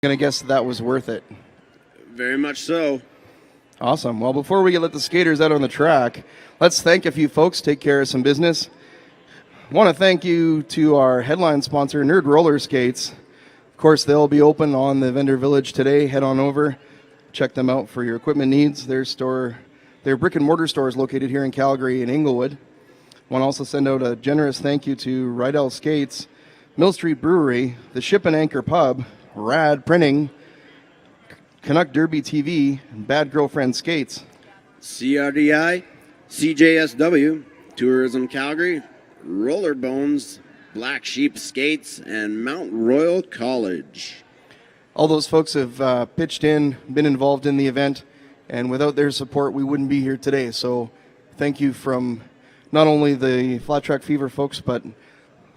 Gonna guess that was worth it. Very much so. Awesome. Well, before we let the skaters out on the track, let's thank a few folks, take care of some business. I want to thank you to our headline sponsor, Nerd Roller Skates. Of course, they'll be open on the Vendor Village today. Head on over, check them out for your equipment needs. Their brick and mortar store is located here in Calgary and Inglewood. I want to also send out a generous thank you to Rydell Skates, Mill Street Brewery, the Ship and Anchor Pub, Rad Printing, Canuck Derby TV, and Bad Girlfriend Skates. CRDI, CJSW, Tourism Calgary, Roller Bones, Black Sheep Skates, and Mount Royal College. All those folks have pitched in, been involved in the event, and without their support, we wouldn't be here today. So thank you from not only the Flat Track Fever folks, but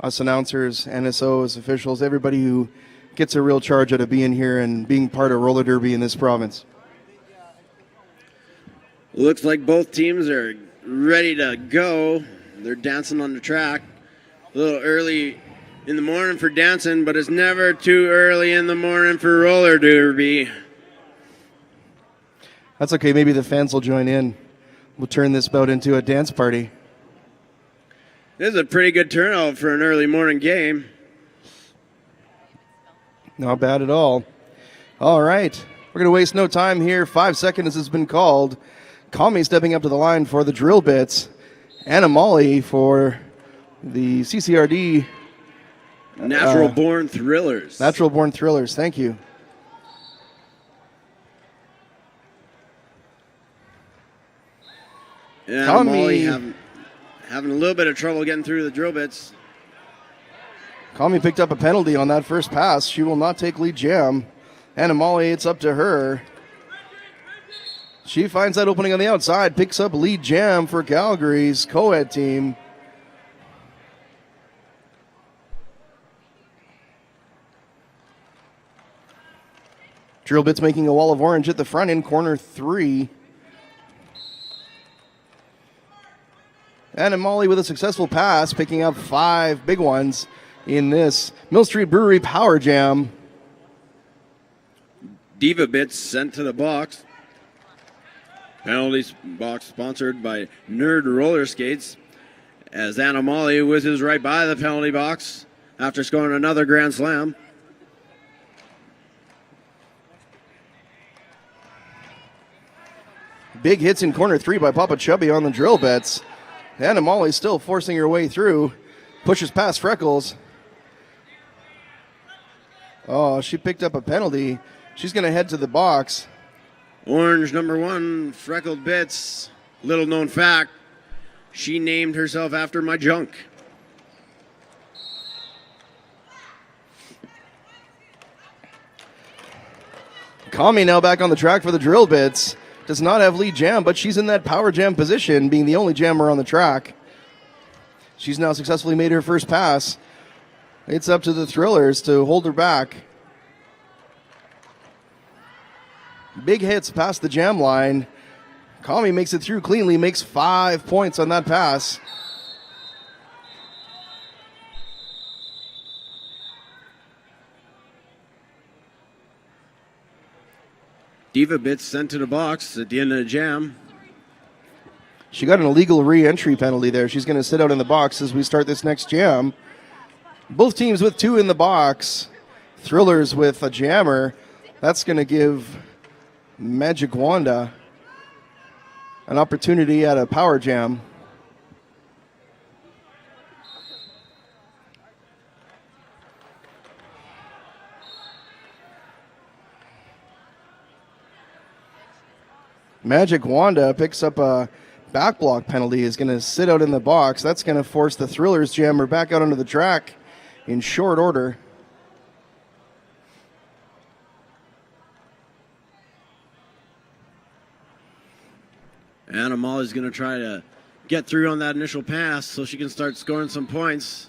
us announcers, NSOs, officials, everybody who gets a real charge out of being here and being part of roller derby in this province. Looks like both teams are ready to go. They're dancing on the track. A little early in the morning for dancing, but it's never too early in the morning for roller derby. That's okay. Maybe the fans will join in. We'll turn this bout into a dance party. This is a pretty good turnout for an early morning game. Not bad at all. All right. We're going to waste no time here. 5 seconds has been called. Kami stepping up to the line for the drill bits. Anna Molly for the CCRD. Natural Born Thrillers. Natural Born Thrillers. Thank you. And Molly having a little bit of trouble getting through the drill bits. Kami picked up a penalty on that first pass. She will not take lead jam. Anna Molly, it's up to her. She finds that opening on the outside, picks up lead jam for Calgary's co-ed team. Drill bits making a wall of orange at the front in corner 3. Anna Molly with a successful pass, picking up 5 big ones in this Mill Street Brewery Power Jam. Diva Bits sent to the box. Penalty box sponsored by Nerd Roller Skates, as Anna Molly whizzes right by the penalty box after scoring another grand slam. Big hits in corner 3 by Papa Chubby on the drill bits. Anna Molly still forcing her way through. Pushes past Freckles. Oh, she picked up a penalty. She's going to head to the box. Orange number 1, Freckled Bits. Little known fact, she named herself after my junk. Kami now back on the track for the drill bits. Does not have lead jam, but she's in that power jam position, being the only jammer on the track. She's now successfully made her first pass. It's up to the Thrillers to hold her back. Big hits past the jam line. Kami makes it through cleanly, makes 5 points on that pass. Diva Bits sent to the box at the end of the jam. She got an illegal re-entry penalty there. She's going to sit out in the box as we start this next jam. Both teams with 2 in the box. Thrillers with a jammer. That's going to give Magic Wanda an opportunity at a power jam. Magic Wanda picks up a back block penalty, is going to sit out in the box. That's going to force the Thrillers jammer back out onto the track in short order. Anna Molly's going to try to get through on that initial pass so she can start scoring some points.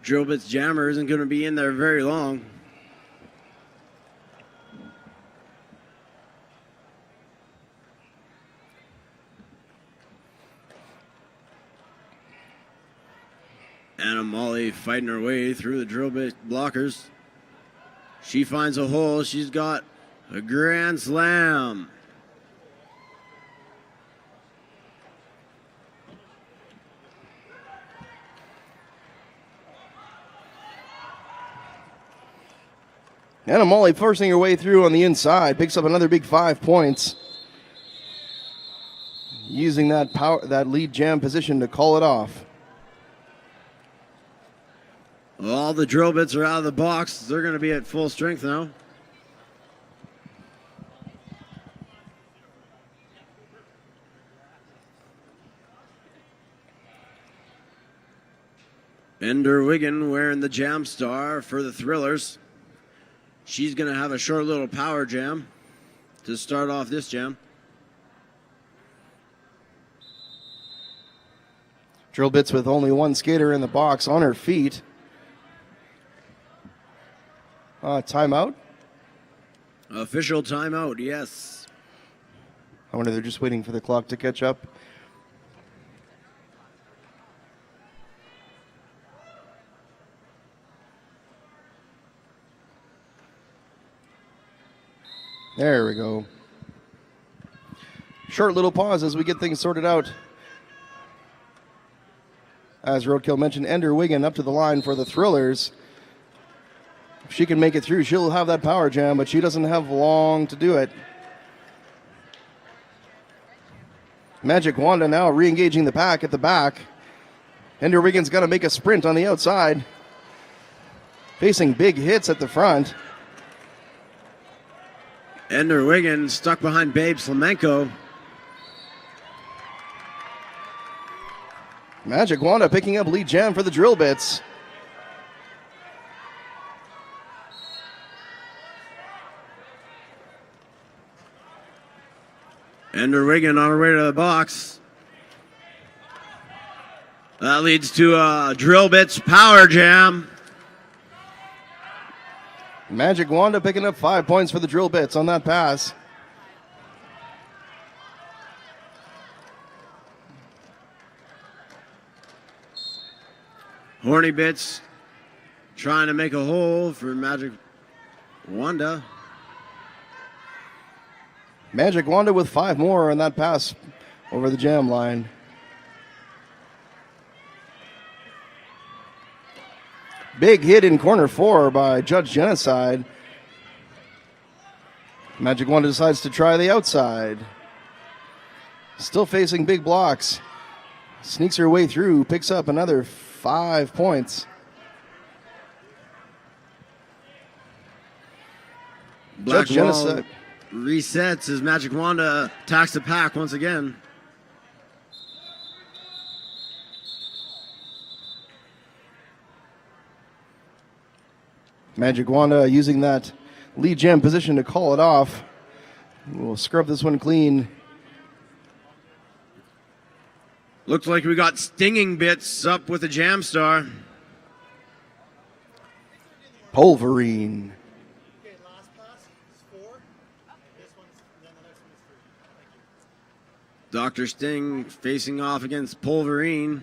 Drobit's jammer isn't going to be in there very long. Anna Molly fighting her way through the drill bit blockers. She finds a hole. She's got a grand slam. Anna Molly forcing her way through on the inside, picks up another big 5 points. Using that lead jam position to call it off. All the drill bits are out of the box. They're going to be at full strength now. Ender Wiggin wearing the Jam Star for the Thrillers. She's going to have a short little power jam to start off this jam. Drill bits with only one skater in the box on her feet. Timeout? Official timeout, yes. I wonder they're just waiting for the clock to catch up. There we go. Short little pause as we get things sorted out. As Roadkill mentioned, Ender Wiggin up to the line for the Thrillers. If she can make it through, she'll have that power jam, but she doesn't have long to do it. Magic Wanda now re-engaging the pack at the back. Ender Wiggin's got to make a sprint on the outside. Facing big hits at the front. Ender Wiggin stuck behind Babe Slamenko. Magic Wanda picking up lead jam for the drill bits. Ender Wiggin on her way to the box. That leads to a drill bits power jam. Magic Wanda picking up 5 points for the drill bits on that pass. Horny Bits trying to make a hole for Magic Wanda. Magic Wanda with 5 more on that pass over the jam line. Big hit in corner 4 by Judge Genocide. Magic Wanda decides to try the outside. Still facing big blocks. Sneaks her way through, picks up another 5 points. Black Judge Wall Genocide resets as Magic Wanda attacks the pack once again. Magic Wanda using that lead jam position to call it off. We'll scrub this one clean. Looks like we got Stinging Bits up with a Jam Star. Pulverine. Okay, last pass is 4. This one's, then the next one is 3. Thank you. Dr. Sting facing off against Pulverine.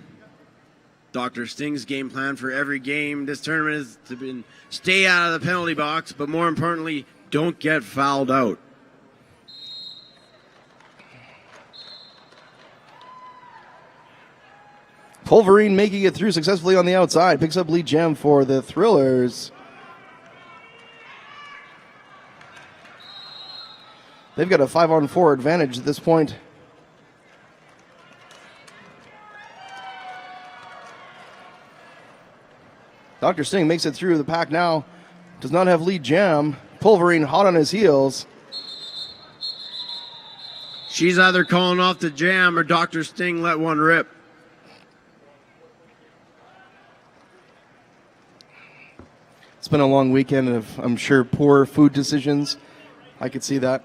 Dr. Sting's game plan for every game this tournament is to stay out of the penalty box, but more importantly, don't get fouled out. Pulverine making it through successfully on the outside. Picks up lead jam for the Thrillers. They've got a 5-on-4 advantage at this point. Dr. Sting makes it through the pack now. Does not have lead jam. Pulverine hot on his heels. She's either calling off the jam or Dr. Sting let one rip. It's been a long weekend of, I'm sure, poor food decisions. I could see that.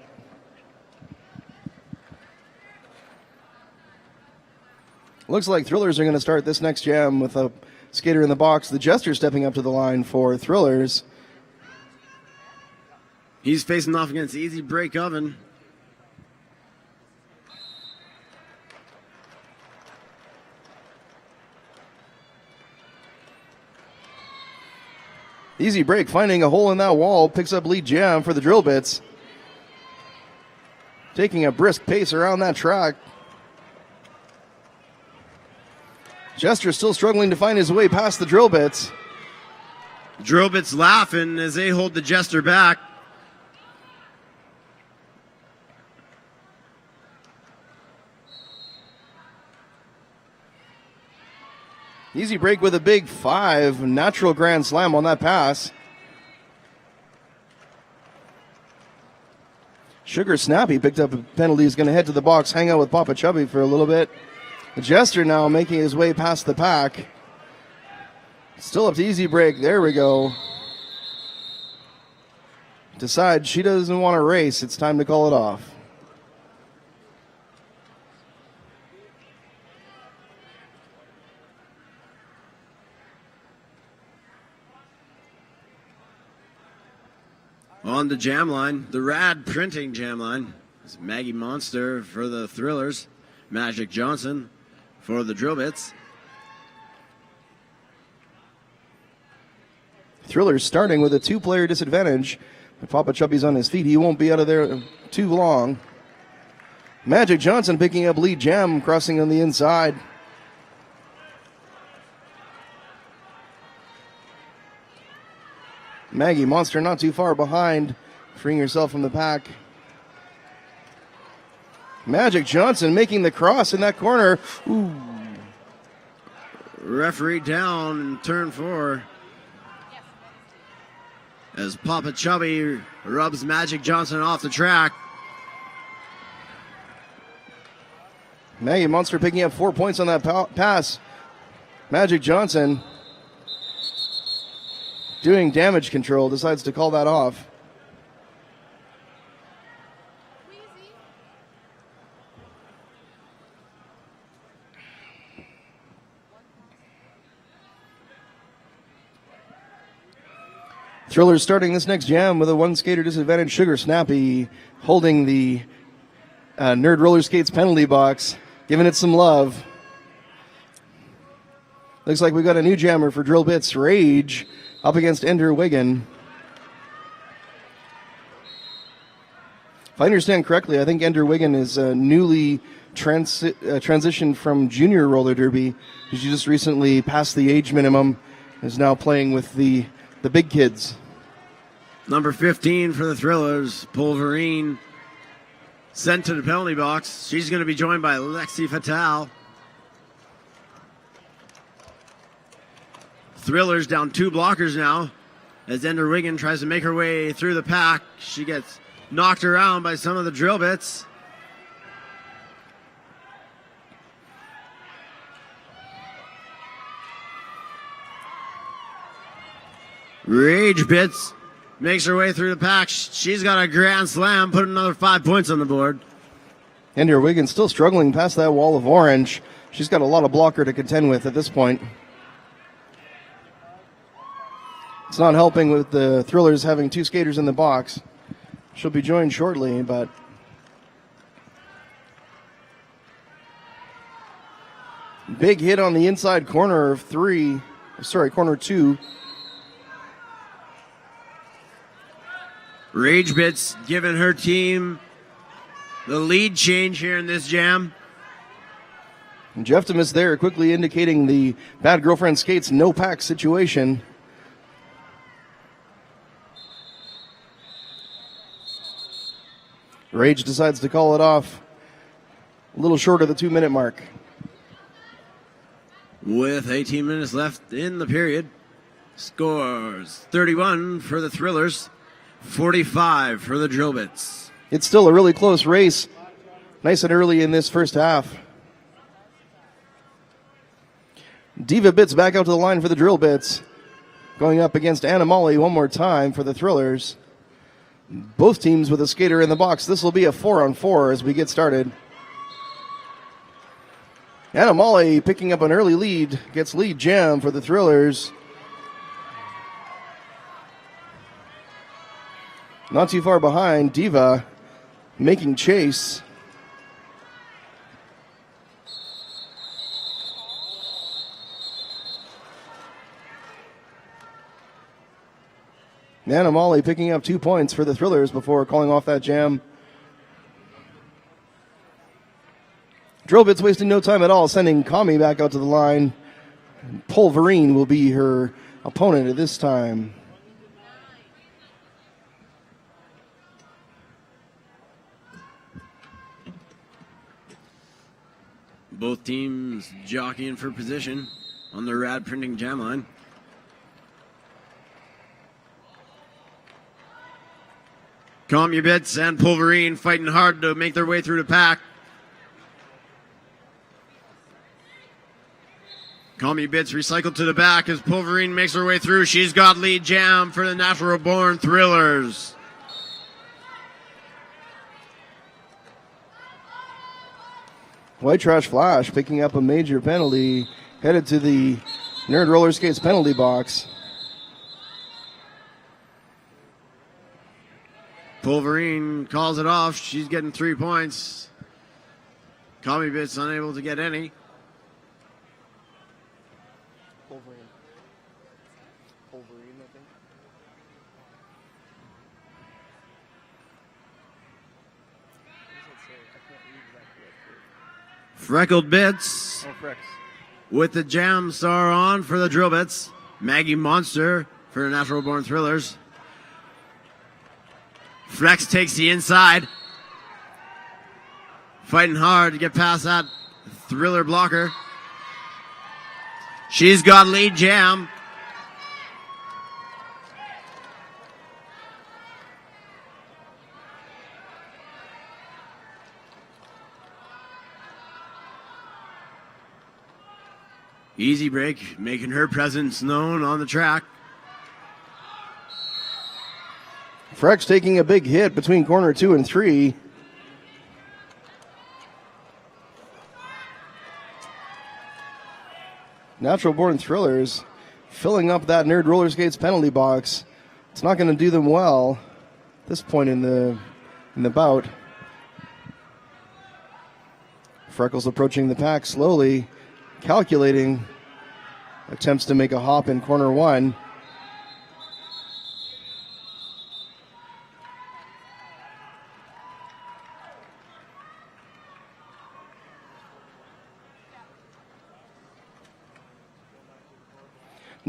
Looks like Thrillers are going to start this next jam with a skater in the box. The Jester stepping up to the line for Thrillers. He's facing off against Easy Break Oven. Easy break, finding a hole in that wall, picks up lead jam for the drill bits. Taking a brisk pace around that track. Jester still struggling to find his way past the drill bits. Drill bits laughing as they hold the Jester back. Easy break with a big 5. Natural grand slam on that pass. Sugar Snappy picked up a penalty. He's going to head to the box, hang out with Papa Chubby for a little bit. The Jester now making his way past the pack. Still up to easy break. There we go. Decides she doesn't want to race. It's time to call it off. On the jam line, the Rad Printing jam line, is Maggie Monster for the Thrillers, Magic Johnson for the Drill Bits. Thrillers starting with a 2-player disadvantage. If Papa Chubby's on his feet, he won't be out of there too long. Magic Johnson picking up lead jam, crossing on the inside. Maggie Monster not too far behind, freeing herself from the pack. Magic Johnson making the cross in that corner. Ooh. Referee down in turn 4. As Papa Chubby rubs Magic Johnson off the track. Maggie Monster picking up 4 points on that pass. Magic Johnson doing damage control, decides to call that off. Thrillers starting this next jam with a 1-skater disadvantage. Sugar Snappy holding the Nerd Roller Skates penalty box, giving it some love. Looks like we got a new jammer for Drill Bits. Rage up against Ender Wiggin. If I understand correctly, I think Ender Wiggin is newly transitioned from junior roller derby. She just recently passed the age minimum, is now playing with the big kids. Number 15 for the Thrillers, Pulverine, sent to the penalty box. She's going to be joined by Lexi Fatale. Thrillers down 2 blockers now as Ender Wiggin tries to make her way through the pack. She gets knocked around by some of the drill bits. Rage Bits makes her way through the pack. She's got a grand slam, put another 5 points on the board. Ender Wiggin still struggling past that wall of orange. She's got a lot of blocker to contend with at this point. It's not helping with the Thrillers having 2 skaters in the box. She'll be joined shortly, but big hit on the inside corner of corner 2. Rage Bits giving her team the lead change here in this jam. And Jeff Demis there quickly indicating the Bad Girlfriend Skates no pack situation. Rage decides to call it off a little short of the 2-minute mark. With 18 minutes left in the period, scores 31 for the Thrillers, 45 for the Drill Bits. It's still a really close race, nice and early in this first half. Diva Bits back out to the line for the Drill Bits, going up against Anna Molly one more time for the Thrillers. Both teams with a skater in the box. This will be a 4-on-4 as we get started. Anna Molly picking up an early lead, gets lead jam for the Thrillers. Not too far behind, Diva making chase. Nanamali picking up 2 points for the Thrillers before calling off that jam. Drill Bits wasting no time at all, sending Kami back out to the line. Pulverine will be her opponent at this time. Both teams jockeying for position on the Rad Printing jam line. Comubits and Pulverine fighting hard to make their way through the pack. Comubits recycled to the back as Pulverine makes her way through. She's got lead jam for the Natural Born Thrillers. White Trash Flash picking up a major penalty, headed to the Nerd Roller Skates penalty box. Pulverine calls it off. She's getting 3 points. Comubits unable to get any. Pulverine, I think. Freckled Bits Oh, Frex. with the Jam Star on for the Drill Bits. Maggie Monster for the Natural Born Thrillers. Flex takes the inside. Fighting hard to get past that Thriller blocker. She's got lead jam. Easy Break making her presence known on the track. Frex taking a big hit between corner 2 and 3. Natural Born Thrillers filling up that Nerd Roller Skates penalty box. It's not going to do them well at this point in the bout. Freckles approaching the pack slowly, calculating attempts to make a hop in corner 1.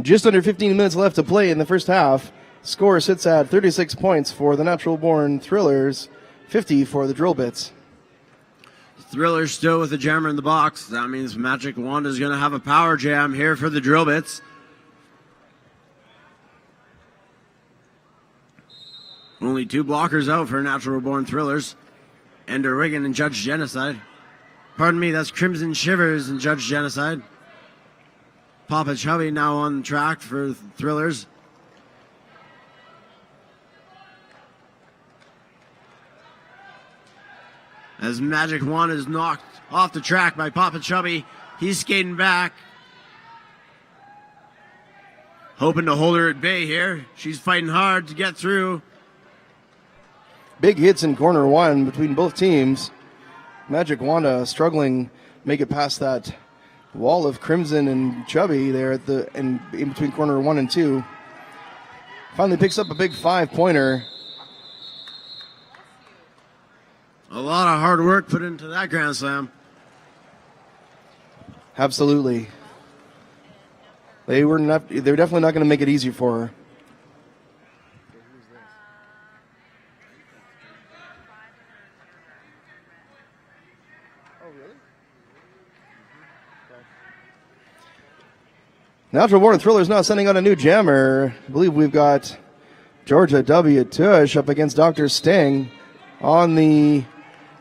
Just under 15 minutes left to play in the first half. Score sits at 36 points for the Natural Born Thrillers, 50 for the Drill Bits. Thrillers still with the jammer in the box. That means Magic Wand is going to have a power jam here for the Drill Bits. Only 2 blockers out for Natural Born Thrillers. Ender Wigan and Judge Genocide. Pardon me, that's Crimson Shivers and Judge Genocide. Papa Chubby now on track for Thrillers. As Magic Wand is knocked off the track by Papa Chubby, he's skating back. Hoping to hold her at bay here. She's fighting hard to get through. Big hits in corner 1 between both teams. Magic Wanda struggling make it past that wall of Crimson and Chubby there at in between corner 1 and 2. Finally picks up a big 5-pointer. A lot of hard work put into that Grand Slam. Absolutely. They're definitely not going to make it easy for her. Natural Born Thrillers now sending out a new jammer. I believe we've got Georgia W. Tush up against Dr. Sting on the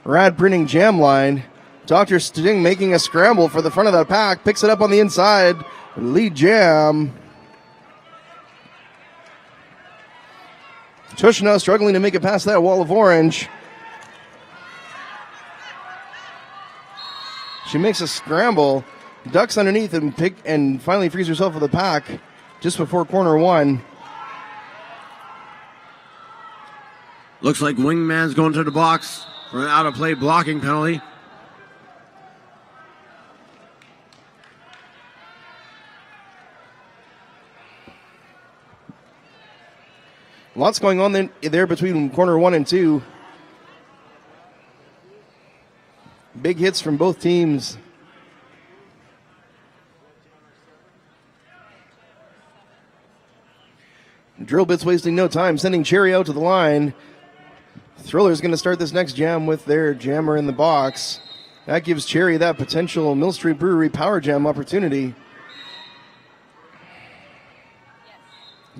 Rad Printing jam line. Dr. Sting making a scramble for the front of that pack. Picks it up on the inside. Lead jam. Tush now struggling to make it past that wall of orange. She makes a scramble. Ducks underneath and finally frees herself with the pack just before corner 1. Looks like Wingman's going to the box for an out-of-play blocking penalty. Lots going on there between corner 1 and 2. Big hits from both teams. Drill Bits wasting no time, sending Cherry out to the line. Thriller's going to start this next jam with their jammer in the box. That gives Cherry that potential Mill Street Brewery power jam opportunity.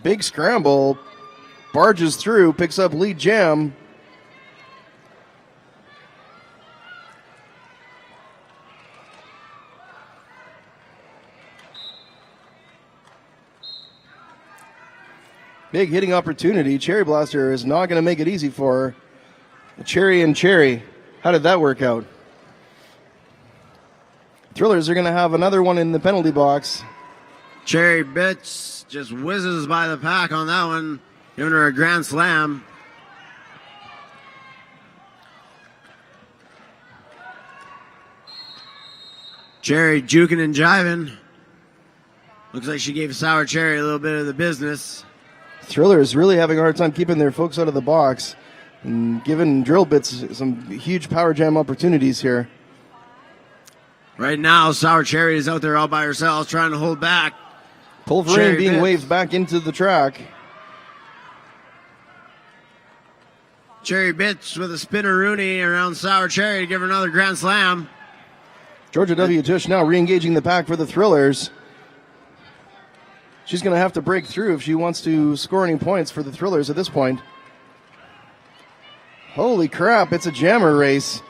Big scramble. Barges through, picks up lead jam. Big hitting opportunity. Cherry Blaster is not going to make it easy for her. Cherry and Cherry. How did that work out? Thrillers are going to have another one in the penalty box. Cherry Bits just whizzes by the pack on that one, giving her a grand slam. Cherry juking and jiving. Looks like she gave Sour Cherry a little bit of the business. Thrillers really having a hard time keeping their folks out of the box and giving Drill Bits some huge power jam opportunities here. Right now, Sour Cherry is out there all by herself trying to hold back. Pulverine being waved back into the track. Cherry Bits with a spinneroonie around Sour Cherry to give her another grand slam. Georgia W. Tush now re-engaging the pack for the Thrillers. She's going to have to break through if she wants to score any points for the Thrillers at this point. Holy crap, it's a jammer race.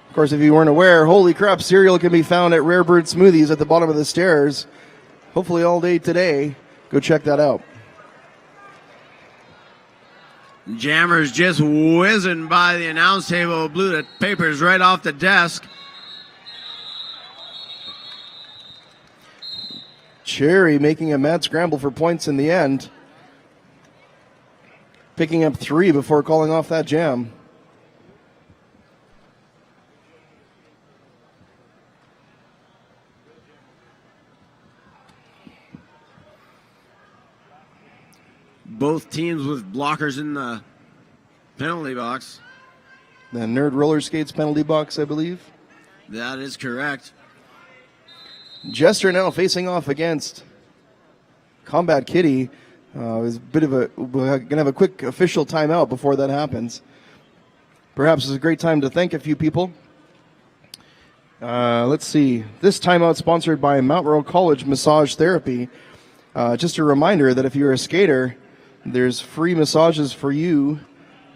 Of course, if you weren't aware, holy crap, cereal can be found at Rare Bird Smoothies at the bottom of the stairs. Hopefully all day today. Go check that out. Jammers just whizzing by the announce table, blew the papers right off the desk. Cherry making a mad scramble for points in the end. Picking up 3 before calling off that jam. Both teams with blockers in the penalty box. The Nerd Roller Skates penalty box, I believe. That is correct. Jester now facing off against Combat Kitty. Is a bit of a, we're going to have a quick official timeout before that happens. Perhaps it's a great time to thank a few people. Let's see. This timeout sponsored by Mount Royal College Massage Therapy. Just a reminder that if you're a skater, there's free massages for you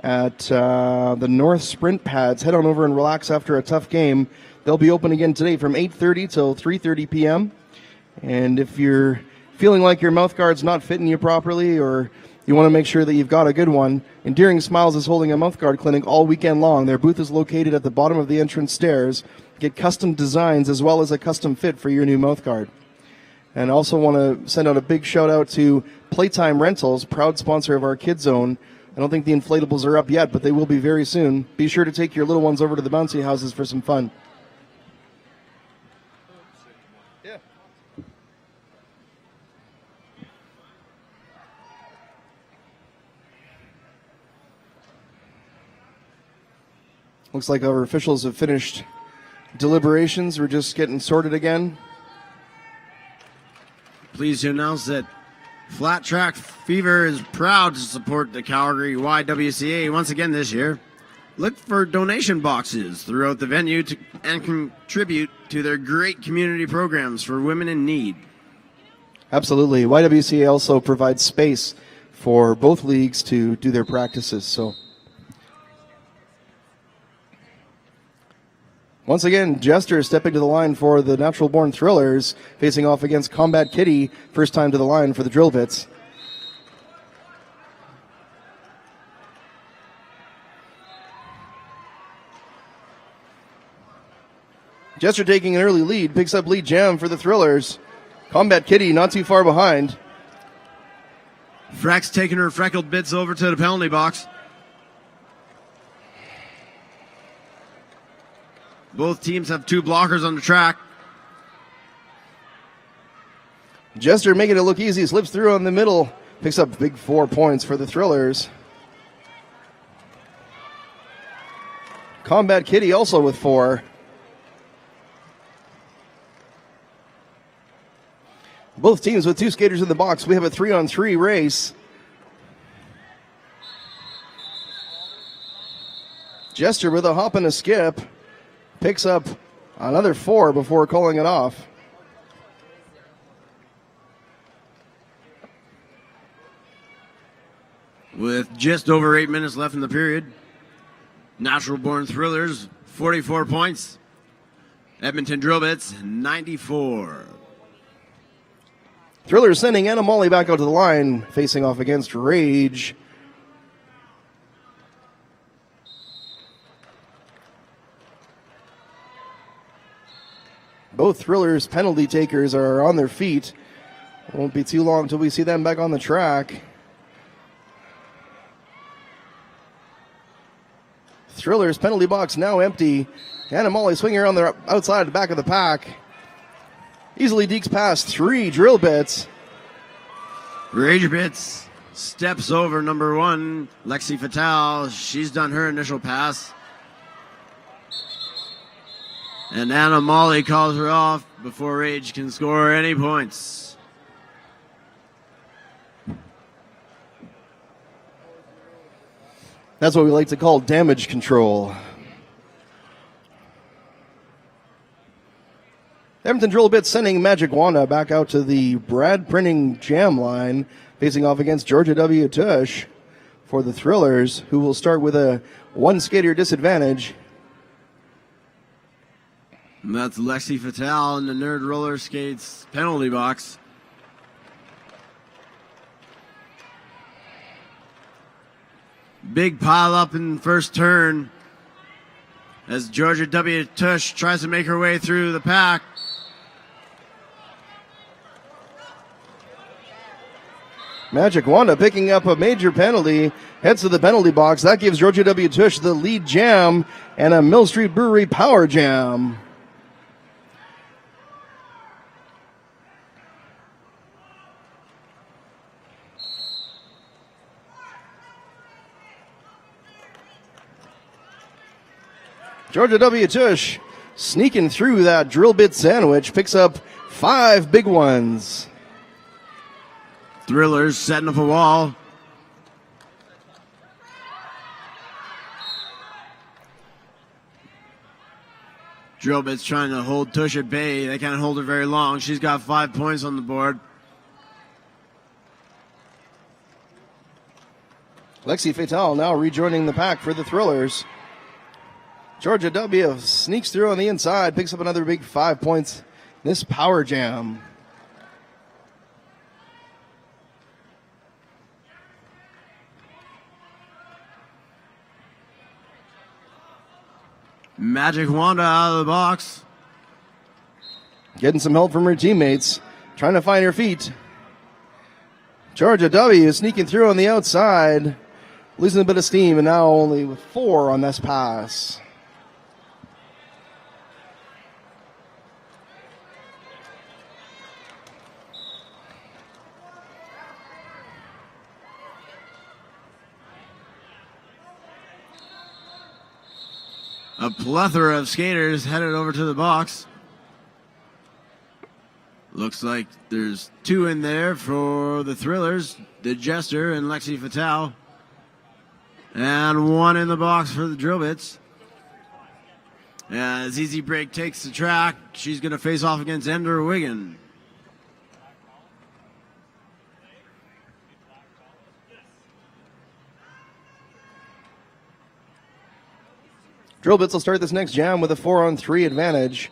at the North Sprint Pads. Head on over and relax after a tough game. They'll be open again today from 8:30 till 3:30 p.m. And if you're feeling like your mouth guard's not fitting you properly, or you want to make sure that you've got a good one, Endearing Smiles is holding a mouth guard clinic all weekend long. Their booth is located at the bottom of the entrance stairs. Get custom designs as well as a custom fit for your new mouth guard. And I also want to send out a big shout out to Playtime Rentals, proud sponsor of our Kids Zone. I don't think the inflatables are up yet, but they will be very soon. Be sure to take your little ones over to the bouncy houses for some fun. Yeah. Looks like our officials have finished deliberations. We're just getting sorted again. Pleased to announce that Flat Track Fever is proud to support the Calgary YWCA once again this year. Look for donation boxes throughout the venue and contribute to their great community programs for women in need. Absolutely. YWCA also provides space for both leagues to do their practices. So, once again, Jester stepping to the line for the Natural Born Thrillers, facing off against Combat Kitty, first time to the line for the Drill Bits. Jester taking an early lead, picks up lead jam for the Thrillers. Combat Kitty not too far behind. Freck's taking her freckled bits over to the penalty box. Both teams have 2 blockers on the track. Jester making it look easy, slips through on the middle, picks up big 4 points for the Thrillers. Combat Kitty also with 4. Both teams with 2 skaters in the box. We have a 3-on-3 race. Jester with a hop and a skip. Picks up another 4 before calling it off. With just over 8 minutes left in the period, Natural Born Thrillers, 44 points. Edmonton Drillbits, 94. Thrillers sending Anna Molly back out to the line, facing off against Rage. Both Thrillers penalty takers are on their feet. It won't be too long until we see them back on the track. Thrillers penalty box now empty. Anna Molly swinging around the outside the back of the pack. Easily dekes past 3 drill bits. Rage Bits steps over number 1, Lexi Fatale. She's done her initial pass. And Anna Molly calls her off before Rage can score any points. That's what we like to call damage control. Edmonton Drill Bits sending Magic Wanda back out to the Brad Printing Jam line, facing off against Georgia W. Tush for the Thrillers, who will start with a 1 skater disadvantage. And that's Lexi Fatale in the Nerd Roller Skates penalty box. Big pile up in first turn as Georgia W. Tush tries to make her way through the pack. Magic Wanda picking up a major penalty, heads to the penalty box. That gives Georgia W. Tush the lead jam and a Mill Street Brewery power jam. Georgia W. Tush sneaking through that drill bit sandwich, picks up 5 big ones. Thrillers setting up a wall. Drillbit's trying to hold Tush at bay. They can't hold her very long. She's got 5 points on the board. Lexi Fatale now rejoining the pack for the Thrillers. Georgia W. sneaks through on the inside, picks up another big 5 points in this power jam. Magic Wanda out of the box. Getting some help from her teammates, trying to find her feet. Georgia W. sneaking through on the outside, losing a bit of steam, and now only with 4 on this pass. A plethora of skaters headed over to the box. Looks like there's 2 in there for the Thrillers, the Jester and Lexi Fatale. And 1 in the box for the Drillbits. As Easy Break takes the track, she's going to face off against Ender Wiggin. Drillbits will start this next jam with a 4-on-3 advantage.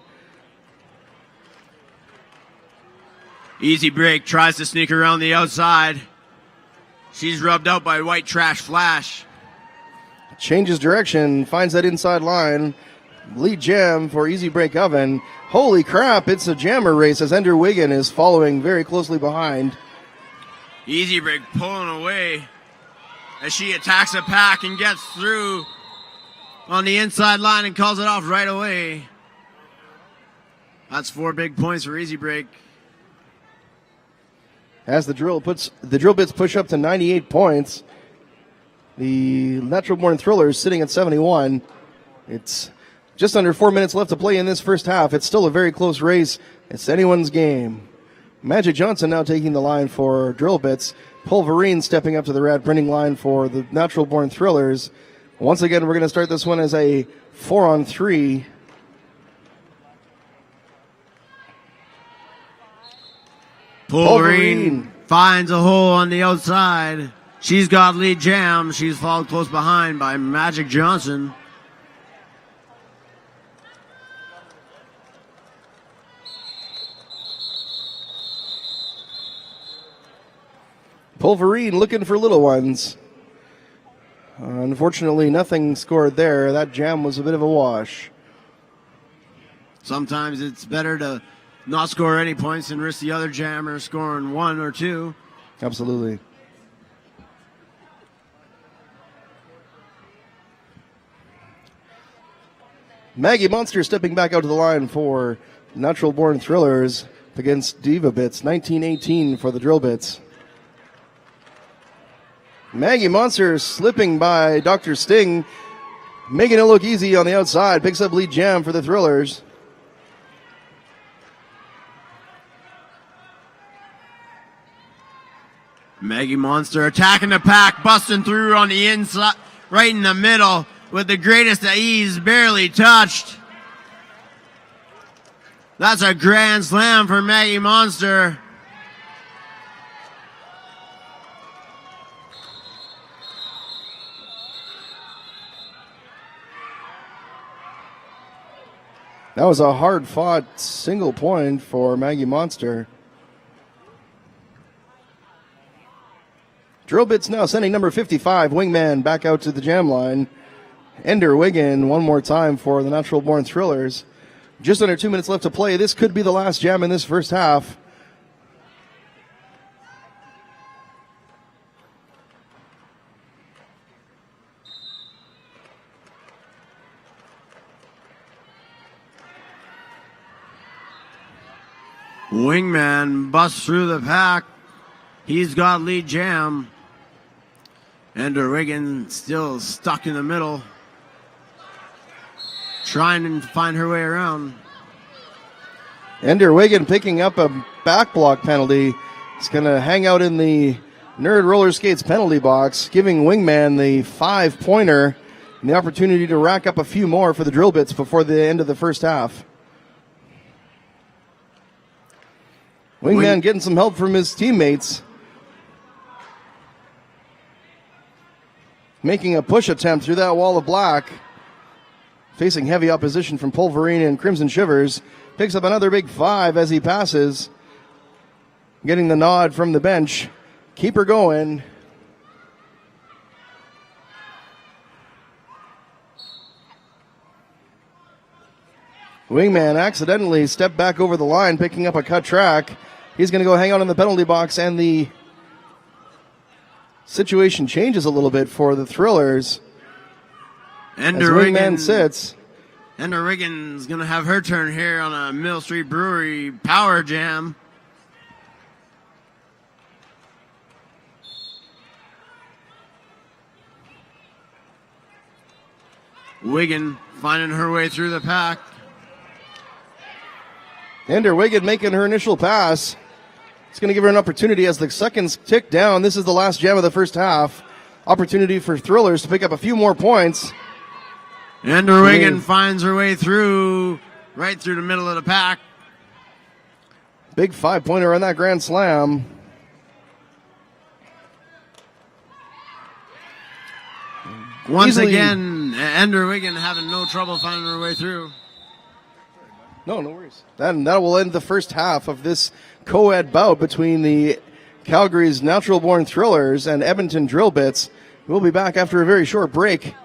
Easy Break tries to sneak around the outside. She's rubbed out by White Trash Flash. Changes direction, finds that inside line. Lead jam for Easy Break Oven. Holy crap, it's a jammer race as Ender Wiggin is following very closely behind. Easy Break pulling away as she attacks a pack and gets through on the inside line and calls it off right away. That's 4 big points for Easy Break. As the drill bits push up to 98 points, the Natural Born Thrillers sitting at 71. It's just under 4 minutes left to play in this first half. It's still a very close race. It's anyone's game. Magic Johnson now taking the line for Drill Bits. Pulverine stepping up to the Rad Printing line for the Natural Born Thrillers. Once again, we're going to start this one as a 4-on-3. Pulverine finds a hole on the outside. She's got lead jam. She's followed close behind by Magic Johnson. Pulverine looking for little ones. Unfortunately, nothing scored there. That jam was a bit of a wash. Sometimes it's better to not score any points and risk the other jammer scoring 1 or 2. Absolutely. Maggie Monster stepping back out to the line for Natural Born Thrillers against Diva Bits. 19-18 for the Drill Bits. Maggie Monster slipping by Dr. Sting, making it look easy on the outside. Picks up lead jam for the Thrillers. Maggie Monster attacking the pack, busting through on the inside, right in the middle, with the greatest of ease, barely touched. That's a grand slam for Maggie Monster. That was a hard-fought single point for Maggie Monster. Drill Bits now sending number 55, Wingman, back out to the jam line. Ender Wiggin one more time for the Natural Born Thrillers. Just under 2 minutes left to play. This could be the last jam in this first half. Wingman busts through the pack. He's got lead jam. Ender Wiggin still stuck in the middle, trying to find her way around. Ender Wiggin picking up a back block penalty. It's going to hang out in the Nerd Roller Skates penalty box, giving Wingman the 5-pointer and the opportunity to rack up a few more for the Drill Bits before the end of the first half. Wingman getting some help from his teammates. Making a push attempt through that wall of black. Facing heavy opposition from Pulverine and Crimson Shivers. Picks up another big 5 as he passes. Getting the nod from the bench. Keep her going. Wingman accidentally stepped back over the line, picking up a cut track. He's going to go hang out in the penalty box, and the situation changes a little bit for the Thrillers. Ender Wingman Wiggin sits. Ender Wiggin's going to have her turn here on a Mill Street Brewery power jam. Wiggin finding her way through the pack. Ender Wiggin making her initial pass. It's going to give her an opportunity as the seconds tick down. This is the last jam of the first half. Opportunity for Thrillers to pick up a few more points. Ender Wiggin finds her way through, right through the middle of the pack. Big 5-pointer on that grand slam. Once again, Ender Wiggin having no trouble finding her way through. No worries. That will end the first half of this co-ed bout between the Calgary's Natural Born Thrillers and Edmonton Drill Bits. We'll be back after a very short break.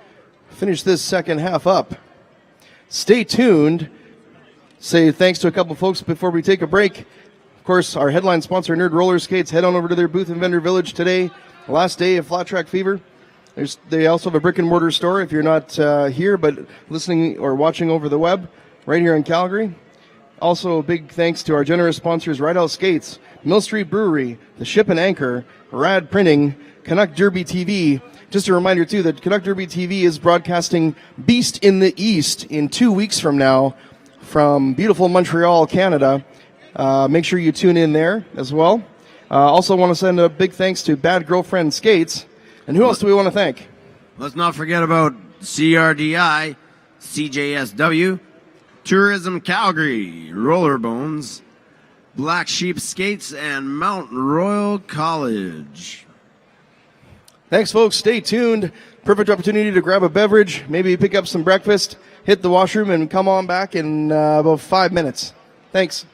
Finish this second half up. Stay tuned. Say thanks to a couple folks before we take a break. Of course, our headline sponsor, Nerd Roller Skates. Head on over to their booth in Vendor Village today. Last day of Flat Track Fever. They also have a brick and mortar store if you're not here but listening or watching over the web. Right here in Calgary. Also, a big thanks to our generous sponsors, Ride Out Skates, Mill Street Brewery, The Ship and Anchor, Rad Printing, Canuck Derby TV, Just a reminder, too, that Canuck Derby TV is broadcasting Beast in the East in 2 weeks from now from beautiful Montreal, Canada. Make sure you tune in there as well. Also want to send a big thanks to Bad Girlfriend Skates. And who else do we want to thank? Let's not forget about CRDI, CJSW, Tourism Calgary, Rollerbones, Black Sheep Skates, and Mount Royal College. Thanks, folks. Stay tuned. Perfect opportunity to grab a beverage, maybe pick up some breakfast, hit the washroom, and come on back in about 5 minutes. Thanks.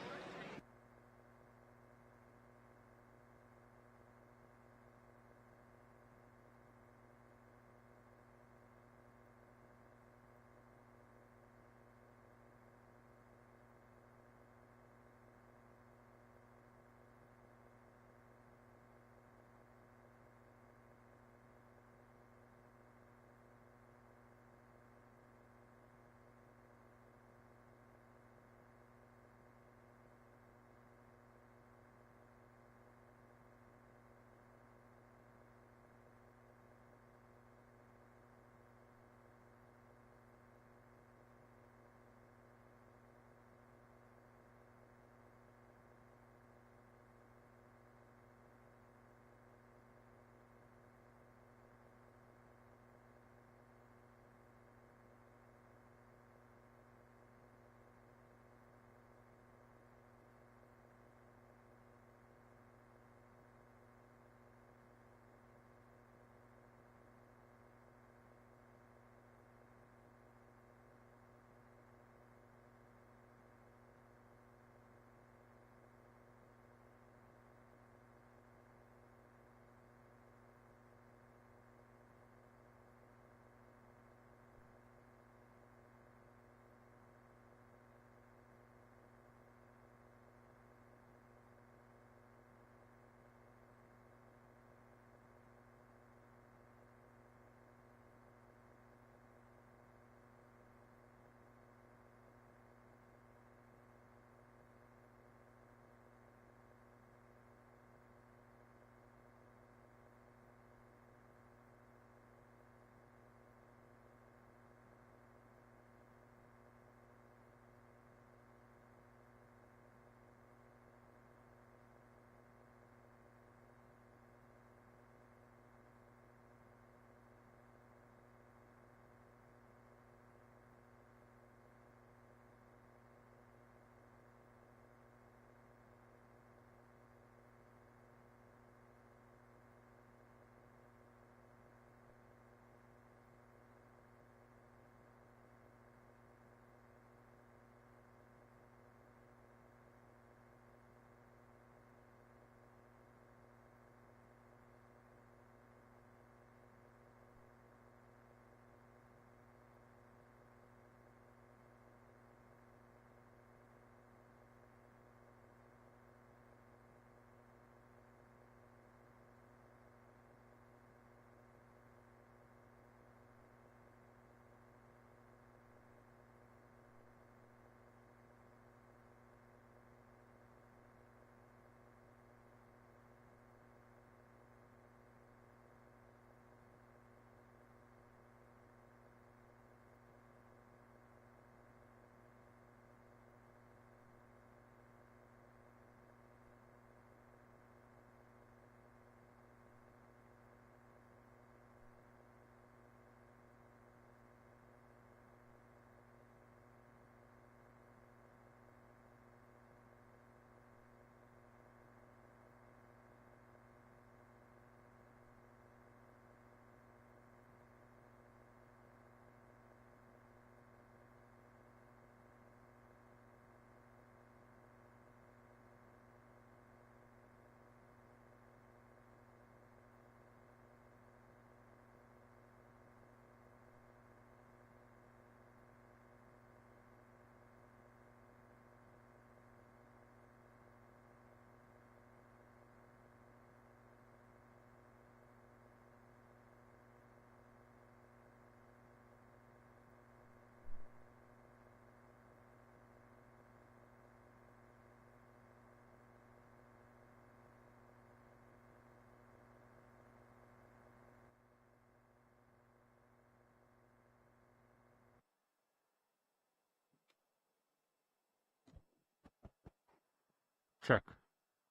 Check.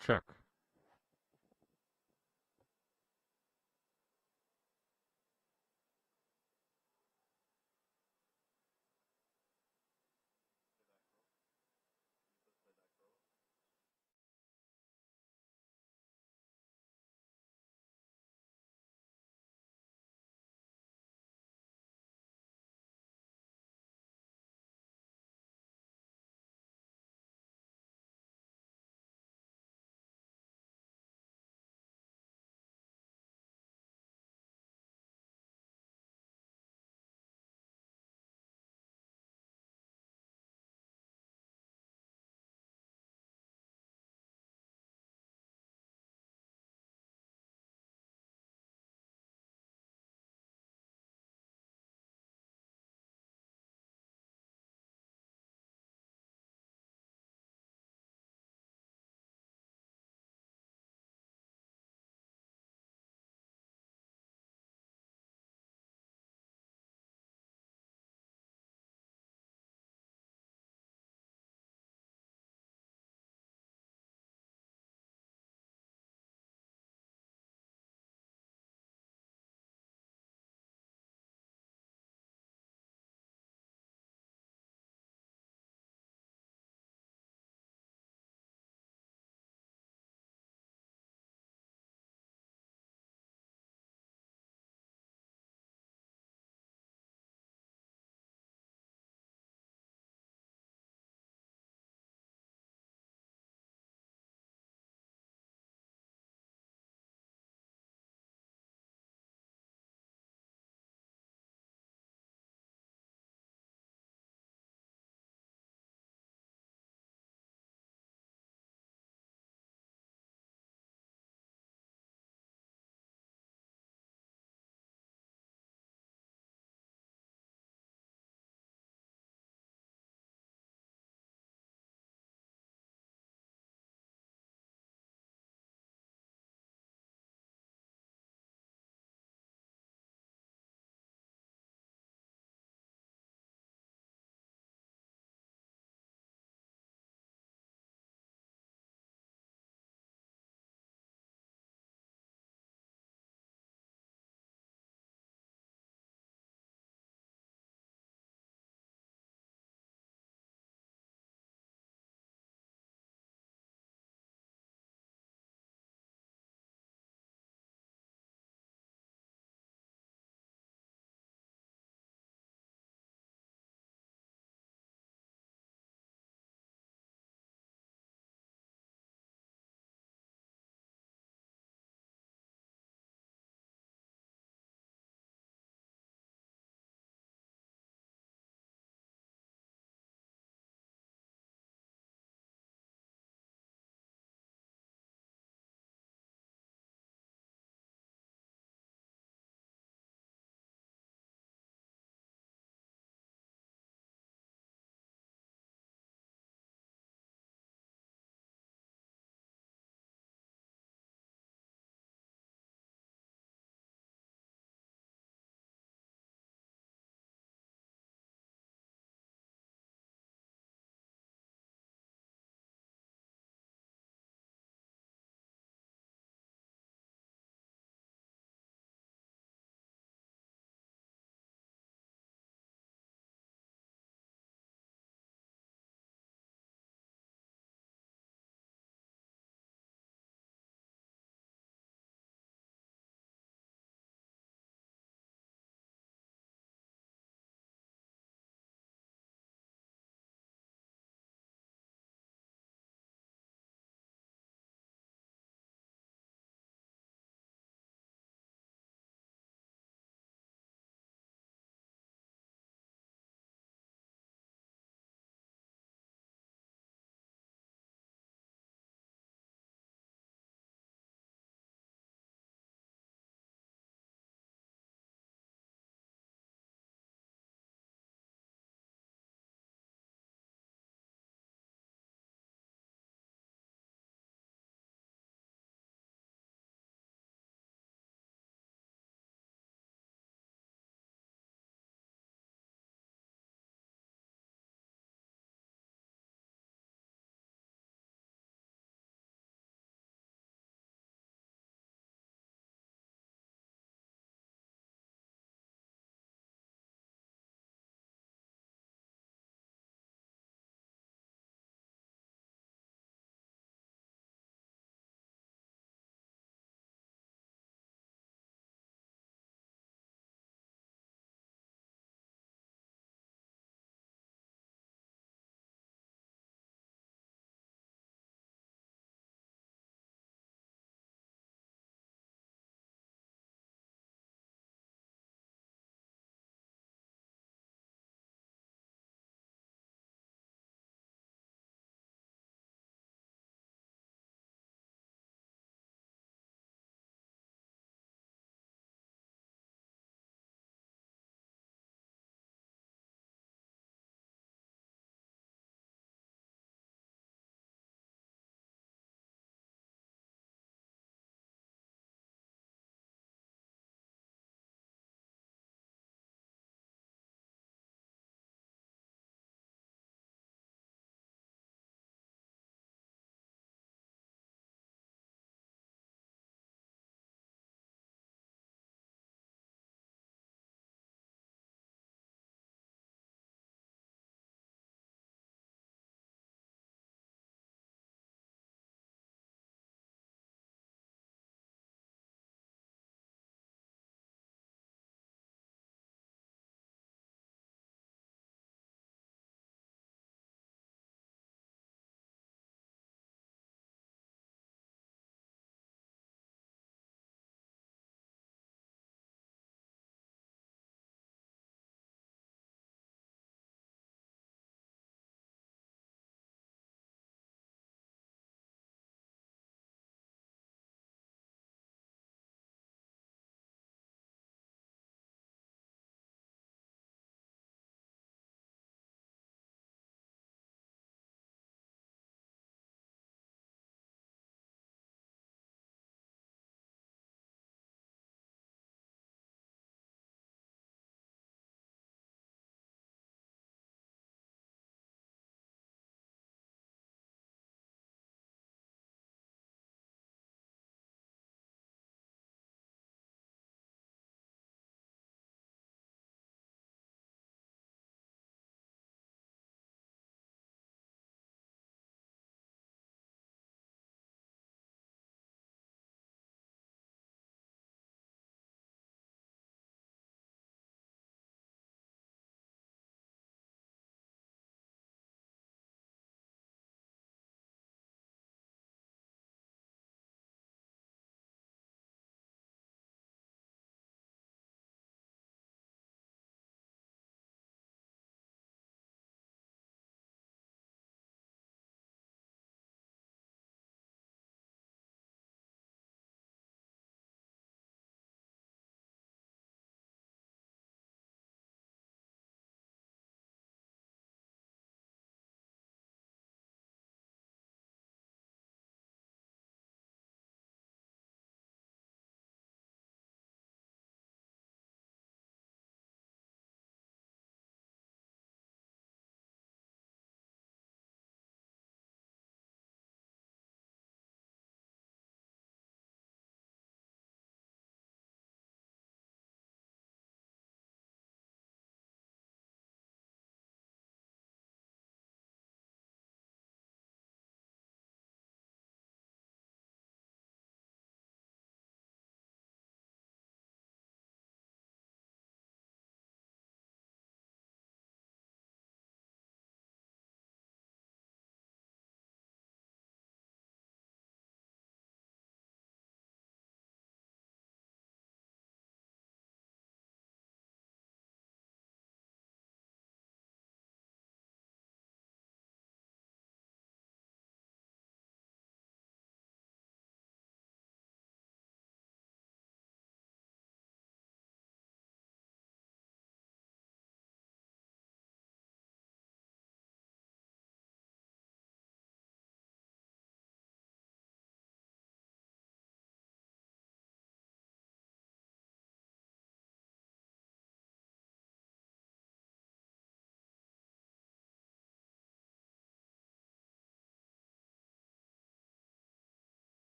Check.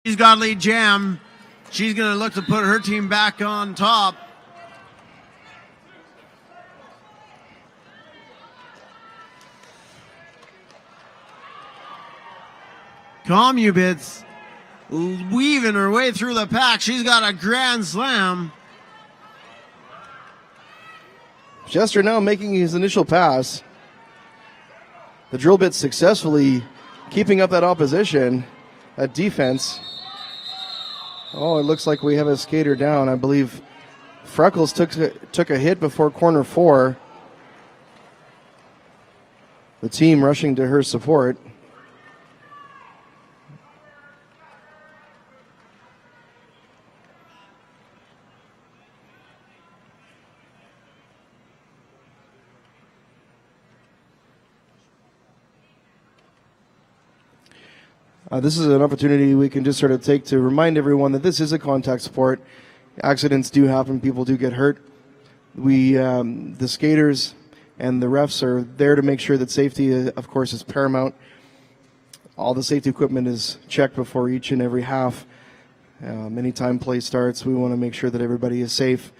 She's got lead Jam. She's going to look to put her team back on top. Comubits weaving her way through the pack. She's got a grand slam. Jester now making his initial pass. The drill bit successfully keeping up that opposition, that defense. Oh, it looks like we have a skater down. I believe Freckles took a hit before corner 4. The team rushing to her support. This is an opportunity we can just sort of take to remind everyone that this is a contact sport. Accidents do happen. People do get hurt. The skaters and the refs are there to make sure that safety, of course, is paramount. All the safety equipment is checked before each and every half. Anytime play starts, we want to make sure that everybody is safe.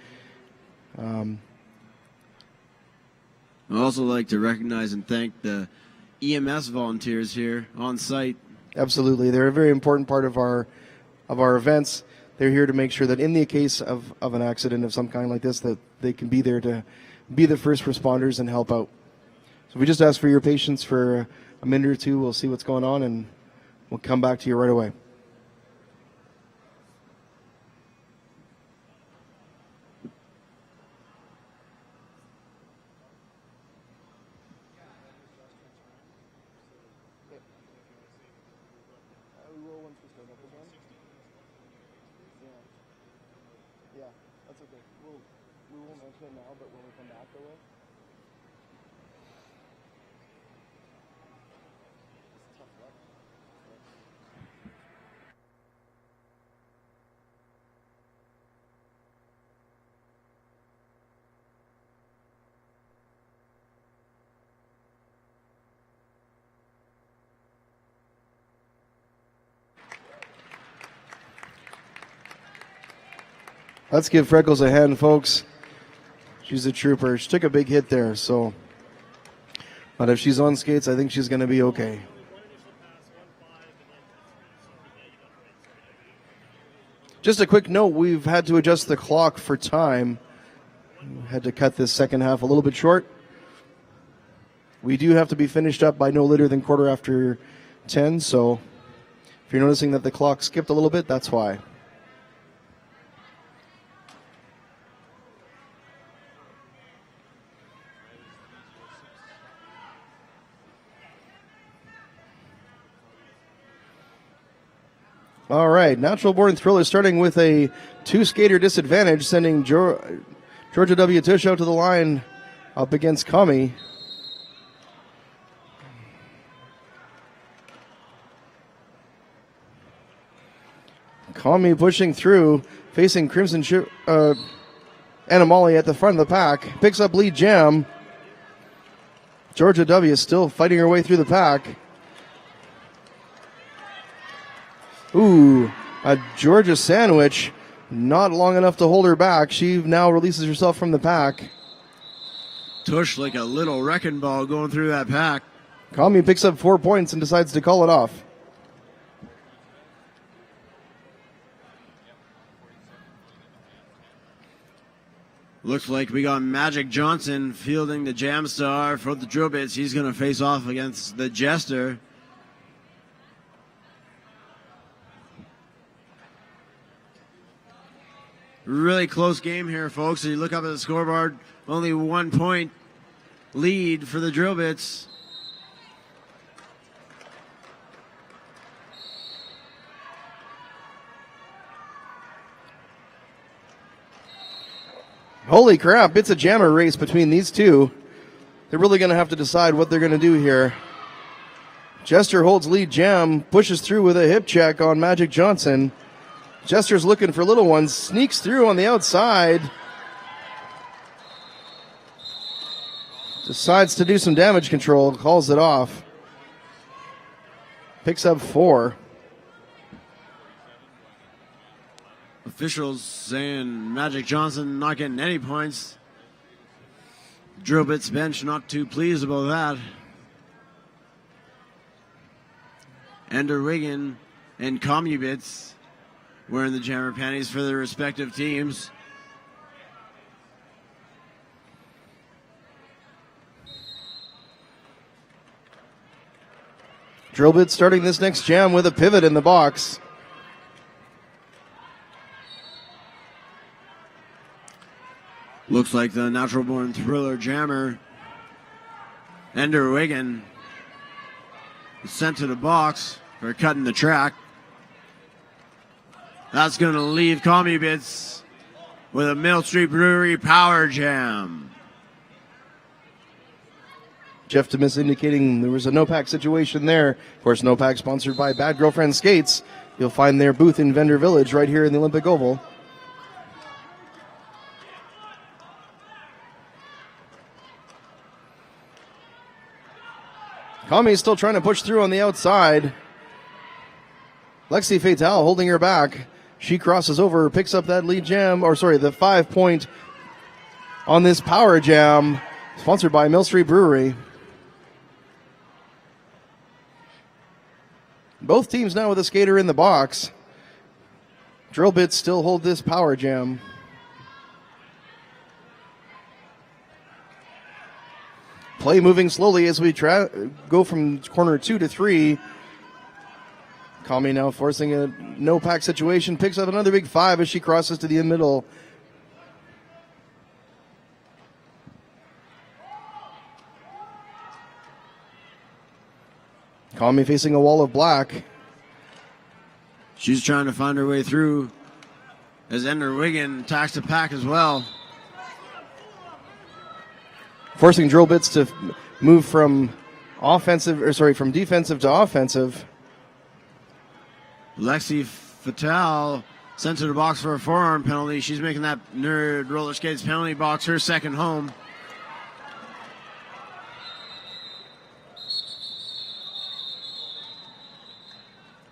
I'd also like to recognize and thank the EMS volunteers here on site. Absolutely. They're a very important part of our events. They're here to make sure that in the case of an accident of some kind like this, that they can be there to be the first responders and help out. So we just ask for your patience for a minute or two. We'll see what's going on, and we'll come back to you right away. Let's give Freckles a hand, folks. She's a trooper. She took a big hit there, so. But if she's on skates, I think she's going to be okay. Just a quick note, we've had to adjust the clock for time. We had to cut this second half a little bit short. We do have to be finished up by no later than 10:15, so if you're noticing that the clock skipped a little bit, that's why. All right, Natural Born Thriller starting with a 2-skater disadvantage, sending Georgia W. Tush out to the line up against Kami. Kami pushing through, facing Crimson Animali at the front of the pack. Picks up lead Jam. Georgia W. still fighting her way through the pack. Ooh, a Georgia sandwich. Not long enough to hold her back. She now releases herself from the pack. Tush like a little wrecking ball going through that pack. Kami picks up 4 points and decides to call it off. Looks like we got Magic Johnson fielding the Jam Star for the Drill Bits. He's going to face off against the Jester. Really close game here, folks. As you look up at the scoreboard, only 1 point lead for the Drill Bits. Holy crap, it's a jammer race between these two. They're really going to have to decide what they're going to do here. Jester holds lead Jam, pushes through with a hip check on Magic Johnson. Jester's looking for little ones, sneaks through on the outside. Decides to do some damage control, calls it off. Picks up 4. Officials saying Magic Johnson not getting any points. Drill Bits bench not too pleased about that. Ender Wigan and Commubits wearing the jammer panties for their respective teams. Drill Bits starting this next jam with a pivot in the box. Looks like the Natural Born Thriller jammer, Ender Wigan, is sent to the box for cutting the track. That's going to leave Commubits with a Mill Street Brewery Power Jam. Jeff Demis indicating there was a no-pack situation there. Of course, no-pack sponsored by Bad Girlfriend Skates. You'll find their booth in Vendor Village right here in the Olympic Oval. Kami is still trying to push through on the outside. Lexi Fatale holding her back. She crosses over, picks up that lead jam, the 5 point on this power jam, sponsored by Mill Street Brewery. Both teams now with a skater in the box. Drill Bits still hold this power jam. Play moving slowly as we go from corner 2 to 3. Kami now forcing a no-pack situation. Picks up another big 5 as she crosses to the middle. Kami facing a wall of black. She's trying to find her way through as Ender Wigan attacks the pack as well. Forcing Drill Bits to move from defensive to offensive. Lexi Fatale sent to the box for a forearm penalty. She's making that Nerd Roller Skates penalty box her second home.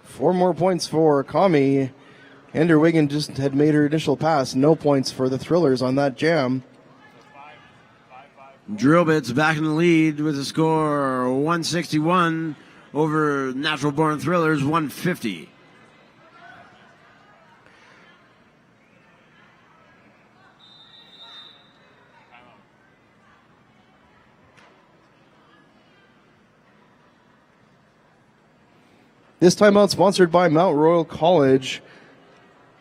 Four more points for Kami. Ender Wigan just had made her initial pass. No points for the Thrillers on that jam. Drill Bits back in the lead with a score 161 over Natural Born Thrillers 150. This timeout sponsored by Mount Royal College.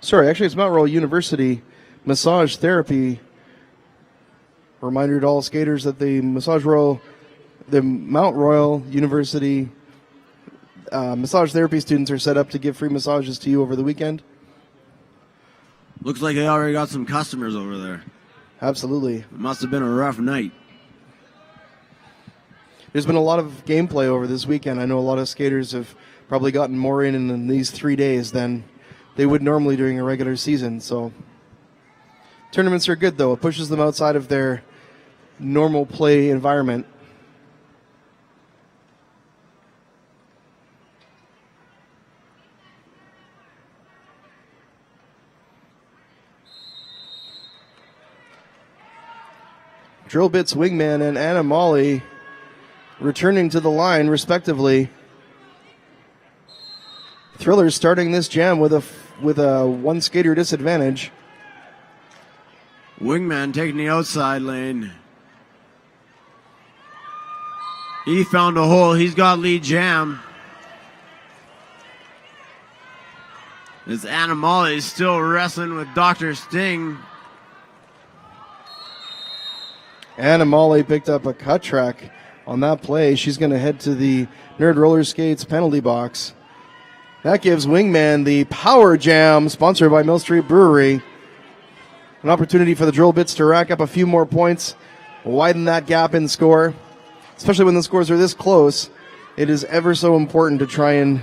It's Mount Royal University Massage Therapy. Reminder to all skaters that the Mount Royal University massage therapy students are set up to give free massages to you over the weekend. Looks like they already got some customers over there. Absolutely. It must have been a rough night. There's been a lot of gameplay over this weekend. I know a lot of skaters have probably gotten more in these 3 days than they would normally during a regular season. So tournaments are good, though. It pushes them outside of their normal play environment. Drill Bits Wingman and Anna Molly returning to the line, respectively. Thrillers starting this jam with a one skater disadvantage. Wingman taking the outside lane. He found a hole. He's got lead jam. As Anna Molly is still wrestling with Dr. Sting. Anna Molly picked up a cut track on that play. She's going to head to the Nerd Roller Skates penalty box. That gives Wingman the power jam, sponsored by Mill Street Brewery. An opportunity for the Drill Bits to rack up a few more points, widen that gap in score. Especially when the scores are this close, it is ever so important to try and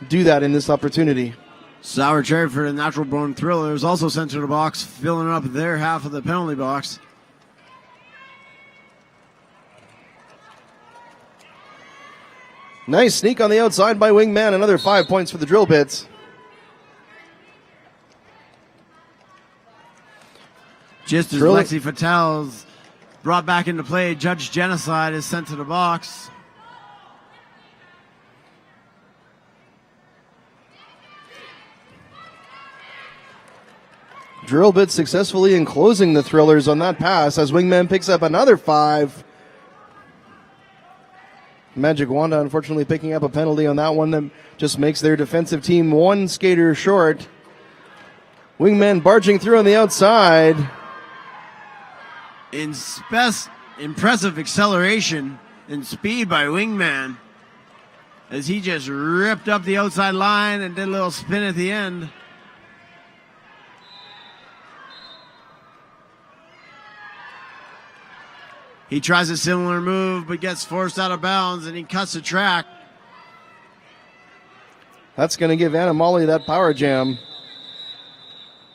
do that in this opportunity. Sour Cherry for the Natural Born Thrillers also sent to the box, filling up their half of the penalty box. Nice sneak on the outside by Wingman. Another 5 points for the Drill Bits. Just as Lexi Fatale's brought back into play, Judge Genocide is sent to the box. Drill Bit successfully enclosing the Thrillers on that pass as Wingman picks up another 5. Magic Wanda unfortunately picking up a penalty on that one that just makes their defensive team 1 skater short. Wingman barging through on the outside. Impressive acceleration and speed by Wingman as he just ripped up the outside line and did a little spin at the end. He tries a similar move but gets forced out of bounds and he cuts the track. That's going to give Animali that power jam.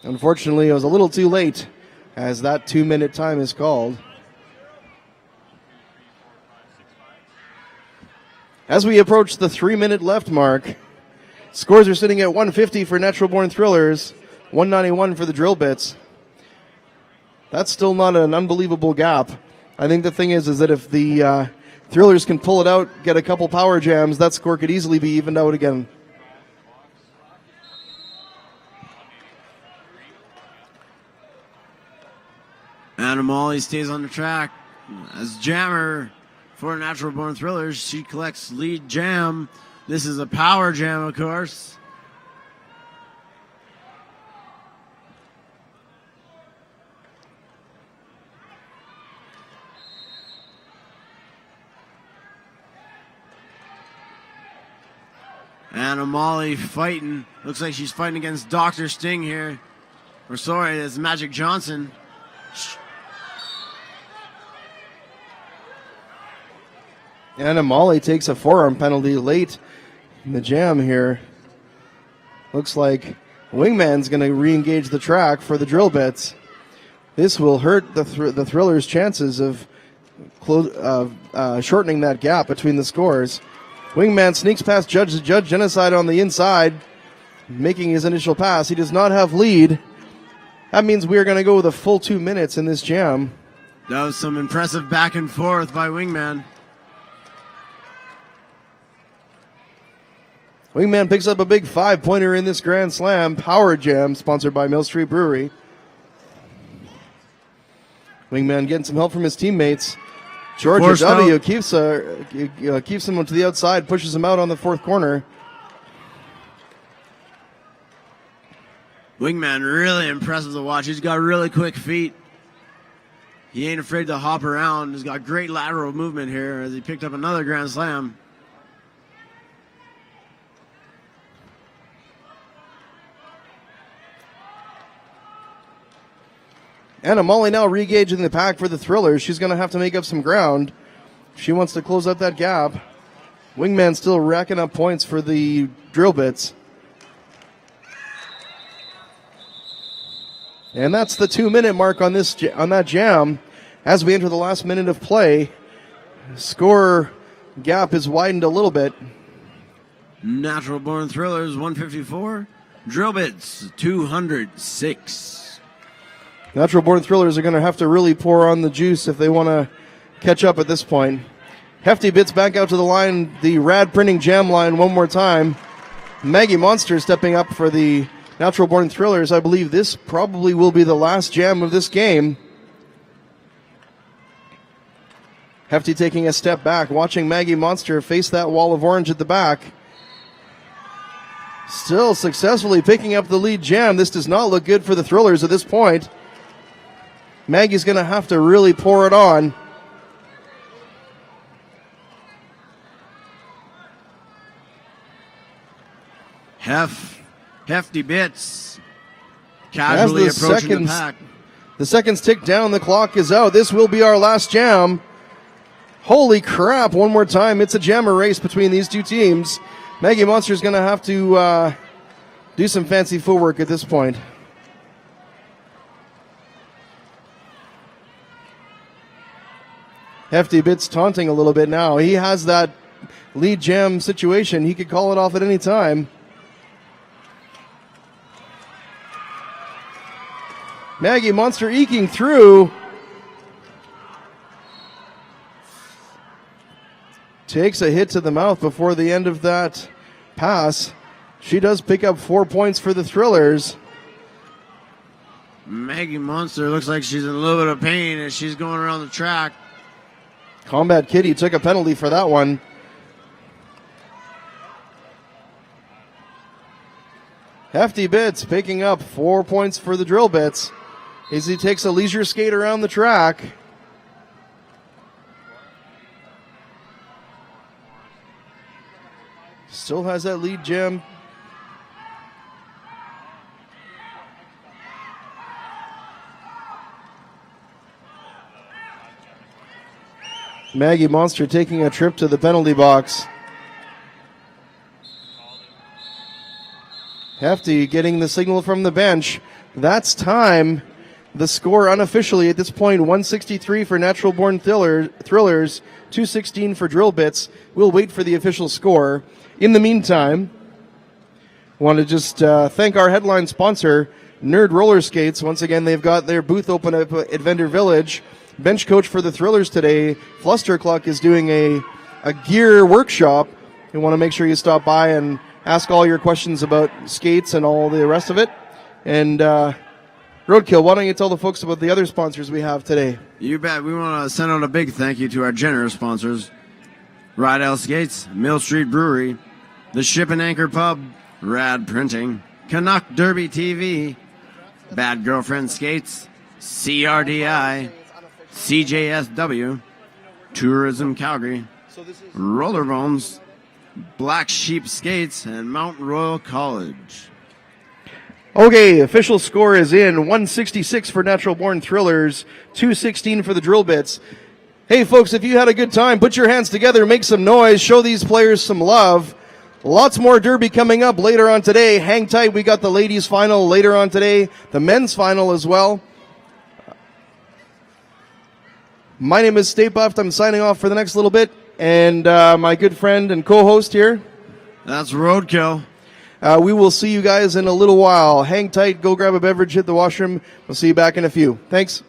Unfortunately, it was a little too late as that 2-minute time is called. As we approach the 3-minute left mark, scores are sitting at 150 for Natural Born Thrillers, 191 for the Drill Bits. That's still not an unbelievable gap. I think the thing is that if the Thrillers can pull it out, get a couple power jams, that score could easily be evened out again. Animali stays on the track as jammer for Natural Born Thrillers. She collects lead jam. This is a power jam, of course. Animali fighting. Looks like she's fighting against Dr. Sting here. Or sorry, it's Magic Johnson. Animali takes a forearm penalty late in the jam here. Looks like Wingman's going to re-engage the track for the Drill Bits. This will hurt the Thrillers' chances of shortening that gap between the scores. Wingman sneaks past Judge Genocide on the inside, making his initial pass. He does not have lead. That means we are going to go with a full 2 minutes in this jam. That was some impressive back and forth by Wingman. Wingman picks up a big 5-pointer in this Grand Slam Power Jam, sponsored by Mill Street Brewery. Wingman getting some help from his teammates. Georgia W. keeps him to the outside, pushes him out on the fourth corner. Wingman really impressive to watch. He's got really quick feet. He ain't afraid to hop around. He's got great lateral movement here as he picked up another Grand Slam. Animali now re-engaging the pack for the Thrillers. She's going to have to make up some ground. She wants to close out that gap. Wingman still racking up points for the Drill Bits. And that's the 2-minute mark on that jam. As we enter the last minute of play, score gap is widened a little bit. Natural Born Thrillers 154, Drill Bits 206. Natural Born Thrillers are going to have to really pour on the juice if they want to catch up at this point. Hefty Bits back out to the line, the Rad Printing Jam line one more time. Maggie Monster stepping up for the Natural Born Thrillers. I believe this probably will be the last jam of this game. Hefty taking a step back, watching Maggie Monster face that wall of orange at the back. Still successfully picking up the lead jam. This does not look good for the Thrillers at this point. Maggie's going to have to really pour it on. Hefty Bits casually approaching the pack. The seconds tick down, the clock is out. This will be our last jam. Holy crap, one more time. It's a jammer race between these two teams. Maggie Monster's going to have to do some fancy footwork at this point. Hefty Bits taunting a little bit now. He has that lead jam situation. He could call it off at any time. Maggie Monster eking through. Takes a hit to the mouth before the end of that pass. She does pick up 4 points for the Thrillers. Maggie Monster looks like she's in a little bit of pain as she's going around the track. Combat Kitty took a penalty for that one. Hefty Bits picking up 4 points for the Drill Bits as he takes a leisure skate around the track. Still has that lead jam. Maggie Monster taking a trip to the penalty box. Hefty getting the signal from the bench. That's time. The score unofficially at this point, 163 for Natural Born Thrillers, 216 for Drill Bits. We'll wait for the official score. In the meantime, I want to just thank our headline sponsor, Nerd Roller Skates. Once again, they've got their booth open at Vendor Village. Bench coach for the Thrillers today, Flustercluck, is doing a gear workshop. You want to make sure you stop by and ask all your questions about skates and all the rest of it. And Roadkill, why don't you tell the folks about the other sponsors we have today? You bet. We want to send out a big thank you to our generous sponsors. Rydell Skates, Mill Street Brewery, The Ship and Anchor Pub, Rad Printing, Canuck Derby TV, Bad Girlfriend Skates, CRDI, CJSW, Tourism Calgary, Rollerbones, Black Sheep Skates, and Mountain Royal College. Okay, official score is in. 166 for Natural Born Thrillers, 216 for the Drill Bits. Hey folks, if you had a good time, put your hands together, make some noise, show these players some love. Lots more derby coming up later on today. Hang tight, we got the ladies final later on today, the men's final as well. My name is Stay Buffed. I'm signing off for the next little bit. And my good friend and co-host here. That's Roadkill. We will see you guys in a little while. Hang tight, go grab a beverage, hit the washroom. We'll see you back in a few. Thanks.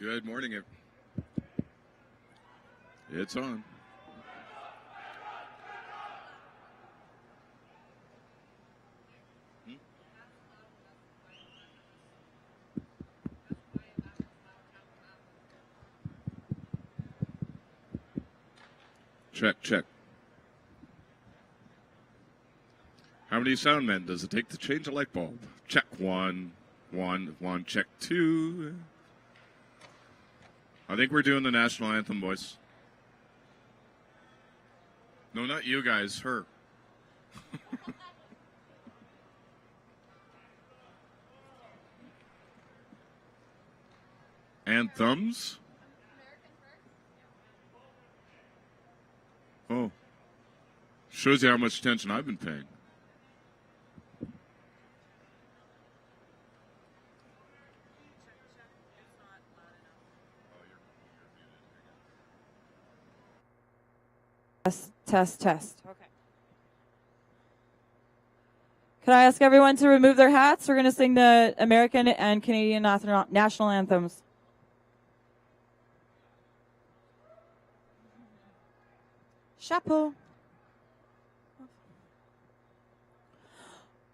Good morning. It's on. Check, check. How many sound men does it take to change a light bulb? Check one, check two. I think we're doing the national anthem, boys. No, not you guys, her. Anthems? Oh. Shows you how much attention I've been paying. Test. Okay. Could I ask everyone to remove their hats? We're going to sing the American and Canadian national anthems. Chapeau.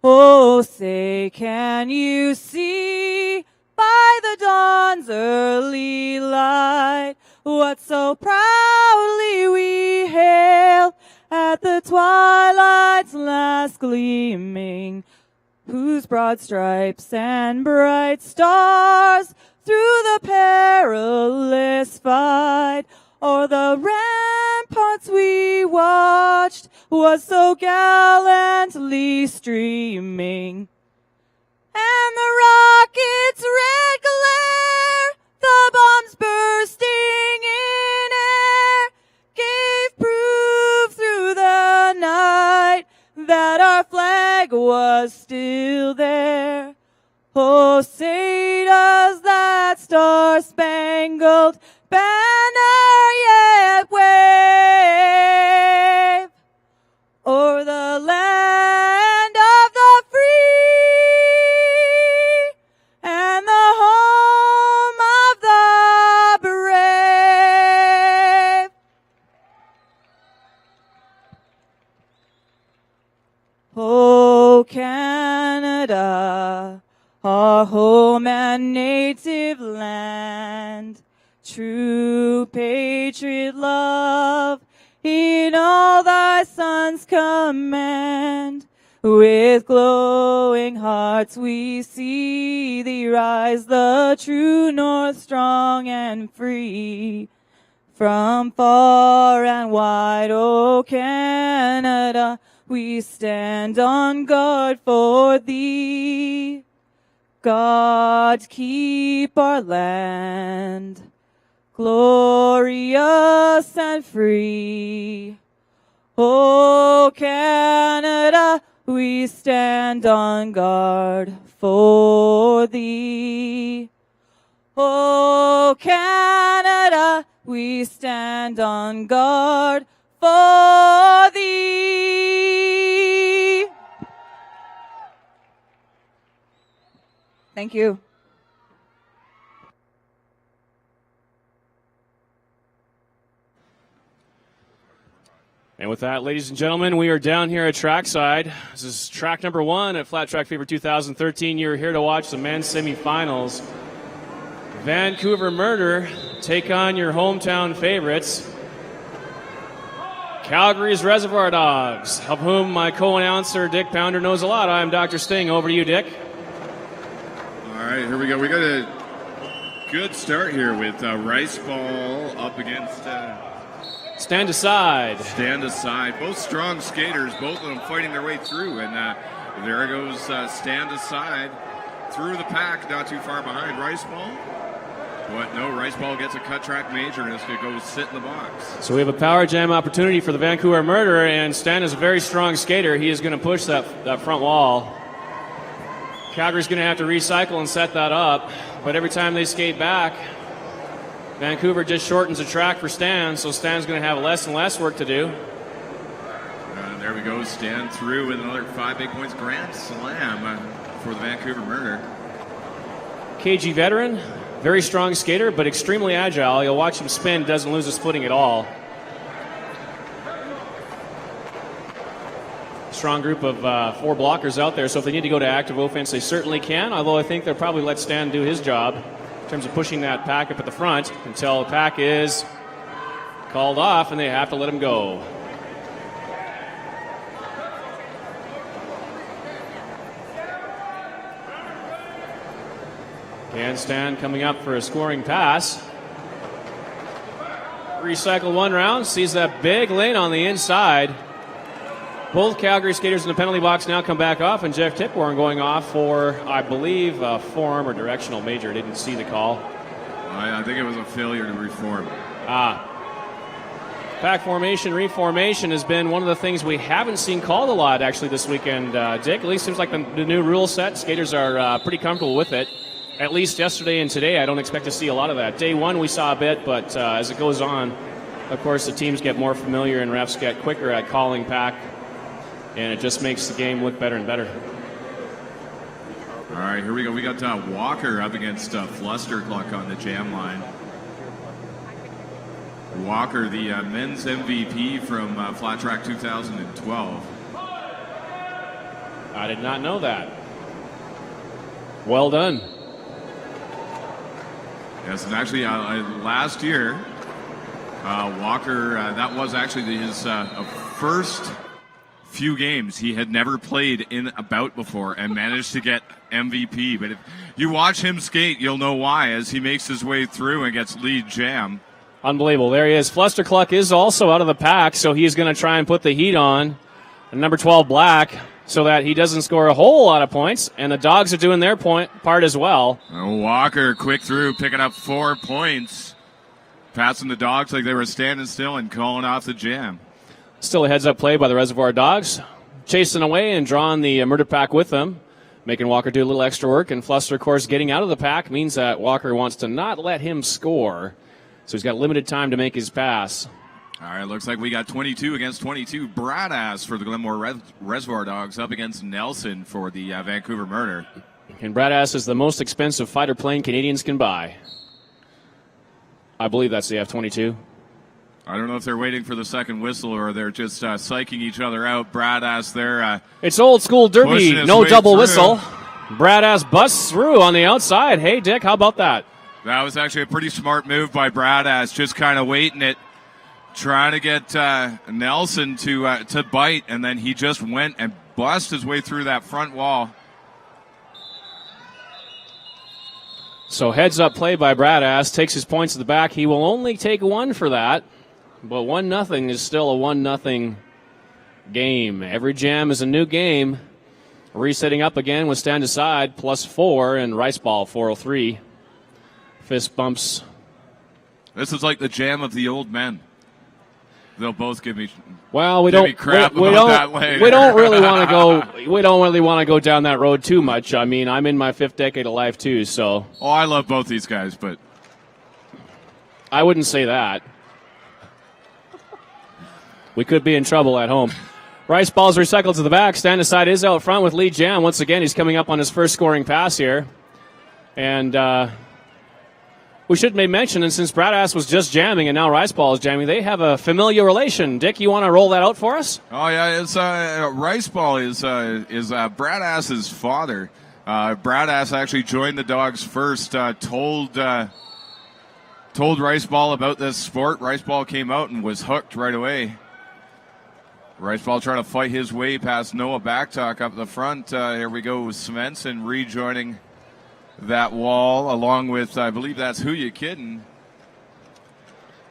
Oh, say, can you see by the dawn's early light what so proudly we hailed at the twilight's last gleaming, whose broad stripes and bright stars through the perilous fight o'er the ramparts we watched was so gallantly streaming. And the rocket's red glare, the bombs bursting in air, gave proof through the night that our flag was still there. Oh, say does that star-spangled banner yet wave o'er the land of the free and the home of the brave. Oh, Canada, our home and native land, true patriot love in all thy sons command. With glowing hearts we see thee rise, the true north strong and free. From far and wide, O Canada, we stand on guard for thee. God keep our land glorious and free. O Canada, we stand on guard for thee. O Canada, we stand on guard for thee. Thank you. And with that, ladies and gentlemen, we are down here at trackside. This is track number 1 at Flat Track Fever 2013. You're here to watch the men's semifinals. Vancouver Murder take on your hometown favorites, Calgary's Reservoir Dogs, of whom my co-announcer Dick Pounder knows a lot. I'm Dr. Sting. Over to you, Dick. All right, here we go. We got a good start here with Rice Ball up against... Stand Aside. Stand Aside. Both strong skaters, both of them fighting their way through. And there goes Stand Aside through the pack, not too far behind Rice Ball. But no, Rice Ball gets a cut track major and it's going to go sit in the box. So we have a power jam opportunity for the Vancouver Murder, and Stan is a very strong skater. He is going to push that front wall. Calgary's going to have to recycle and set that up. But every time they skate back, Vancouver just shortens the track for Stan, so Stan's going to have less and less work to do. And there we go, Stan through with another 5 big points grand slam for the Vancouver Murder. KG veteran, Very strong skater, but extremely agile. You'll watch him spin, doesn't lose his footing at all. Strong group of 4 blockers out there, so if they need to go to active offense, they certainly can, although I think they'll probably let Stan do his job in terms of pushing that pack up at the front until the pack is called off and they have to let him go. And Stan coming up for a scoring pass. Recycle 1 round, sees that big lane on the inside. Both Calgary skaters in the penalty box now come back off, and Jeff Tipworn going off for, I believe, a forearm or directional major. Didn't see the call. I think it was a failure to reform. Pack formation, reformation has been one of the things we haven't seen called a lot, actually, this weekend. Dick, at least seems like the new rule set. Skaters are pretty comfortable with it. At least yesterday and today, I don't expect to see a lot of that. Day 1, we saw a bit, but as it goes on, of course, the teams get more familiar and refs get quicker at calling pack. And it just makes the game look better and better. All right, here we go. We got Walker up against Flustercluck on the jam line. Walker, the men's MVP from Flat Track 2012. I did not know that. Well done. Yes, and actually last year, Walker, that was actually his first few games he had never played in a bout before and managed to get MVP. But if you watch him skate, you'll know why as he makes his way through and gets lead jam. Unbelievable. There he is. Flustercluck is also out of the pack, so he's going to try and put the heat on number 12 Black so that he doesn't score a whole lot of points, and the Dogs are doing their part as well. Walker quick through, picking up 4 points, passing the Dogs like they were standing still and calling off the jam. Still a heads-up play by the Reservoir Dogs, chasing away and drawing the murder pack with them, making Walker do a little extra work. And Fluster, of course, getting out of the pack means that Walker wants to not let him score, so he's got limited time to make his pass. All right, looks like we got 22 against 22. Bradass for the Glenmore Reservoir Dogs up against Nelson for the Vancouver Murder. And Bradass is the most expensive fighter plane Canadians can buy. I believe that's the F-22. I don't know if they're waiting for the second whistle or they're just psyching each other out. Bradass there. It's old school derby, no double through. whistle. Bradass busts through on the outside. Hey, Dick, how about that? That was actually a pretty smart move by Bradass, just kind of waiting it, trying to get Nelson to bite, and then he just went and bust his way through that front wall. So heads up play by Bradass, takes his points to the back. He will only take 1 for that, but 1-0 is still a 1-0 game. Every jam is a new game. Resetting up again with stand aside, +4, and Rice Ball 403. Fist bumps. This is like the jam of the old men. They'll both give me. Well, we give don't. me crap we about don't. that later. We don't really want to go. We don't really want to go down that road too much. I mean, I'm in my 5th decade of life too, so. Oh, I love both these guys, but I wouldn't say that. We could be in trouble at home. Rice Ball's recycled to the back. Stand aside is out front with Lee Jam. Once again, he's coming up on his first scoring pass here. And we should make mention, and since Bradass was just jamming and now Rice Ball is jamming, they have a familiar relation. Dick, you want to roll that out for us? oh yeah, it's Rice Ball is Bradass's father. Bradass actually joined the Dogs first. Told Rice Ball about this sport. Rice Ball came out and was hooked right away. Rice Ball trying to fight his way past Noah Backtalk up the front. Here we go, Svensson rejoining that wall, along with, I believe that's Who You Kiddin'.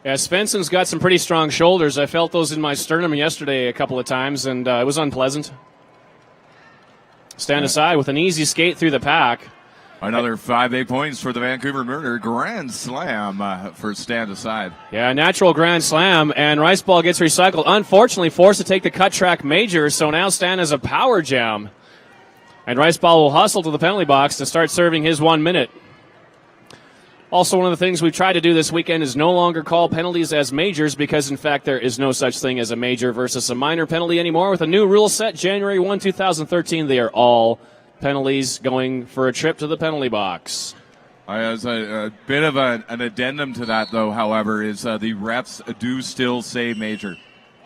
Yeah, Svensson's got some pretty strong shoulders. I felt those in my sternum yesterday a couple of times, and it was unpleasant. Stand aside with an easy skate through the pack. Another 5 points for the Vancouver Murder. Grand slam for stand aside. Yeah, natural grand slam, and Rice Ball gets recycled. Unfortunately, forced to take the cut track major, so now Stan has a power jam. And Rice Ball will hustle to the penalty box to start serving his 1 minute. Also, one of the things we've tried to do this weekend is no longer call penalties as majors because, in fact, there is no such thing as a major versus a minor penalty anymore. With a new rule set, January 1, 2013, they are all penalties going for a trip to the penalty box. As a bit of an addendum to that, though, however, is the refs do still say major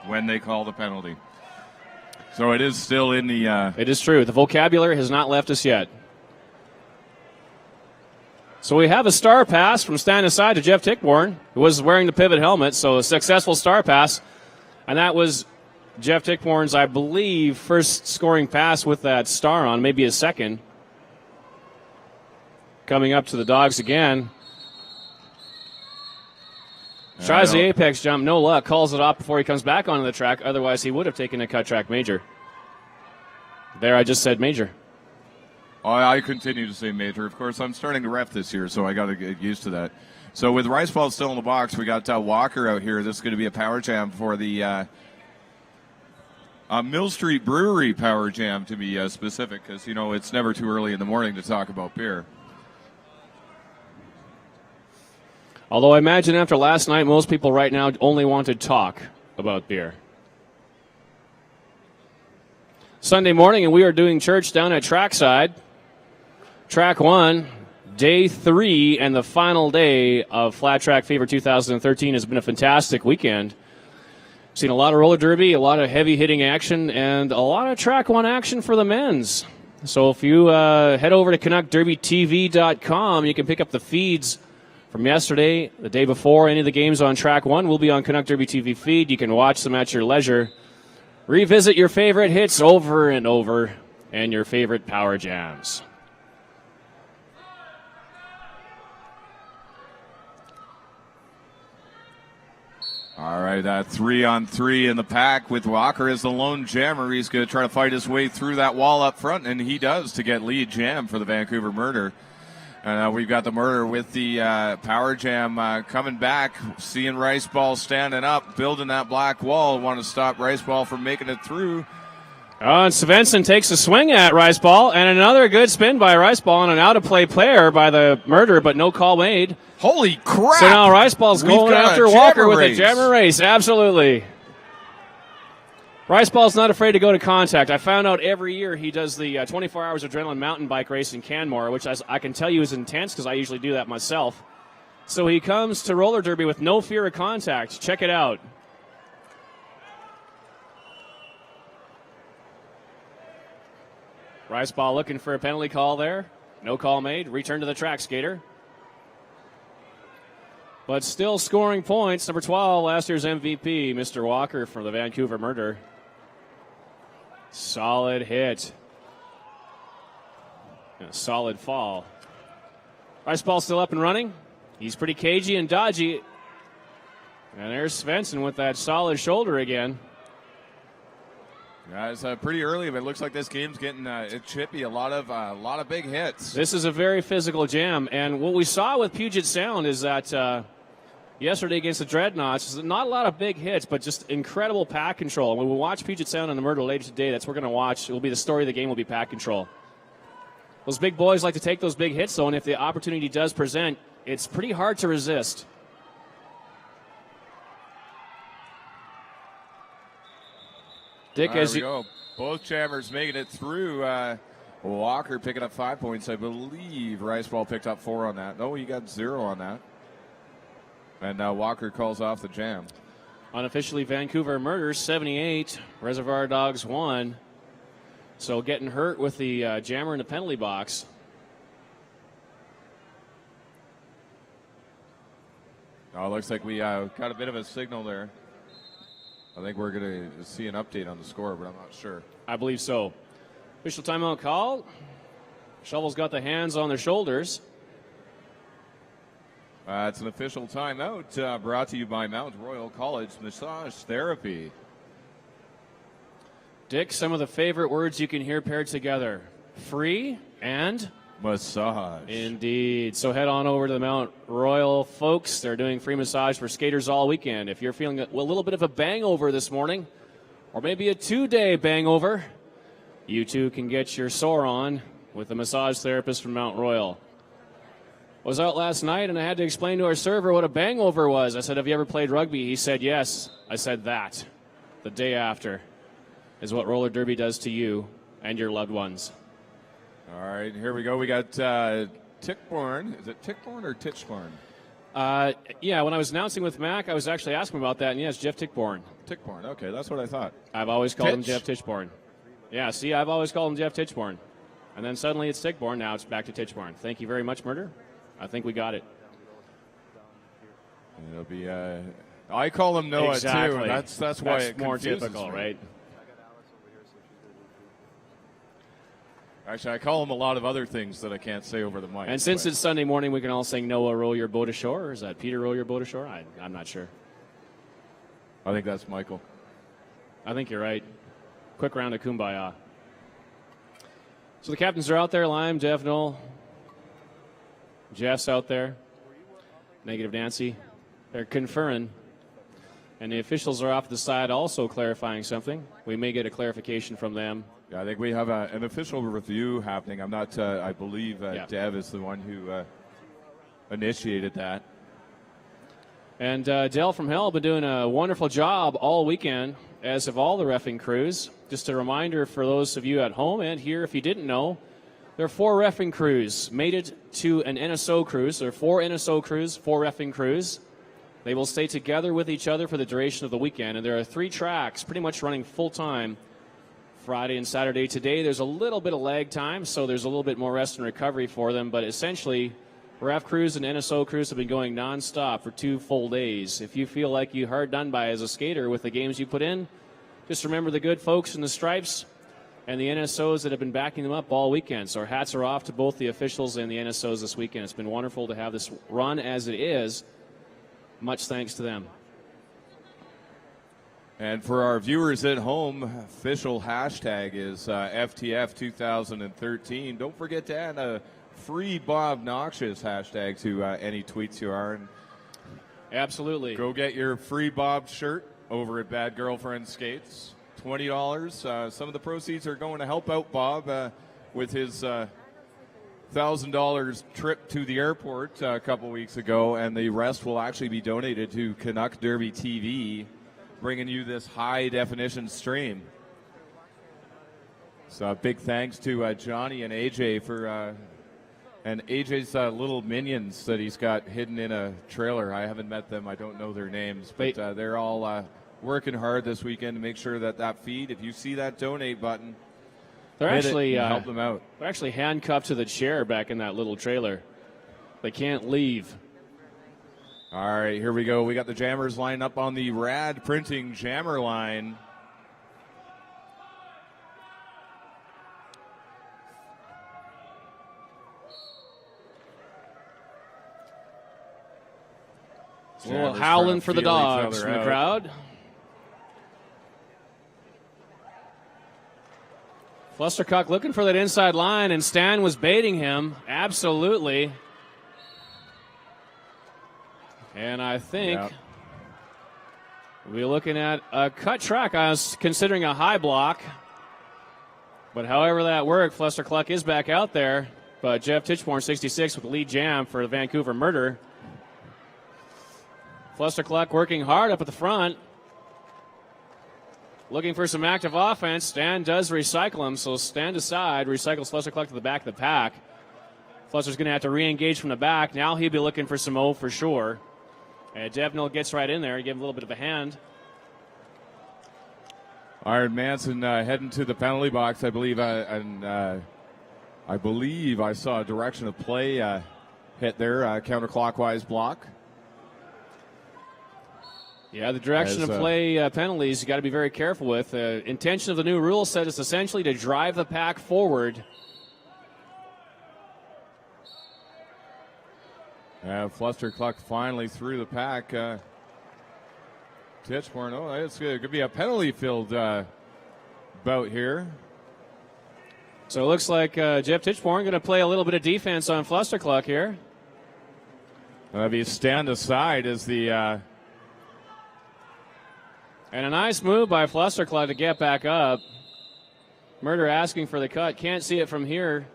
when they call the penalty. So it is still in the... It is true. The vocabulary has not left us yet. So we have a star pass from stand aside to Jeff Tickborn, who was wearing the pivot helmet, so a successful star pass. And that was Jeff Tickborn's, I believe, first scoring pass with that star on, maybe his second. Coming up to the Dogs again. Tries the apex jump, no luck. Calls it off before he comes back onto the track. Otherwise, he would have taken a cut track major. There, I just said major. Oh, I continue to say major. Of course, I'm starting to ref this year, so I got to get used to that. So with Rice Ball still in the box, we got Walker out here. This is going to be a power jam for the Mill Street Brewery power jam, to be specific, because, you know, it's never too early in the morning to talk about beer. Although I imagine after last night, most people right now only want to talk about beer. Sunday morning, and we are doing church down at Trackside. Track 1, day 3, and the final day of Flat Track Fever 2013 has been a fantastic weekend. Seen a lot of roller derby, a lot of heavy-hitting action, and a lot of Track 1 action for the men's. So if you head over to CanuckDerbyTV.com, you can pick up the feeds from yesterday, the day before. Any of the games on Track 1 will be on Canuck Derby TV feed. You can watch them at your leisure. Revisit your favorite hits over and over and your favorite power jams. All right, 3-on-3 in the pack with Walker as the lone jammer. He's going to try to fight his way through that wall up front, and he does to get lead jam for the Vancouver Murder. And we've got the Murder with the power jam coming back, seeing Rice Ball standing up, building that black wall. Want to stop Rice Ball from making it through. And Svensson takes a swing at Rice Ball, and another good spin by Rice Ball and an out-of-play player by the Murder, but no call made. Holy crap! So now Rice Ball's going after Walker with a jammer race. Absolutely. Rice Ball's not afraid to go to contact. I found out every year he does the 24 Hours Adrenaline mountain bike race in Canmore, which I can tell you is intense because I usually do that myself. So he comes to roller derby with no fear of contact. Check it out. Rice Ball looking for a penalty call there. No call made. Return to the track, skater. But still scoring points. Number 12, last year's MVP, Mr. Walker from the Vancouver Murder. Solid hit. And a solid fall. Rice Ball still up and running. He's pretty cagey and dodgy. And there's Svensson with that solid shoulder again. Yeah, it's pretty early, but it looks like this game's getting chippy. A lot of big hits. This is a very physical jam, and what we saw with Puget Sound is that yesterday against the Dreadnoughts, not a lot of big hits, but just incredible pack control. And when we watch Puget Sound on the Murder later today, that's what we're going to watch. It will be the story of the game. Will be pack control. Those big boys like to take those big hits, though, and if the opportunity does present, it's pretty hard to resist. Dick, there we go. Both jammers making it through. Walker picking up 5 points. I believe Rice Ball picked up 4 on that. No, he got 0 on that. And Walker calls off the jam. Unofficially, Vancouver Murders 78, Reservoir Dogs 1. So getting hurt with the jammer in the penalty box. Oh, looks like we got a bit of a signal there. I think we're going to see an update on the score, but I'm not sure. I believe so. Official timeout call. Shovel's got the hands on their shoulders. It's an official timeout brought to you by Mount Royal College Massage Therapy. Dick, some of the favorite words you can hear paired together. Free and massage. Indeed. So head on over to the Mount Royal folks. They're doing free massage for skaters all weekend. If you're feeling a little bit of a bangover this morning, or maybe a 2-day bangover, you too can get your sore on with the massage therapist from Mount Royal. I was out last night and I had to explain to our server what a bangover was. I said, have you ever played rugby? He said, yes. I said, that. The day after is what roller derby does to you and your loved ones. All right, here we go. We got Tichborne. Is it Tichborne or Tichborne? Yeah, when I was announcing with Mac, I was actually asking about that, and yes, Jeff Tichborne. Tichborne. Okay, that's what I thought. I've always called him Titch. Jeff Tichborne. Yeah, see, I've always called him Jeff Tichborne. And then suddenly it's Tichborne, now it's back to Tichborne. Thank you very much, Murder. I think we got it. And it'll be. I call him Noah too. And that's why it more confuses typical, me. right? Actually, I call him a lot of other things that I can't say over the mic. And since it's Sunday morning, we can all sing Noah, row your boat ashore. Or is that Peter, row your boat ashore? I'm not sure. I think that's Michael. I think you're right. Quick round of Kumbaya. So the captains are out there, Lime, Jeff, Noel. Jeff's out there. Negative Nancy. They're conferring. And the officials are off the side also clarifying something. We may get a clarification from them. Yeah, I think we have an official review happening. I'm not. I believe Yeah. Dev is the one who initiated that. And Dell from Hell been doing a wonderful job all weekend, as have all the reffing crews. Just a reminder for those of you at home and here, if you didn't know, there are 4 reffing crews made it to an NSO cruise. There are 4 NSO crews, 4 reffing crews. They will stay together with each other for the duration of the weekend. And there are 3 tracks pretty much running full time Friday and Saturday. Today there's a little bit of lag time, so there's a little bit more rest and recovery for them. But essentially, RAF crews and NSO crews have been going nonstop for 2 full days. If you feel like you're hard done by as a skater with the games you put in, just remember the good folks in the stripes and the NSOs that have been backing them up all weekend. So our hats are off to both the officials and the NSOs this weekend. It's been wonderful to have this run as it is. Much thanks to them. And for our viewers at home, official hashtag is FTF 2013. Don't forget to add a free Bob Noxious hashtag to any tweets you are. And Absolutely. go get your free Bob shirt over at Bad Girlfriend Skates. $20. Some of the proceeds are going to help out Bob with his $1,000 trip to the airport a couple weeks ago, and the rest will actually be donated to Canuck Derby TV, bringing you this high-definition stream. So big thanks to Johnny and AJ for and AJ's little minions that he's got hidden in a trailer. I haven't met them. I don't know their names, but they're all working hard this weekend to make sure that feed, if you see that donate button, They're actually help them out. They're actually handcuffed to the chair back in that little trailer. They can't leave. All right, here we go. We got the jammers lined up on the Rad Printing jammer line. A little Jammers howling trying to for the feel each dogs other from the out. crowd. Flustercuck looking for that inside line, and Stan was baiting him. Absolutely. And I think we're looking at a cut track. I was considering a high block. But however that worked, Flustercluck is back out there. But Jeff Tichborne, 66, with the lead jam for the Vancouver Murder. Flustercluck working hard up at the front. Looking for some active offense. Stan does recycle him, so stand aside, recycles Flustercluck to the back of the pack. Fluster's going to have to re-engage from the back. Now he'll be looking for some O for sure. And Devnil gets right in there and give him a little bit of a hand. Iron Manson heading to the penalty box, I believe, and I believe I saw a direction of play hit there, counterclockwise block. Yeah, the direction of play penalties you got to be very careful with. Intention of the new rule set is essentially to drive the pack forward. Flustercluck finally through the pack. Tichborne, it's going to be a penalty-filled bout here. So it looks like Jeff Tichborne going to play a little bit of defense on Flustercluck here. If you stand aside as the... And a nice move by Flustercluck to get back up. Murder asking for the cut. Can't see it from here.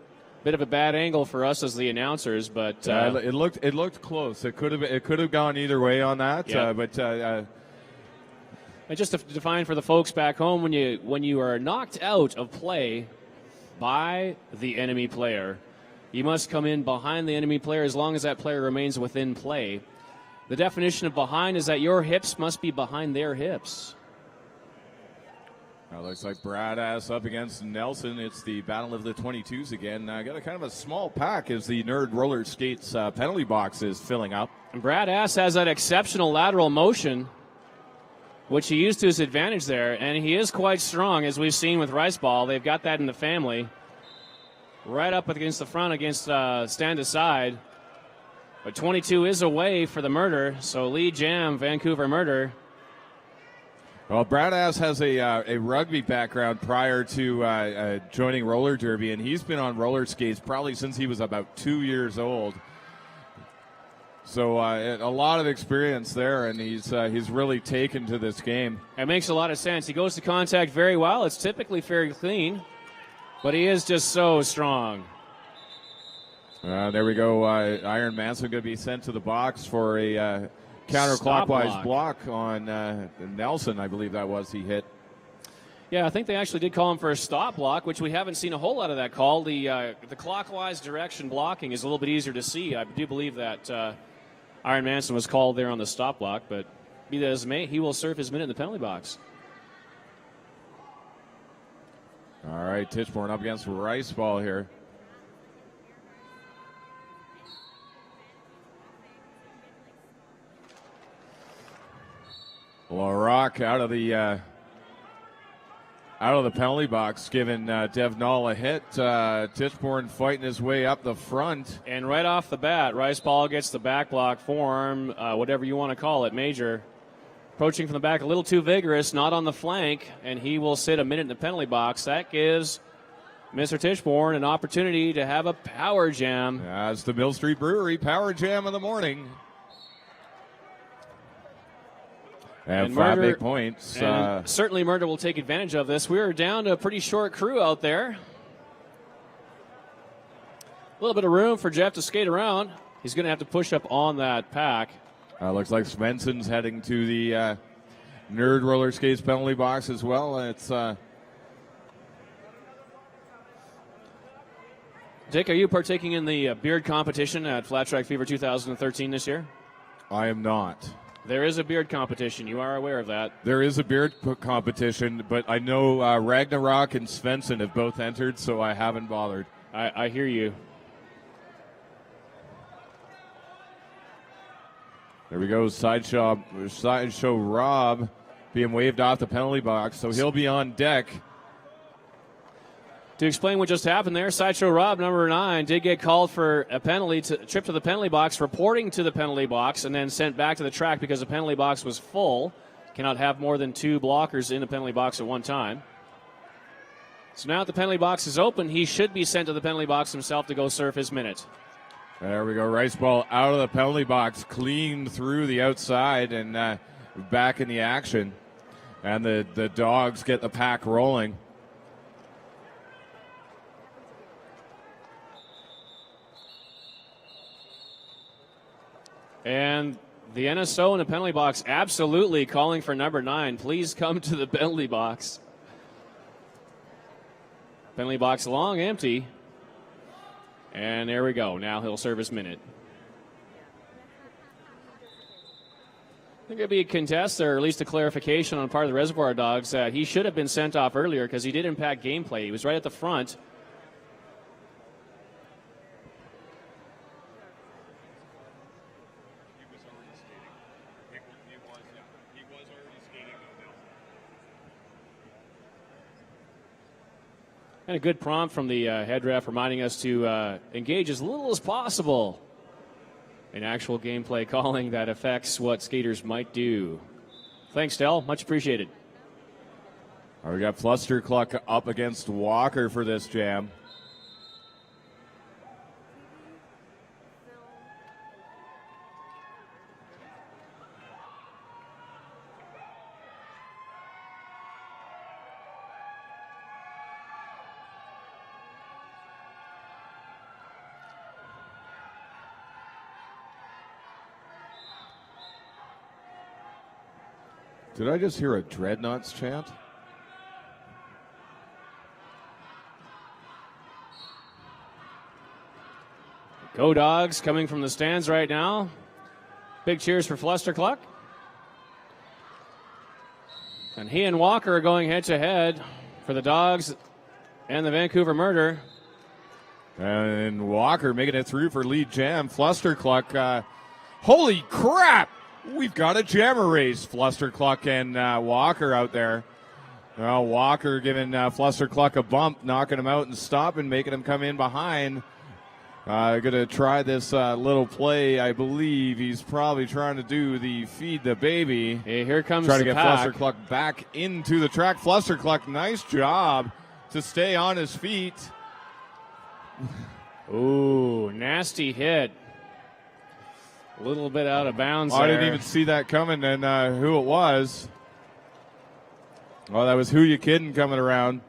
Bit of a bad angle for us as the announcers, but it looked close. It could have gone either way on that. Yeah. And just to define for the folks back home, when you are knocked out of play by the enemy player, you must come in behind the enemy player as long as that player remains within play. The definition of behind is that your hips must be behind their hips. Now looks like Brad Ass up against Nelson. It's the battle of the 22s again. Got a kind of a small pack as the Nerd Roller Skates penalty box is filling up. And Brad Ass has that exceptional lateral motion, which he used to his advantage there, and he is quite strong, as we've seen with Riceball. They've got that in the family. Right up against the front, against stand aside. But 22 is away for the Murder, so lead jam, Vancouver Murder. Well, Brad Ass has a rugby background prior to joining roller derby, and he's been on roller skates probably since he was about 2 years old. So a lot of experience there, and he's really taken to this game. It makes a lot of sense. He goes to contact very well. It's typically very clean, but he is just so strong. There we go. Iron Manson going to be sent to the box for a counterclockwise block on Nelson, I believe that was he hit. Yeah, I think they actually did call him for a stop block, which we haven't seen a whole lot of that call. The clockwise direction blocking is a little bit easier to see. I do believe that Iron Manson was called there on the stop block, but be that as it may, he will serve his minute in the penalty box. All right, Tichborne up against Riceball here. LaRock out of the penalty box, giving Dev Null a hit. Tichborne fighting his way up the front. And right off the bat, Riceball gets the back block, forearm, whatever you want to call it, major. Approaching from the back a little too vigorous, not on the flank, and he will sit a minute in the penalty box. That gives Mr. Tichborne an opportunity to have a power jam. It's the Mill Street Brewery Power Jam of the morning. And 5 big points. And certainly Murder will take advantage of this. We are down to a pretty short crew out there. A little bit of room for Jeff to skate around. He's going to have to push up on that pack. Looks like Svensson's heading to the Nerd Roller Skates penalty box as well. It's Dick, are you partaking in the beard competition at Flat Track Fever 2013 this year? I am not. There is a beard competition. You are aware of that. There is a beard competition, but I know Ragnarok and Svensson have both entered, so I haven't bothered. I hear you. There we go. Sideshow Rob being waved off the penalty box, so he'll be on deck. To explain what just happened there, Sideshow Rob, number 9, did get called for a penalty, trip to the penalty box, reporting to the penalty box, and then sent back to the track because the penalty box was full. Cannot have more than 2 blockers in the penalty box at one time. So now that the penalty box is open, he should be sent to the penalty box himself to go serve his minute. There we go. Riceball out of the penalty box, clean through the outside and back in the action. And the Dogs get the pack rolling. And the NSO in the penalty box absolutely calling for number 9. Please come to the penalty box. Penalty box long empty. And there we go. Now he'll serve his minute. I think it'd be a contest or at least a clarification on part of the Reservoir Dogs that he should have been sent off earlier because he did impact gameplay. He was right at the front. And a good prompt from the head ref reminding us to engage as little as possible in actual gameplay calling that affects what skaters might do. Thanks, Del. Much appreciated. All right, we got Flustercluck up against Walker for this jam. Did I just hear a Dreadnoughts chant? Go Dogs coming from the stands right now. Big cheers for Flustercluck. And he and Walker are going head-to-head for the Dogs and the Vancouver Murder. And Walker making it through for lead jam. Flustercluck, holy crap! We've got a jammer race. Flustercluck and Walker out there. Well, Walker giving Flustercluck a bump, knocking him out and stopping, making him come in behind. Going to try this little play. I believe he's probably trying to do the feed the baby. Hey, here comes trying the to get pack. Flustercluck back into the track. Flustercluck, nice job to stay on his feet. Ooh, nasty hit. A little bit out of bounds I there. didn't even see that coming and who it was. Oh, that was Who You Kiddin' coming around.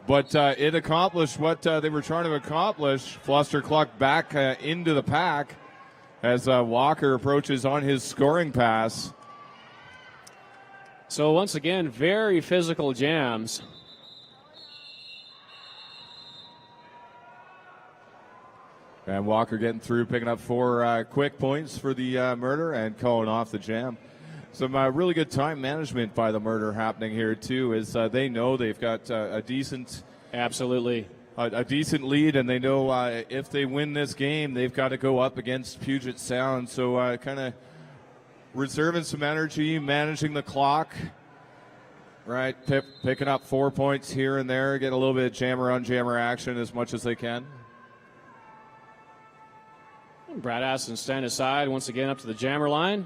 But it accomplished what they were trying to accomplish. Flustercluck back into the pack as Walker approaches on his scoring pass. So once again, very physical jams. And Walker getting through, picking up 4 quick points for the Murder and calling off the jam. Some really good time management by the Murder happening here too, as they know they've got a decent, absolutely, a decent lead, and they know if they win this game, they've got to go up against Puget Sound. So kind of reserving some energy, managing the clock, right? Picking up 4 points here and there, get a little bit of jammer on jammer action as much as they can. Brad Aston stand aside once again up to the jammer line.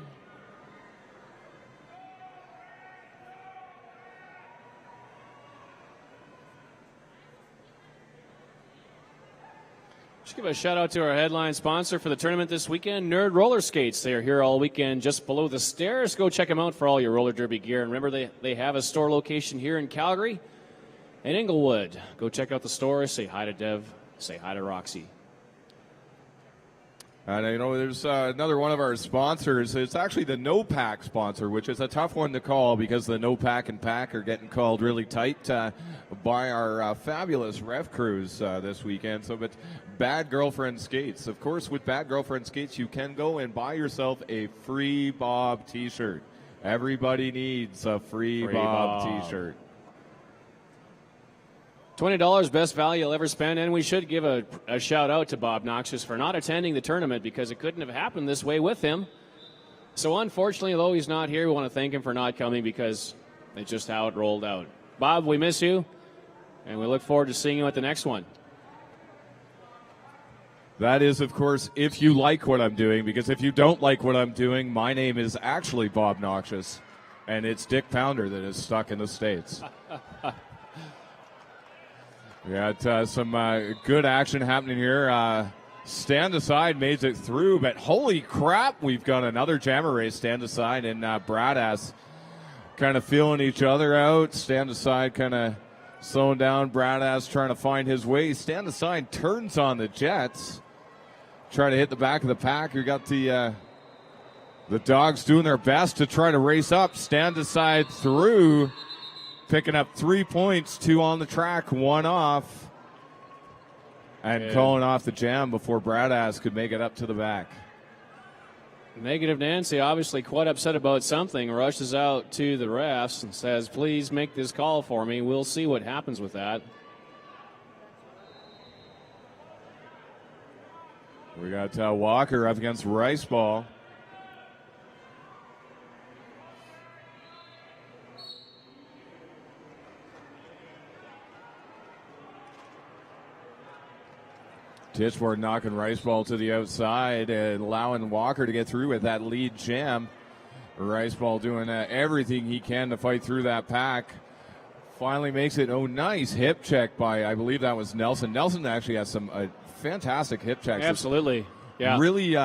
Just give a shout out to our headline sponsor for the tournament this weekend, Nerd Roller Skates. They are here all weekend just below the stairs. Go check them out for all your roller derby gear. And remember, they have a store location here in Calgary and Inglewood. Go check out the store. Say hi to Dev. Say hi to Roxy. And you know, there's another one of our sponsors. It's actually the No Pack sponsor, which is a tough one to call because the No Pack and Pack are getting called really tight by our fabulous ref crews this weekend. So, but Bad Girlfriend Skates. Of course, with Bad Girlfriend Skates, you can go and buy yourself a free Bob T-shirt. Everybody needs a free Bob T-shirt. $20, best value you'll ever spend, and we should give a shout out to Bob Noxious for not attending the tournament because it couldn't have happened this way with him. So unfortunately, though he's not here, we want to thank him for not coming because it's just how it rolled out. Bob, we miss you, and we look forward to seeing you at the next one. That is, of course, if you like what I'm doing, because if you don't like what I'm doing, my name is actually Bob Noxious, and it's Dick Pounder that is stuck in the States. We got some good action happening here. Stand Aside made it through, but holy crap, we've got another jammer race. Stand Aside and Bradass kind of feeling each other out. Stand Aside kind of slowing down. Bradass trying to find his way. Stand Aside turns on the Jets, trying to hit the back of the pack. You got the Dogs doing their best to try to race up. Stand Aside through. Picking up 3 points, 2 on the track, 1 off. And calling off the jam before Bradass could make it up to the back. Negative Nancy, obviously quite upset about something, rushes out to the refs and says, please make this call for me. We'll see what happens with that. We got Walker up against Riceball. Titchborg knocking Riceball to the outside and allowing Walker to get through with that lead jam. Riceball doing everything he can to fight through that pack. Finally makes it. Oh, nice hip check by, I believe that was Nelson. Nelson actually has some fantastic hip checks. Absolutely. Yeah. Really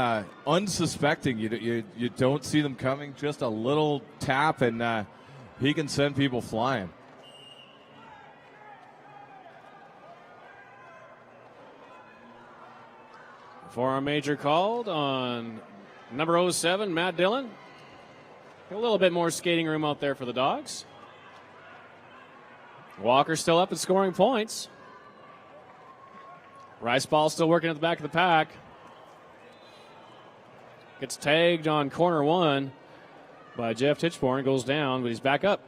unsuspecting. You don't see them coming. Just a little tap and he can send people flying. For our major called on number 07, Matt Dillon. A little bit more skating room out there for the Dogs. Walker still up and scoring points. Riceball still working at the back of the pack. Gets tagged on corner one by Jeff Tichborne. Goes down, but he's back up.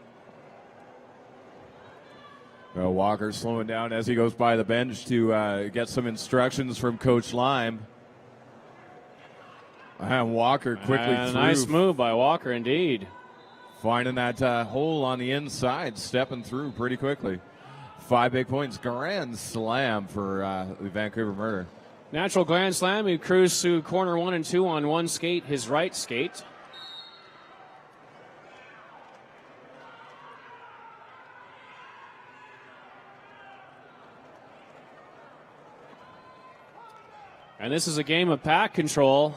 Well, Walker slowing down as he goes by the bench to get some instructions from Coach Lime. And Walker quickly through. Nice move by Walker, indeed. Finding that hole on the inside, stepping through pretty quickly. 5 big points. Grand slam for the Vancouver Murder. Natural grand slam. He cruised through corner 1 and 2 on one skate, his right skate. And this is a game of pack control.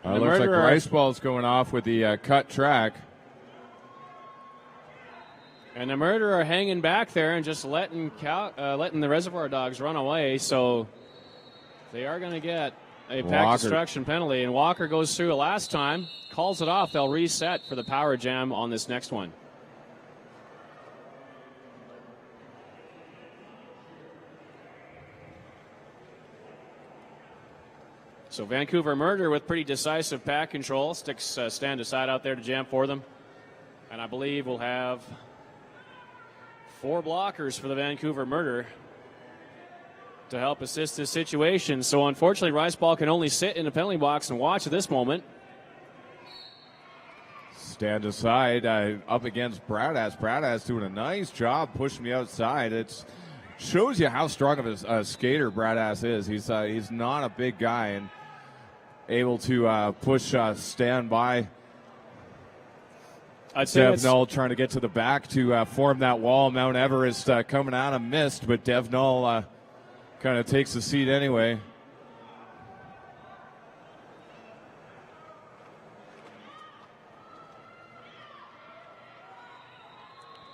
Looks like Rice Ball's going off with the cut track. And the Murderer hanging back there and just letting the Reservoir Dogs run away. So they are going to get a pack destruction penalty. And Walker goes through it last time, calls it off. They'll reset for the power jam on this next one. So Vancouver Murder with pretty decisive pack control. Sticks stand aside out there to jam for them. And I believe we'll have 4 blockers for the Vancouver Murder to help assist this situation. So unfortunately, Rice Ball can only sit in the penalty box and watch at this moment. Stand aside up against Bradass. Bradass doing a nice job pushing me outside. It shows you how strong of a skater Bradass is. He's not a big guy and able to push stand by. I'd say Devnall trying to get to the back to form that wall. Mount Everest coming out of missed, but Devnall kind of takes the seat anyway.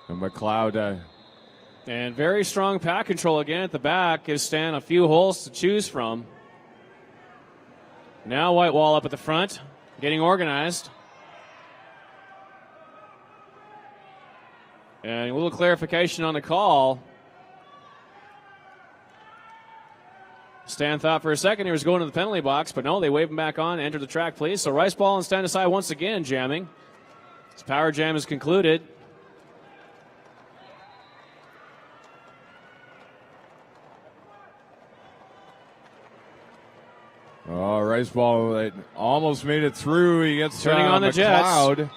And McLeod. And very strong pack control again at the back. Gives Stan a few holes to choose from. Now Whitewall up at the front, getting organized. And a little clarification on the call. Stan thought for a second he was going to the penalty box, but no, they wave him back on. Enter the track, please. So Rice Ball and Stand aside once again jamming. This power jam is concluded. Oh, Rice Ball almost made it through. He gets turning on the McLeod. Jets.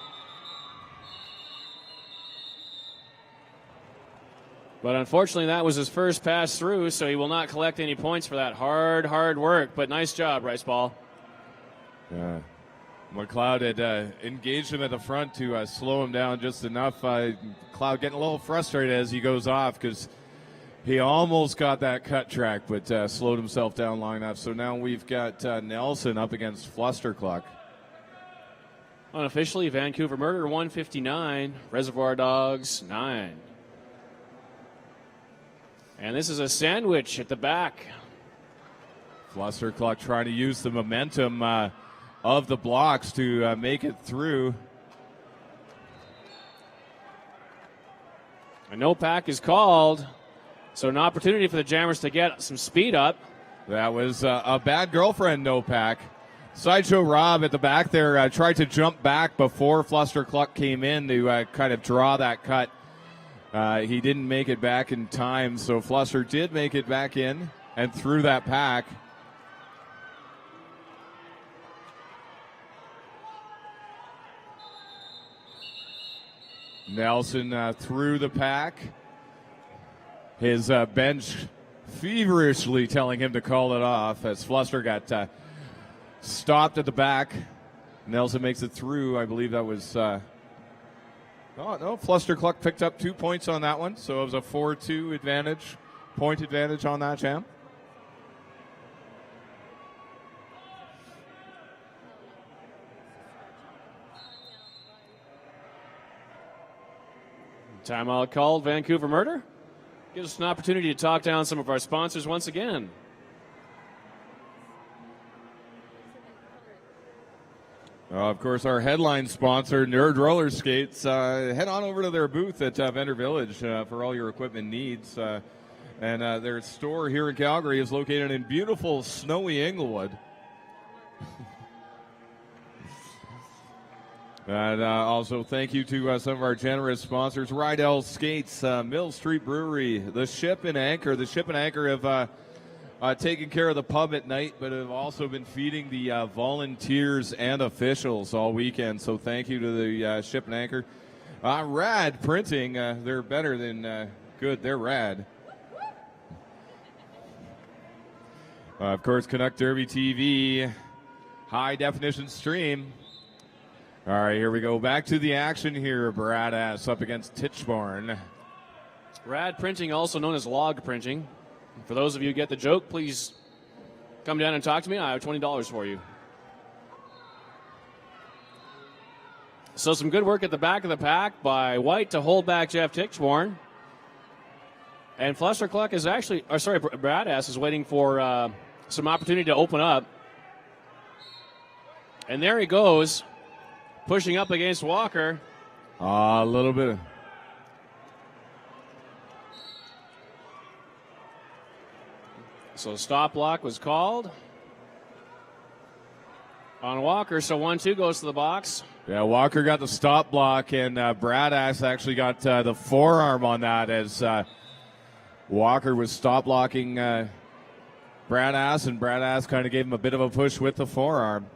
But unfortunately, that was his first pass through, so he will not collect any points for that hard work. But nice job, Rice Ball. Yeah. McLeod had engaged him at the front to slow him down just enough. McLeod getting a little frustrated as he goes off because he almost got that cut track, but slowed himself down long enough. So now we've got Nelson up against Flustercluck. Unofficially, Vancouver Murder 159, Reservoir Dogs 9. And this is a sandwich at the back. Flustercluck trying to use the momentum of the blocks to make it through. A no pack is called. So an opportunity for the Jammers to get some speed up. That was a bad girlfriend no pack. Sideshow Rob at the back there tried to jump back before Flustercluck came in to kind of draw that cut. He didn't make it back in time, so Fluster did make it back in and through that pack. Nelson through the pack. His bench feverishly telling him to call it off as Fluster got stopped at the back. Nelson makes it through. I believe that was... oh, no, Flustercluck picked up 2 points on that one, so it was a 4-2 advantage, point advantage on that jam. Timeout called, Vancouver Murder. Gives us an opportunity to talk down some of our sponsors once again. Of course, our headline sponsor, Nerd Roller Skates. Head on over to their booth at Vendor Village for all your equipment needs. And their store here in Calgary is located in beautiful, snowy Inglewood. And also thank you to some of our generous sponsors, Rydell Skates, Mill Street Brewery, the Ship and Anchor. The Ship and Anchor have taken care of the pub at night, but have also been feeding the volunteers and officials all weekend. So thank you to the Ship and Anchor. Rad Printing, they're better than good. They're rad. Of course, Canuck Derby TV, high definition stream. All right, here we go. Back to the action here. Bradass up against Titchborn. Rad Printing, also known as Log Printing. For those of you who get the joke, please come down and talk to me. I have $20 for you. So some good work at the back of the pack by White to hold back Jeff Titchborn. And Flustercluck is actually, Bradass is waiting for some opportunity to open up. And there he goes, pushing up against Walker. A little bit. So stop block was called on Walker. So 1-2 goes to the box. Yeah, Walker got the stop block, and Bradass actually got the forearm on that as Walker was stop blocking Bradass, and Bradass kind of gave him a bit of a push with the forearm.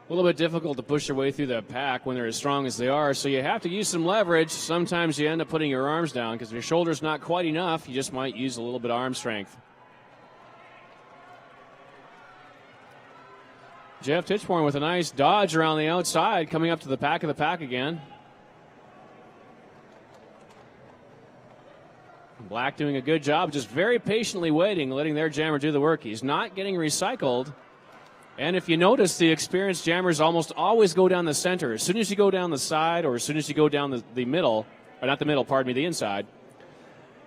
A little bit difficult to push your way through that pack when they're as strong as they are, so you have to use some leverage. Sometimes you end up putting your arms down because if your shoulder's not quite enough, you just might use a little bit of arm strength. Jeff Titchborn with a nice dodge around the outside, coming up to the back of the pack again. Black doing a good job, just very patiently waiting, letting their jammer do the work. He's not getting recycled. And if you notice, the experienced jammers almost always go down the center. As soon as you go down the side or as soon as you go down the middle, or not the middle, pardon me, the inside,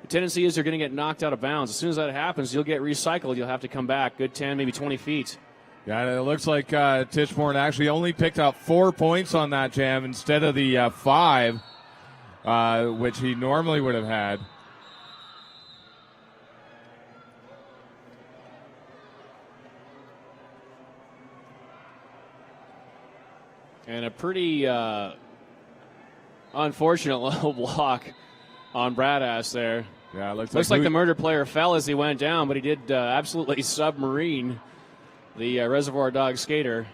the tendency is you're going to get knocked out of bounds. As soon as that happens, you'll get recycled. You'll have to come back good 10, maybe 20 feet. Yeah, and it looks like Titchborn actually only picked up 4 points on that jam instead of the 5, which he normally would have had. And a pretty unfortunate low block on Bradass there. Yeah, it looks like the murder player fell as he went down, but he did absolutely submarine the Reservoir Dog skater.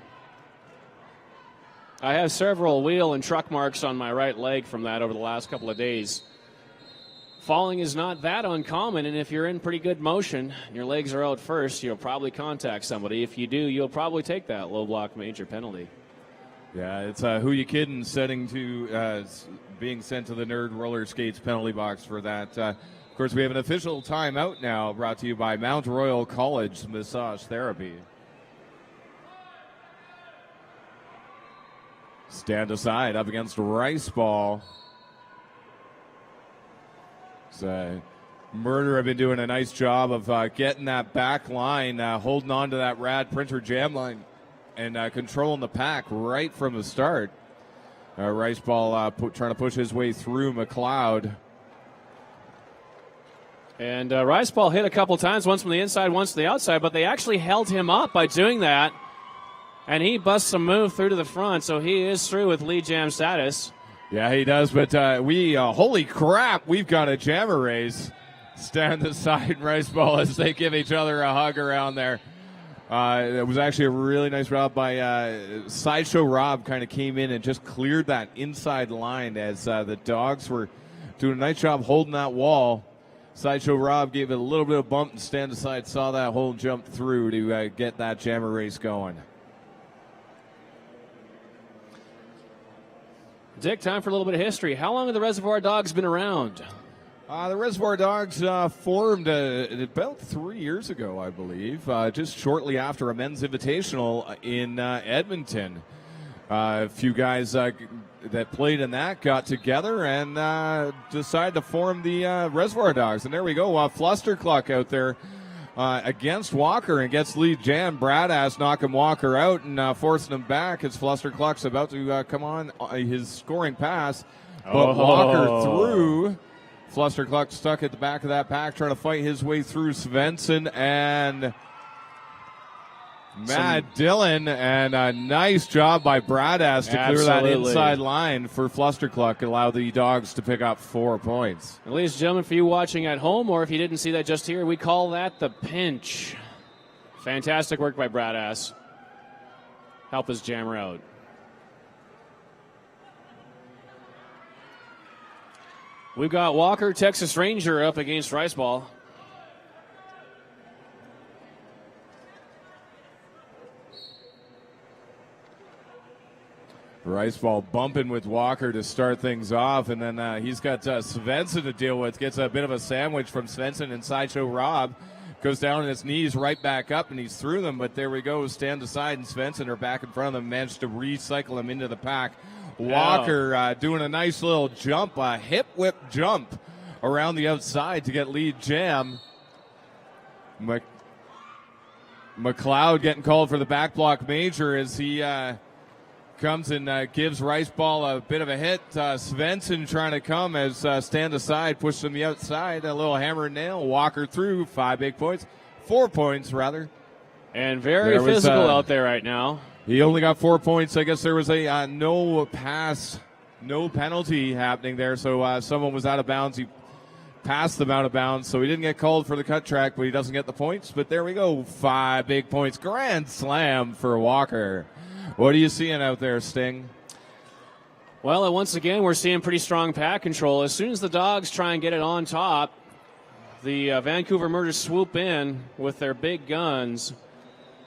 I have several wheel and truck marks on my right leg from that over the last couple of days. Falling is not that uncommon, and if you're in pretty good motion and your legs are out first, you'll probably contact somebody. If you do, you'll probably take that low block major penalty. Yeah, it's Who You Kiddin' setting to being sent to the Nerd Roller Skates penalty box for that. Of course, we have an official timeout now brought to you by Mount Royal College Massage Therapy. Stand aside up against Rice Ball. So, Murder have been doing a nice job of getting that back line, holding on to that Rad Printer jam line, and controlling the pack right from the start. Rice Ball trying to push his way through McLeod. And Rice Ball hit a couple times, once from the inside, once from the outside, but they actually held him up by doing that. And he busts a move through to the front, so he is through with lead jam status. Yeah, he does, but holy crap, we've got a jammer race. Stand aside, Rice Ball, as they give each other a hug around there. It was actually a really nice job by Sideshow Rob, kind of came in and just cleared that inside line as the Dogs were doing a nice job holding that wall. Sideshow Rob gave it a little bit of bump, and Stand Aside saw that hole jump through to get that jammer race going. Dick, time for a little bit of history. How long have the Reservoir Dogs been around? The Reservoir Dogs formed about 3 years ago, I believe, just shortly after a men's invitational in Edmonton. A few guys that played in that got together and decided to form the Reservoir Dogs. And there we go, Flustercluck out there against Walker and gets lead jam. Bradass knocking Walker out and forcing him back as Flustercluck's about to come on his scoring pass. But Walker through. Flustercluck stuck at the back of that pack, trying to fight his way through Svensson, and Matt Dillon, and a nice job by Bradass to clear that inside line for Flustercluck, allow the Dogs to pick up 4 points. Ladies and gentlemen, for you watching at home, or if you didn't see that just here, we call that the pinch. Fantastic work by Bradass. Help his jammer out. We've got Walker, Texas Ranger, up against Riceball. Riceball bumping with Walker to start things off, and then he's got Svensson to deal with. Gets a bit of a sandwich from Svensson and Sideshow Rob. Goes down on his knees, right back up, and he's through them. But there we go. Stand aside, and Svensson are back in front of them. Managed to recycle him into the pack. Walker doing a nice little jump, a hip whip jump around the outside to get lead jam. McLeod getting called for the back block major as he comes and gives Riceball a bit of a hit. Svensson trying to come as stand aside, pushes him the outside. A little hammer and nail. Walker through 5 big points. 4 points, rather. And very physical out there right now. He only got 4 points. I guess there was a no pass, no penalty happening there. So someone was out of bounds. He passed them out of bounds. So he didn't get called for the cut track, but he doesn't get the points. But there we go. 5 big points. Grand slam for Walker. What are you seeing out there, Sting? Well, once again, we're seeing pretty strong pack control. As soon as the Dogs try and get it on top, the Vancouver Murders swoop in with their big guns,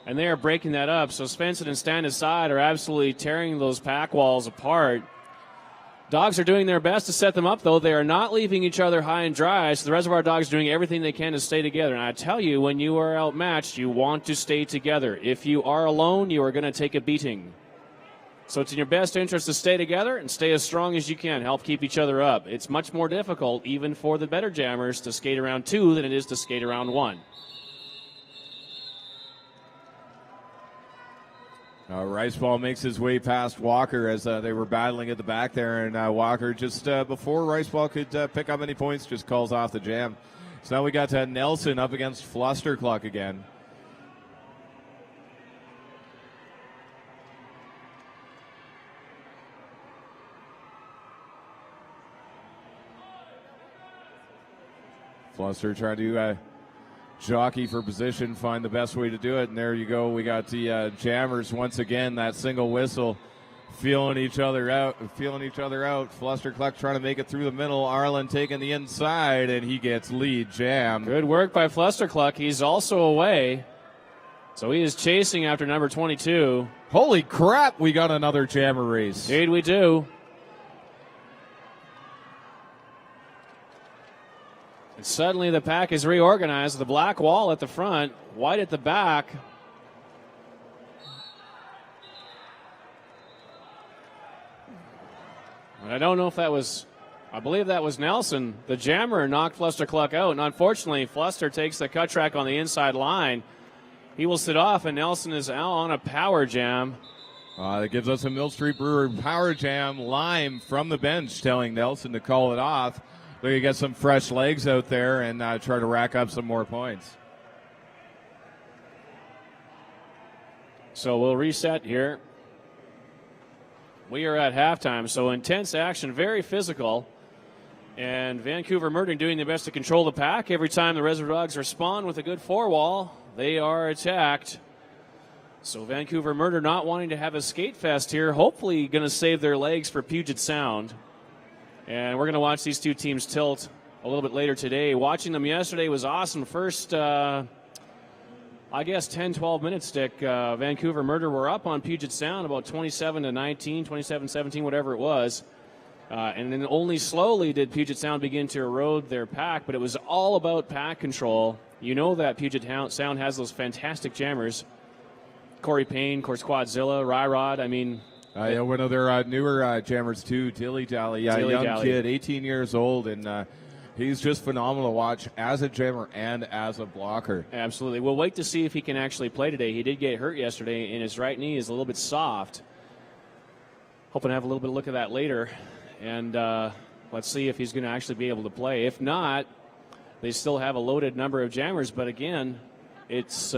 and they are breaking that up. So Svensson and Stand Aside are absolutely tearing those pack walls apart. Dogs are doing their best to set them up, though. They are not leaving each other high and dry, so the Reservoir Dogs are doing everything they can to stay together. And I tell you, when you are outmatched, you want to stay together. If you are alone, you are going to take a beating. So it's in your best interest to stay together and stay as strong as you can. Help keep each other up. It's much more difficult, even for the better jammers, to skate around 2 than it is to skate around 1. Riceball makes his way past Walker as they were battling at the back there, and Walker just before Riceball could pick up any points, just calls off the jam. So now we got Nelson up against Flustercluck again. Fluster trying to jockey for position, find the best way to do it, and there you go. We got the jammers once again. That single whistle, feeling each other out. Flustercluck trying to make it through the middle. Arlen taking the inside, and he gets lead jam. Good work by Flustercluck. He's also away, so he is chasing after number 22. Holy crap! We got another jammer race. Indeed, we do. And suddenly the pack is reorganized. The black wall at the front, white at the back. And I don't know if that was, I believe that was Nelson. The jammer knocked Flustercluck out. And unfortunately, Fluster takes the cut track on the inside line. He will sit off, and Nelson is out on a power jam. That gives us a Mill Street Brewer power jam. Lime from the bench telling Nelson to call it off. Look, you get some fresh legs out there and try to rack up some more points. So we'll reset here. We are at halftime, so intense action, very physical. And Vancouver Murder doing their best to control the pack. Every time the Reservoir Dogs respond with a good 4-wall, they are attacked. So Vancouver Murder not wanting to have a skate fest here, hopefully going to save their legs for Puget Sound. And we're going to watch these two teams tilt a little bit later today. Watching them yesterday was awesome. First, I guess, 10, 12 minutes, Dick. Vancouver Murder were up on Puget Sound about 27-19, 27-17, whatever it was. And then only slowly did Puget Sound begin to erode their pack, but it was all about pack control. You know that Puget Sound has those fantastic jammers. Corey Payne, of course, Quadzilla, Ryrod. I mean... one of their newer jammers, too, Dilly Dally. Young kid, 18 years old, and he's just phenomenal to watch as a jammer and as a blocker. Absolutely. We'll wait to see if he can actually play today. He did get hurt yesterday, and his right knee is a little bit soft. Hoping to have a little bit of look at that later. And let's see if he's going to actually be able to play. If not, they still have a loaded number of jammers. But again, it's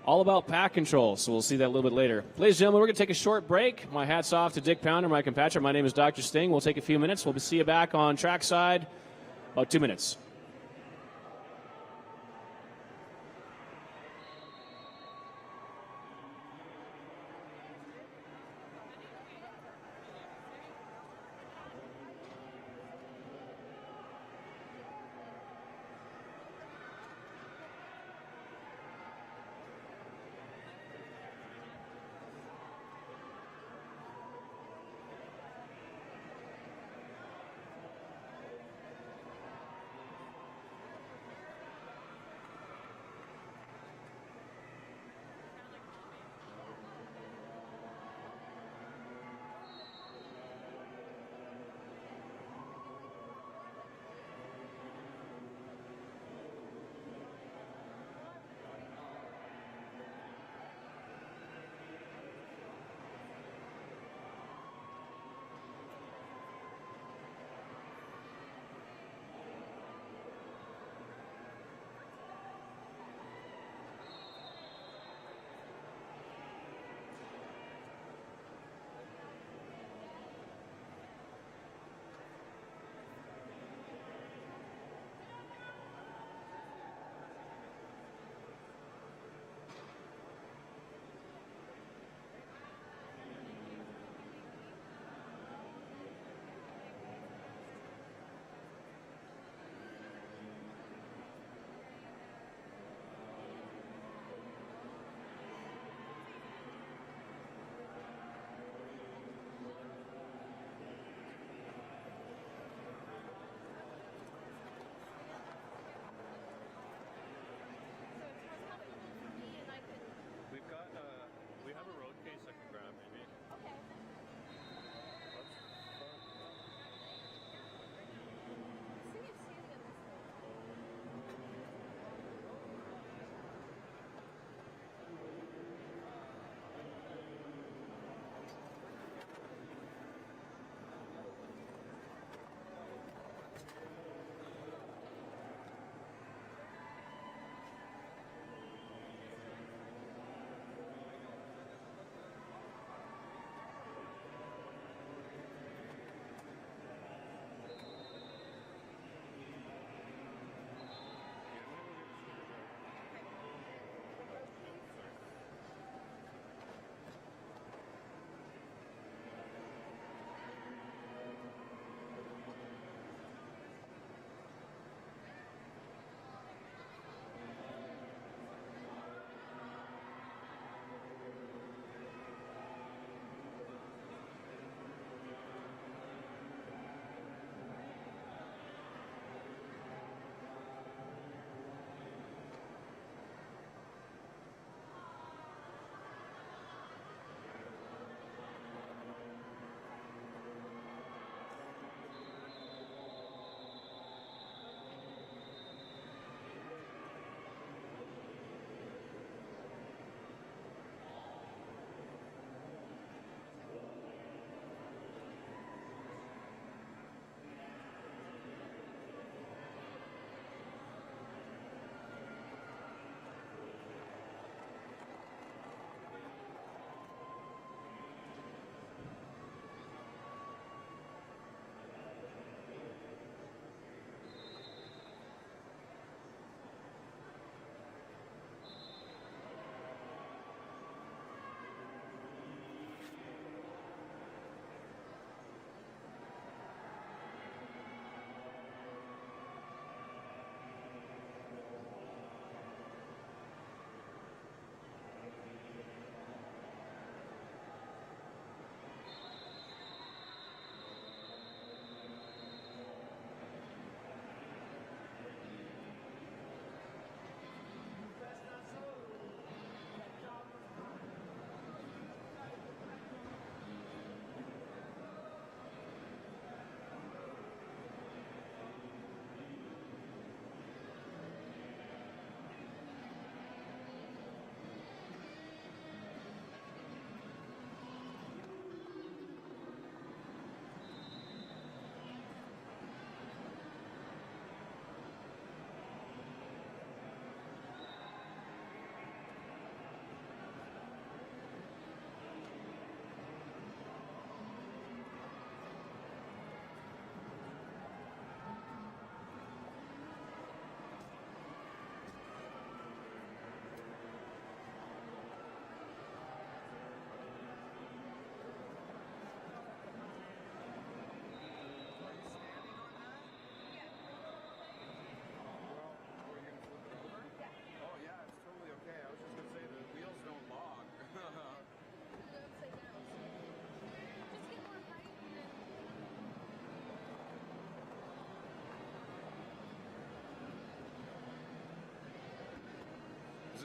all about pack control, so we'll see that a little bit later. Ladies and gentlemen, we're going to take a short break. My hat's off to Dick Pounder, my compatriot. My name is Dr. Sting. We'll take a few minutes. We'll see you back on trackside about 2 minutes.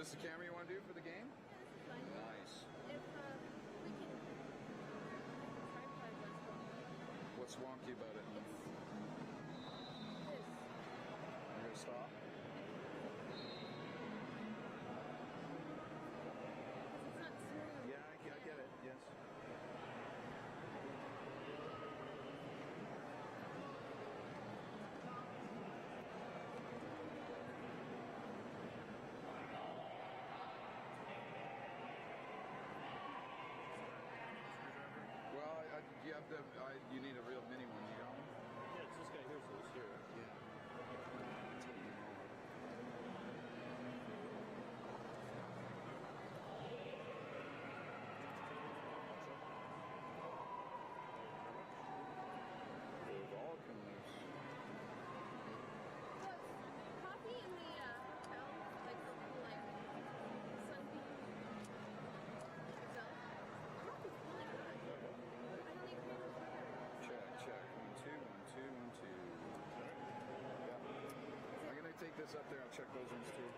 this the camera you want to do for the game? Nice. What's wonky about it? You're going to stop? Yeah, I get it, yes. Well, you need a real mini one, you know? Yeah, it's this guy here, so it's here. Yeah. They've all come loose. Coffee in the hotel, like for people like Sunbeam itself. Coffee's really good. I don't even know what's better. Check. 1, 2, 1, 2, 1, 2. Yeah. I'm gonna take this up there. I'll check those ones too.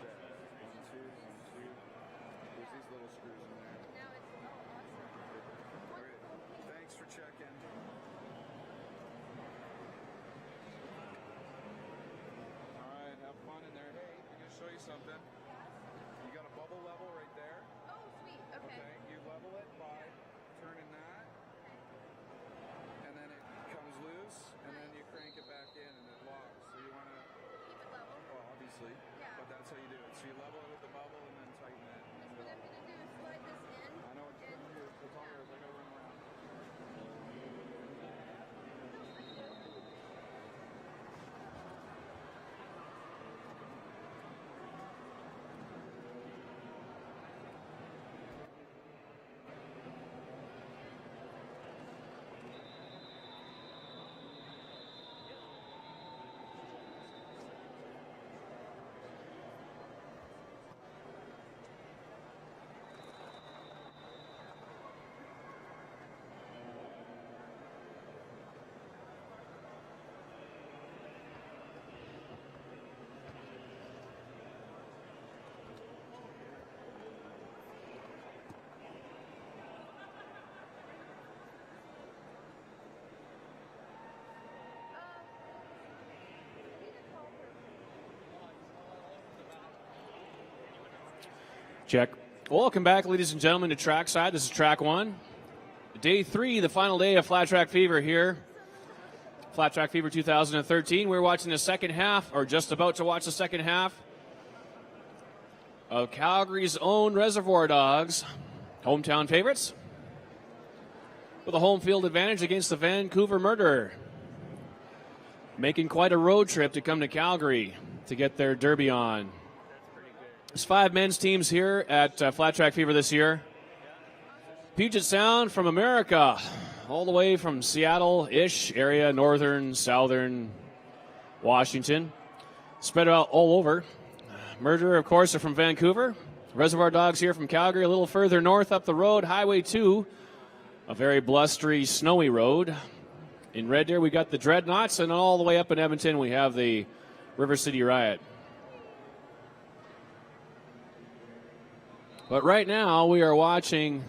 Check. 1, 2, 1, 2. There's these little screws in there. Now it's awesome. Okay. Thanks for checking. All right, have fun in there. Hey, I'm gonna show you something. You got a bubble level right there. Oh, sweet. Okay. Okay, you level it by turning that, and then it comes loose, and then you crank it back in, and it locks. So you want to, Keep it level. well, obviously, Yeah. but that's how you do it. So you level it with the bubble, and then tighten it. Because what I'm going to do is slide this in. I know what you're and- gonna do. It's all yours. I gotta run around. Check. Welcome back, ladies and gentlemen, to Trackside. This is Track 1. Day 3, the final day of Flat Track Fever here. Flat Track Fever 2013. We're watching the second half, or just about to watch the second half, of Calgary's own Reservoir Dogs, hometown favorites, with a home field advantage against the Vancouver Murderer. Making quite a road trip to come to Calgary to get their derby on. There's 5 men's teams here at Flat Track Fever this year. Puget Sound from America, all the way from Seattle-ish area, northern, southern Washington. Spread out all over. Murderer, of course, are from Vancouver. Reservoir Dogs here from Calgary, a little further north up the road, Highway 2, a very blustery, snowy road. In Red Deer, we got the Dreadnoughts, and all the way up in Edmonton, we have the River City Riot. But right now, we are watching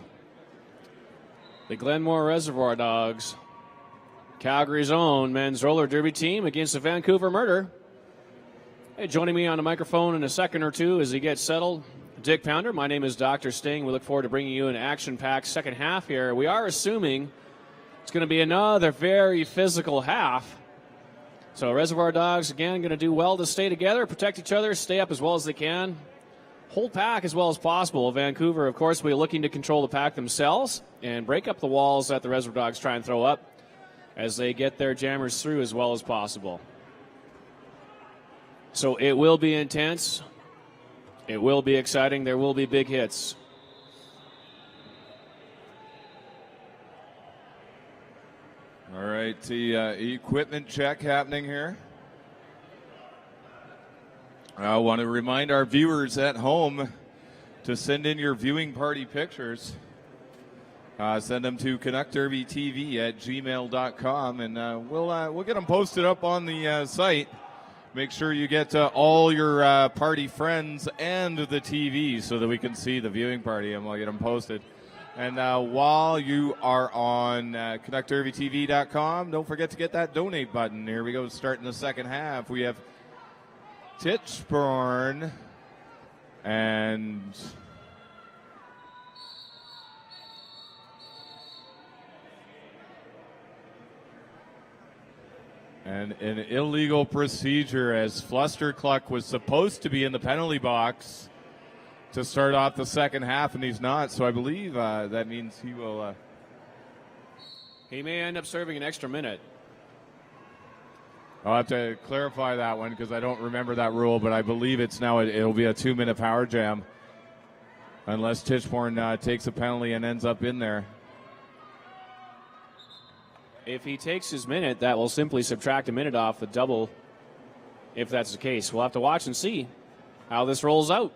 the Glenmore Reservoir Dogs, Calgary's own men's roller derby team, against the Vancouver Murder. Hey, joining me on the microphone in a second or two as he gets settled, Dick Pounder. My name is Dr. Sting. We look forward to bringing you an action-packed second half here. We are assuming it's going to be another very physical half. So Reservoir Dogs, again, going to do well to stay together, protect each other, stay up as well as they can. Hold pack as well as possible. Vancouver, of course, will be looking to control the pack themselves and break up the walls that the Reservoir Dogs try and throw up as they get their jammers through as well as possible. So it will be intense. It will be exciting. There will be big hits. All right, the equipment check happening here. I want to remind our viewers at home to send in your viewing party pictures. Send them to CanuckDerbyTV@gmail.com, and we'll get them posted up on the site Make sure you get all your party friends and the TV so that we can see the viewing party, and we'll get them posted. And while you are on ConnectDerbyTV.com, don't forget to get that donate button. Here we go, starting the second half. We have Titchborn and an illegal procedure, as Flustercluck was supposed to be in the penalty box to start off the second half, and he's not. So I believe that means he will. He may end up serving an extra minute. I'll have to clarify that one because I don't remember that rule, but I believe it's now it'll be a 2-minute power jam unless Tichborne takes a penalty and ends up in there. If he takes his minute, that will simply subtract a minute off the double, if that's the case. We'll have to watch and see how this rolls out.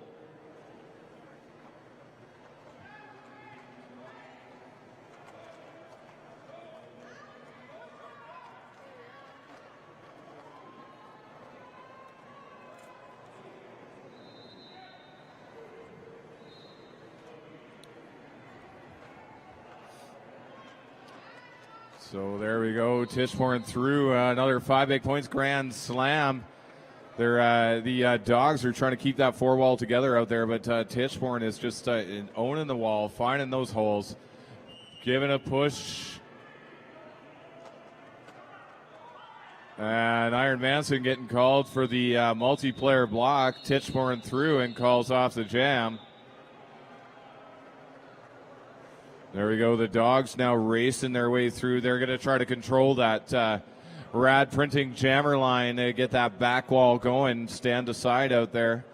So there we go. Tichborne through another 5 big points grand slam. The Dogs are trying to keep that four wall together out there, but Tichborne is just owning the wall, finding those holes, giving a push. And Iron Manson getting called for the multiplayer block. Tichborne through and calls off the jam. There we go. The Dogs now racing their way through. They're going to try to control that rad printing jammer line to get that back wall going. Stand aside out there.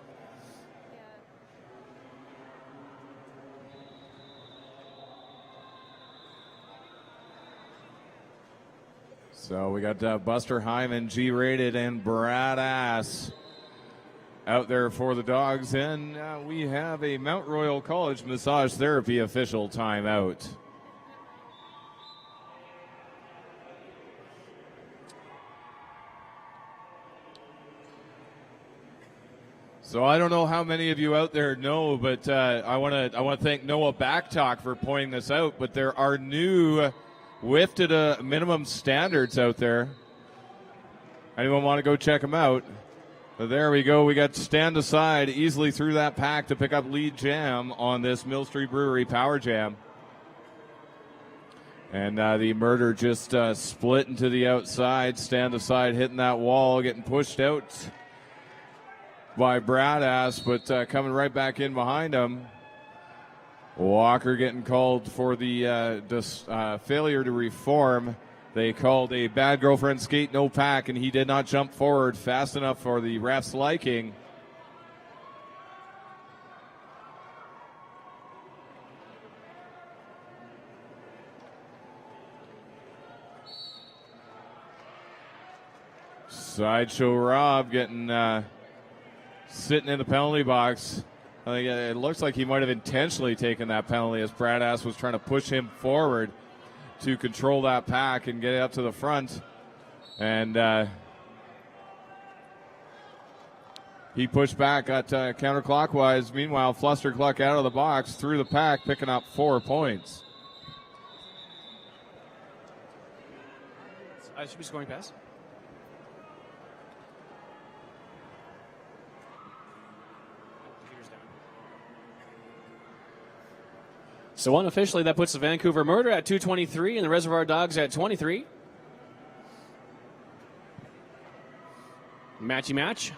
So we got Buster Hyman, G-rated, and Brad Ass out there for the Dogs, and we have a Mount Royal College massage therapy official timeout. So I don't know how many of you out there know, but I want to thank Noah Backtalk for pointing this out. But there are new WIFTED minimum standards out there. Anyone want to go check them out? But there we go. We got stand aside easily through that pack to pick up lead jam on this Mill Street Brewery Power Jam. And the Murder just split into the outside. Stand aside hitting that wall, getting pushed out by Brad Ass, but coming right back in behind him. Walker getting called for the failure to reform. They called a bad girlfriend skate, no pack, and he did not jump forward fast enough for the ref's liking. Sideshow Rob getting sitting in the penalty box. I think it looks like he might have intentionally taken that penalty as Brad Ass was trying to push him forward to control that pack and get it up to the front. And he pushed back, got counterclockwise. Meanwhile, Flustercluck out of the box, through the pack, picking up 4 points. I should be scoring pass. So unofficially, that puts the Vancouver Murder at 223 and the Reservoir Dogs at 23. Matchy match.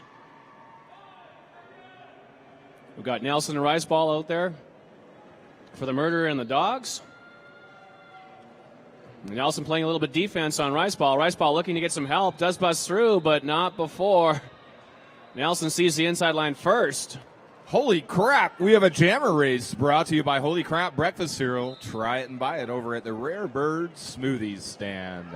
We've got Nelson and Riceball out there for the Murder and the Dogs. Nelson playing a little bit defense on Riceball. Riceball looking to get some help. Does bust through, but not before Nelson sees the inside line first. Holy crap, we have a jammer race brought to you by Holy Crap Breakfast Cereal. Try it and buy it over at the Rare Bird Smoothies stand.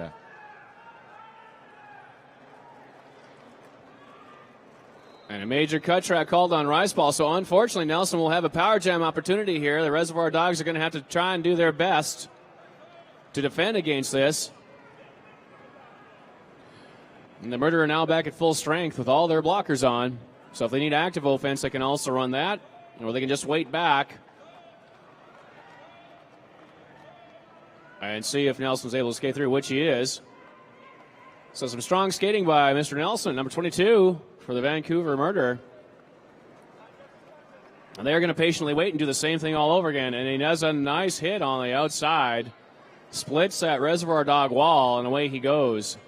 And a major cut track called on Riceball. So unfortunately, Nelson will have a power jam opportunity here. The Reservoir Dogs are going to have to try and do their best to defend against this. And the Murder are now back at full strength with all their blockers on. So if they need active offense, they can also run that, or they can just wait back and see if Nelson's able to skate through, which he is. So some strong skating by Mr. Nelson, number 22 for the Vancouver Murder. And they're going to patiently wait and do the same thing all over again. And he does a nice hit on the outside, splits that Reservoir Dog wall, and away he goes.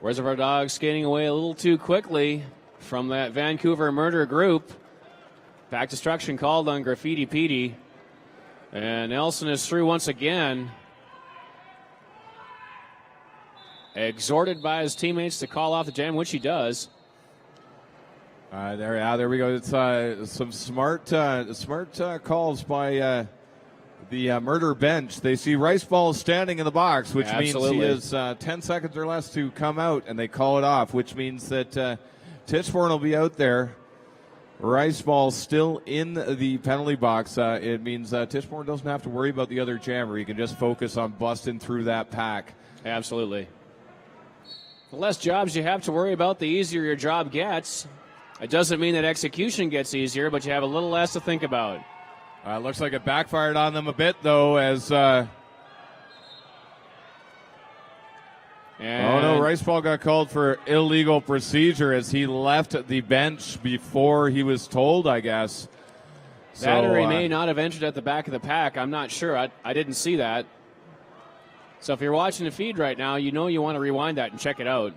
Reservoir Dogs skating away a little too quickly from that Vancouver Murder group. Back destruction called on Graffiti Petey. And Nelson is through once again. Exhorted by his teammates to call off the jam, which he does. There we go. It's some smart calls by the Murder bench. They see Riceball standing in the box, which means he has 10 seconds or less to come out, and they call it off, which means that Tichborne will be out there. Riceball still in the penalty box. It means Tichborne doesn't have to worry about the other jammer. He can just focus on busting through that pack. Absolutely. The less jobs you have to worry about, the easier your job gets. It doesn't mean that execution gets easier, but you have a little less to think about. Looks like it backfired on them a bit, though, as... Oh, no, Riceball got called for illegal procedure as he left the bench before he was told, I guess. That or he may not have entered at the back of the pack. I'm not sure. I didn't see that. So if you're watching the feed right now, you know you want to rewind that and check it out.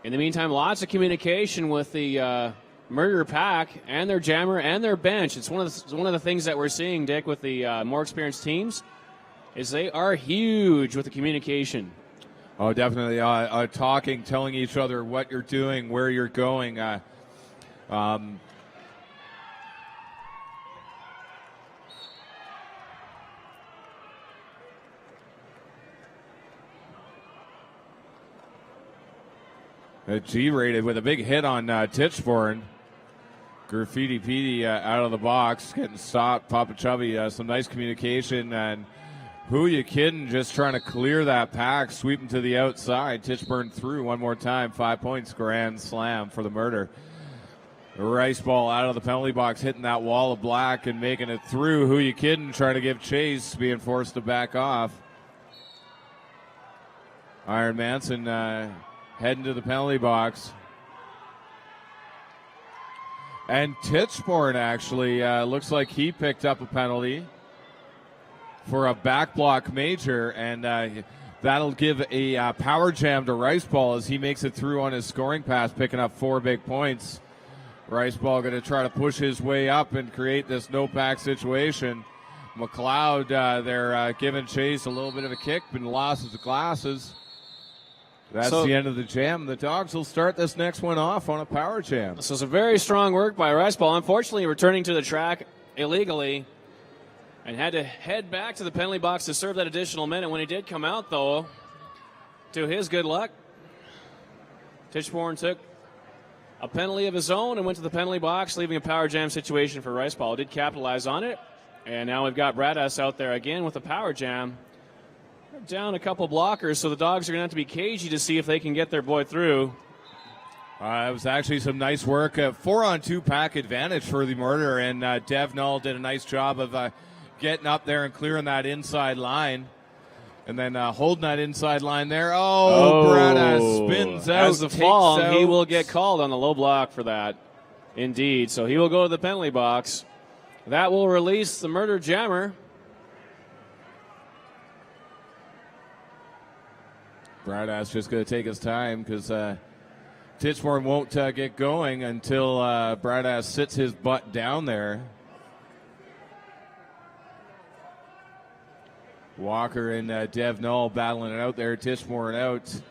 In the meantime, lots of communication with the Murder pack and their jammer and their bench. It's one of the things that we're seeing, Dick, with the more experienced teams, is they are huge with the communication. Oh, definitely. Talking, telling each other what you're doing, where you're going. G-rated with a big hit on Tichborne. Graffiti Petey out of the box, getting stopped. Papa Chubby, some nice communication. And who you kidding, just trying to clear that pack, sweeping to the outside. Tichborne through one more time. 5 points, grand slam for the Murder. Riceball out of the penalty box, hitting that wall of black and making it through. Who you kidding, trying to give chase, being forced to back off. Iron Manson heading to the penalty box. And Tichborne actually looks like he picked up a penalty for a back block major, and that'll give a power jam to Riceball as he makes it through on his scoring pass, picking up 4 big points. Riceball going to try to push his way up and create this no-pack situation. McLeod, they're giving chase a little bit of a kick, but losses of glasses. That's the end of the jam. The Dogs will start this next one off on a power jam. So some very strong work by Riceball. Unfortunately, returning to the track illegally and had to head back to the penalty box to serve that additional minute. When he did come out, though, to his good luck, Tichborne took a penalty of his own and went to the penalty box, leaving a power jam situation for Riceball. Did capitalize on it, and now we've got Bradas out there again with a power jam. They're down a couple blockers, so the Dogs are going to have to be cagey to see if they can get their boy through. It was actually some nice work. 4-on-2 pack advantage for the Murder, and Dev Null did a nice job of getting up there and clearing that inside line. And then holding that inside line there. Bradas spins out. As the fall, he will get called on the low block for that. Indeed. So he will go to the penalty box. That will release the Murder jammer. Bradas just going to take his time because Tichborne won't get going until Bradas sits his butt down there. Walker and Dev Null battling it out there. Tichborne out.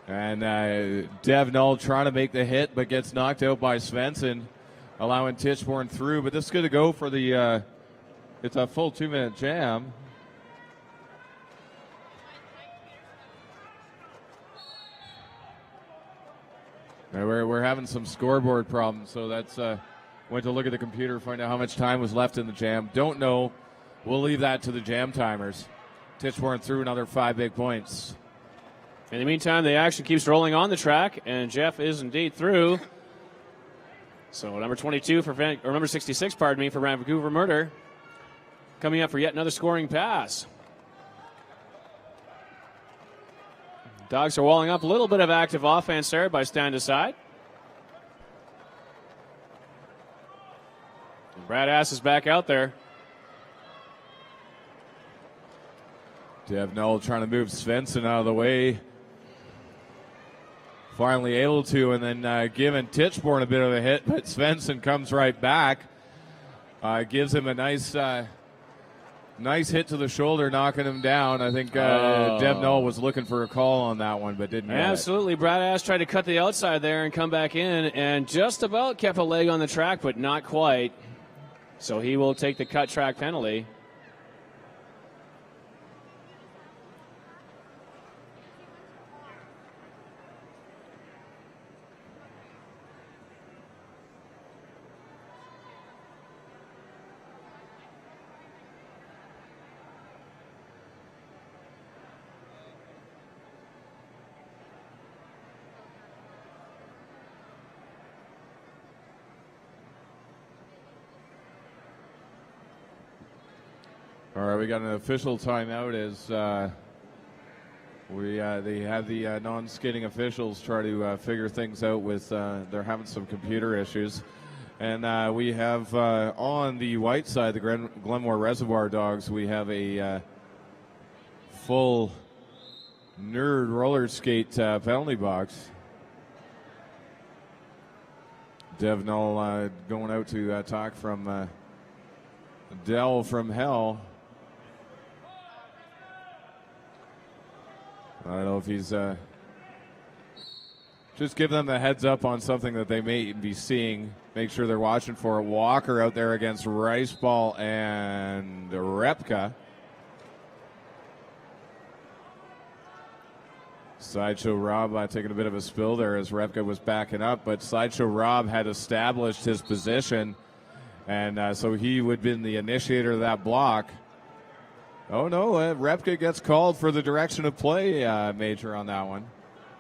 And Dev Null trying to make the hit, but gets knocked out by Svensson, allowing Tichborne through. But this is going to go for the, it's a full 2-minute jam. We're having some scoreboard problems, so that's Went to look at the computer, find out how much time was left in the jam. Don't know. We'll leave that to the jam timers. Tichborne threw another 5 big points. In the meantime, the action keeps rolling on the track, and Jeff is indeed through. So number 22 or number 66, pardon me, for Vancouver Murder, coming up for yet another scoring pass. Dogs are walling up. A little bit of active offense there by stand aside. And Brad Ass is back out there. Dev Null trying to move Svensson out of the way. Finally able to, and then giving Tichborne a bit of a hit, but Svensson comes right back. Gives him a nice hit to the shoulder, knocking him down. I think Dev Null was looking for a call on that one, but didn't get it. Absolutely. Brad Ass tried to cut the outside there and come back in, and just about kept a leg on the track, but not quite. So he will take the cut track penalty. All right, we got an official timeout as they have the non-skating officials try to figure things out with they're having some computer issues, and we have on the white side, the Glenmore Reservoir Dogs, we have a full nerd roller skate penalty box. Dev Null going out to talk from Dell from Hell. I don't know if he's just give them a heads up on something that they may be seeing. Make sure they're watching for it. Walker out there against Riceball and Repka. Sideshow Rob taking a bit of a spill there as Repka was backing up, but Sideshow Rob had established his position, and so he would have been the initiator of that block. Oh, no, Repka gets called for the direction of play, Major, on that one.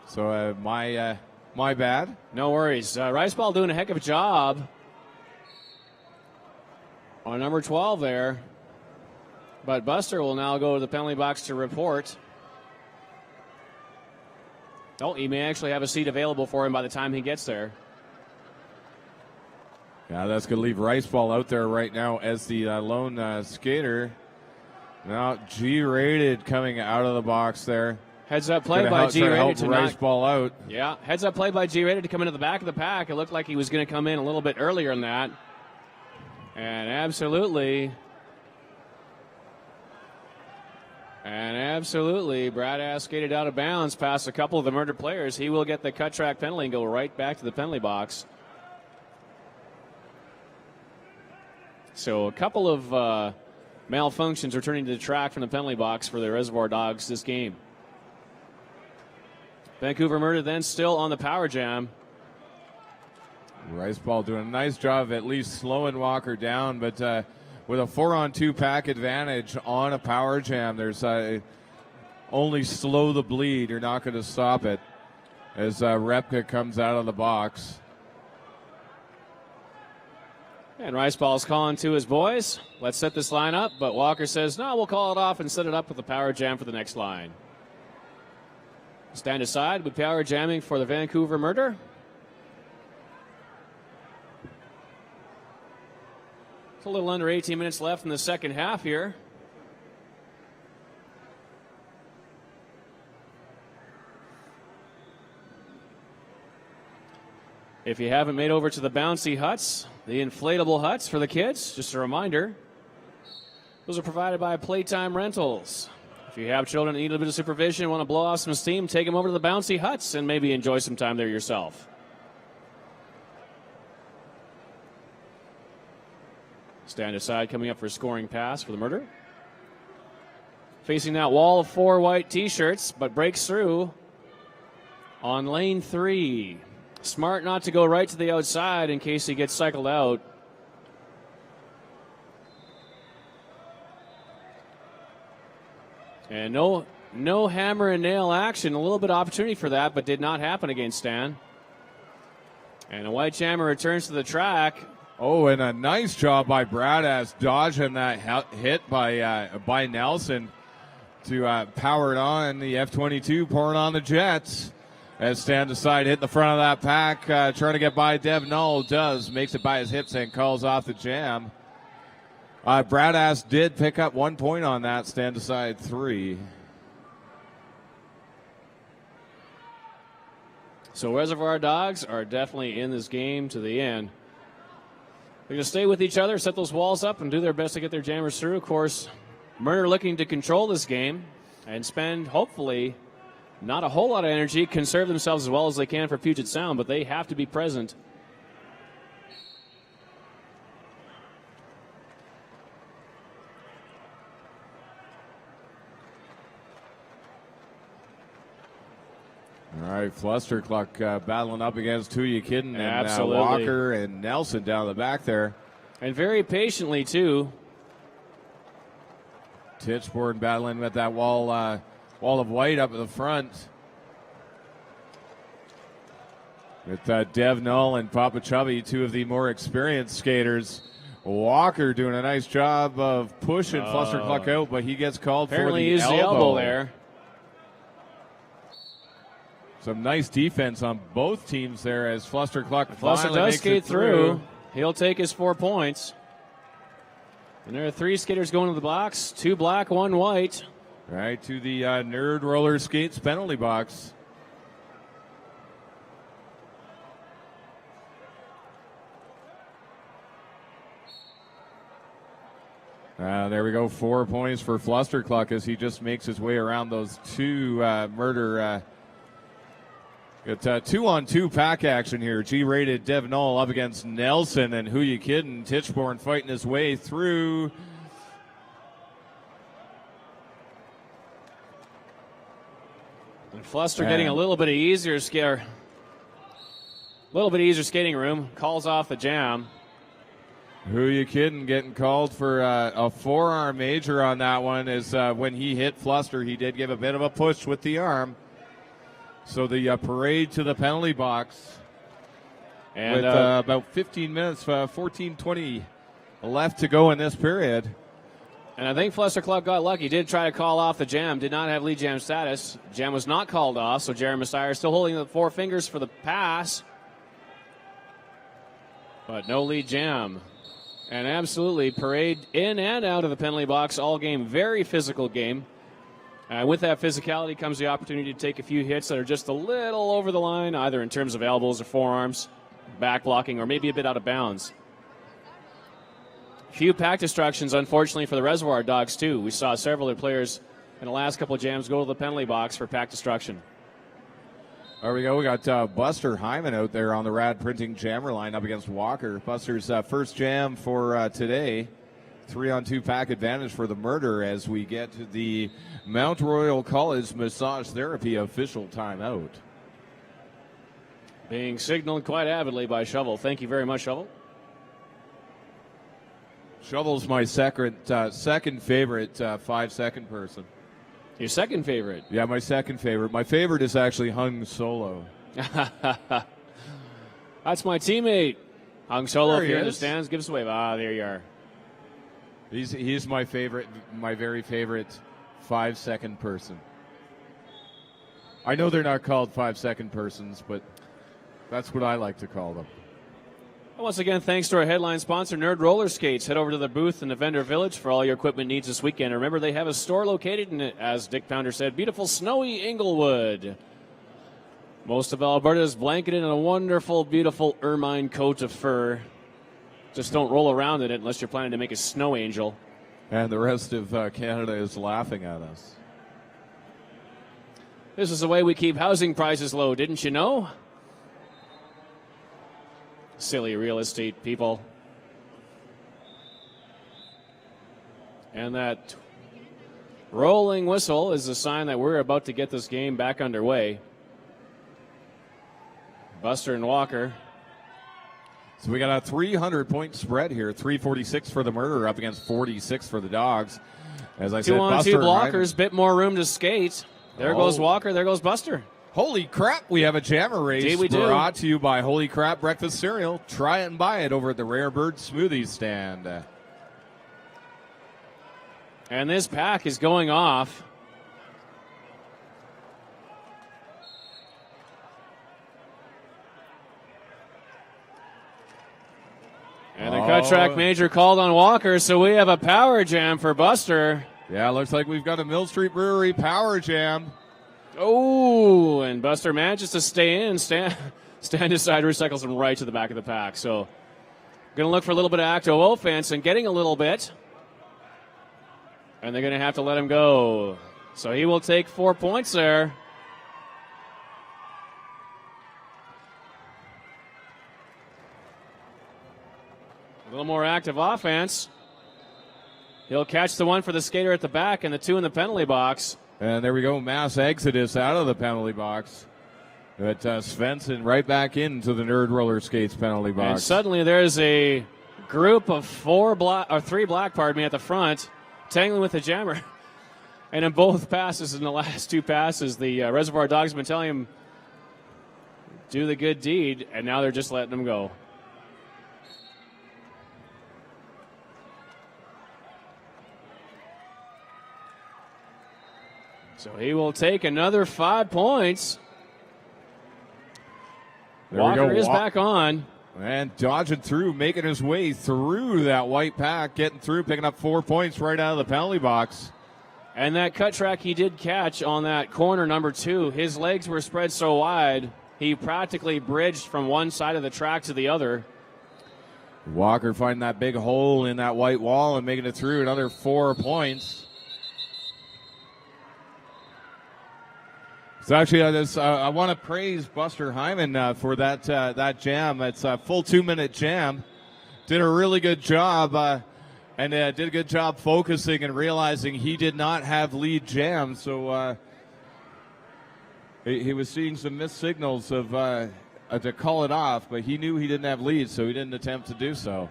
So my bad. No worries. Riceball doing a heck of a job on number 12 there. But Buster will now go to the penalty box to report. Oh, he may actually have a seat available for him by the time he gets there. Yeah, that's going to leave Riceball out there right now as the lone skater. Now G-rated coming out of the box there. Heads up play by G-rated to race ball out. Yeah, heads up play by G-rated to come into the back of the pack. It looked like he was going to come in a little bit earlier than that. And absolutely, Brad Ass skated out of bounds past a couple of the murdered players. He will get the cut track penalty and go right back to the penalty box. So a couple of malfunctions returning to the track from the penalty box for the Reservoir Dogs this game. Vancouver Murder then still on the power jam. Riceball doing a nice job of at least slowing Walker down, but with a 4-on-2 pack advantage on a power jam, there's only slow the bleed. You're not going to stop it as Repka comes out of the box. And Riceball's calling to his boys, let's set this line up, but Walker says, no, we'll call it off and set it up with the power jam for the next line. Stand aside with power jamming for the Vancouver Murder. It's a little under 18 minutes left in the second half here. If you haven't made over to the bouncy huts, the inflatable huts for the kids, just a reminder, those are provided by Playtime Rentals. If you have children that need a bit of supervision, want to blow off some steam, take them over to the bouncy huts and maybe enjoy some time there yourself. Stand aside coming up for a scoring pass for the Murder. Facing that wall of 4 white T-shirts, but breaks through on lane 3. Smart not to go right to the outside in case he gets cycled out. And no hammer and nail action. A little bit of opportunity for that, but did not happen against Stan. And a white jammer returns to the track. Oh, and a nice job by Bradass dodging that hit by Nelson to power it on. The F-22 pouring on the jets. As Stan Decide hit the front of that pack, trying to get by Dev Null, makes it by his hips and calls off the jam. Bradass did pick up 1 point on that, Stan Decide 3. So Reservoir Dogs are definitely in this game to the end. They're going to stay with each other, set those walls up, and do their best to get their jammers through. Of course, Murder looking to control this game and spend, hopefully, not a whole lot of energy, conserve themselves as well as they can for Puget Sound, but they have to be present. All right, Flustercluck battling up against Who You Kiddin' and Absolutely. Walker and Nelson down the back there. And very patiently, too. Titchborn battling with that wall of white up at the front. With Dev Null and Papa Chubby, two of the more experienced skaters. Walker doing a nice job of pushing Flustercluck out, but he gets called Apparently for the used the elbow there. Some nice defense on both teams there as Flustercluck Fluster finally does makes skate it through. He'll take his 4 points. And there are 3 skaters going to the box, 2 black, 1 white. Right to the Nerd Roller Skates penalty box. There we go, 4 points for Flustercluck as he just makes his way around those 2 Murder. Got 2-on-2 pack action here. G-rated Dev Null up against Nelson, and Who You Kiddin'? Titchborn fighting his way through. And Fluster getting a little bit of easier skating room. Calls off the jam. Who You Kiddin'? Getting called for a forearm major on that one. Is when he hit Fluster, he did give a bit of a push with the arm. So the parade to the penalty box. And with about 15 minutes, 14:20 left to go in this period. And I think Flustercluck got lucky. Did try to call off the jam. Did not have lead jam status. Jam was not called off, so Jeremy Messiah still holding the 4 fingers for the pass. But no lead jam. And absolutely parade in and out of the penalty box all game. Very physical game. With that physicality comes the opportunity to take a few hits that are just a little over the line, either in terms of elbows or forearms, back blocking, or maybe a bit out of bounds. Few pack destructions, unfortunately, for the Reservoir Dogs, too. We saw several of the players in the last couple of jams go to the penalty box for pack destruction. There we go. We got Buster Hyman out there on the Rad Printing jammer line up against Walker. Buster's first jam for today. 3-on-2 pack advantage for the Murder as we get to the Mount Royal College Massage Therapy official timeout. Being signaled quite avidly by Shovel. Thank you very much, Shovel. Shovel's my second favorite 5-second person. Your second favorite? Yeah, my second favorite. My favorite is actually Hung Solo. That's my teammate. Hung Solo, if you're in the is. stands, give us a wave. There you are. He's my favorite, my very favorite 5-second person. I know they're not called 5-second persons, but that's what I like to call them. Once again, thanks to our headline sponsor, Nerd Roller Skates. Head over to the booth in the vendor village for all your equipment needs this weekend. Remember, they have a store located in, as Dick Pounder said, beautiful snowy Inglewood. Most of Alberta is blanketed in a wonderful, beautiful ermine coat of fur. Just don't roll around in it unless you're planning to make a snow angel. And the rest of Canada is laughing at us. This is the way we keep housing prices low, didn't you know? Silly real estate people. And that rolling whistle is a sign that we're about to get this game back underway. Buster and Walker. So we got a 300-point spread here. 346 for the Murder up against 46 for the Dogs. As I said, 2-on-2 Buster blockers, bit more room to skate. There goes Walker, there goes Buster. Holy crap, we have a jammer race. Indeed we do. Brought to you by Holy Crap Breakfast Cereal. Try it and buy it over at the Rare Bird Smoothie stand. And this pack is going off. And the cut track major called on Walker, so we have a power jam for Buster. Yeah, looks like we've got a Mill Street Brewery power jam. Oh, and Buster manages to stay in, stand aside, recycles him right to the back of the pack. So going to look for a little bit of active offense and getting a little bit. And they're going to have to let him go. So he will take 4 points there. A little more active offense. He'll catch the one for the skater at the back and the two in the penalty box. And there we go, mass exodus out of the penalty box. But Svensson right back into the Nerd Roller Skates penalty box. And suddenly there's a group of three black, at the front, tangling with the jammer. And in both passes, in the last two passes, the Reservoir Dogs have been telling him, do the good deed, and now they're just letting him go. So he will take another 5 points. There Walker we go. is back on. And dodging through, making his way through that white pack, getting through, picking up 4 points right out of the penalty box. And that cut track he did catch on that corner number 2, his legs were spread so wide, he practically bridged from one side of the track to the other. Walker finding that big hole in that white wall and making it through another 4 points. So actually, I want to praise Buster Hyman for that jam. It's a full 2-minute jam. Did a really good job and did a good job focusing and realizing he did not have lead jam. So he was seeing some missed signals of to call it off, but he knew he didn't have lead, so he didn't attempt to do so.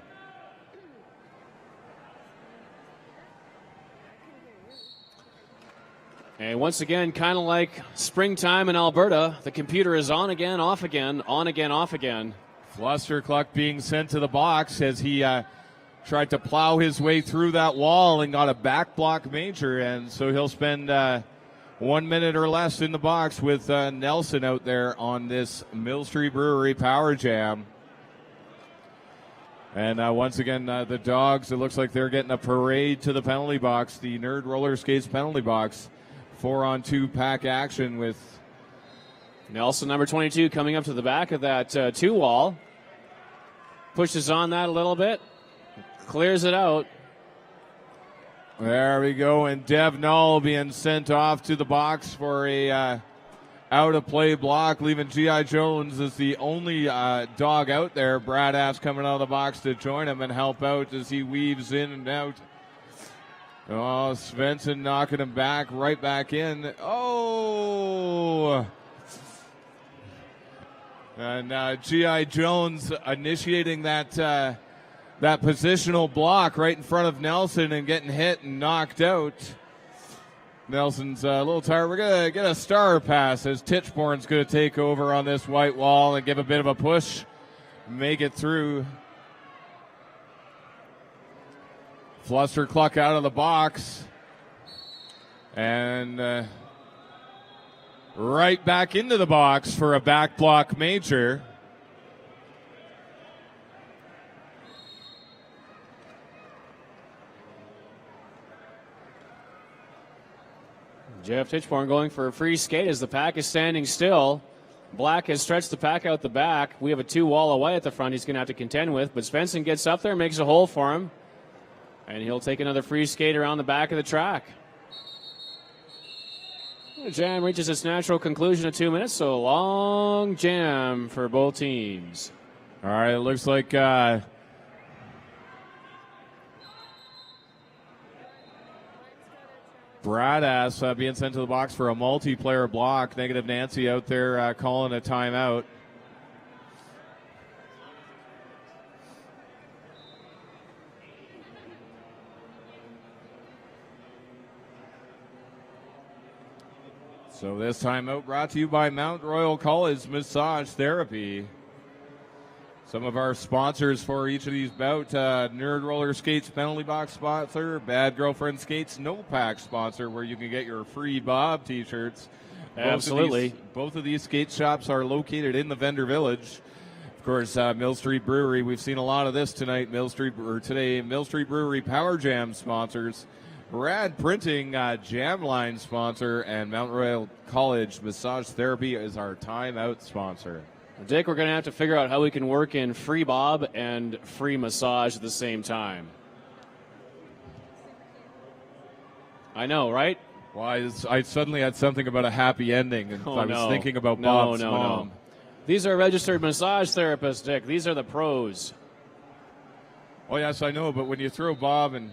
And once again, kind of like springtime in Alberta, the computer is on again, off again, on again, off again. Flustercluck being sent to the box as he tried to plow his way through that wall and got a back block major, and so he'll spend 1 minute or less in the box with Nelson out there on this Mill Street Brewery Power Jam. And once again, the Dogs, it looks like they're getting a parade to the penalty box, the Nerd Roller Skates penalty box. 4-on-2 pack action with Nelson, number 22, coming up to the back of that 2 wall. Pushes on that a little bit. Clears it out. There we go. And Dev Null being sent off to the box for a out-of-play block, leaving G.I. Jones as the only dog out there. Brad Ass coming out of the box to join him and help out as he weaves in and out. Oh, Svensson knocking him back, right back in. Oh! And G.I. Jones initiating that positional block right in front of Nelson and getting hit and knocked out. Nelson's a little tired. We're going to get a star pass as Titchborn's going to take over on this white wall and give a bit of a push, make it through. Flustercluck out of the box. And right back into the box for a back block major. Jeff Titchborn going for a free skate as the pack is standing still. Black has stretched the pack out the back. We have a 2-wall away at the front he's going to have to contend with, but Svensson gets up there, makes a hole for him. And he'll take another free skate around the back of the track. The jam reaches its natural conclusion at 2 minutes, so a long jam for both teams. All right, it looks like Brad Ass being sent to the box for a multiplayer block. Negative Nancy out there calling a timeout. So this timeout brought to you by Mount Royal College Massage Therapy. Some of our sponsors for each of these bouts, Nerd Roller Skates penalty box sponsor, Bad Girlfriend Skates no pack sponsor, where you can get your free Bob t-shirts. Absolutely. Both of these skate shops are located in the vendor village. Of course, Mill Street Brewery, we've seen a lot of this tonight. Mill Street Brewery Power Jam sponsors, Rad Printing Jam Line sponsor, and Mount Royal College Massage Therapy is our timeout sponsor. Dick, we're going to have to figure out how we can work in free bob and free massage at the same time. I know, right? Well, I suddenly had something about a happy ending, and I was thinking about Bob's mom. No. These are registered massage therapists, Dick. These are the pros. Oh, yes, I know, but when you throw Bob and,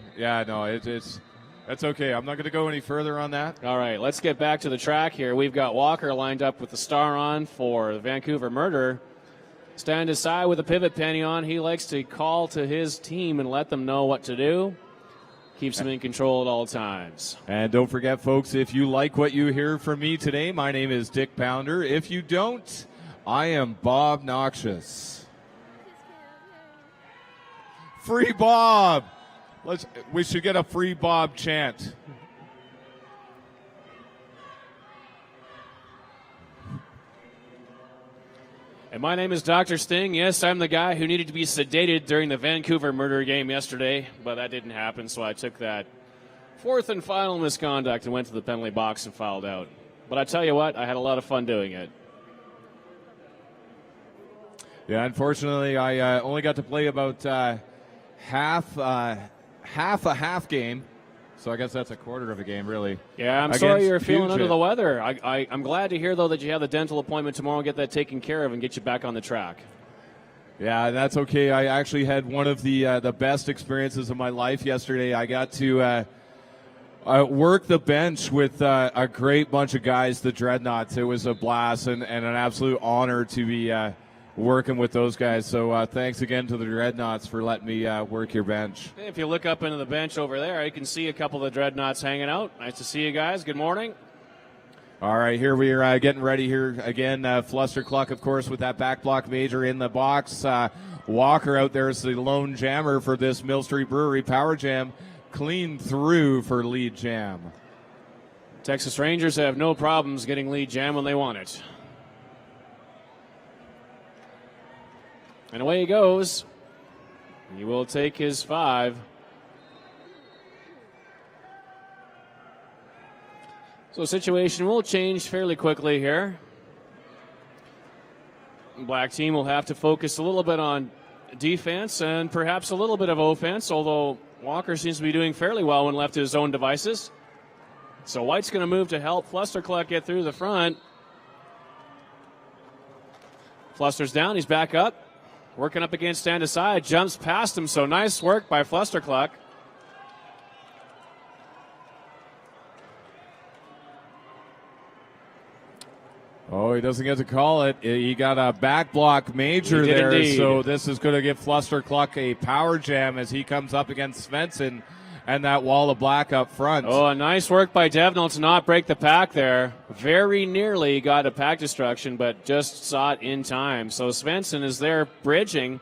that's okay. I'm not going to go any further on that. All right, let's get back to the track here. We've got Walker lined up with the star on for the Vancouver Murder. Stand aside with a pivot penny on. He likes to call to his team and let them know what to do. Keeps them in control at all times. And don't forget, folks, if you like what you hear from me today, my name is Dick Pounder. If you don't, I am Bob Noxious. Free Bob! We should get a free Bob chant. And my name is Dr. Sting. Yes, I'm the guy who needed to be sedated during the Vancouver Murder game yesterday, but that didn't happen, so I took that fourth and final misconduct and went to the penalty box and fouled out. But I tell you what, I had a lot of fun doing it. Yeah, unfortunately, I only got to play about half a half game, so I guess that's a quarter of a game, really. Yeah, I'm sorry you're feeling under the weather. I'm glad to hear, though, that you have the dental appointment tomorrow and get that taken care of and get you back on the track. Yeah, that's okay. I actually had one of the best experiences of my life yesterday. I got to work the bench with a great bunch of guys, the Dreadnoughts. It was a blast and an absolute honor to be working with those guys. So thanks again to the Dreadnoughts for letting me work your bench. If you look up into the bench over there, you can see a couple of the Dreadnoughts hanging out. Nice to see you guys. Good morning. All right, here we are getting ready here again. Fluster Cluck, of course, with that back block major in the box. Walker out there is the lone jammer for this Mill Street Brewery Power Jam. Clean through for lead jam. Texas Rangers have no problems getting lead jam when they want it. And away he goes. He will take his 5. So the situation will change fairly quickly here. Black team will have to focus a little bit on defense and perhaps a little bit of offense, although Walker seems to be doing fairly well when left to his own devices. So White's going to move to help Flustercluck get through the front. Fluster's down. He's back up. Working up against stand aside. Jumps past him. So nice work by Flustercluck. Oh, he doesn't get to call it. He got a back block major there. Indeed. So this is going to give Flustercluck a power jam as he comes up against Svensson and that wall of black up front. Oh, a nice work by Devnall to not break the pack there. Very nearly got a pack destruction, but just saw it in time. So Svensson is there bridging.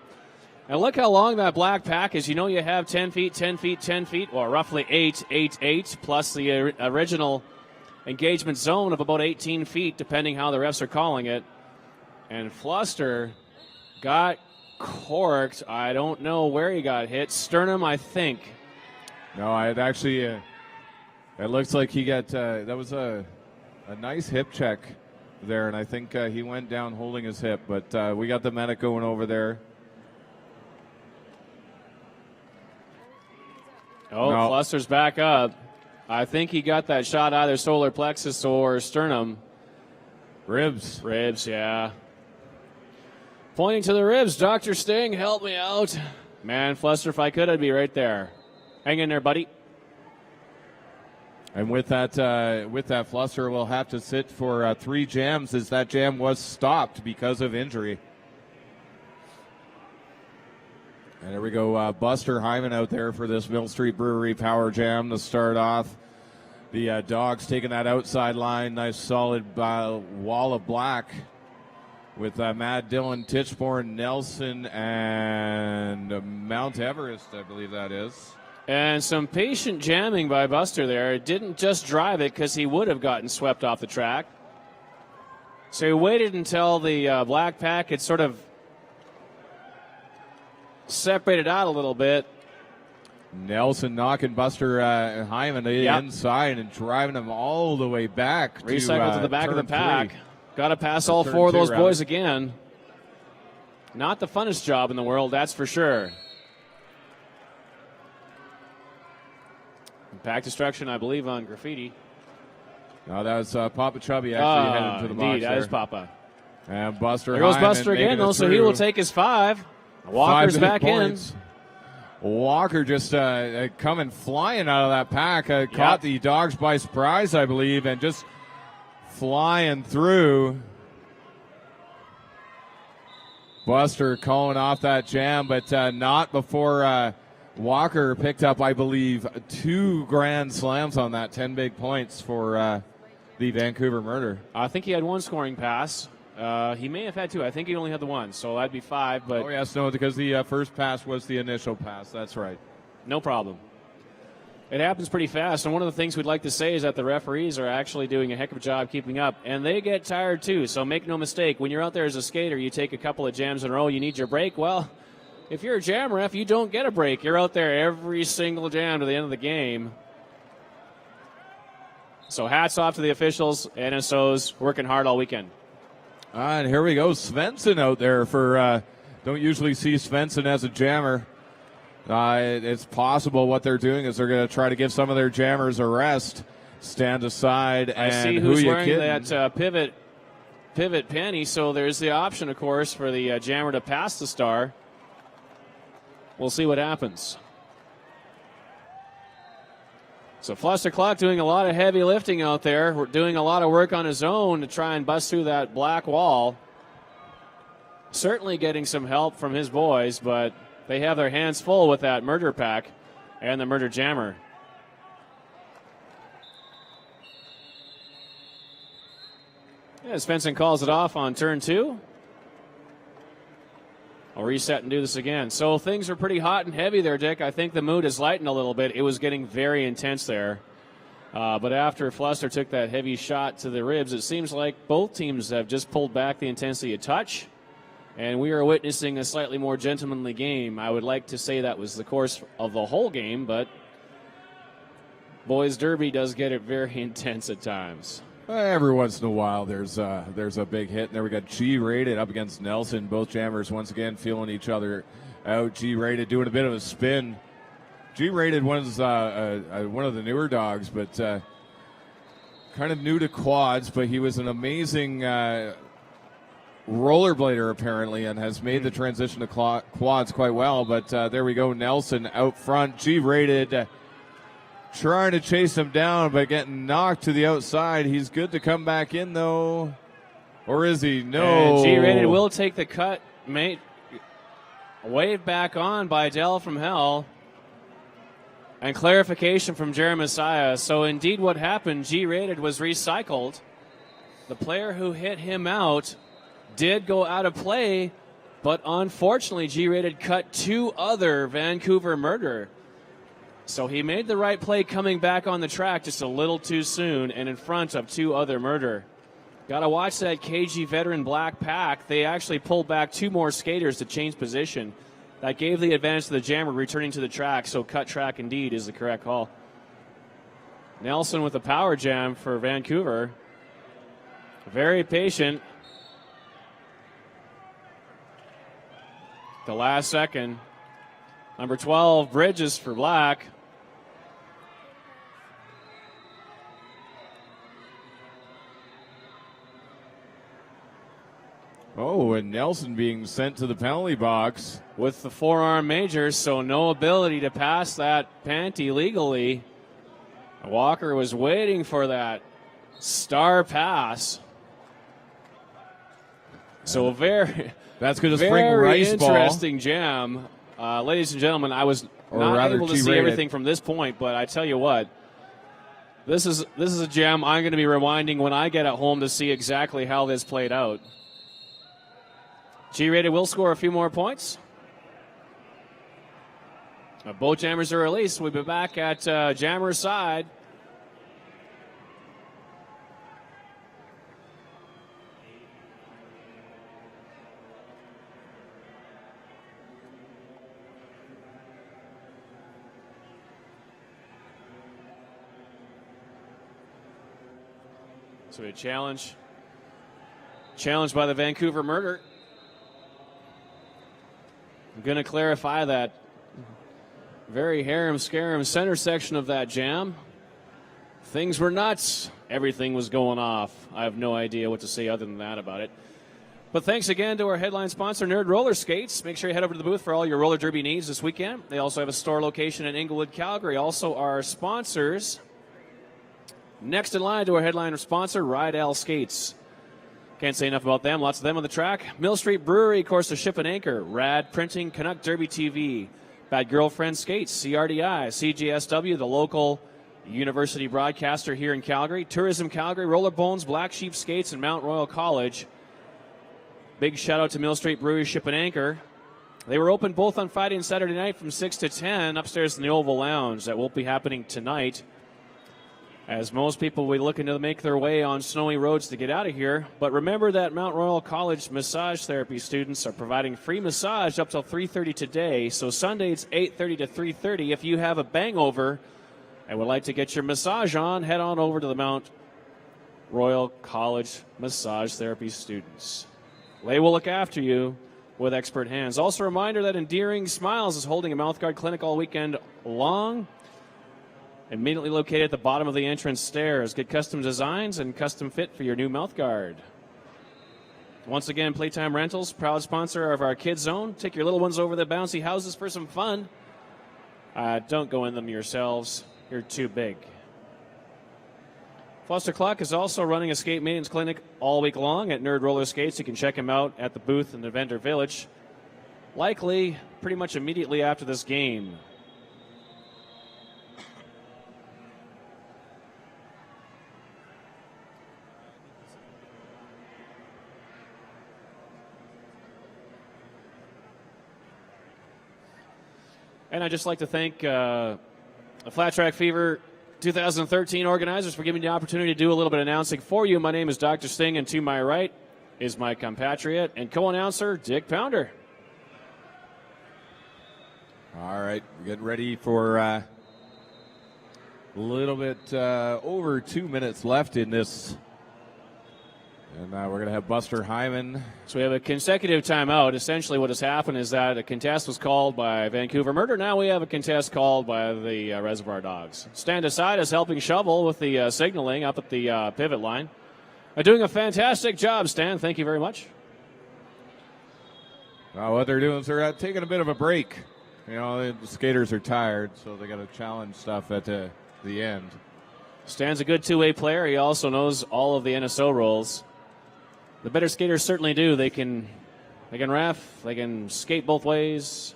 And look how long that black pack is. You know you have 10 feet, 10 feet, 10 feet, or roughly 8, plus the original engagement zone of about 18 feet, depending how the refs are calling it. And Fluster got corked. I don't know where he got hit. Sternum, I think. No, it actually, it looks like he got, that was a nice hip check there, and I think he went down holding his hip, but we got the medic going over there. Oh, no. Fluster's back up. I think he got that shot either solar plexus or sternum. Ribs. Ribs, yeah. Pointing to the ribs, Dr. Sting, help me out. Man, Fluster, if I could, I'd be right there. Hang in there, buddy. And with that, Fluster will have to sit for 3 jams as that jam was stopped because of injury. And there we go, Buster Hyman out there for this Mill Street Brewery Power Jam to start off. The Dogs taking that outside line. Nice solid wall of black with Matt Dillon, Titchborne, Nelson, and Mount Everest, I believe that is. And some patient jamming by Buster there. Didn't just drive it because he would have gotten swept off the track. So he waited until the black pack had sort of separated out a little bit. Nelson knocking Buster Hyman to the inside and driving him all the way back. Recycle to the back of the pack. Three. Got to pass all four of those boys again. Not the funnest job in the world, that's for sure. Pack destruction, I believe, on graffiti. No, that was Papa Chubby actually heading to the box. Indeed, that is Papa. And Buster. There goes Hyman Buster again, though, so he through. will take his 5. Walker's back in. Walker just coming flying out of that pack. Caught the Dogs by surprise, I believe, and just flying through. Buster calling off that jam, but not before Walker picked up, I believe, 2 grand slams on that, 10 big points for the Vancouver Murder. I think he had 1 scoring pass. He may have had 2. I think he only had the 1, so that'd be 5. But oh, yes, no, because the first pass was the initial pass. That's right. No problem. It happens pretty fast, and one of the things we'd like to say is that the referees are actually doing a heck of a job keeping up, and they get tired too, so make no mistake. When you're out there as a skater, you take a couple of jams in a row, you need your break. Well, if you're a jam ref, you don't get a break. You're out there every single jam to the end of the game. So hats off to the officials, NSOs, working hard all weekend. And here we go, Svensson out there for, don't usually see Svensson as a jammer. It's possible what they're doing is they're going to try to give some of their jammers a rest, stand aside, and I see who's wearing that pivot penny, so there's the option, of course, for the jammer to pass the star. We'll see what happens. So Fluster Clark doing a lot of heavy lifting out there. We're doing a lot of work on his own to try and bust through that black wall. Certainly getting some help from his boys, but they have their hands full with that murder pack and the murder jammer. Yeah, Svensson calls it off on turn 2. I'll reset and do this again. So things are pretty hot and heavy there, Dick. I think the mood has lightened a little bit. It was getting very intense there. But after Fluster took that heavy shot to the ribs, it seems like both teams have just pulled back the intensity a touch. And we are witnessing a slightly more gentlemanly game. I would like to say that was the course of the whole game, but boys derby does get it very intense at times. Every once in a while, there's a big hit. And there we got G-Rated up against Nelson. Both jammers once again feeling each other out. G-Rated doing a bit of a spin. G-Rated was one of the newer dogs, but kind of new to quads. But he was an amazing rollerblader apparently, and has made the transition to quads quite well. But there we go, Nelson out front. G-Rated. Trying to chase him down, but getting knocked to the outside. He's good to come back in, though. Or is he? No. And G-Rated will take the cut, mate. Waved back on by Dell from Hell. And clarification from Jeremiah. So, indeed, what happened, G-Rated was recycled. The player who hit him out did go out of play, but unfortunately, G-Rated cut 2 other Vancouver Murder. So he made the right play coming back on the track just a little too soon and in front of 2 other Murder. Got to watch that KG veteran black pack. They actually pulled back 2 more skaters to change position. That gave the advantage to the jammer returning to the track, so cut track indeed is the correct call. Nelson with the power jam for Vancouver. Very patient. The last second. Number 12, Bridges for black. Oh, and Nelson being sent to the penalty box. With the forearm major, so no ability to pass that panty legally. Walker was waiting for that star pass. So that's going to spring rice ball. Interesting jam. Ladies and gentlemen, I was not able to see everything from this point, but I tell you what, This is a jam I'm going to be rewinding when I get at home to see exactly how this played out. G-rated will score a few more points. Both jammers are released. We'll be back at jammer's side. So a challenge by the Vancouver Murder. I'm going to clarify that very harem-scarum center section of that jam. Things were nuts. Everything was going off. I have no idea what to say other than that about it. But thanks again to our headline sponsor, Nerd Roller Skates. Make sure you head over to the booth for all your roller derby needs this weekend. They also have a store location in Inglewood, Calgary. Also our sponsors. Next in line to our headline sponsor, Rydell Skates. Can't say enough about them. Lots of them on the track. Mill Street Brewery, of course, the Ship and Anchor. Rad Printing, Canuck Derby TV. Bad Girlfriend Skates, CRDI, CGSW, the local university broadcaster here in Calgary. Tourism Calgary, Roller Bones, Black Sheep Skates, and Mount Royal College. Big shout out to Mill Street Brewery, Ship and Anchor. They were open both on Friday and Saturday night from 6 to 10 upstairs in the Oval Lounge. That won't be happening tonight, as most people will be looking to make their way on snowy roads to get out of here. But remember that Mount Royal College massage therapy students are providing free massage up till 3:30 today. So Sunday it's 8:30 to 3:30. If you have a bangover and would like to get your massage on, head on over to the Mount Royal College massage therapy students. They will look after you with expert hands. Also a reminder that Endearing Smiles is holding a mouthguard clinic all weekend long. Immediately located at the bottom of the entrance stairs. Get custom designs and custom fit for your new mouthguard. Once again, Playtime Rentals, proud sponsor of our Kids Zone. Take your little ones over the bouncy houses for some fun. Don't go in them yourselves. You're too big. Foster Clock is also running a skate maintenance clinic all week long at Nerd Roller Skates. You can check him out at the booth in the Vendor Village. Likely pretty much immediately after this game. And I'd just like to thank the Flat Track Fever 2013 organizers for giving me the opportunity to do a little bit of announcing for you. My name is Dr. Sting, and to my right is my compatriot and co-announcer, Dick Pounder. All right, we're getting ready for a little bit over 2 minutes left in this. And we're going to have Buster Hyman. So we have a consecutive timeout. Essentially what has happened is that a contest was called by Vancouver Murder. Now we have a contest called by the Reservoir Dogs. Stand Aside is helping Shovel with the signaling up at the pivot line. Doing a fantastic job, Stan. Thank you very much. What they're doing is they're taking a bit of a break. You know, the skaters are tired, so they got to challenge stuff at the end. Stan's a good two-way player. He also knows all of the NSO rules. The better skaters certainly do. They can ref, they can skate both ways.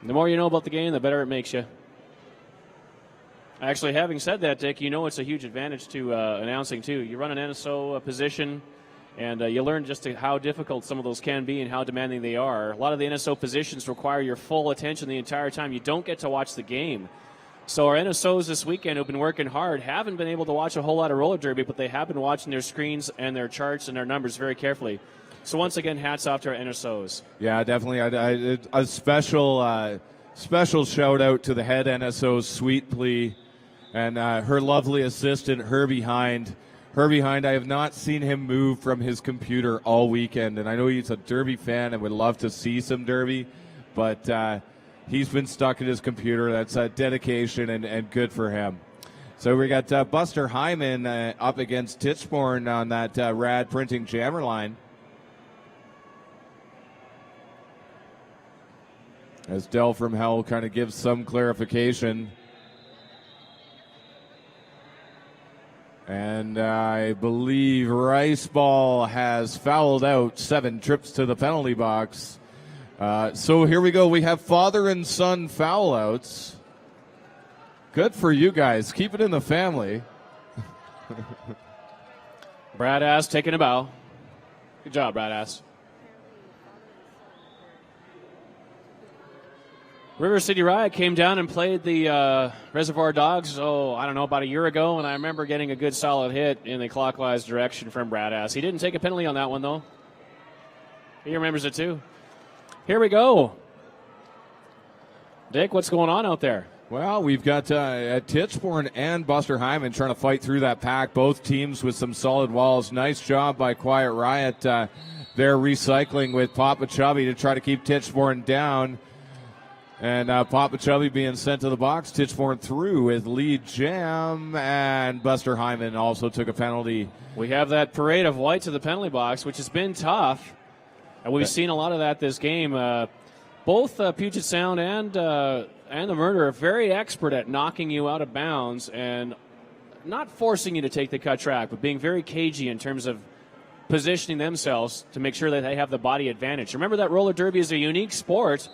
The more you know about the game, the better it makes you. Actually, having said that, Dick, you know it's a huge advantage to announcing, too. You run an NSO position, and you learn just how difficult some of those can be and how demanding they are. A lot of the NSO positions require your full attention the entire time. You don't get to watch the game. So our NSOs this weekend who've been working hard haven't been able to watch a whole lot of roller derby, but they have been watching their screens and their charts and their numbers very carefully. So once again, hats off to our NSOs. Yeah, definitely. A special shout out to the head NSO, Sweet Plea, and her lovely assistant, Herbie Hind. Herbie Hind, I have not seen him move from his computer all weekend, and I know he's a derby fan and would love to see some derby, but he's been stuck at his computer. That's dedication and good for him. So we got Buster Hyman up against Titchborn on that Rad Printing jammer line. As Del from Hell kind of gives some clarification. And I believe Riceball has fouled out 7 trips to the penalty box. So here we go. We have father and son foul outs. Good for you guys. Keep it in the family. Brad Ass taking a bow. Good job, Brad Ass. River City Riot came down and played the Reservoir Dogs, about a year ago, and I remember getting a good solid hit in the clockwise direction from Brad Ass. He didn't take a penalty on that one, though. He remembers it, too. Here we go. Dick, what's going on out there? Well, we've got Titchborn and Buster Hyman trying to fight through that pack. Both teams with some solid walls. Nice job by Quiet Riot. They're recycling with Papa Chubby to try to keep Titchborn down. And Papa Chubby being sent to the box. Titchborn through with lead jam. And Buster Hyman also took a penalty. We have that parade of white to the penalty box, which has been tough. And we've seen a lot of that this game. Both Puget Sound and the Murder are very expert at knocking you out of bounds and not forcing you to take the cut track, but being very cagey in terms of positioning themselves to make sure that they have the body advantage. Remember that roller derby is a unique sport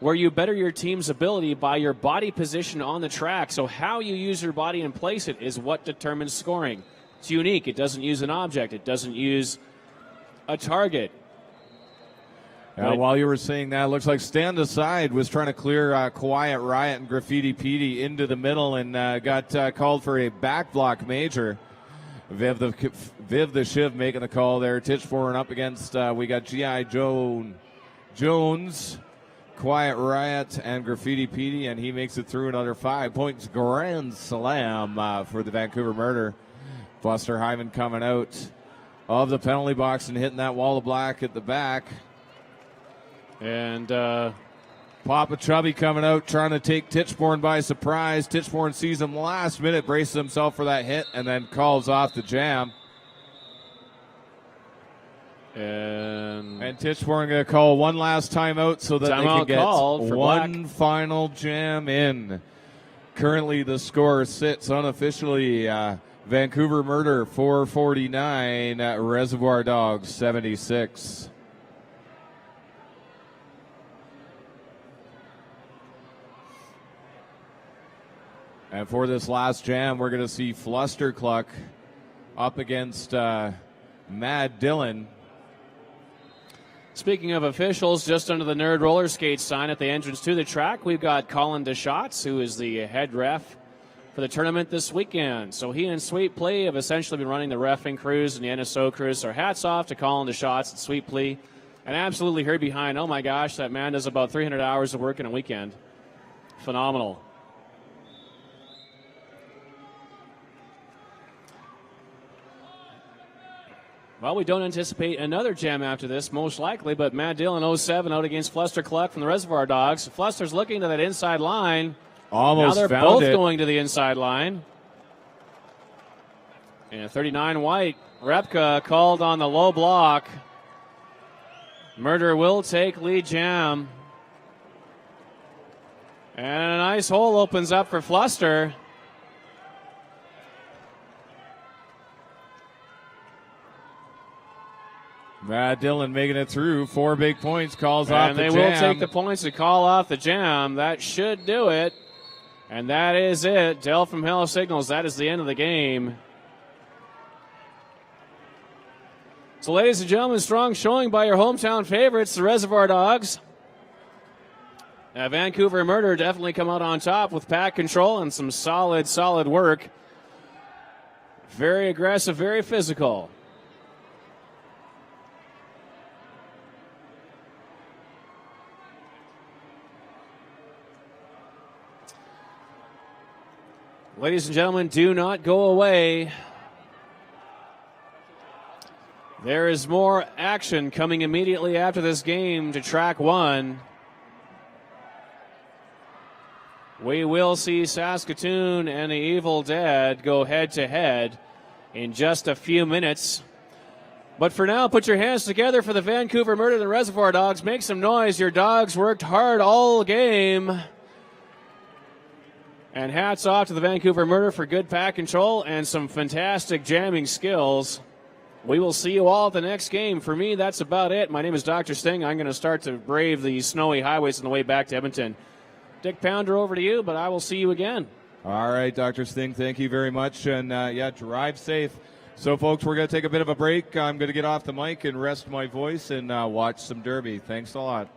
where you better your team's ability by your body position on the track. So how you use your body and place it is what determines scoring. It's unique. It doesn't use an object. It doesn't use a target. While you were saying that, it looks like Stand Aside was trying to clear Quiet Riot and Graffiti Petey into the middle and got called for a back block major. Viv the Shiv making the call there. Titchborn up against, we got G.I. Jones, Quiet Riot, and Graffiti Petey, and he makes it through another 5 points. Grand slam for the Vancouver Murder. Buster Hyman coming out of the penalty box and hitting that wall of black at the back. And Papa Chubby coming out trying to take Titchborn by surprise. Titchborn sees him last minute, braces himself for that hit, and then calls off the jam. And Titchborn going to call one last timeout so that they can get one final jam in. Currently the score sits unofficially Vancouver Murder 449, Reservoir Dogs 76. And for this last jam, we're going to see Flustercluck up against Mad Dylan. Speaking of officials, just under the Nerd Roller Skate sign at the entrance to the track, we've got Colin Deschatz, who is the head ref for the tournament this weekend. So he and Sweet Plea have essentially been running the reffing crews and the NSO crews. So hats off to Colin Deschatz and Sweet Plea. And absolutely here behind, oh my gosh, that man does about 300 hours of work in a weekend. Phenomenal. Well, we don't anticipate another jam after this, most likely, but Matt Dillon, 07, out against Flustercluck from the Reservoir Dogs. Fluster's looking to that inside line. Almost now they're found both it. going to the inside line. And 39 white. Repka called on the low block. Murder will take lead jam. And a nice hole opens up for Fluster. Mad Dylan making it through. 4 big points, calls off the jam. And they will take the points to call off the jam. That should do it. And that is it. Dell from Hell signals that is the end of the game. So, ladies and gentlemen, strong showing by your hometown favorites, the Reservoir Dogs. Vancouver Murder definitely come out on top with pack control and some solid work. Very aggressive, very physical. Ladies and gentlemen, do not go away. There is more action coming immediately after this game to track 1. We will see Saskatoon and the Evil Dead go head-to-head in just a few minutes. But for now, put your hands together for the Vancouver Murder and the Reservoir Dogs. Make some noise. Your dogs worked hard all game. And hats off to the Vancouver Murder for good pack control and some fantastic jamming skills. We will see you all at the next game. For me, that's about it. My name is Dr. Sting. I'm going to start to brave the snowy highways on the way back to Edmonton. Dick Pounder, over to you, but I will see you again. All right, Dr. Sting, thank you very much. And yeah, drive safe. So, folks, we're going to take a bit of a break. I'm going to get off the mic and rest my voice and watch some Derby. Thanks a lot.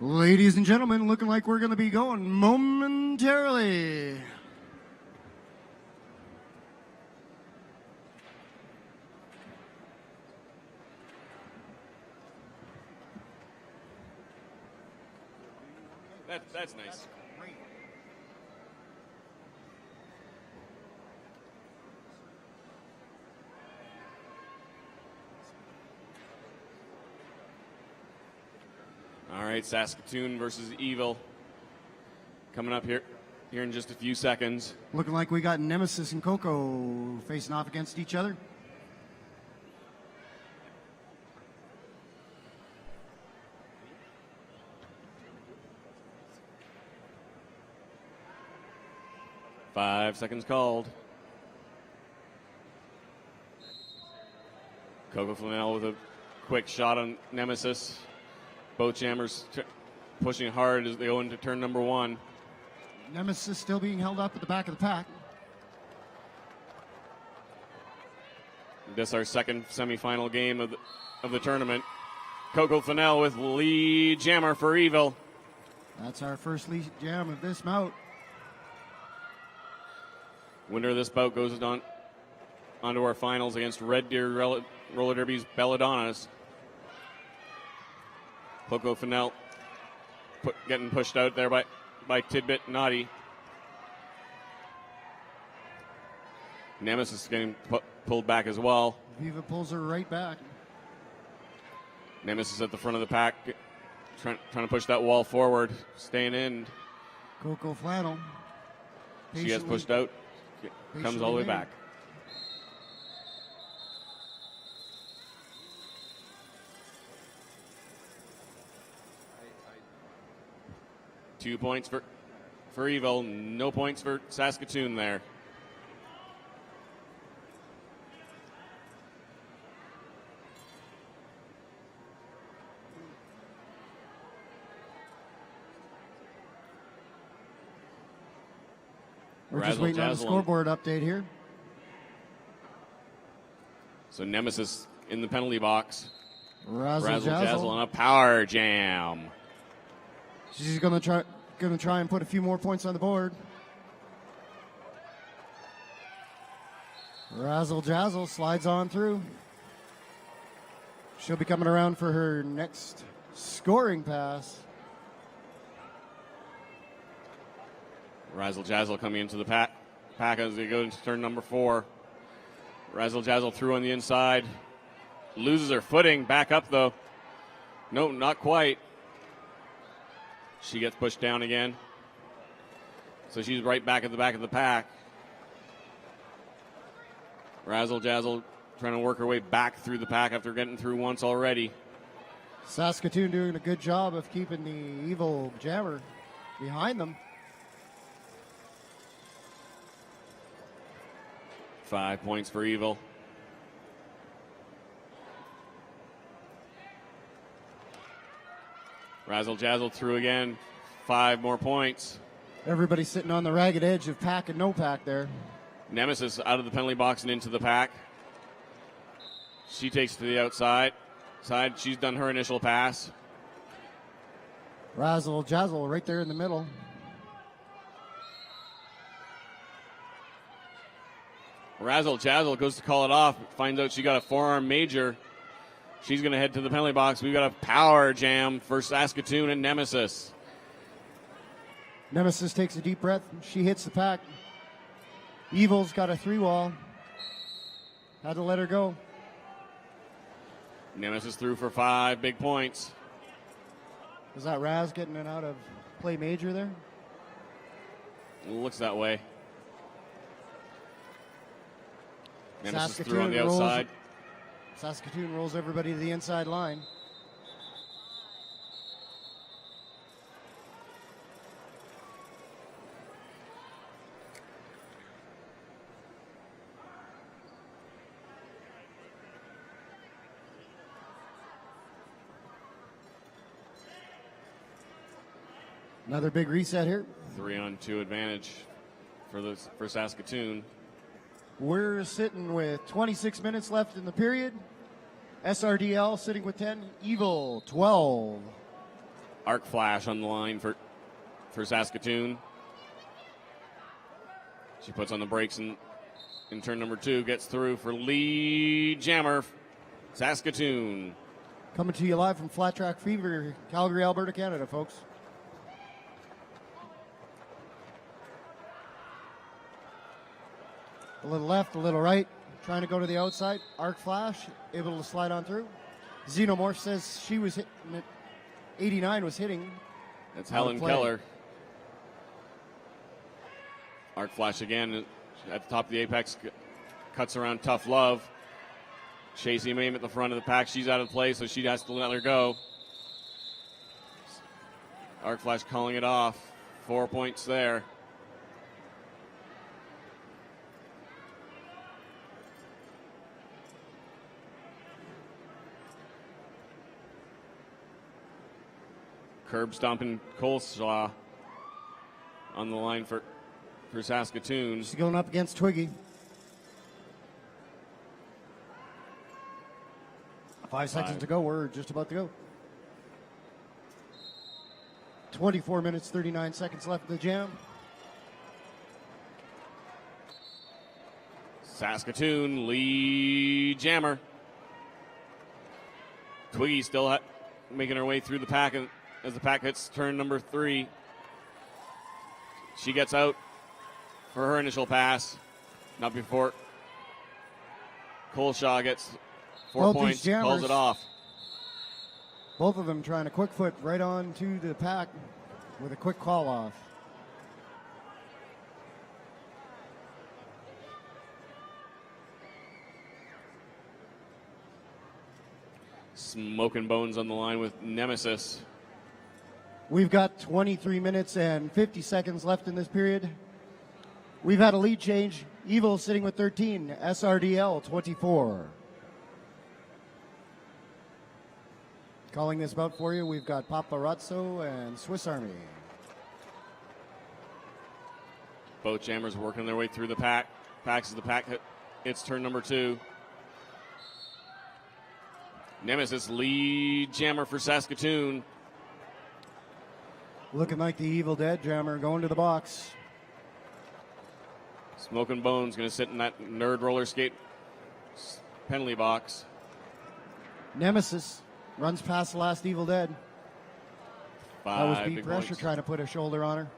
Ladies and gentlemen, looking like we're going to be going momentarily. That's nice. All right, Saskatoon versus Evil coming up here in just a few seconds. Looking like we got Nemesis and Coco facing off against each other. Five seconds called. Coco Flanell with a quick shot on Nemesis. Both jammers pushing hard as they go into turn number one. Nemesis still being held up at the back of the pack. This our second semifinal game of the tournament. Coco Flanell with lead jammer for Evil. That's our first lead jam of this bout. Winner of this bout goes onto our finals against Red Deer Roller Derby's Belladonnas. Coco Flanell getting pushed out there by Tidbit Naughty. Nemesis getting pulled back as well. Viva pulls her right back. Nemesis at the front of the pack, trying to push that wall forward, staying in. Coco Flannel. She gets pushed out, comes all the way back. Two points for Evil, no points for Saskatoon there. We're just waiting on the scoreboard update here. So Nemesis in the penalty box. Razzle Jazzle on a power jam. She's gonna try and put a few more points on the board. Razzle Jazzle slides on through. She'll be coming around for her next scoring pass. Razzle Jazzle coming into the pack as they go into turn number 4. Razzle Jazzle through on the inside. Loses her footing. Back up though. No, not quite. She gets pushed down again. So she's right back at the back of the pack. Razzle Jazzle trying to work her way back through the pack after getting through once already. Saskatoon doing a good job of keeping the Evil jammer behind them. 5 points for Evil. Razzle Jazzle through again. 5 more points. Everybody sitting on the ragged edge of pack and no pack there. Nemesis out of the penalty box and into the pack. She takes to the outside. She's done her initial pass. Razzle Jazzle right there in the middle. Razzle Jazzle goes to call it off. Finds out she got a forearm major. She's going to head to the penalty box. We've got a power jam for Saskatoon and Nemesis. Nemesis takes a deep breath. She hits the pack. Evil's got a 3-wall. Had to let her go. Nemesis through for 5 big points. Was that Raz getting it out of play major there? Looks that way. Nemesis Saskatoon through on the outside. Saskatoon rolls everybody to the inside line. Another big reset here. 3-on-2 advantage for Saskatoon. We're sitting with 26 minutes left in the period. SRDL sitting with 10. Evil 12. Arc Flash on the line for Saskatoon. She puts on the brakes in turn number 2, gets through for lead jammer, Saskatoon. Coming to you live from Flat Track Fever, Calgary, Alberta, Canada, folks. A little left, a little right, trying to go to the outside. Arc Flash, able to slide on through. Xenomorph says she was hitting it. 89 was hitting. That's Helen Keller. Arc Flash again at the top of the apex, cuts around Tough Love. Chasey Mame at the front of the pack. She's out of play, so she has to let her go. Arc Flash calling it off. 4 points there. Curb stomping Coleslaw on the line for Saskatoon. She's going up against Twiggy. 5 seconds to go. We're just about to go. 24 minutes, 39 seconds left in the jam. Saskatoon lead jammer. Twiggy still making her way through the pack as the pack hits turn number 3. She gets out for her initial pass. Not before Coleshaw gets 4 points, calls it off. Both of them trying to quick foot right on to the pack with a quick call off. Smoking Bones on the line with Nemesis. We've got 23 minutes and 50 seconds left in this period. We've had a lead change. Evil sitting with 13, SRDL 24. Calling this bout for you, we've got Paparazzo and Swiss Army. Both jammers working their way through the pack. Packs as the pack hits turn number 2. Nemesis lead jammer for Saskatoon. Looking like the Evil Dead jammer going to the box. Smoking Bones going to sit in that nerd roller skate penalty box. Nemesis runs past the last Evil Dead. That was deep pressure points. trying to put a shoulder on her.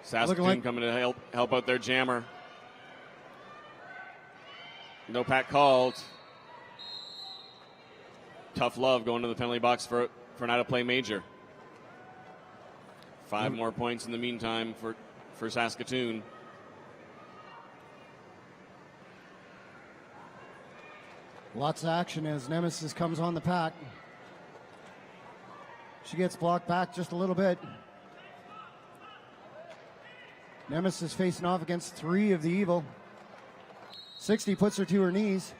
Saskatoon coming to help out their jammer. No pack called. Tough Love going to the penalty box for an out-of-play major. 5 more points in the meantime for Saskatoon. Lots of action as Nemesis comes on the pack. She gets blocked back just a little bit. Nemesis facing off against 3 of the Evil. 60 puts her to her knees.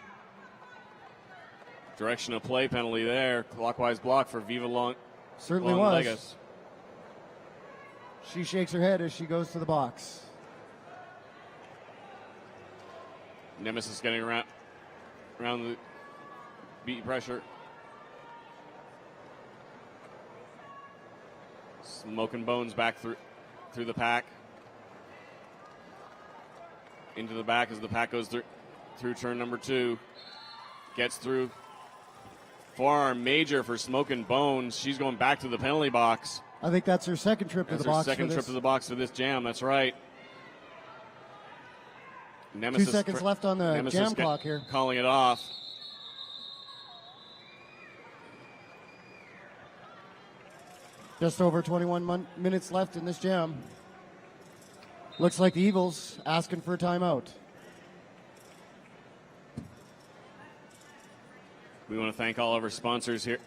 Direction of play penalty there. Clockwise block for Viva Long. Certainly was. Legas. She shakes her head as she goes to the box. Nemesis getting around the beat pressure. Smoking Bones back through the pack. Into the back as the pack goes through turn number 2. Gets through. Forearm major for Smoking Bones. She's going back to the penalty box. I think that's her second trip to the box. Second trip to the box for this jam. That's right. Nemesis 2 seconds left on the jam clock here. Calling it off. Just over 21 minutes left in this jam. Looks like the Eagles asking for a timeout. We want to thank all of our sponsors here.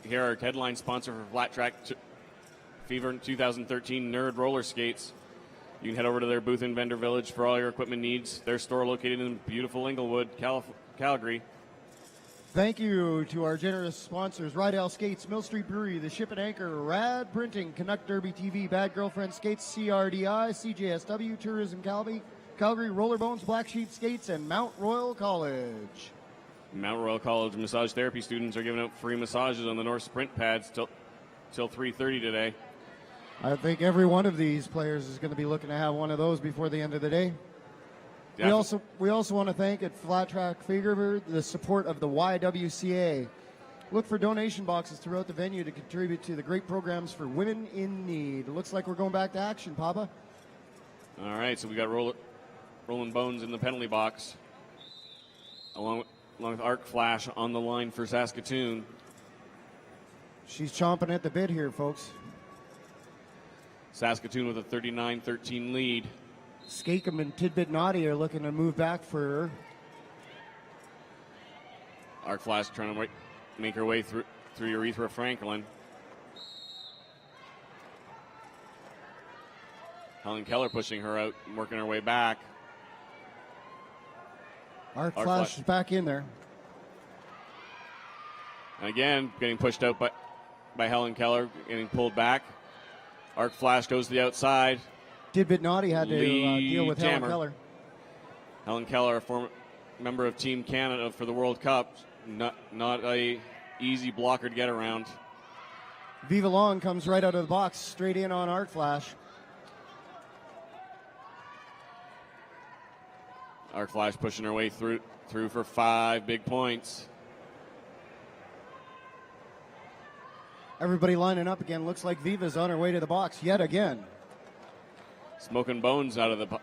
Here, our headline sponsor for Flat Track Fever 2013 Nerd Roller Skates. You can head over to their booth in Vendor Village for all your equipment needs. Their store located in beautiful Inglewood, Calgary. Thank you to our generous sponsors, Rydell Skates, Mill Street Brewery, The Ship and Anchor, Rad Printing, Canuck Derby TV, Bad Girlfriend Skates, CRDI, CJSW, Tourism Calgary, Rollerbones, Black Sheep Skates, and Mount Royal College. Mount Royal College massage therapy students are giving out free massages on the North Sprint pads till 3:30 today. I think every one of these players is going to be looking to have one of those before the end of the day. We also want to thank at Flat Track Pfeiffer the support of the YWCA. Look for donation boxes throughout the venue to contribute to the great programs for women in need. It looks like we're going back to action, Papa. All right, so we got Rolling Bones in the penalty box, along with Arc Flash on the line for Saskatoon. She's chomping at the bit here, folks. Saskatoon with a 39-13 lead. Skakem and Tidbit Naughty are looking to move back for her. Arc Flash trying to make her way through Urethra Franklin. Helen Keller pushing her out and working her way back. Arc Flash is back in there. And again, getting pushed out by Helen Keller, getting pulled back. Arc Flash goes to the outside. Tidbit Naughty had to deal with Jammer. Helen Keller. Helen Keller, a former member of Team Canada for the World Cup. Not a easy blocker to get around. Viva Long comes right out of the box, straight in on Arc Flash. Arc Flash pushing her way through for 5 big points. Everybody lining up again. Looks like Viva's on her way to the box yet again. Smoking Bones out of the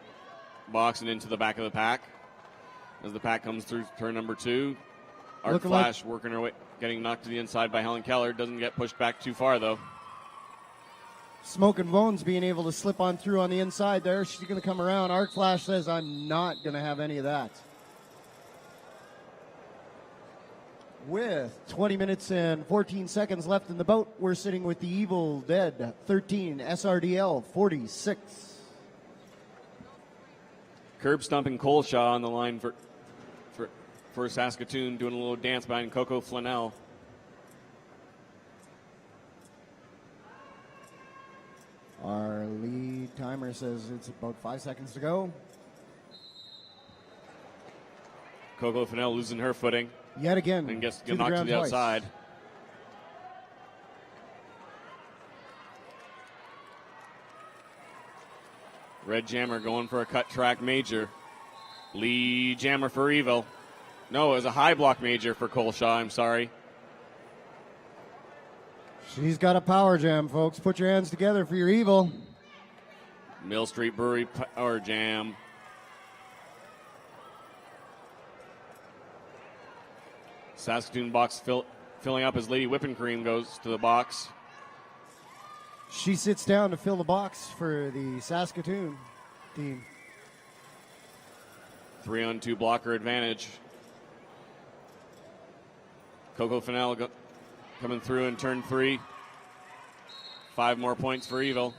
box and into the back of the pack. As the pack comes through turn number 2. Arc Flash working her way, getting knocked to the inside by Helen Keller. Doesn't get pushed back too far, though. Smoking Bones being able to slip on through on the inside there. She's going to come around. Arc Flash says, I'm not going to have any of that. With 20 minutes and 14 seconds left in the boat, we're sitting with the Evil Dead 13, SRDL 46. Curb stomping Coleshaw on the line for Saskatoon, doing a little dance behind Coco Flanell. Our lead timer says it's about 5 seconds to go. Coco Flanell losing her footing. Yet again. And gets knocked to the outside. Red Jammer going for a cut track major. Lee Jammer for Evil. No, it was a high block major for Coleshaw, I'm sorry. She's got a power jam, folks. Put your hands together for your Evil. Mill Street Brewery power jam. Saskatoon box filling up as Lady Whipping Cream goes to the box. She sits down to fill the box for the Saskatoon team. 3-on-2 blocker advantage. Coco Flanell coming through in turn 3. 5 more points for Evil.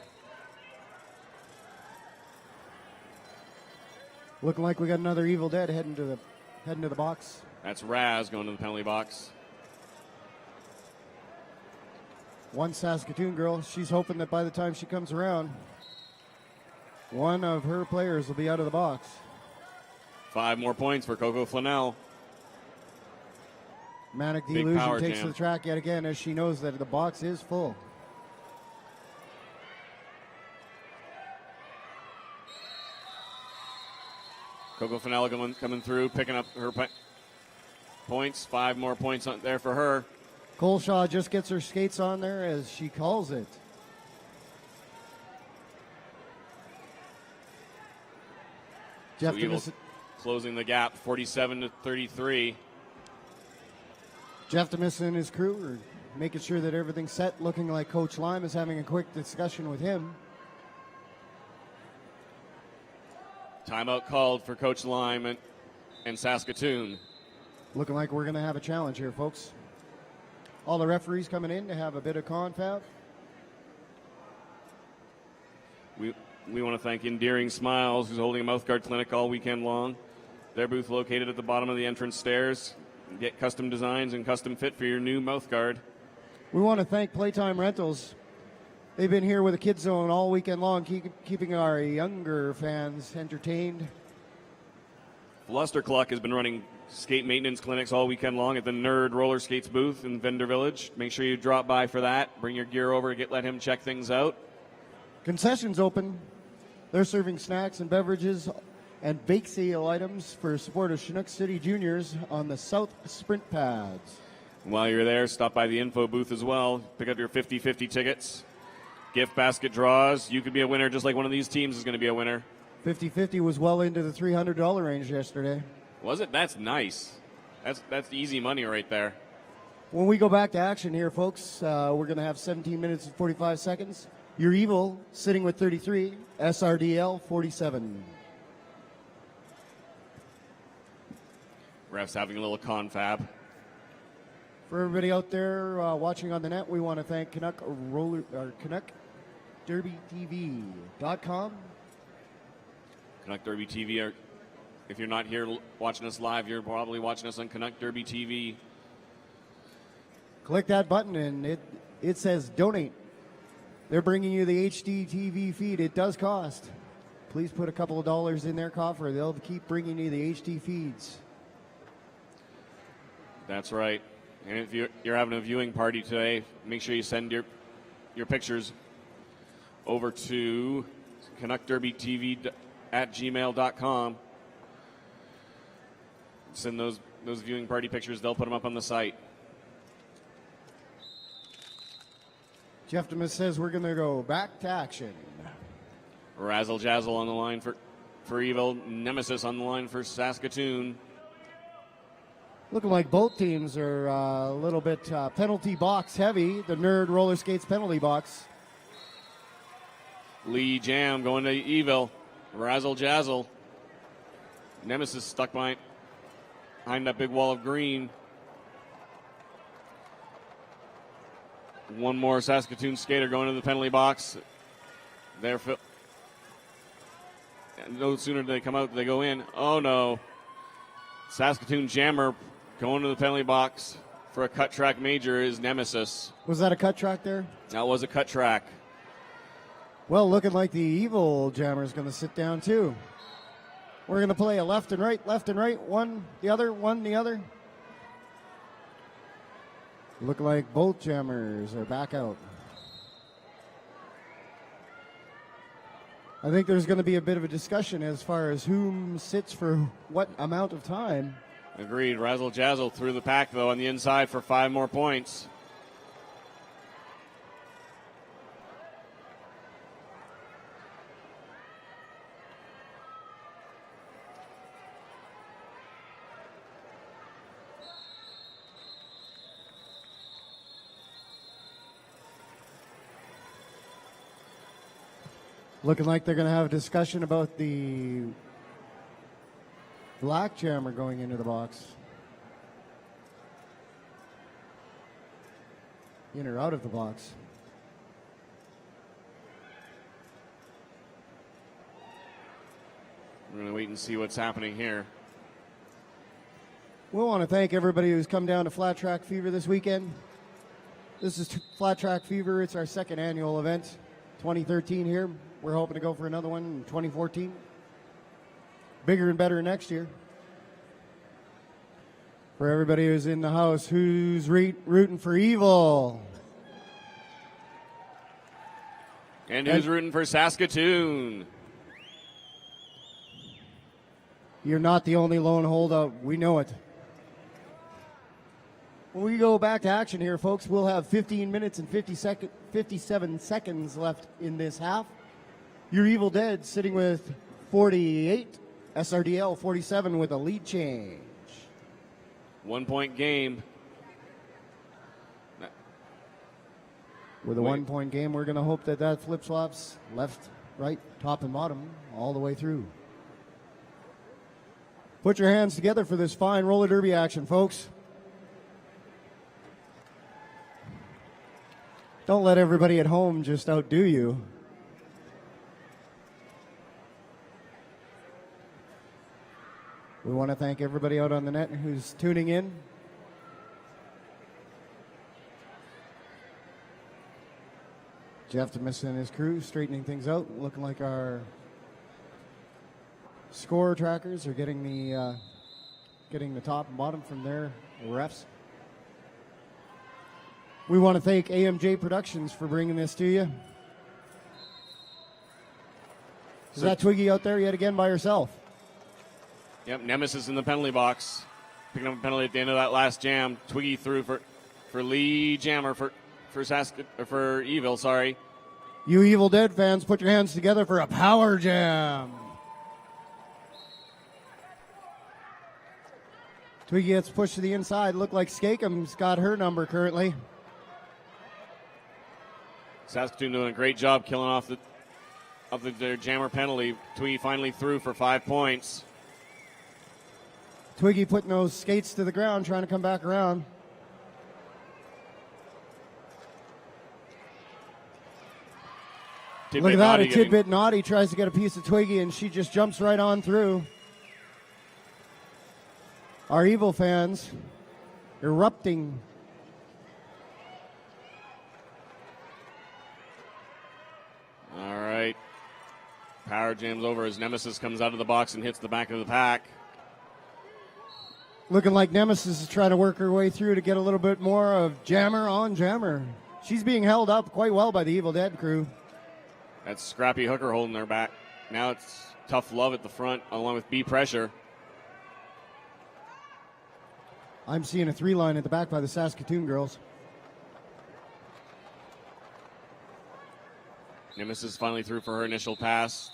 Looking like we got another Evil Dead heading to the box. That's Raz going to the penalty box. One Saskatoon girl, she's hoping that by the time she comes around, one of her players will be out of the box. 5 more points for Coco Flanell. Manic Big Delusion power takes jam. to the track yet again as she knows that the box is full. Coco Flanell coming through, picking up her points. 5 more points there for her. Coleshaw just gets her skates on there as she calls it. Jeff Demison, closing the gap, 47-33. Jeff Demison and his crew are making sure that everything's set, looking like Coach Lime is having a quick discussion with him. Timeout called for Coach Lime and Saskatoon. Looking like we're going to have a challenge here, folks. All the referees coming in to have a bit of confab. We want to thank Endearing Smiles, who's holding a mouthguard clinic all weekend long. Their booth located at the bottom of the entrance stairs. Get custom designs and custom fit for your new mouthguard. We want to thank Playtime Rentals. They've been here with the Kids Zone all weekend long, keeping our younger fans entertained. Luster Cluck has been running skate maintenance clinics all weekend long at the Nerd Roller Skates booth in Vendor Village. Make sure you drop by for that. Bring your gear over, let him check things out. Concessions open. They're serving snacks and beverages and bake sale items for support of Chinook City Juniors on the South Sprint pads. While you're there, stop by the info booth as well. Pick up your 50-50 tickets. Gift basket draws. You could be a winner just like one of these teams is going to be a winner. 50-50 was well into the $300 range yesterday. Was it? That's nice. That's easy money right there. When we go back to action here, folks, we're going to have 17 minutes and 45 seconds. Your Evil sitting with 33, SRDL 47. Refs having a little confab. For everybody out there watching on the net, we want to thank CanuckDerbyTV.com. Canuck Derby TV. If you're not here watching us live, you're probably watching us on Canuck Derby TV. Click that button and it says donate. They're bringing you the HD TV feed. It does cost. Please put a couple of dollars in their coffer. They'll keep bringing you the HD feeds. That's right. And if you're having a viewing party today, make sure you send your pictures over to CanuckDerbyTV@gmail.com. Send those viewing party pictures. They'll put them up on the site. Jeff Demis says we're going to go back to action. Razzle Jazzle on the line for Evil. Nemesis on the line for Saskatoon. Looking like both teams are a little bit penalty box heavy. The Nerd Roller Skates penalty box. Lee Jam going to Evil. Razzle Jazzle. Nemesis stuck behind that big wall of green. One more Saskatoon skater going to the penalty box. No sooner do they come out, they go in. Oh no. Saskatoon Jammer going to the penalty box for a cut track major is Nemesis. Was that a cut track there? That was a cut track. Well, looking like the Evil Jammer is going to sit down too. We're going to play a left and right, one the other, one the other. Look like both Jammers are back out. I think there's going to be a bit of a discussion as far as whom sits for what amount of time. Agreed. Razzle Jazzle through the pack, though, on the inside for 5 more points. Looking like they're going to have a discussion about the Black Jammer going into the box. In or out of the box. We're going to wait and see what's happening here. We want to thank everybody who's come down to Flat Track Fever this weekend. This is Flat Track Fever. It's our second annual event, 2013 here. We're hoping to go for another one in 2014. Bigger and better next year. For everybody who's in the house, who's rooting for Evil? And who's rooting for Saskatoon? You're not the only lone holdout. We know it. When we go back to action here, folks, we'll have 15 minutes and 57 seconds left in this half. Your Evil Dead sitting with 48, SRDL 47 with a lead change. 1 point game. With a 1 point game, we're going to hope that flip flops left, right, top, and bottom all the way through. Put your hands together for this fine roller derby action, folks. Don't let everybody at home just outdo you. We want to thank everybody out on the net who's tuning in. Jeff Demis and his crew straightening things out, looking like our score trackers are getting the getting the top and bottom from their refs. We want to thank AMJ Productions for bringing this to you. Is that Twiggy out there yet again by herself? Yep, Nemesis in the penalty box. Picking up a penalty at the end of that last jam. Twiggy through for Lee Jammer for Evil, sorry. You Evil Dead fans, put your hands together for a power jam. Twiggy gets pushed to the inside. Look like Skakum's got her number currently. Saskatoon doing a great job killing off their jammer penalty. Twiggy finally through for 5 points. Twiggy putting those skates to the ground, trying to come back around. Look at that, a Tidbit Naughty tries to get a piece of Twiggy, and she just jumps right on through. Our Evil fans erupting. All right. Power jam's over as Nemesis comes out of the box and hits the back of the pack. Looking like Nemesis is trying to work her way through to get a little bit more of jammer on jammer. She's being held up quite well by the Evil Dead crew. That's Scrappy Hooker holding her back. Now it's Tough Love at the front along with B Pressure. I'm seeing a 3-line at the back by the Saskatoon girls. Nemesis finally through for her initial pass.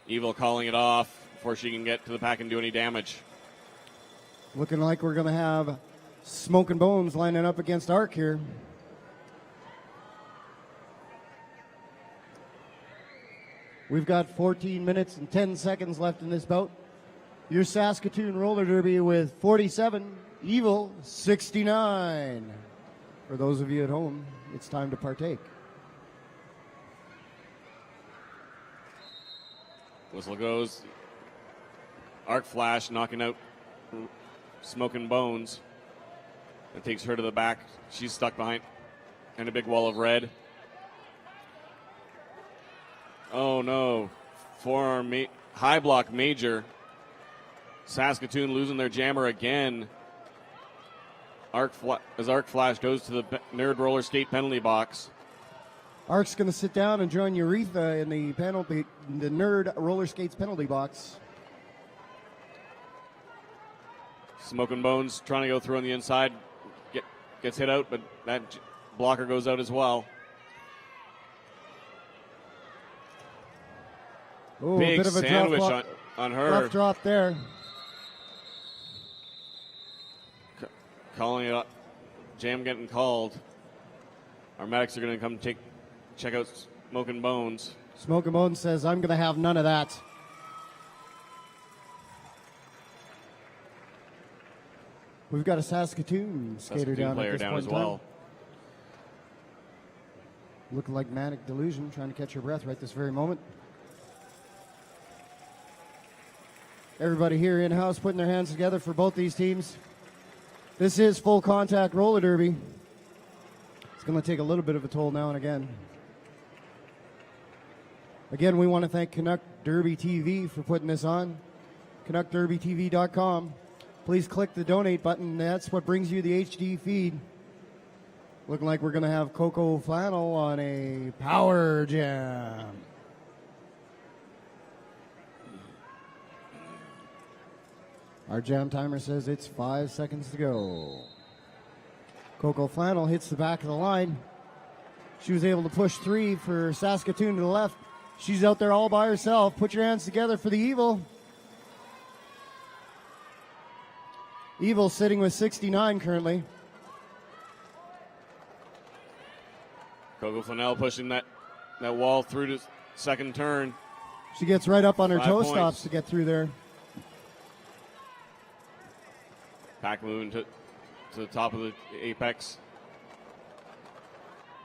Evil calling it off before she can get to the pack and do any damage. Looking like we're going to have Smoke and Bones lining up against Arc here. We've got 14 minutes and 10 seconds left in this bout. Your Saskatoon roller derby with 47, Evil 69. For those of you at home, it's time to partake. Whistle goes. Arc Flash knocking out Smoking Bones. It takes her to the back. She's stuck behind and a big wall of red. Oh no. Forearm high block major. Saskatoon losing their jammer again. As Arc Flash goes to the Nerd Roller Skate penalty box. Arc's going to sit down and join Urethra in the Nerd Roller Skates penalty box. Smoking Bones trying to go through on the inside. Gets hit out, but that blocker goes out as well. Ooh, Big a bit of a sandwich drop, on her. rough drop there. Calling it up. Jam getting called. Our medics are going to come check out Smoking Bones. Smoking Bones says, I'm going to have none of that. We've got a Saskatoon skater down player at this down point as well. in time. Looking like Manic Delusion, trying to catch her breath right this very moment. Everybody here in-house putting their hands together for both these teams. This is full contact roller derby. It's going to take a little bit of a toll now and again. Again, we want to thank Canuck Derby TV for putting this on. CanuckDerbyTV.com. Please click the donate button. That's what brings you the HD feed. Looking like we're going to have Coco Flannel on a power jam. Our jam timer says it's 5 seconds to go. Coco Flannel hits the back of the line. She was able to push 3 for Saskatoon to the left. She's out there all by herself. Put your hands together for the Evil. Evil sitting with 69 currently. Coco Flannel pushing that wall through to second turn. She gets right up on her 5 toe points. stops to get through there. Pack moving to the top of the apex.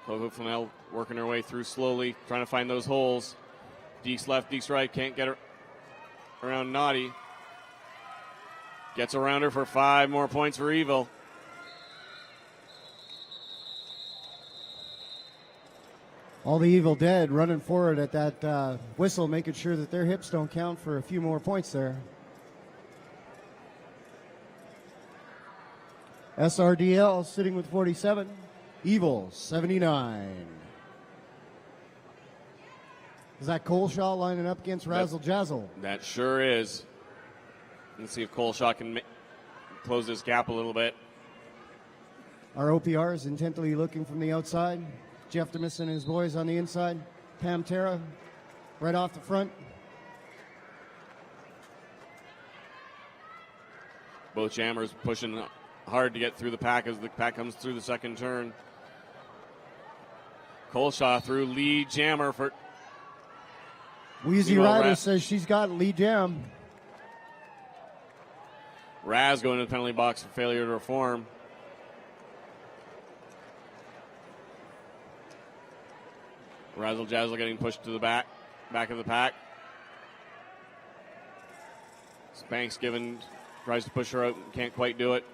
Coco Flannel working her way through slowly, trying to find those holes. Deeks left, Deeks right, can't get her around Naughty. Gets around her for 5 more points for Evil. All the Evil Dead running forward at that whistle, making sure that their hips don't count for a few more points there. SRDL sitting with 47. Evil 79. Is that Coleshaw lining up against Razzle Jazzle? That sure is. Let's see if Coleshaw can close this gap a little bit. Our OPR is intently looking from the outside. Jeff Demis and his boys on the inside. Pam Terra right off the front. Both jammers pushing hard to get through the pack as the pack comes through the second turn. Coleshaw through lead jammer for Wheezy Ryder says she's got lead jam. Raz going to the penalty box for failure to reform. Razzle Jazzle getting pushed to the back of the pack. Spanks tries to push her out, can't quite do it.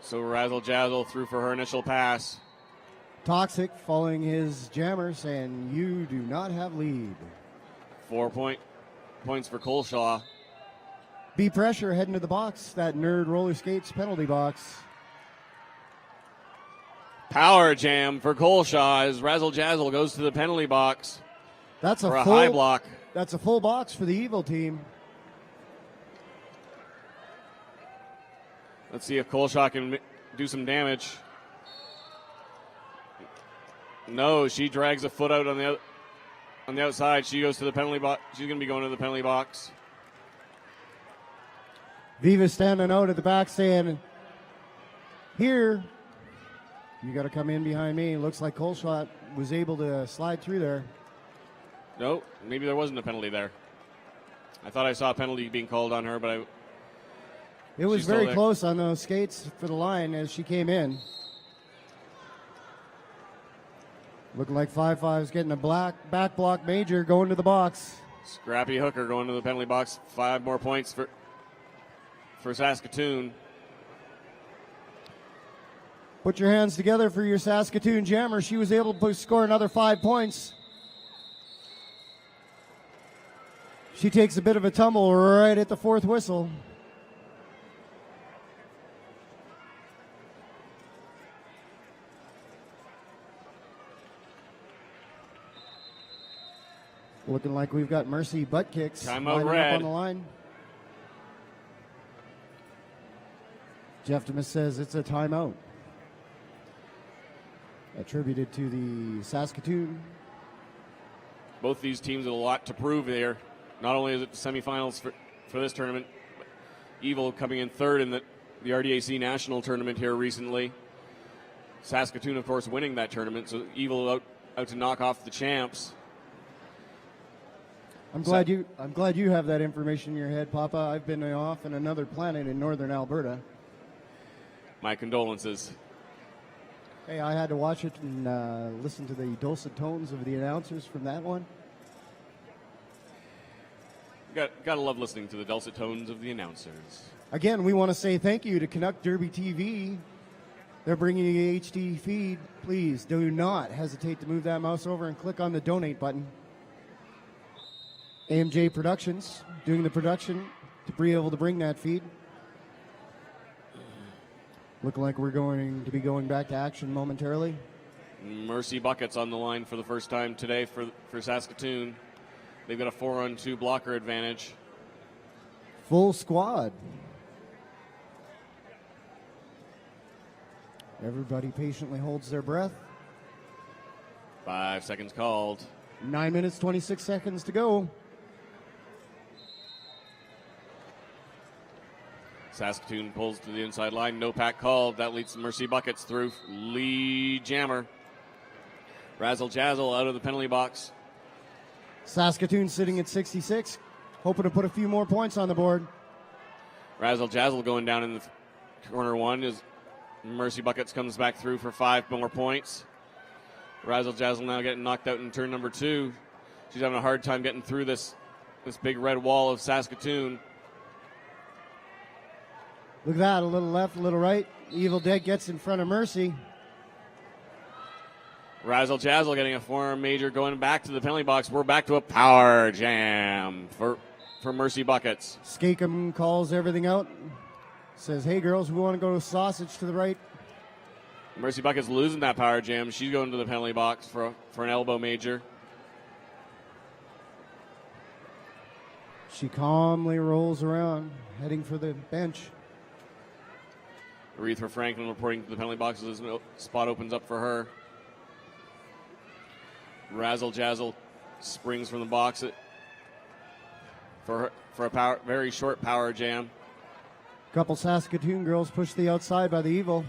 So Razzle Jazzle through for her initial pass. Toxic following his jammer saying, you do not have lead. 4 points for Coleshaw. B pressure heading to the box, that Nerd Roller Skates penalty box. Power jam for Coleshaw as Razzle Jazzle goes to the penalty box. That's for a high block. That's a full box for the Evil team. Let's see if Coleshaw can do some damage. No, she drags a foot out on the outside. She goes to the penalty box. She's going to be going to the penalty box. Viva standing out at the back saying, here, you got to come in behind me. Looks like Coleshaw was able to slide through there. No, maybe there wasn't a penalty there. I thought I saw a penalty being called on her, but it was very close on those skates for the line as she came in. Looking like 5-5's getting a back block major going to the box. Scrappy Hooker going to the penalty box. 5 more points for Saskatoon. Put your hands together for your Saskatoon jammer. She was able to score another 5 points. She takes a bit of a tumble right at the fourth whistle. Looking like we've got Mercy butt kicks Timeout lining red. up on the line. Jeff Demis says it's a timeout. Attributed to the Saskatoon. Both these teams have a lot to prove there. Not only is it the semifinals for this tournament, but Evil coming in third in the RDAC national tournament here recently. Saskatoon, of course, winning that tournament, so Evil out to knock off the champs. I'm glad you have that information in your head, Papa. I've been off in another planet in northern Alberta. My condolences. Hey, I had to watch it and listen to the dulcet tones of the announcers from that one. Gotta love listening to the dulcet tones of the announcers. Again, we want to say thank you to Canuck Derby TV. They're bringing you the HD feed. Please do not hesitate to move that mouse over and click on the donate button. AMJ Productions doing the production to be able to bring that feed. Looking like we're going to be going back to action momentarily. Mercy Buckets on the line for the first time today for Saskatoon. They've got a 4-on-2 blocker advantage. Full squad. Everybody patiently holds their breath. 5 seconds called. 9 minutes, 26 seconds to go. Saskatoon pulls to the inside line. No pack called. That leads Mercy Buckets through. Lee Jammer. Razzle Jazzle out of the penalty box. Saskatoon sitting at 66, hoping to put a few more points on the board. Razzle Jazzle going down in the corner one as Mercy Buckets comes back through for 5 more points. Razzle Jazzle now getting knocked out in turn number 2. She's having a hard time getting through this big red wall of Saskatoon. Look at that, a little left, a little right. Evil Dead gets in front of Mercy. Razzle Jazzle getting a forearm major going back to the penalty box. We're back to a power jam for Mercy Buckets. Skakem calls everything out. Says, hey, girls, we want to go sausage to the right. Mercy Bucket's losing that power jam. She's going to the penalty box for an elbow major. She calmly rolls around, heading for the bench. Aretha Franklin reporting to the penalty box as this spot opens up for her. Razzle Jazzle springs from the box for a very short power jam. Couple Saskatoon girls push the outside by the Evil.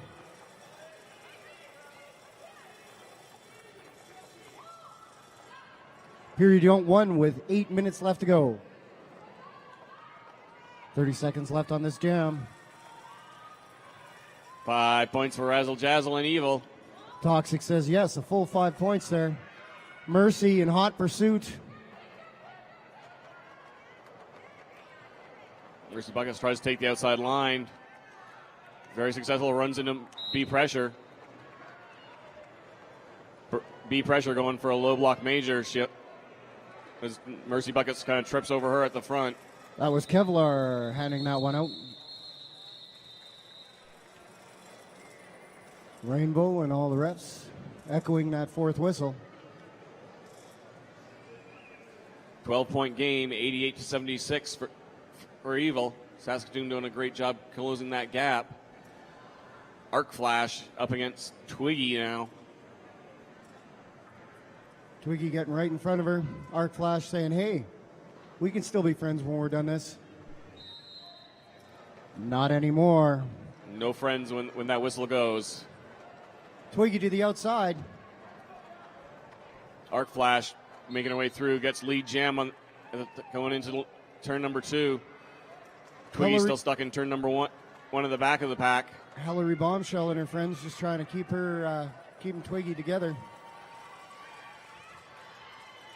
Period 1 with 8 minutes left to go. 30 seconds left on this jam. 5 points for Razzle Jazzle and Evil. Toxic says yes, a full 5 points there. Mercy in hot pursuit. Mercy Buckets tries to take the outside line. Very successful, runs into B pressure. B pressure going for a low block major. Mercy Buckets kind of trips over her at the front. That was Kevlar handing that one out. Rainbow and all the refs echoing that fourth whistle. 12-point game, 88-76 for Evil. Saskatoon doing a great job closing that gap. Arc Flash up against Twiggy now. Twiggy getting right in front of her. Arc Flash saying, hey, we can still be friends when we're done this. Not anymore. No friends when that whistle goes. Twiggy to the outside. Arc Flash making her way through, gets lead jam going into turn number 2. Twiggy still stuck in turn number 1 at the back of the pack. Hillary Bombshell and her friends just trying to keep keeping Twiggy together.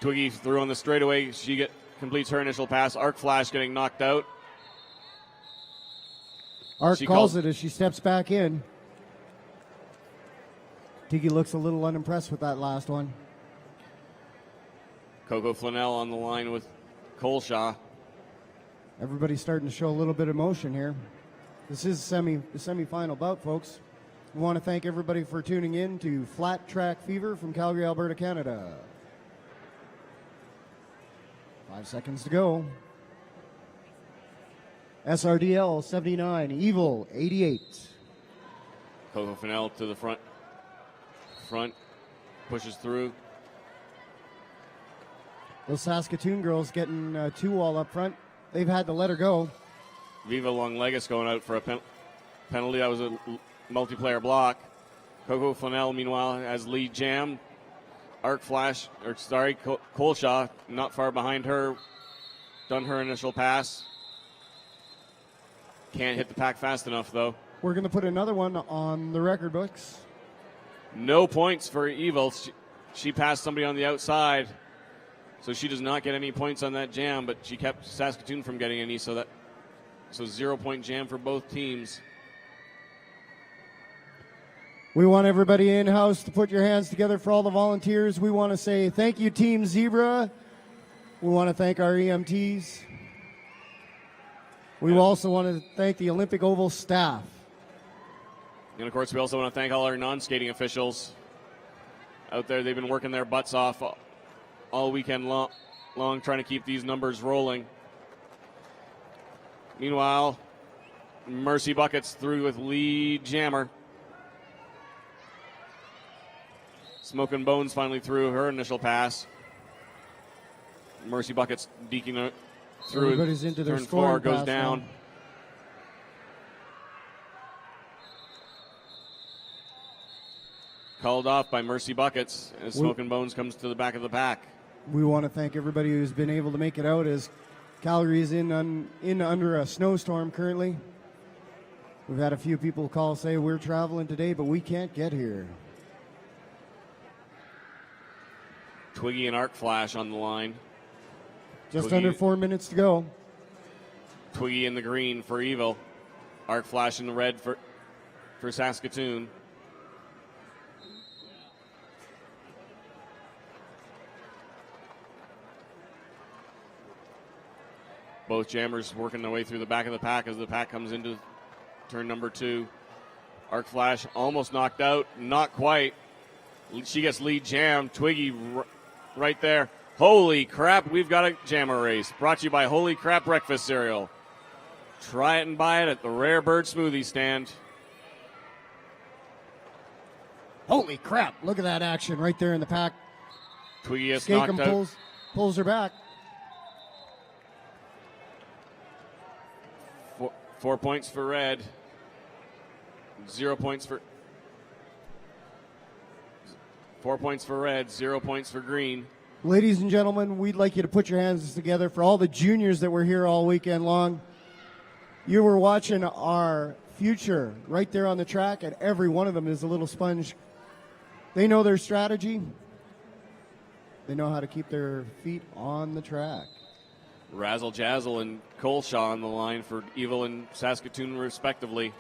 Twiggy through on the straightaway. She completes her initial pass. Arc Flash getting knocked out. Arc calls it as she steps back in. Tiggy looks a little unimpressed with that last one. Coco Flanell on the line with Coleshaw. Everybody's starting to show a little bit of motion here. This is the semifinal bout, folks. We want to thank everybody for tuning in to Flat Track Fever from Calgary, Alberta, Canada. 5 seconds to go. SRDL 79, Evil 88. Coco Flanell to the front, pushes through. Those Saskatoon girls getting 2 all up front. They've had to let her go. Viva Longlegus going out for a penalty. That was a multiplayer block. Coco Flanell, meanwhile, has lead jam. Coleshaw, not far behind her. Done her initial pass. Can't hit the pack fast enough, though. We're going to put another one on the record books. No points for Evil. She passed somebody on the outside, so she does not get any points on that jam, but she kept Saskatoon from getting any, so 0-point jam for both teams. We want everybody in-house to put your hands together for all the volunteers. We want to say thank you, Team Zebra. We want to thank our EMTs. We also want to thank the Olympic Oval staff. And, of course, we also want to thank all our non-skating officials out there. They've been working their butts off all weekend long trying to keep these numbers rolling. Meanwhile, Mercy Buckets through with lead jammer. Smoking Bones finally threw her initial pass. Mercy Buckets deking through. Everybody's into their turn 4 goes pass down. now. Called off by Mercy Buckets as Smoking Bones comes to the back of the pack. We want to thank everybody who's been able to make it out as Calgary is in under a snowstorm currently. We've had a few people call say we're traveling today, but we can't get here. Twiggy and Arc Flash on the line. Just Twiggy, under 4 minutes to go. Twiggy in the green for Evil. Arc Flash in the red for Saskatoon. Both jammers working their way through the back of the pack as the pack comes into turn number 2. Arc Flash almost knocked out, not quite. She gets lead jam. Twiggy right there. Holy crap, we've got a jammer race. Brought to you by Holy Crap Breakfast Cereal. Try it and buy it at the Rare Bird Smoothie stand. Holy crap, look at that action right there in the pack. Twiggy gets knocked Skakem out. pulls her back. 4 points for red. 0 points for... 4 points for red, 0 points for green. Ladies and gentlemen, we'd like you to put your hands together for all the juniors that were here all weekend long. You were watching our future right there on the track, and every one of them is a little sponge. They know their strategy. They know how to keep their feet on the track. Razzle Jazzle and Coleshaw on the line for Evil and Saskatoon, respectively.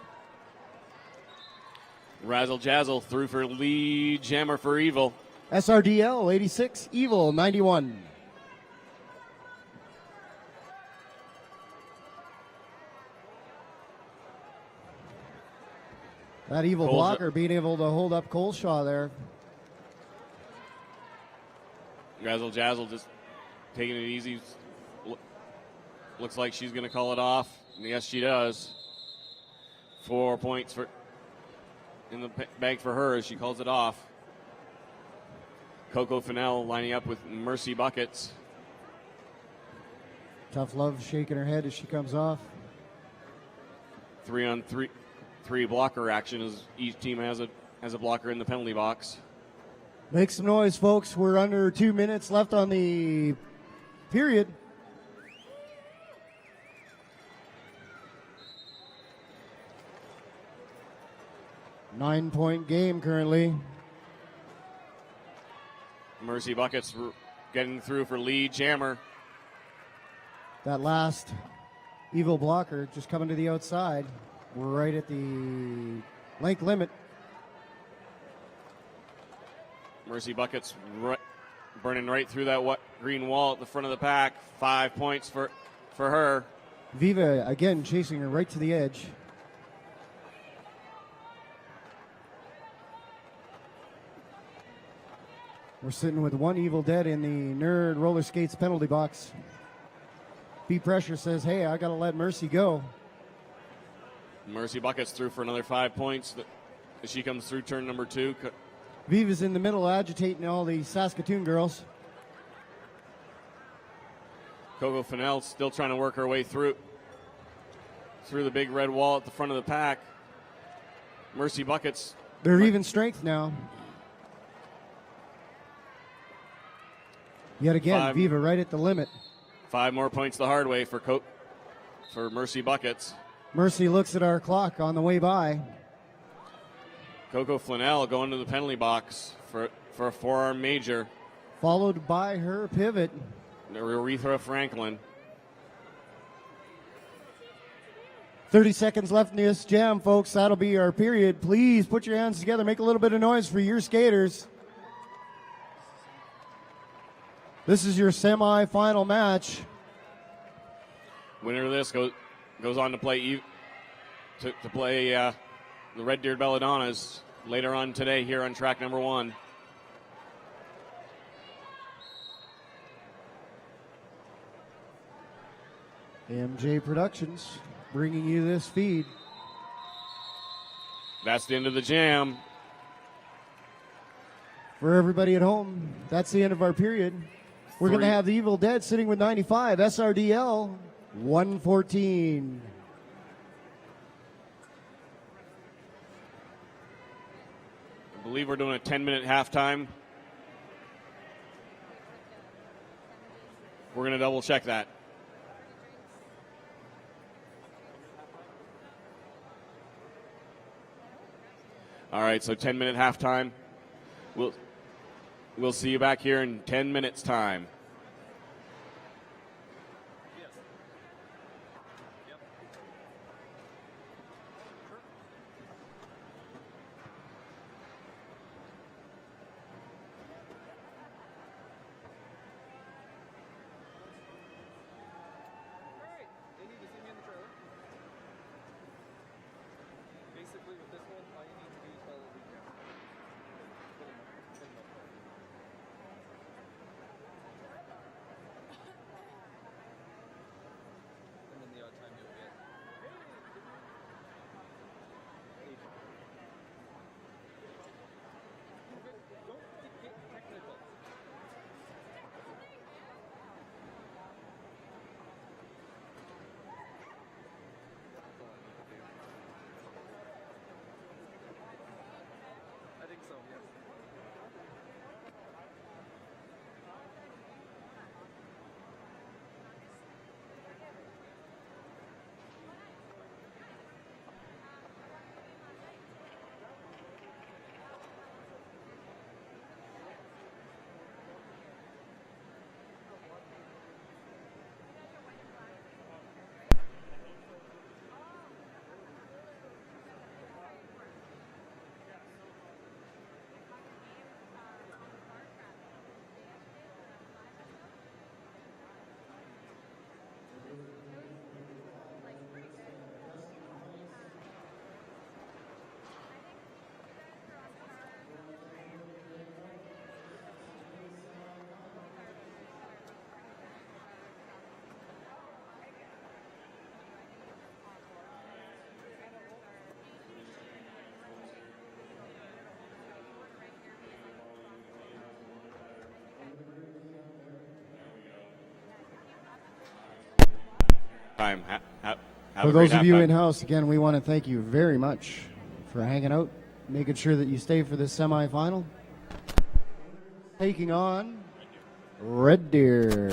Razzle Jazzle through for lead jammer for Evil. SRDL 86, Evil 91. That Evil blocker being able to hold up Coleshaw there. Razzle Jazzle just taking it easy. Looks like she's going to call it off. Yes, she does. 4 points in the bag for her as she calls it off. Coco Fennell lining up with Mercy Buckets. Tough Love shaking her head as she comes off. 3-on-3 blocker action as each team has a blocker in the penalty box. Make some noise, folks. We're under 2 minutes left on the period. Nine-point game currently. Mercy Buckets getting through for lead jammer. That last Evil blocker just coming to the outside. We're right at the length limit. Mercy Buckets burning right through that green wall at the front of the pack. 5 points for her. Viva again chasing her right to the edge. We're sitting with one Evil dead in the Nerd Roller Skates penalty box. B Pressure says, hey, I got to let Mercy go. Mercy Buckets through for another 5 points. As she comes through turn number 2. Viva's in the middle agitating all the Saskatoon girls. Coco Fennell still trying to work her way through the big red wall at the front of the pack. Mercy Buckets. They're even strength now. Yet again, Viva right at the limit. 5 more points the hard way for Mercy Buckets. Mercy looks at our clock on the way by. Coco Fennell going to the penalty box for a forearm major. Followed by her pivot. Aretha Franklin. 30 seconds left in this jam, folks. That'll be our period. Please put your hands together. Make a little bit of noise for your skaters. This is your semi-final match. Winner of this goes on to play the Red Deer Belladonnas later on today here on track number 1. MJ Productions bringing you this feed. That's the end of the jam. For everybody at home, that's the end of our period. We're going to have the Evil Dead sitting with 95, SRDL 114. I believe we're doing a 10-minute halftime. We're going to double check that. All right, so 10-minute halftime. We'll see you back here in 10 minutes' time. complete with this one, all you need to do is follow the weekend. And then the odd time you'll get. Don't get technical. I think so, yes. Time. Have For a those great of you halftime. in-house, again, we want to thank you very much for hanging out, making sure that you stay for this semifinal. Taking on Red Deer.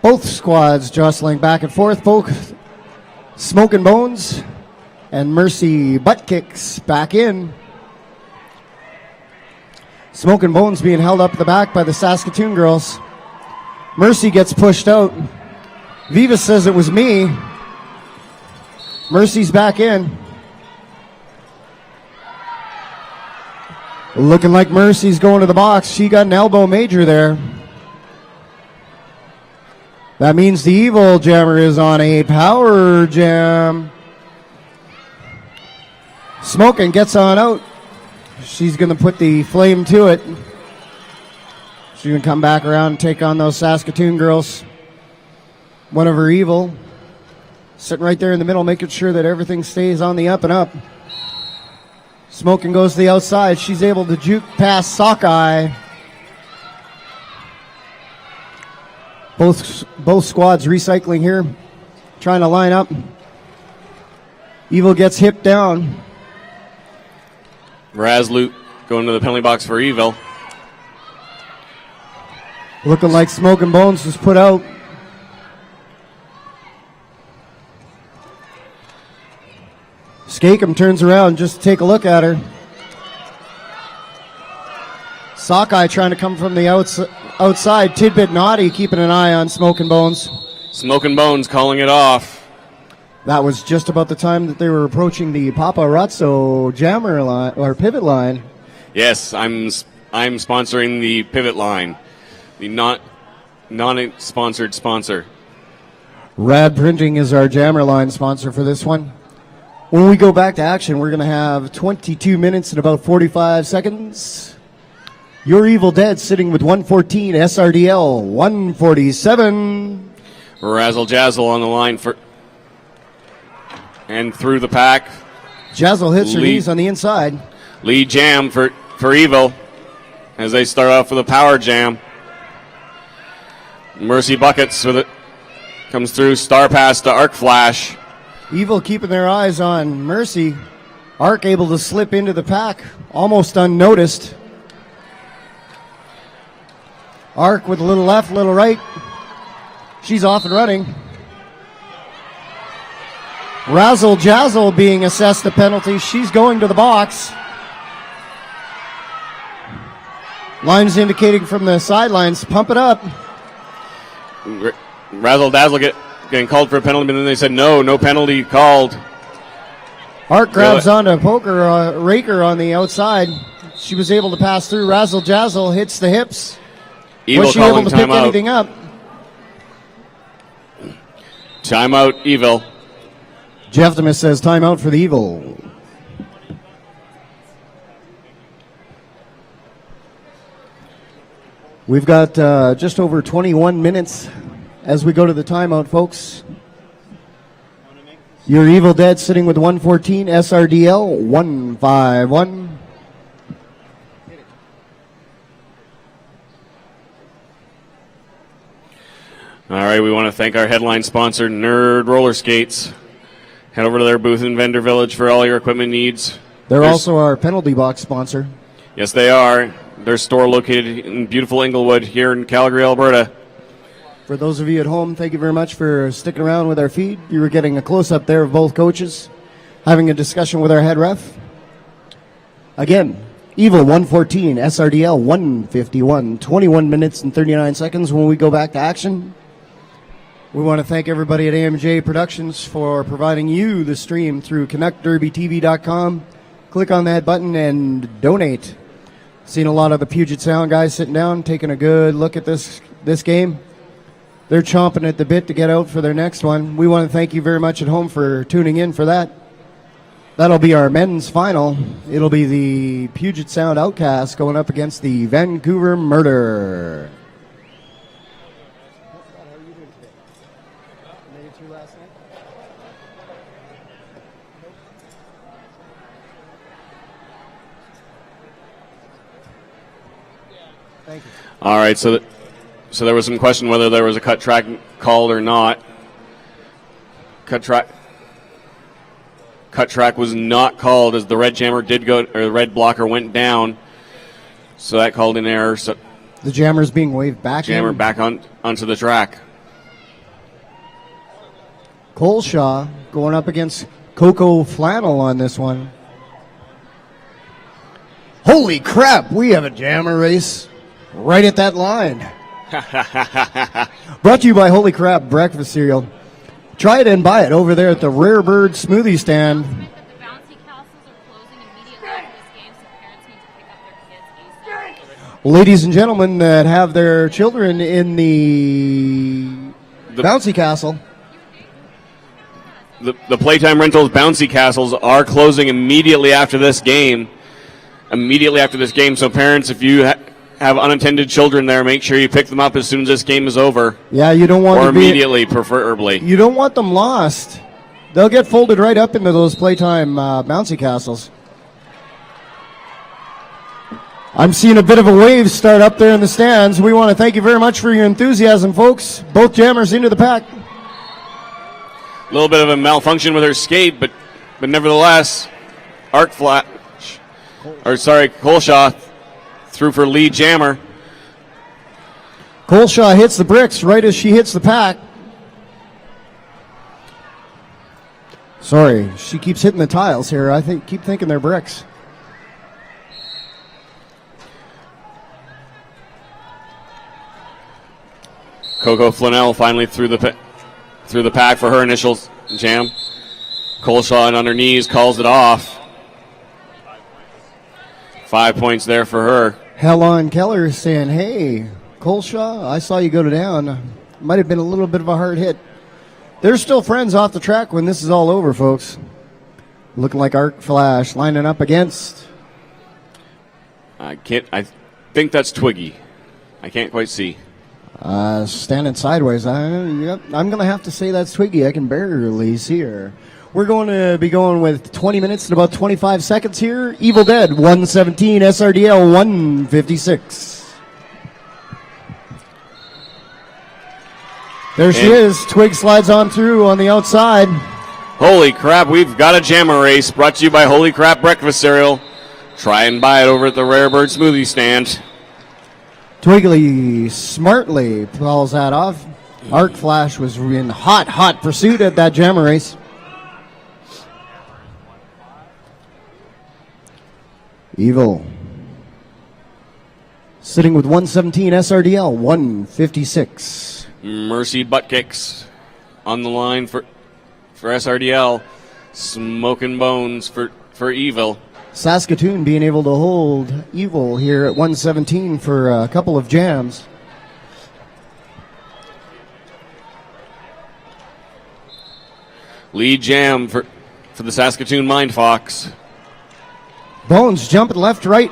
Both squads jostling back and forth. Both Smoking Bones and Mercy butt kicks back in. Smoking Bones being held up at the back by the Saskatoon girls. Mercy gets pushed out. Viva says it was me. Mercy's back in. Looking like Mercy's going to the box. She got an elbow major there. That means the Evil Jammer is on a power jam. Smoking gets on out. She's going to put the flame to it. She's going to come back around and take on those Saskatoon girls. One of her Evil. Sitting right there in the middle, making sure that everything stays on the up and up. Smoking goes to the outside. She's able to juke past Sockeye. Both squads recycling here, trying to line up. Evil gets hipped down. Razloot going to the penalty box for Evil. Looking like Smoking Bones was put out. Skakem turns around just to take a look at her. Sockeye trying to come from the outside. Tidbit Naughty keeping an eye on Smoking Bones. Smoking Bones calling it off. That was just about the time that they were approaching the Paparazzo jammer line or pivot line. Yes, I'm sponsoring the pivot line, the non-sponsored sponsor. Rad Printing is our jammer line sponsor for this one. When we go back to action, we're going to have 22 minutes and about 45 seconds. Your Evil Dead sitting with 114, SRDL 147. Razzle Jazzle on the line for and through the pack. Jazzle hits her knees on the inside. Lead jam for Evil as they start off with a power jam. Mercy buckets with it. Comes through, star pass to Arc Flash. Evil keeping their eyes on Mercy. Arc able to slip into the pack, almost unnoticed. Arc with a little left, little right. She's off and running. Razzle Jazzle being assessed a penalty. She's going to the box. Lines indicating from the sidelines, pump it up. Razzle Dazzle getting called for a penalty, but then they said no penalty called. Arc grabs onto Poker Raker on the outside. She was able to pass through. Razzle Jazzle hits the hips. Evil was she calling able to pick timeout. anything up? Timeout, Evil. Jeff Demis says timeout for the Evil. We've got just over 21 minutes as we go to the timeout, folks. Your Evil Dead sitting with 114, SRDL 151. All right, we want to thank our headline sponsor, Nerd Roller Skates. Head over to their booth in Vendor Village for all your equipment needs. They're also our penalty box sponsor. Yes, they are. Their store located in beautiful Inglewood here in Calgary, Alberta. For those of you at home, thank you very much for sticking around with our feed. You were getting a close-up there of both coaches, having a discussion with our head ref. Again, Evil 114, SRDL 151, 21 minutes and 39 seconds when we go back to action. We want to thank everybody at AMJ Productions for providing you the stream through CanuckDerbyTV.com. Click on that button and donate. Seen a lot of the Puget Sound guys sitting down, taking a good look at this game. They're chomping at the bit to get out for their next one. We want to thank you very much at home for tuning in for that. That'll be our men's final. It'll be the Puget Sound Outcasts going up against the Vancouver Murder. Thank you. All right, so there was some question whether there was a cut track called or not. Cut track was not called as the red jammer did go, or the red blocker went down. So that called an error. So the jammer's being waved back. Jammer back onto the track. Coleshaw going up against Coco Flannel on this one. Holy crap, we have a jammer race right at that line. Brought to you by Holy Crap Breakfast Cereal. Try it and buy it over there at the Rare Bird Smoothie Stand. The bouncy castles are closing immediately after this game, so parents need to pick up their kids ASAP. Ladies and gentlemen that have their children in the bouncy castle. The Playtime Rentals bouncy castles are closing immediately after this game. So parents, if you have unattended children there, make sure you pick them up as soon as this game is over. Yeah, you don't want or to immediately, preferably. You don't want them lost. They'll get folded right up into those Playtime bouncy castles. I'm seeing a bit of a wave start up there in the stands. We want to thank you very much for your enthusiasm, folks. Both jammers into the pack. A little bit of a malfunction with her skate, but nevertheless, Coleshaw through for lead jammer. Coleshaw hits the bricks right as she hits the pack. Sorry, she keeps hitting the tiles here. I keep thinking they're bricks. Coco Flannel finally through the pack for her initial jam. Coleshaw on her knees calls it off. 5 points there for her. Helen Keller is saying, hey, Coleshaw, I saw you go down. Might have been a little bit of a hard hit. They're still friends off the track when this is all over, folks. Looking like Arc Flash lining up against. I think that's Twiggy. I can't quite see. Standing sideways. I'm going to have to say that's Twiggy. I can barely see her. We're going to be going with 20 minutes and about 25 seconds here. Evil Dead 117, SRDL 156. There she is. Twig slides on through on the outside. Holy crap, we've got a jammer race brought to you by Holy Crap Breakfast Cereal. Try and buy it over at the Rare Bird Smoothie Stand. Twiggly smartly pulls that off. Arc Flash was in hot pursuit at that jammer race. Evil sitting with 117 SRDL 156. Mercy butt kicks on the line for SRDL. Smoking bones for Evil. Saskatoon being able to hold Evil here at 117 for a couple of jams. Lead jam for the Saskatoon Mind Fox. Bones jumping left, right.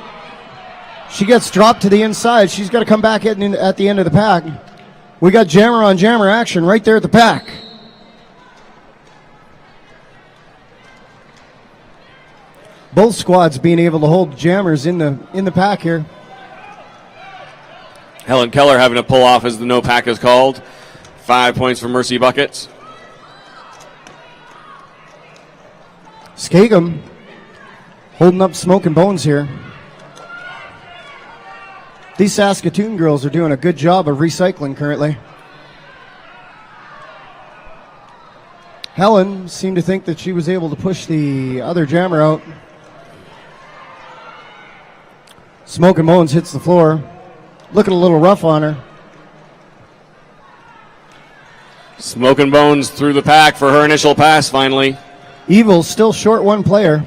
She gets dropped to the inside. She's got to come back at the end of the pack. We got jammer on jammer action right there at the pack. Both squads being able to hold jammers in the pack here. Helen Keller having to pull off as the no pack is called. 5 points for Mercy Buckets. Skagum holding up Smoking Bones here. These Saskatoon girls are doing a good job of recycling currently. Helen seemed to think that she was able to push the other jammer out. Smoking Bones hits the floor. Looking a little rough on her. Smoking Bones through the pack for her initial pass finally. Evil still short one player.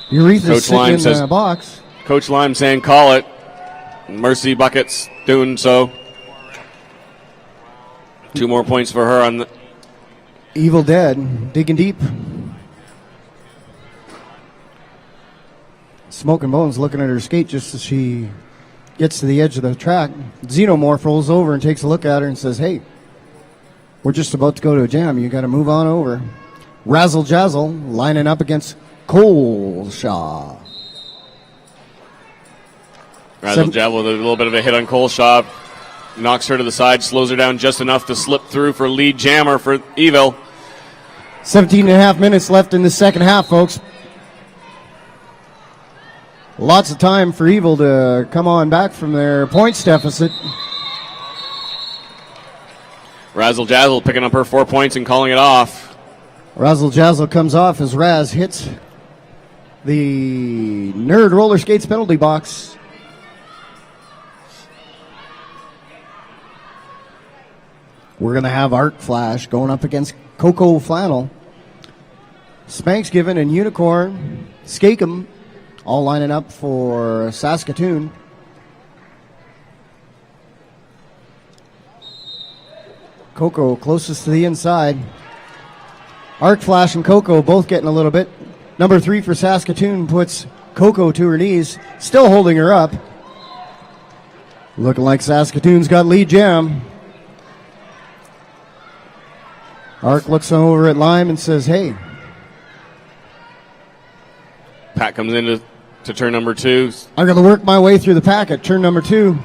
Urethra's sitting in the box. Coach Lime saying call it. Mercy Buckets doing so. 2 more points for her on the Evil Dead digging deep. Smoking Bones looking at her skate just as she gets to the edge of the track. Xenomorph rolls over and takes a look at her and says, hey, we're just about to go to a jam. You got to move on over. Razzle Jazzle lining up against Coleshaw. Razzle Jazzle with a little bit of a hit on Coleshaw. Knocks her to the side, slows her down just enough to slip through for lead jammer for Evil. 17 and a half minutes left in the second half, folks. Lots of time for Evil to come on back from their points deficit. Razzle Jazzle picking up her 4 points and calling it off. Razzle Jazzle comes off as Raz hits the Nerd Roller Skates penalty box. We're going to have Arc Flash going up against Coco Flannel. Spanksgiven and Unicorn, Skakem, all lining up for Saskatoon. Coco closest to the inside. Arc Flash and Coco both getting a little bit. Number 3 for Saskatoon puts Coco to her knees, still holding her up. Looking like Saskatoon's got lead jam. Arc looks over at Lime and says, hey. Pat comes in to turn number 2. I'm going to work my way through the pack at turn number 2.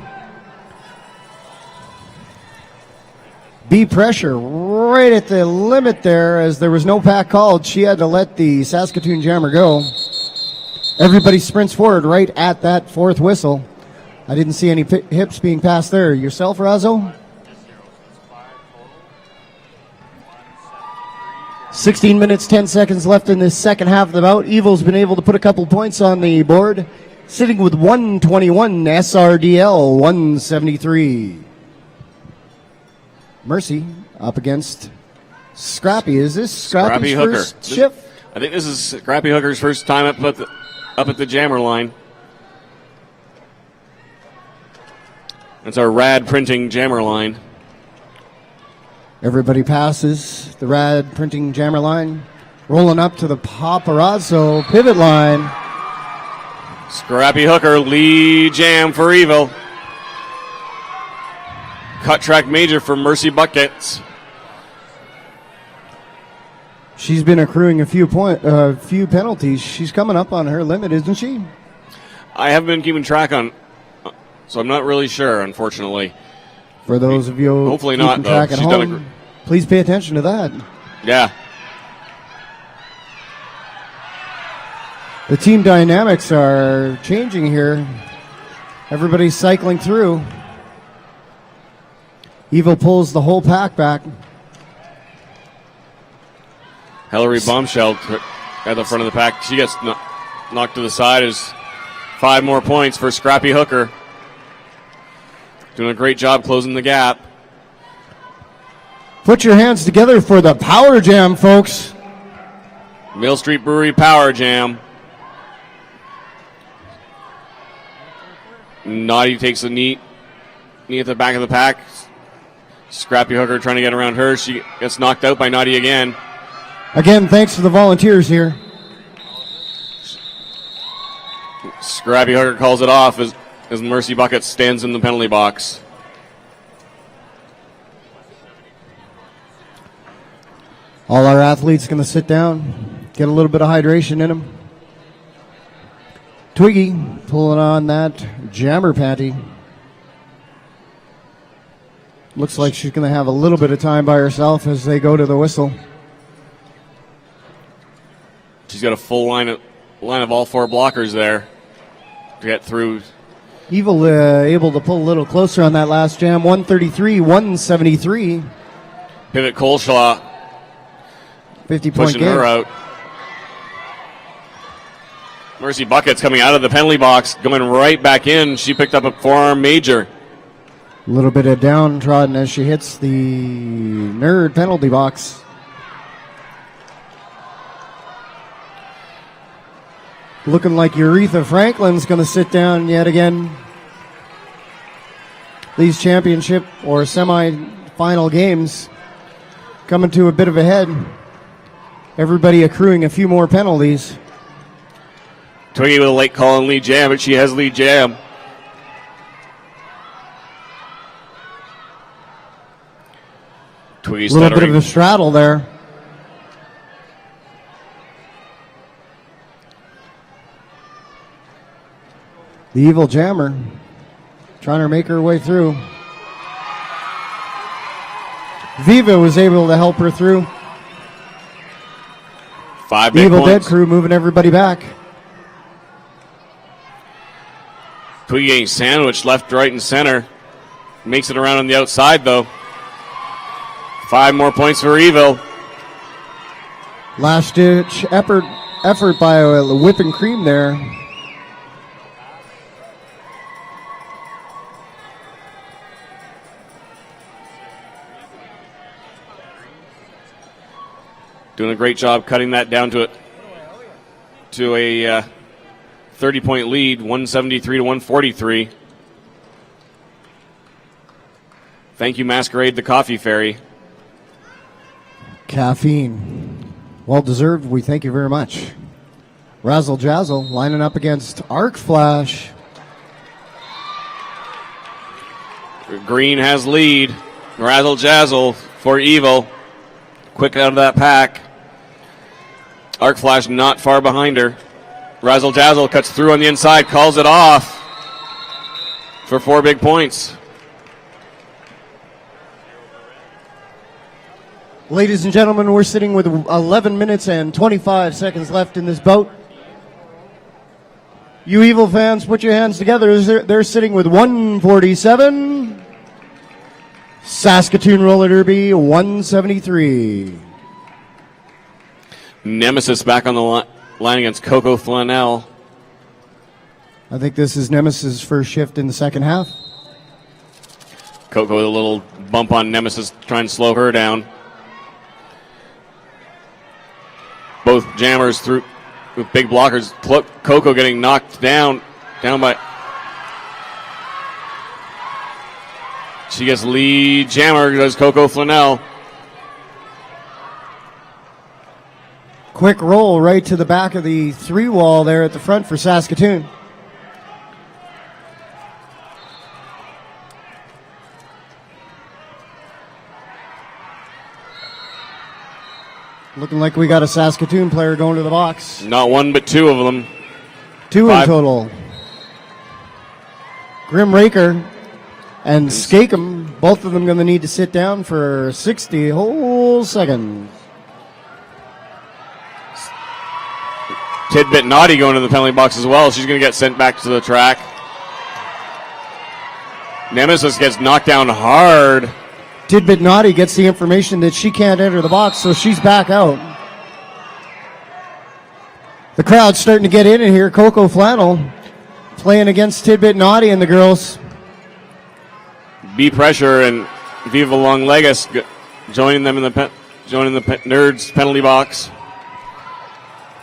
B pressure right at the limit there as there was no pack called. She had to let the Saskatoon Jammer go. Everybody sprints forward right at that fourth whistle. I didn't see any hips being passed there. Yourself, Razzo? 16 minutes, 10 seconds left in this second half of the bout. Evil's been able to put a couple points on the board, sitting with 121, SRDL 173. Mercy up against Scrappy. Is this Scrappy's Hooker. first shift? I think this is Scrappy Hooker's first time up at the jammer line. That's our rad printing jammer line. Everybody passes the rad printing jammer line. Rolling up to the paparazzo pivot line. Scrappy Hooker, lead jam for Evil. Cut track major for Mercy Buckets. She's been accruing a few penalties. She's coming up on her limit, isn't she? I haven't been keeping track on, so I'm not really sure, unfortunately. For those of you hopefully keeping not, track though. at She's home, done please pay attention to that. Yeah. The team dynamics are changing here. Everybody's cycling through. Evil pulls the whole pack back. Hillary Bombshell at the front of the pack. She gets knocked to the side. Is 5 more points for Scrappy Hooker. Doing a great job closing the gap. Put your hands together for the Power Jam, folks. Mill Street Brewery Power Jam. Naughty takes a knee at the back of the pack. Scrappy Hooker trying to get around her. She gets knocked out by Naughty again. Again, thanks to the volunteers here. Scrappy Hooker calls it off as Mercy Bucket stands in the penalty box. All our athletes going to sit down, get a little bit of hydration in them. Twiggy pulling on that jammer panty. Looks like she's going to have a little bit of time by herself as they go to the whistle. She's got a full line of all 4 blockers there to get through. Evil able to pull a little closer on that last jam. 133, 173. Pivot Coleshaw 50-point pushing game. her out. Mercy Buckets coming out of the penalty box, going right back in. She picked up a forearm major. A little bit of downtrodden as she hits the nerd penalty box. Looking like Aretha Franklin's going to sit down yet again. These championship or semi-final games coming to a bit of a head. Everybody accruing a few more penalties. Twiggy with a late call on lead jam, but she has lead jam. Twiggy A little bit stuttering. of a straddle there. The Evil Jammer trying to make her way through. Viva was able to help her through. 5 The big Evil points. Dead crew moving everybody back. Twiggy getting sandwiched left, right, and center. Makes it around on the outside, though. 5 more points for Evil. Last ditch effort by Whipping Cream there. Doing a great job cutting that down to a 30-point lead, 173 to 143. Thank you, Masquerade, the Coffee Fairy. Caffeine. Well deserved. We thank you very much. Razzle Jazzle lining up against Arc Flash. Green has lead. Razzle Jazzle for Evil. Quick out of that pack. Arc Flash not far behind her. Razzle Jazzle cuts through on the inside, calls it off for 4 big points. Ladies and gentlemen, we're sitting with 11 minutes and 25 seconds left in this bout. You Evil fans, put your hands together. They're sitting with 147. Saskatoon Roller Derby, 173. Nemesis back on the line against Coco Flanell. I think this is Nemesis' first shift in the second half. Coco with a little bump on Nemesis, trying to slow her down. Both jammers through with big blockers. Coco getting knocked down by. She gets lead jammer, does Coco Flanell. Quick roll right to the back of the 3 wall there at the front for Saskatoon. Looking like we got a Saskatoon player going to the box. Not one, but 2 of them. 2 5. in total. Grim Raker and Skakem, both of them going to need to sit down for 60 whole seconds. Tidbit Naughty going to the penalty box as well. She's going to get sent back to the track. Nemesis gets knocked down hard. Tidbit Naughty gets the information that she can't enter the box, so she's back out. The crowd's starting to get in here. Coco Flannel playing against Tidbit Naughty and the girls. B Pressure and Viva Long Legas joining them in the Nerds penalty box.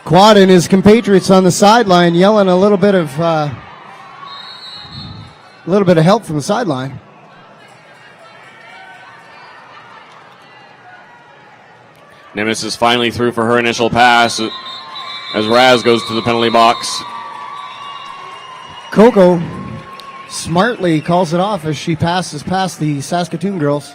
Quad and his compatriots on the sideline yelling a little bit of help from the sideline. Nemesis finally through for her initial pass as Raz goes to the penalty box. Coco smartly calls it off as she passes past the Saskatoon girls.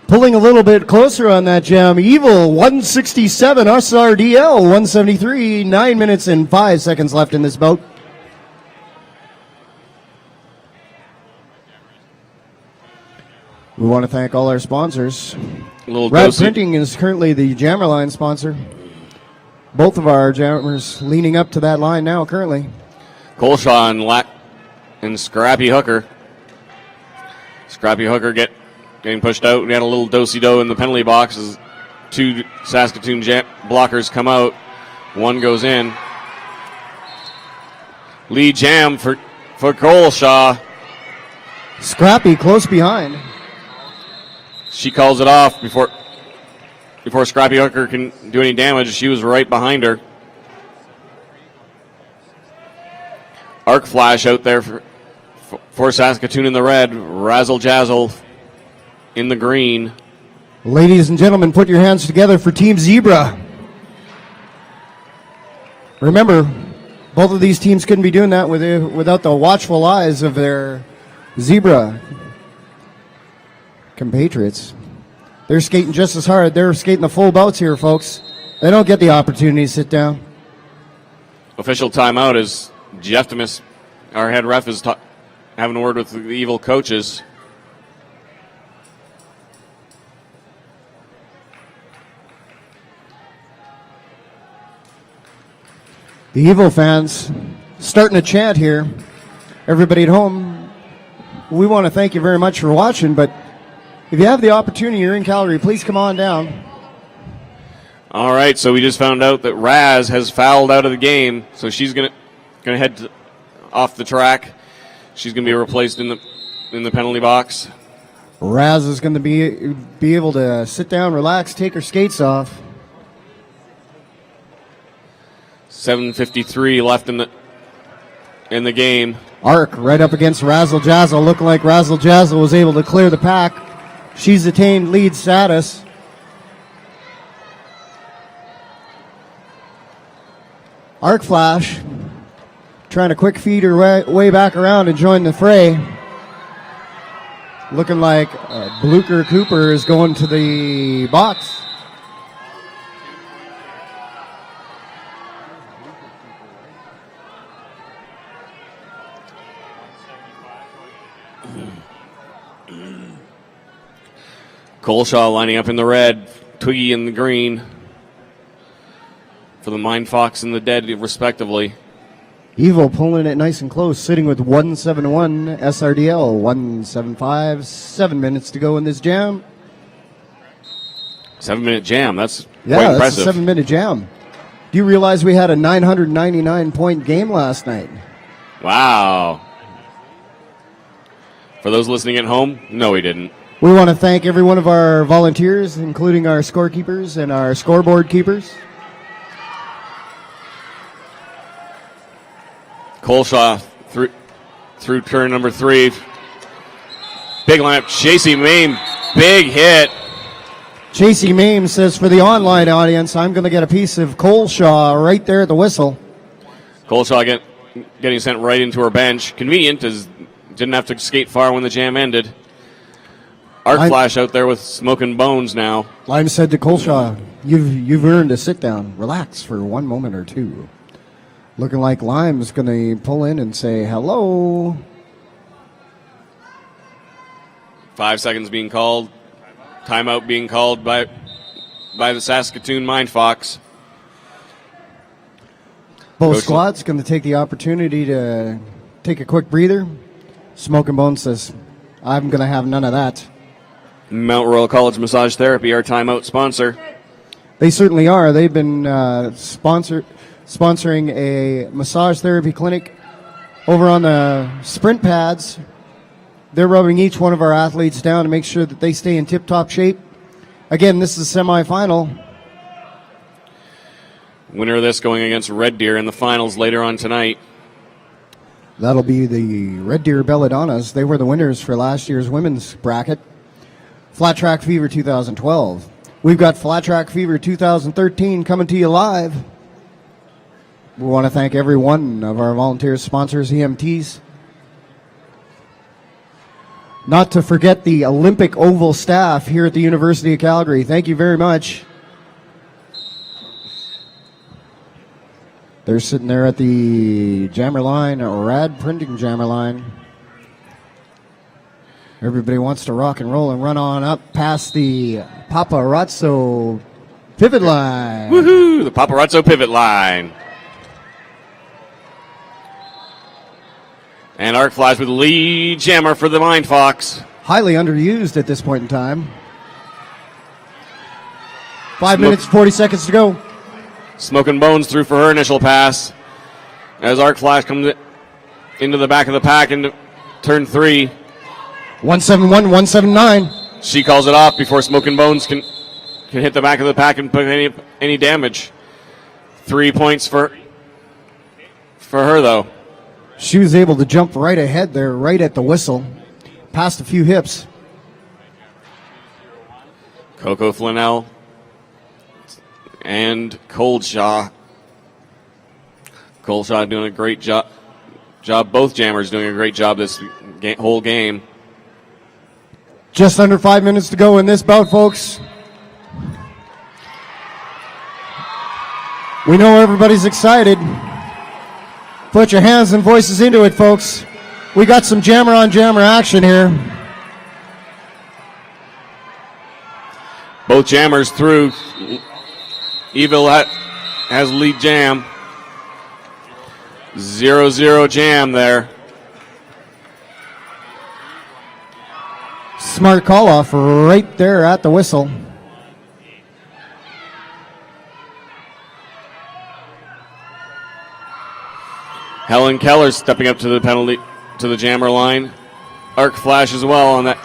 Pulling a little bit closer on that jam. Evil 167, SRDL 173. 9 minutes and 5 seconds left in this bout. We want to thank all our sponsors. Rad Printing is currently the jammer line sponsor. Both of our jammers leaning up to that line now currently. Colshaw and Scrappy Hooker. Scrappy Hooker getting pushed out. We had a little do-si-do in the penalty box as 2 Saskatoon blockers come out. 1 goes in. Lead jam for Colshaw. Scrappy close behind. She calls it off before Scrappy Hooker can do any damage. She was right behind her. Arc Flash out there for Saskatoon in the red. Razzle Jazzle in the green. Ladies and gentlemen, put your hands together for Team Zebra. Remember, both of these teams couldn't be doing that without the watchful eyes of their Zebra compatriots. They're skating just as hard. They're skating the full bouts here, folks. They don't get the opportunity to sit down. Official timeout is Jeff Demis, our head ref, is having a word with the Evil coaches. The Evil fans starting to chant here. Everybody at home, we want to thank you very much for watching, but If you have the opportunity, you're in Calgary, please come on down. All right, so we just found out that Raz has fouled out of the game, so she's gonna head off the track. She's gonna be replaced in the penalty box. Raz is going to be able to sit down, relax, take her skates off. 7:53 left in the game. Arc right up against Razzle Jazzle. Looking like Razzle Jazzle was able to clear the pack. She's attained lead status. Arc Flash trying to quick feed her way back around and join the fray. Looking like Blucher Cooper is going to the box. Coleshaw lining up in the red, Twiggy in the green for the Mind Fox and the Dead, respectively. Evo pulling it nice and close, sitting with 171 SRDL, 175, 7 minutes to go in this jam. 7-minute jam, that's quite Yeah, impressive. that's a 7-minute jam. Do you realize we had a 999-point game last night? Wow. For those listening at home, no, we didn't. We want to thank every one of our volunteers, including our scorekeepers and our scoreboard keepers. Coleshaw through turn number 3. Big lineup. Chasey Mame, big hit. Chasey Mame says, for the online audience, I'm going to get a piece of Coleshaw right there at the whistle. Coleshaw getting sent right into her bench. Convenient, as didn't have to skate far when the jam ended. Arc Flash out there with smoking bones now. Lime said to Coleshaw, you've earned a sit down. Relax for 1 moment or two. Looking like Lime's going to pull in and say hello. 5 seconds being called. Timeout being called by the Saskatoon Mind Fox. Both squads going to take the opportunity to take a quick breather. Smoking Bones says, I'm going to have none of that. Mount Royal College Massage Therapy, our timeout sponsor. They certainly are. They've been sponsoring a massage therapy clinic over on the sprint pads. They're rubbing each one of our athletes down to make sure that they stay in tip-top shape. Again, this is a semifinal. Winner of this going against Red Deer in the finals later on tonight. That'll be the Red Deer Belladonnas. They were the winners for last year's women's bracket. Flat Track Fever 2012. We've got Flat Track Fever 2013 coming to you live. We want to thank every one of our volunteers, sponsors, EMTs. Not to forget the Olympic Oval staff here at the University of Calgary. Thank you very much. They're sitting there at the jammer line, rad printing jammer line. Everybody wants to rock and roll and run on up past the Paparazzo pivot line. Woohoo! The Paparazzo pivot line. And Arc Flash with the lead jammer for the Mind Fox. Highly underused at this point in time. 5 minutes, 40 seconds to go. Smoking Bones through for her initial pass. As Arc Flash comes into the back of the pack into turn 3. 171, 179. She calls it off before Smoking Bones can hit the back of the pack and put any damage. 3 points for her, though. She was able to jump right ahead there, right at the whistle. Past a few hips. Coco Flanell and Coleshaw. Coleshaw doing a great job. Both jammers doing a great job this whole game. Just under 5 minutes to go in this bout, folks. We know everybody's excited. Put your hands and voices into it, folks. We got some jammer on jammer action here. Both jammers through. Evil has lead jam. 0-0 jam there. Smart call off right there at the whistle. Helen Keller stepping up to the penalty, to the jammer line. Arc flash as well on that.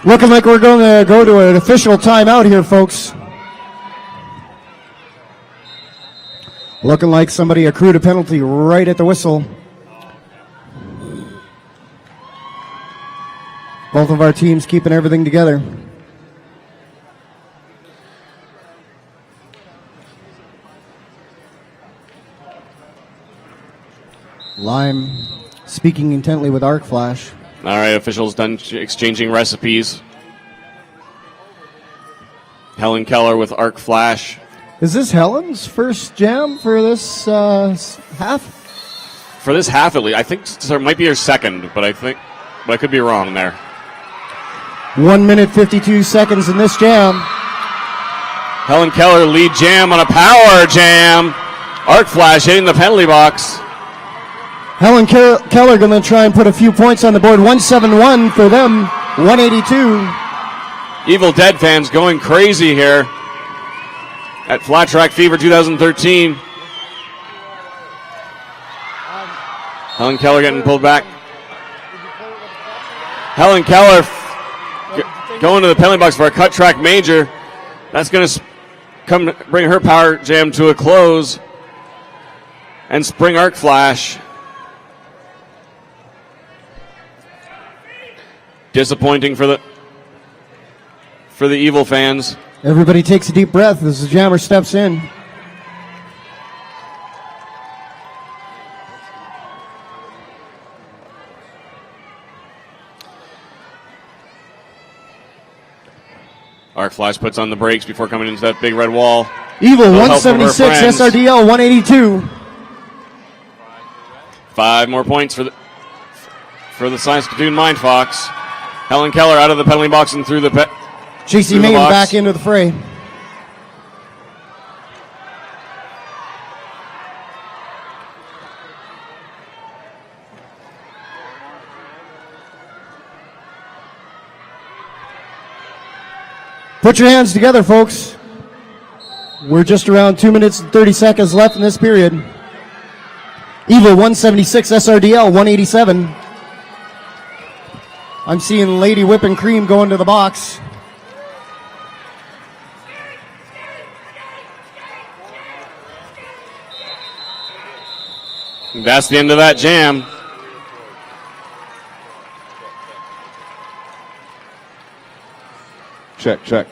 Looking like we're going to go to an official timeout here, folks. Looking like somebody accrued a penalty right at the whistle. Both of our teams keeping everything together. Lime speaking intently with Arc Flash. All right, officials done exchanging recipes. Helen Keller with Arc Flash. Is this Helen's first jam for this half? For this half, at least. I think there might be her second, but I could be wrong there. 1 minute 52 seconds in this jam. Helen Keller lead jam on a power jam. Arc Flash hitting the penalty box. Helen Keller going to try and put a few points on the board. 171 for them, 182. Evil Dead fans going crazy here at Flat Track Fever 2013. Helen Keller getting pulled back. Helen Keller going to the penalty box for a cut track major. That's going to bring her power jam to a close and spring Arc Flash. Disappointing for the Evil fans. Everybody takes a deep breath as the jammer steps in. Arc Flash puts on the brakes before coming into that big red wall. Evil 176, SRDL 182. 5 more points for the Saskatoon Mind Fox. Helen Keller out of the penalty box and through the JC Mayen back into the fray. Put your hands together, folks. We're just around 2 minutes and 30 seconds left in this period. Evil 176, SRDL 187. I'm seeing Lady Whipping Cream go into the box. That's the end of that jam. Check.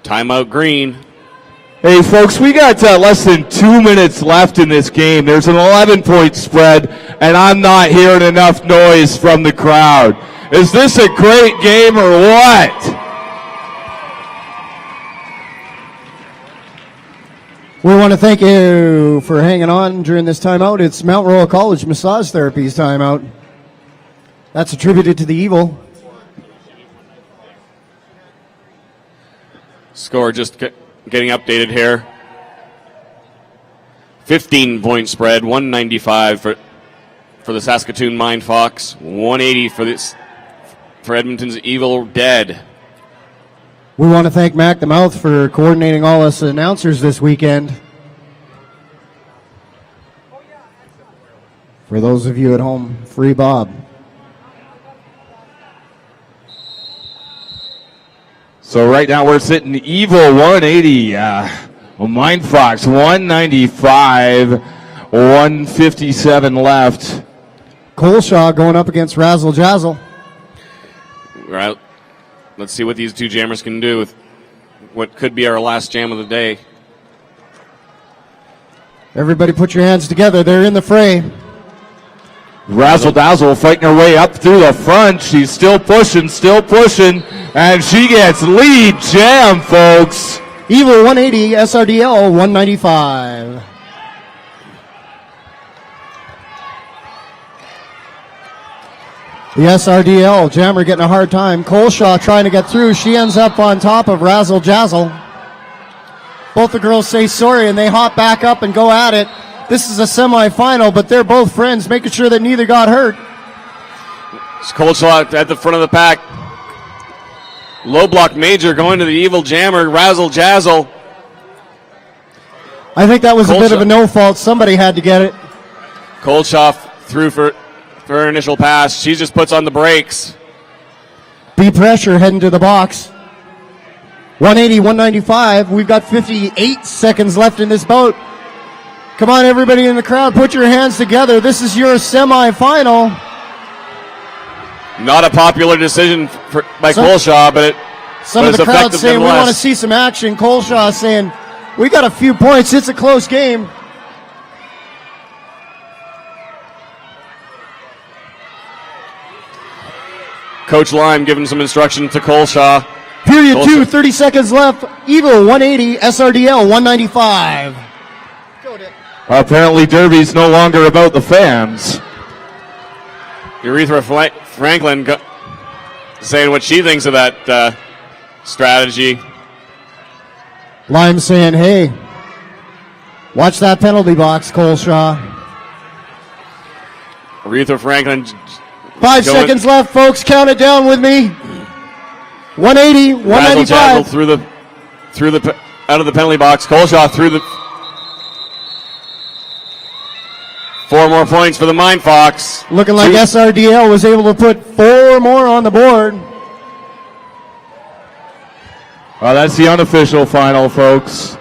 Timeout green. Hey, folks, we got less than 2 minutes left in this game. There's an 11-point spread, and I'm not hearing enough noise from the crowd. Is this a great game or what? We want to thank you for hanging on during this timeout. It's Mount Royal College Massage Therapy's timeout. That's attributed to the Evil. Score just getting updated here. 15-point spread, 195 for the Saskatoon Mind Fox, 180 for Edmonton's Evil Dead. We want to thank Mac the Mouth for coordinating all us announcers this weekend. For those of you at home, free Bob. So right now we're sitting Evil 180, Mind Fox 195, 157 left. Coleshaw going up against Razzle Jazzle. Right. Let's see what these two jammers can do with what could be our last jam of the day. Everybody put your hands together. They're in the fray. Razzle Dazzle fighting her way up through the front. She's still pushing, and she gets lead jam, folks. Evil 180, SRDL 195. The SRDL jammer getting a hard time. Coleshaw trying to get through. She ends up on top of Razzle Jazzle. Both the girls say sorry, and they hop back up and go at it. This is a semifinal, but they're both friends, making sure that neither got hurt. It's Coleshaw at the front of the pack. Low block major going to the evil jammer, razzle jazzle. I think that was a bit of a no fault. Somebody had to get it. Coleshaw through for her initial pass. She just puts on the brakes. B pressure heading to the box. 180, 195. We've got 58 seconds left in this bout. Come on, everybody in the crowd, put your hands together. This is your semifinal. Not a popular decision by Coleshaw, but some of the crowd saying we want to see some action. Coleshaw saying we got a few points. It's a close game. Coach Lime giving some instruction to Coleshaw. Period 2, 30 seconds left. Evil 180, SRDL 195. Apparently Derby's no longer about the fans. Urethra Franklin saying what she thinks of that strategy. Lime saying, hey, watch that penalty box, Coleshaw. Urethra Franklin. 5 seconds left, folks. Count it down with me. 180, 195. Through the out of the penalty box. Coleshaw through the 4 more points for the Mind Fox. Looking like SRDL was able to put 4 more on the board. Well, that's the unofficial final, folks.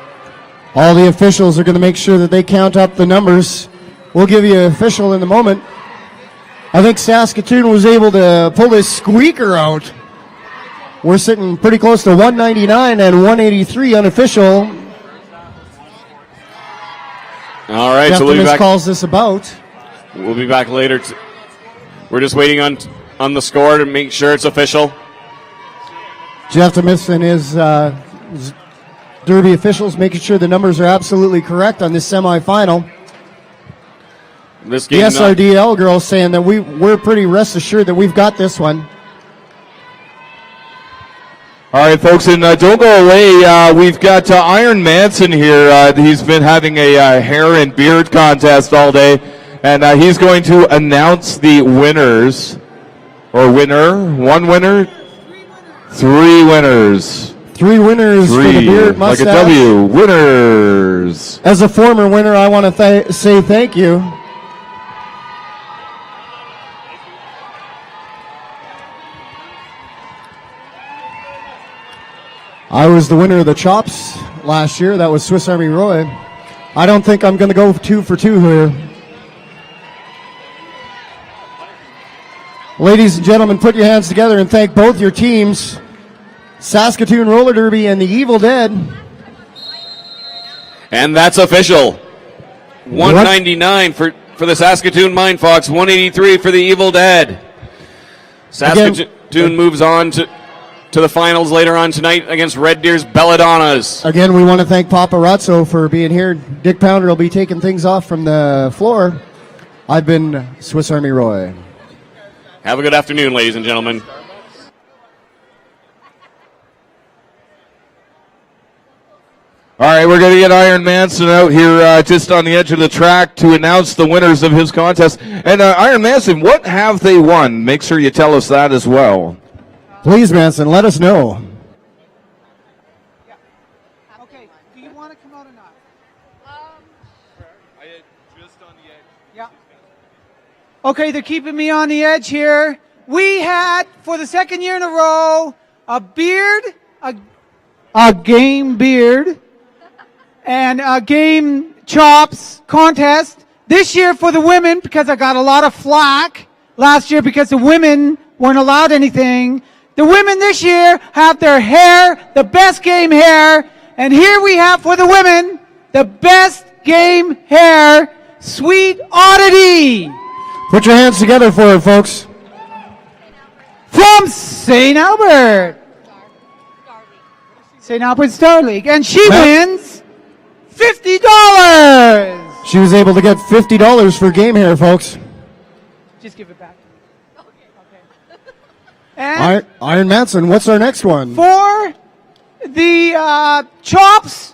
All the officials are going to make sure that they count up the numbers. We'll give you an official in a moment. I think Saskatoon was able to pull this squeaker out. We're sitting pretty close to 199 and 183 unofficial. All right, so we'll be back. Calls this about. We'll be back later. We're just waiting on the score to make sure it's official. Jeff Demith and his Derby officials making sure the numbers are absolutely correct on this semifinal. This game, the SRDL girls saying that we're pretty rest assured that we've got this one. All right, folks, and don't go away. We've got Iron Manson here. He's been having a hair and beard contest all day, and he's going to announce the winners. Or winner? One winner? 3 winners. 3 winners for the beard mustache. Like a W. Winners. As a former winner, I want to say thank you. I was the winner of the chops last year. That was Swiss Army Roy. I don't think I'm going to go 2 for 2 here. Ladies and gentlemen, put your hands together and thank both your teams, Saskatoon Roller Derby and the Evil Dead. And that's official. 199 for the Saskatoon Mind Fox, 183 for the Evil Dead. Saskatoon moves on to the finals later on tonight against Red Deer's Belladonnas. Again, we want to thank Paparazzo for being here. Dick Pounder will be taking things off from the floor. I've been Swiss Army Roy. Have a good afternoon, ladies and gentlemen. All right, we're going to get Iron Manson out here just on the edge of the track to announce the winners of his contest. And Iron Manson, what have they won? Make sure you tell us that as well. Please, Manson, let us know. Okay, do you want to come out or not? Just on the edge. Yeah. Okay, they're keeping me on the edge here. We had, for the second year in a row, a beard, a game beard, and a game chops contest. This year for the women, because I got a lot of flack last year because the women weren't allowed anything. The women this year have their hair, the best game hair, and here we have for the women, the best game hair, Sweet Oddity. Put your hands together for it, folks. From St. Albert. St. Albert Star League. And she wins $50. She was able to get $50 for game hair, folks. Just give it back. And Iron Manson, what's our next one? for the chops,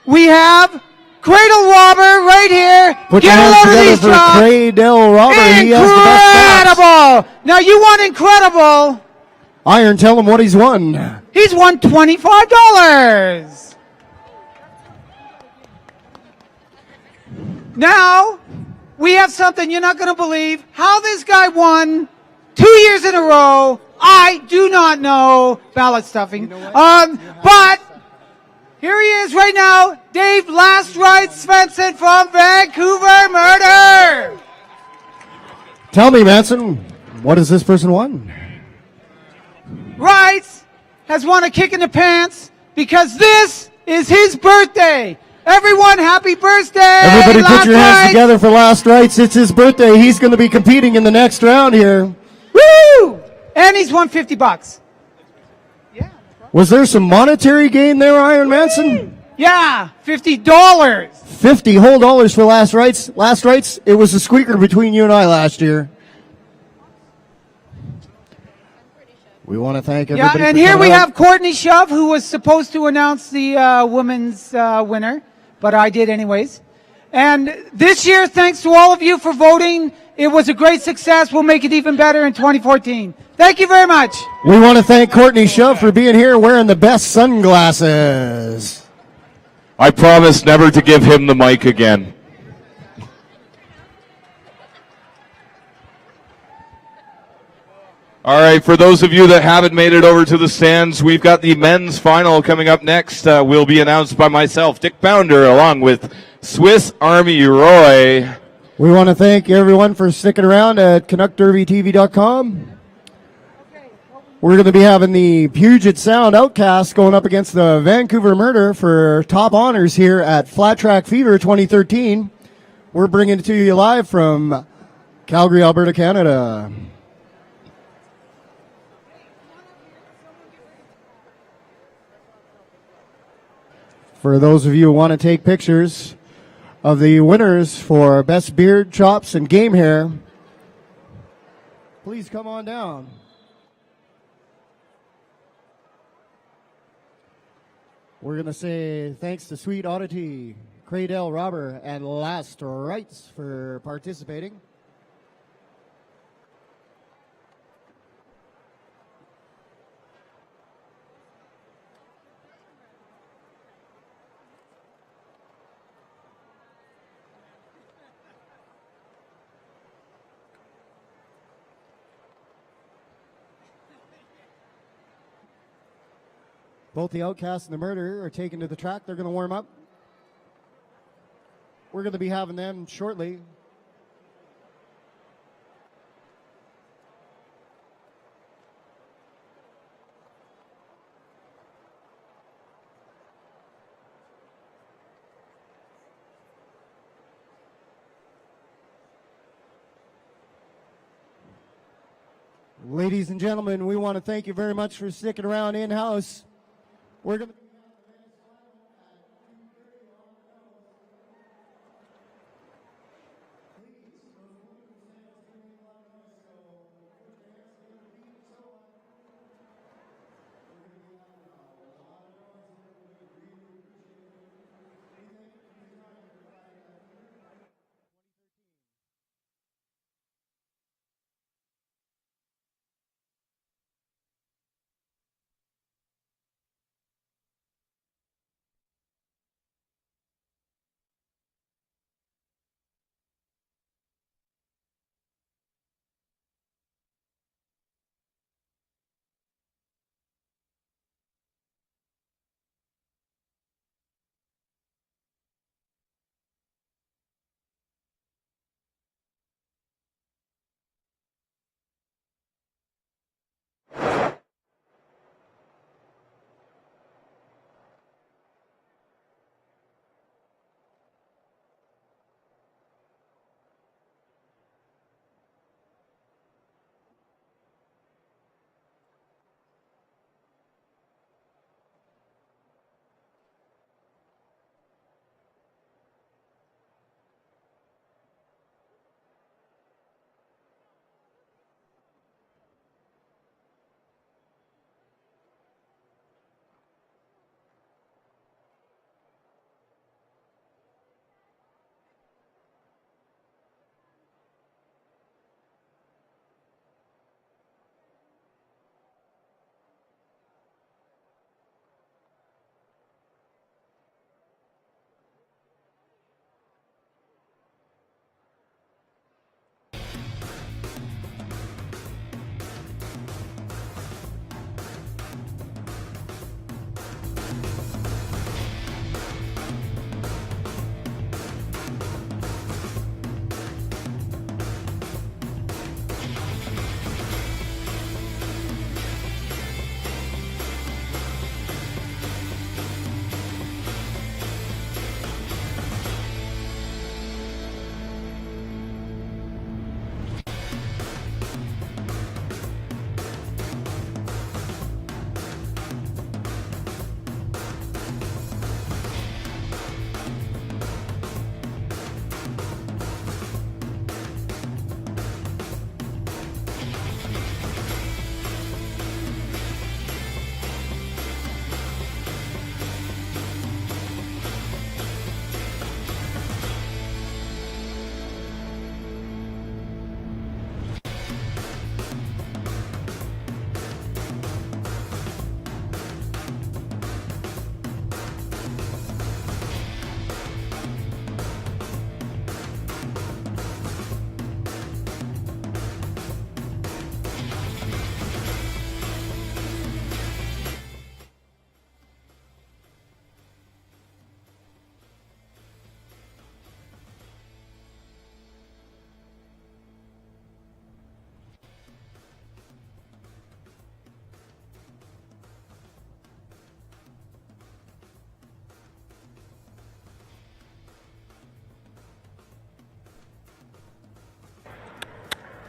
we have Cradle Robber right here. Put Get your a hands load of together these for shots. Cradle Robber. He has the best stats. Incredible. Now you want incredible. Iron, tell him what he's won. He's won $25. Now, we have something you're not going to believe. How this guy won 2 years in a row, I do not know. Ballot stuffing. But here he is right now, Dave Last Right Svensson from Vancouver Murder. Tell me, Manson, what has this person won? Rights has won a kick in the pants because this is his birthday. Everyone, happy birthday! Everybody put your hands Rights. together for Last Rights. It's his birthday. He's going to be competing in the next round here. Woo! And he's won $50. Was there some monetary gain there, Iron Manson? Yeah, $50. 50 whole dollars for Last Rights. Last Rights, it was a squeaker between you and I last year. We want to thank everybody. Yeah, and for here coming we out. have Courtney Shove, who was supposed to announce the women's winner, but I did anyways. And this year, thanks to all of you for voting, it was a great success. We'll make it even better in 2014. Thank you very much. We want to thank Courtney Shove for being here wearing the best sunglasses. I promise never to give him the mic again. All right, for those of you that haven't made it over to the stands, we've got the men's final coming up next. Will be announced by myself, Dick Pounder, along with Swiss Army Roy. We want to thank everyone for sticking around at CanuckDerbyTV.com. We're going to be having the Puget Sound Outcasts going up against the Vancouver Murder for top honors here at Flat Track Fever 2013. We're bringing it to you live from Calgary, Alberta, Canada. For those of you who want to take pictures of the winners for Best Beard, Chops, and Game Hair, please come on down. We're going to say thanks to Sweet Oddity, Cradle Robber, and Last Rights for participating. Both the Outcast and the Murder are taken to the track. They're going to warm up. We're going to be having them shortly. Ladies and gentlemen, we want to thank you very much for sticking around in-house. We're going to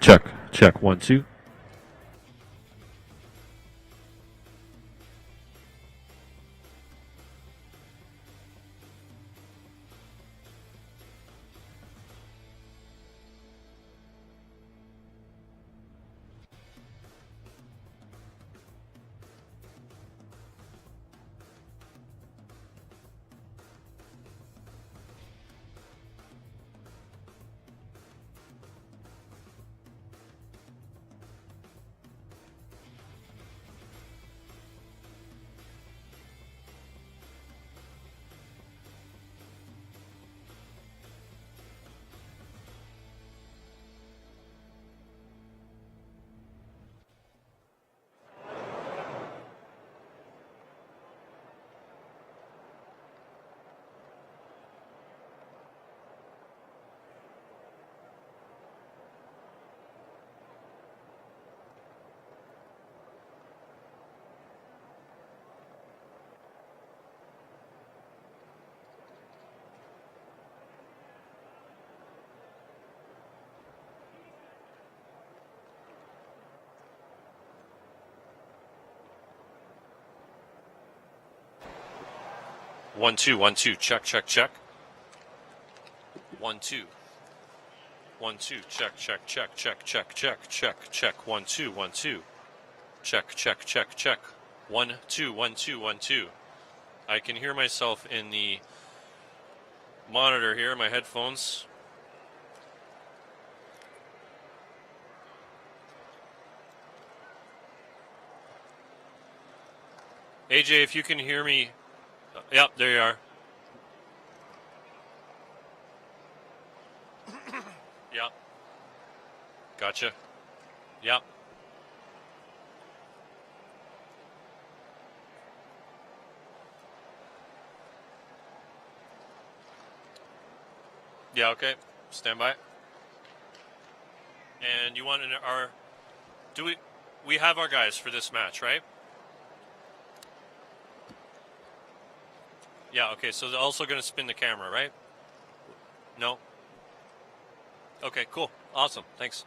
Check, check, 1, 2. One, two, 1, 2, check, check, check. 1, 2. 1, 2, check, check, check, check, check, check, check, check. 1, 2, 1, 2. Check, check, check, check. 1, 2, 1, 2, 1, 2. I can hear myself in the monitor here, my headphones. AJ, if you can hear me. Yep, there you are. Yep. Gotcha. Yep. Yeah, okay. Stand by. And you want our... Do we have our guys for this match, right? Yeah, okay, so they're also going to spin the camera, right? No? Okay, cool. Awesome. Thanks.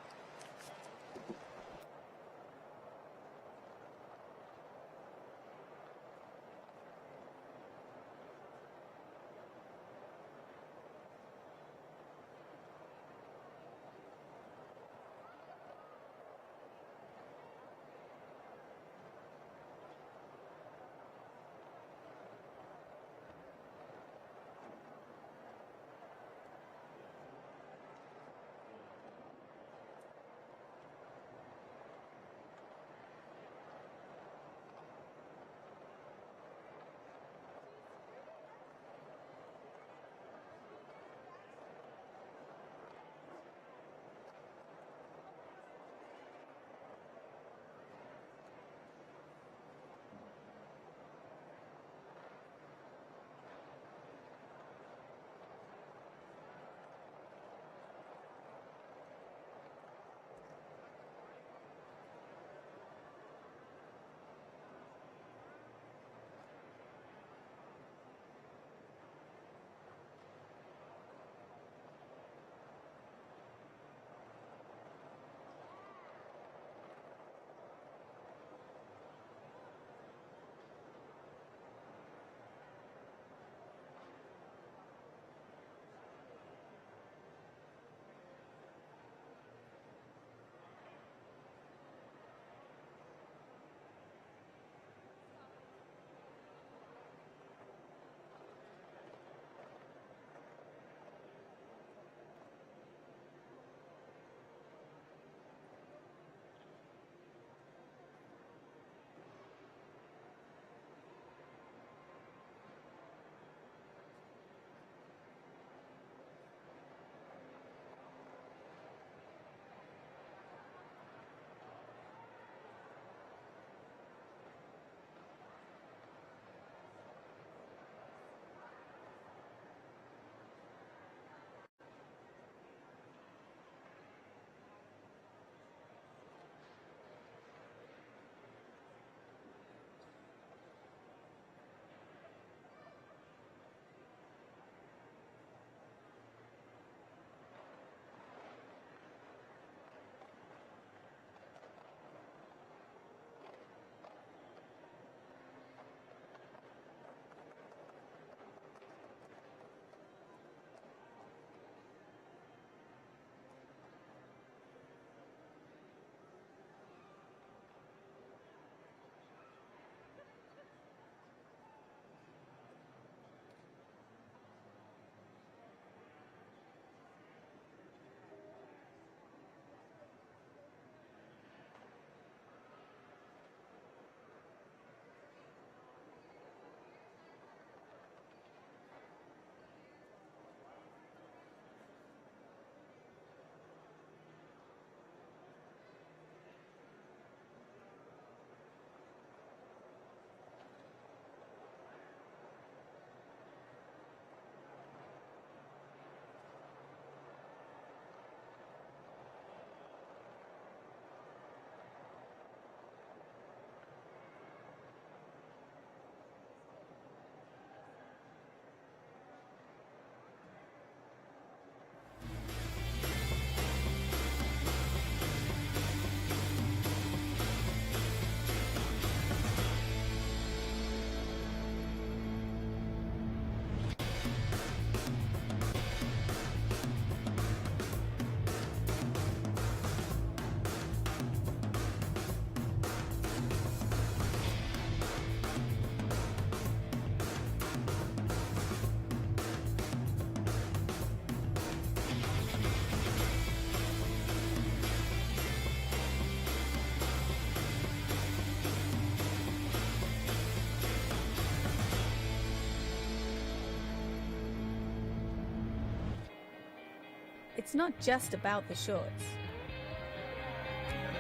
It's not just about the shorts.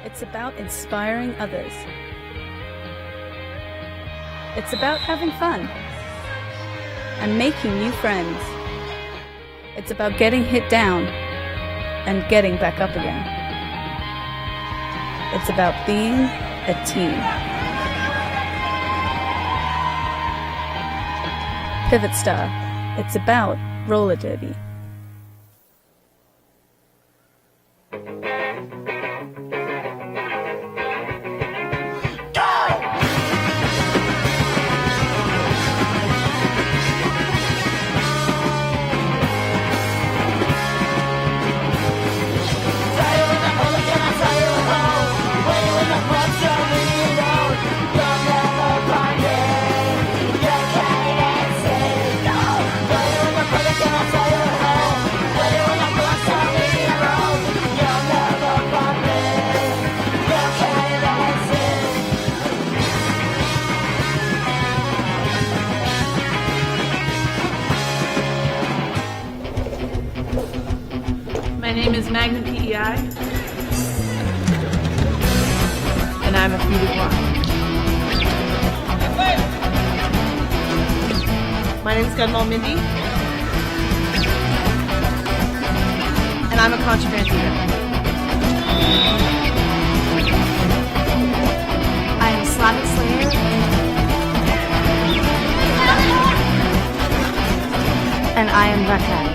It's about inspiring others. It's about having fun and making new friends. It's about getting hit down and getting back up again. It's about being a team. Pivot Star. It's about roller derby. My name is Magnum PEI, and I'm a feet wide. My name is Gunmall Mindy, and I'm a contraband dealer. I am Slavic Slayer, and I am Rakat.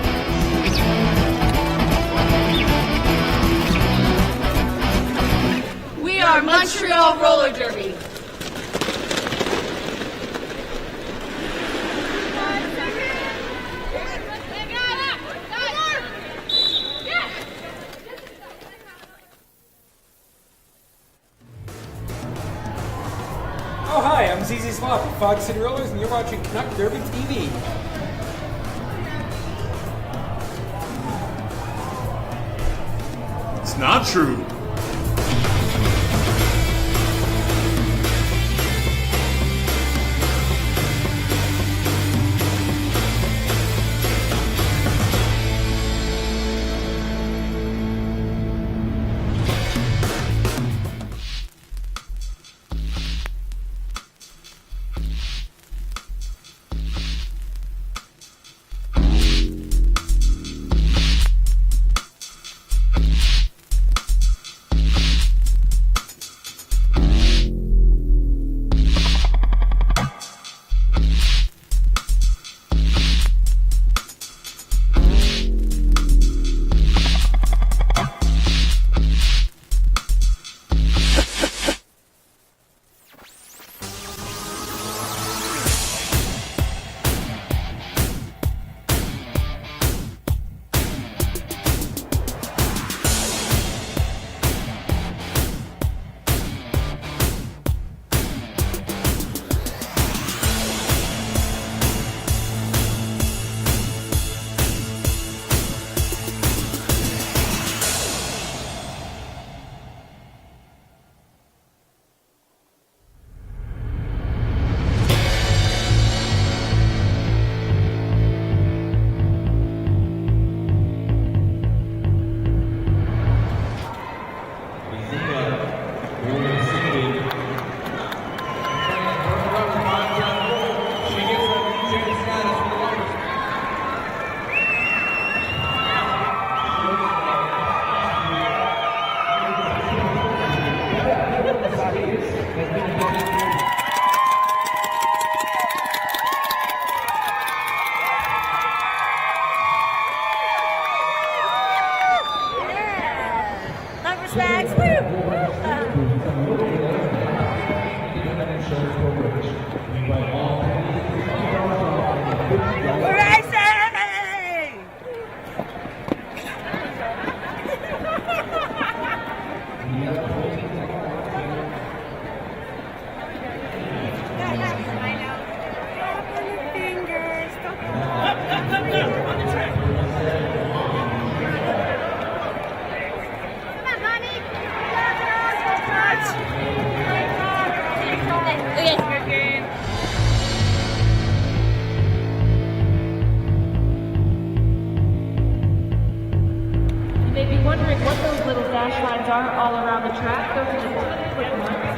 We are Montreal Roller Derby. Oh hi, I'm ZZ Slop with Fog City Rollers, and you're watching Canuck Derby TV. It's not true. wondering what those little dash lines are all around the track, those are just quick ones.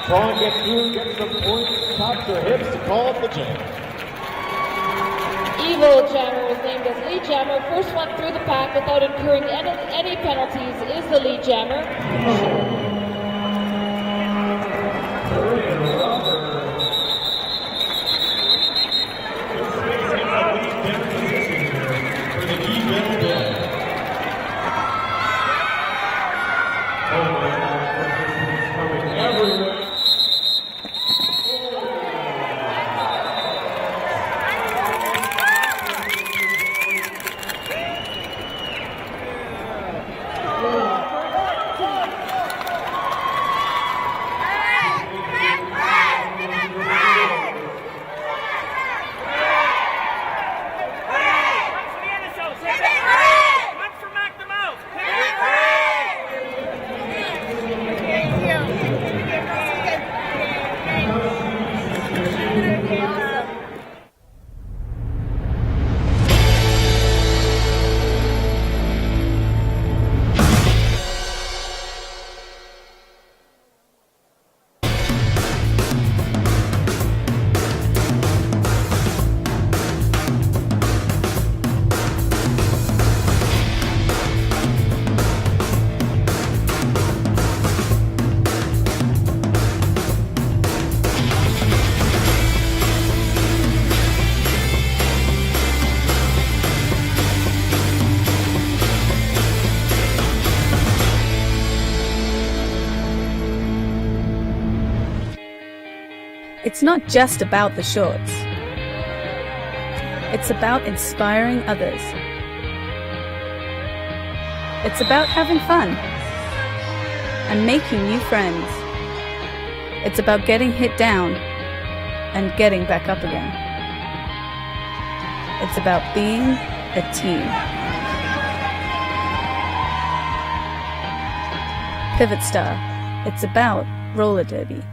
Braun gets through, gets some points, taps her hips to call up the jam. Evil Jammer was named as lead jammer. First one through the pack without incurring any penalties is the lead jammer. It's not just about the shorts. It's about inspiring others. It's about having fun and making new friends. It's about getting hit down and getting back up again. It's about being a team. Pivot Star. It's about roller derby.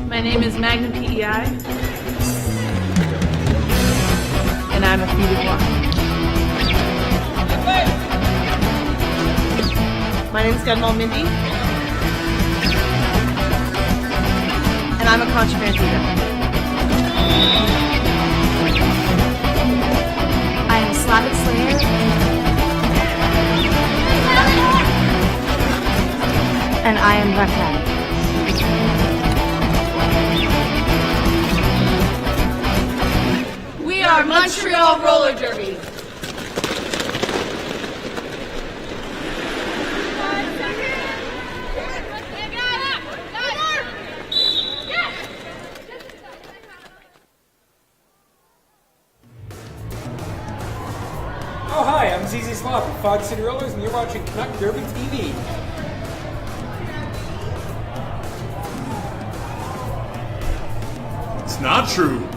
My name is Magnum PEI, and I'm a feuded one. My name is Gunmall Mindy, and I'm a contraband dealer. I am Slavic Slayer. And I am Rakan. We are Montreal Roller Derby. Oh, hi, I'm ZZ Slop with Fog City Rollers, and you're watching Canuck Derby TV. It's not true.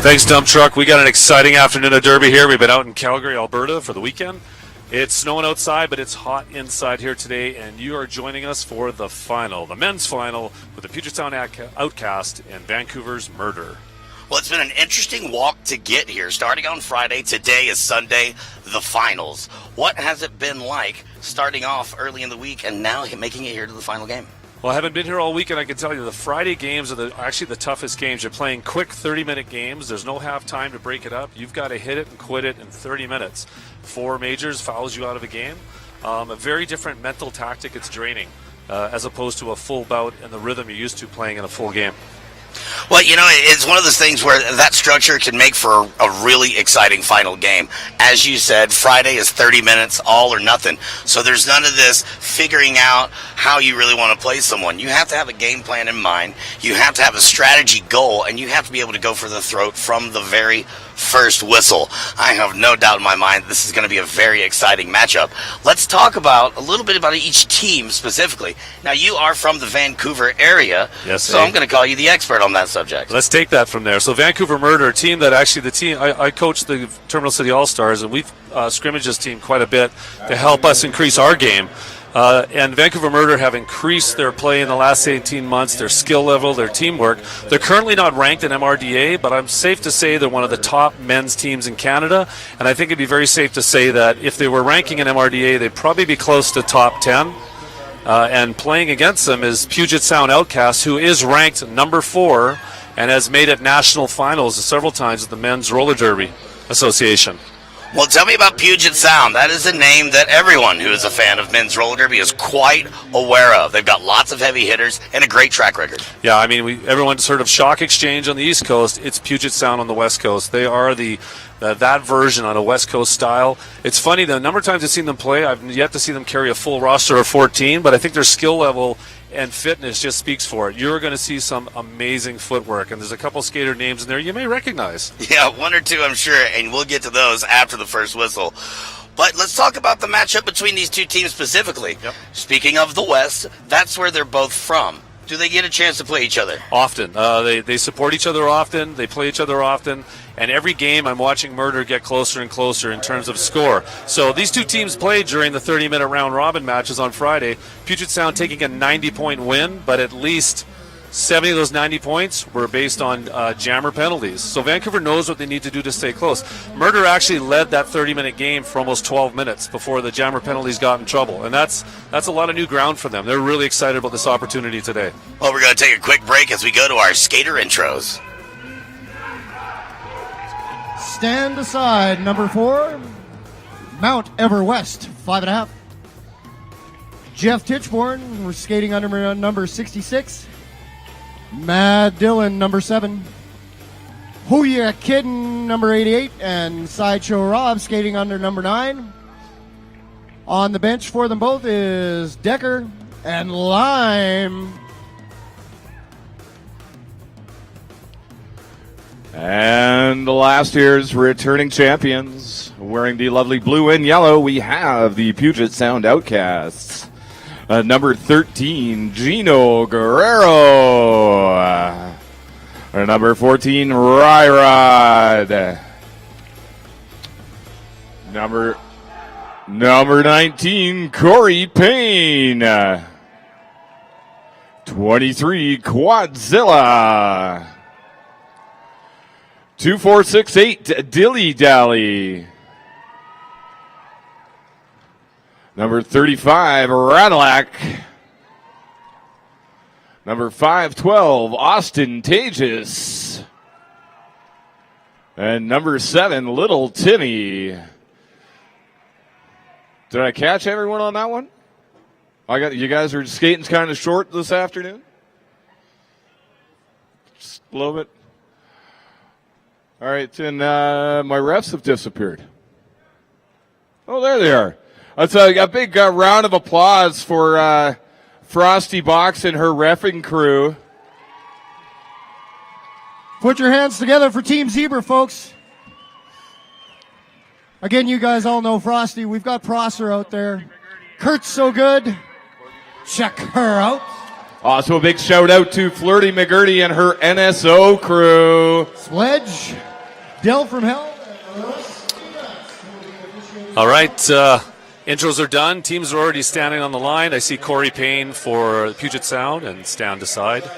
Thanks, Dump Truck. We got an exciting afternoon of Derby here. We've been out in Calgary, Alberta for the weekend. It's snowing outside, but it's hot inside here today, and you are joining us for the final, the men's final, with the Puget Sound Outcast and Vancouver's Murder. Well, it's been an interesting walk to get here. Starting on Friday, today is Sunday, the finals. What has it been like starting off early in the week and now making it here to the final game? Well, I haven't been here all week, and I can tell you the Friday games are actually the toughest games. You're playing quick 30-minute games. There's no half time to break it up. You've got to hit it and quit it in 30 minutes. 4 majors fouls you out of a game. A very different mental tactic. It's draining as opposed to a full bout and the rhythm you're used to playing in a full game. Well, you know, it's one of those things where that structure can make for a really exciting final game. As you said, Friday is 30 minutes, all or nothing. So there's none of this figuring out how you really want to play someone. You have to have a game plan in mind. You have to have a strategy goal, and you have to be able to go for the throat from the very first whistle. I have no doubt in my mind this is going to be a very exciting matchup. Let's talk about a little bit about each team specifically. Now, you are from the Vancouver area, yes, so I'm going to call you the expert on that subject. Let's take that from there. So Vancouver Murder, a team that actually I coach the Terminal City All-Stars, and we've scrimmaged this team quite a bit to help us increase our game. And Vancouver Murder have increased their play in the last 18 months, their skill level, their teamwork. They're currently not ranked in MRDA, but I'm safe to say they're one of the top men's teams in Canada. And I think it'd be very safe to say that if they were ranking in MRDA, they'd probably be close to top 10. And playing against them is Puget Sound Outcast, who is ranked number 4 and has made it national finals several times at the Men's Roller Derby Association. Well, tell me about Puget Sound. That is a name that everyone who is a fan of men's roller derby is quite aware of. They've got lots of heavy hitters and a great track record. Yeah, I mean, everyone's heard of Shock Exchange on the East Coast. It's Puget Sound on the West Coast. They are that version on a West Coast style. It's funny, the number of times I've seen them play, I've yet to see them carry a full roster of 14, but I think their skill level and fitness just speaks for it. You're going to see some amazing footwork, and there's a couple skater names in there you may recognize. Yeah, 1 or 2, I'm sure, and we'll get to those after the first whistle. But let's talk about the matchup between these two teams specifically. Yep. Speaking of the West, that's where they're both from. Do they get a chance to play each other? Often. They support each other often. They play each other often. And every game I'm watching Murder get closer and closer in terms of score. So these two teams played during the 30-minute round-robin matches on Friday. Puget Sound taking a 90-point win, but at least 70 of those 90 points were based on jammer penalties. So Vancouver knows what they need to do to stay close. Murder actually led that 30-minute game for almost 12 minutes before the jammer penalties got in trouble. And that's a lot of new ground for them. They're really excited about this opportunity today. Well, we're going to take a quick break as we go to our skater intros. Stand aside, number 4, Mount Ever West, 5.5. Jeff Titchborn, we're skating under number 66. Mad Dillon, number 7. Who Ya Kiddin', number 88. And Sideshow Rob, skating under number 9. On the bench for them both is Decker and Lime. And the last year's returning champions, wearing the lovely blue and yellow, we have the Puget Sound Outcasts. Number 13, Gino Guerrero. Number 14, Ryrod. Number 19, Corey Payne. 23, Quadzilla. 2468, Dilly Dally. Number 35, Radlack. Number 512, Austin Tages. And number 7, Little Timmy. Did I catch everyone on that one? You guys are skating kind of short this afternoon? Just a little bit. All right, and my refs have disappeared. Oh, there they are. Let's a big round of applause for Frosty Box and her reffing crew. Put your hands together for Team Zebra, folks. Again, you guys all know Frosty. We've got Prosser out there. Kurt's so good. Check her out. Also, a big shout out to Flirty McGurty and her NSO crew. Sledge, Dell from Hell. All right, Intros are done. Teams are already standing on the line. I see Corey Payne for Puget Sound and Stand Aside.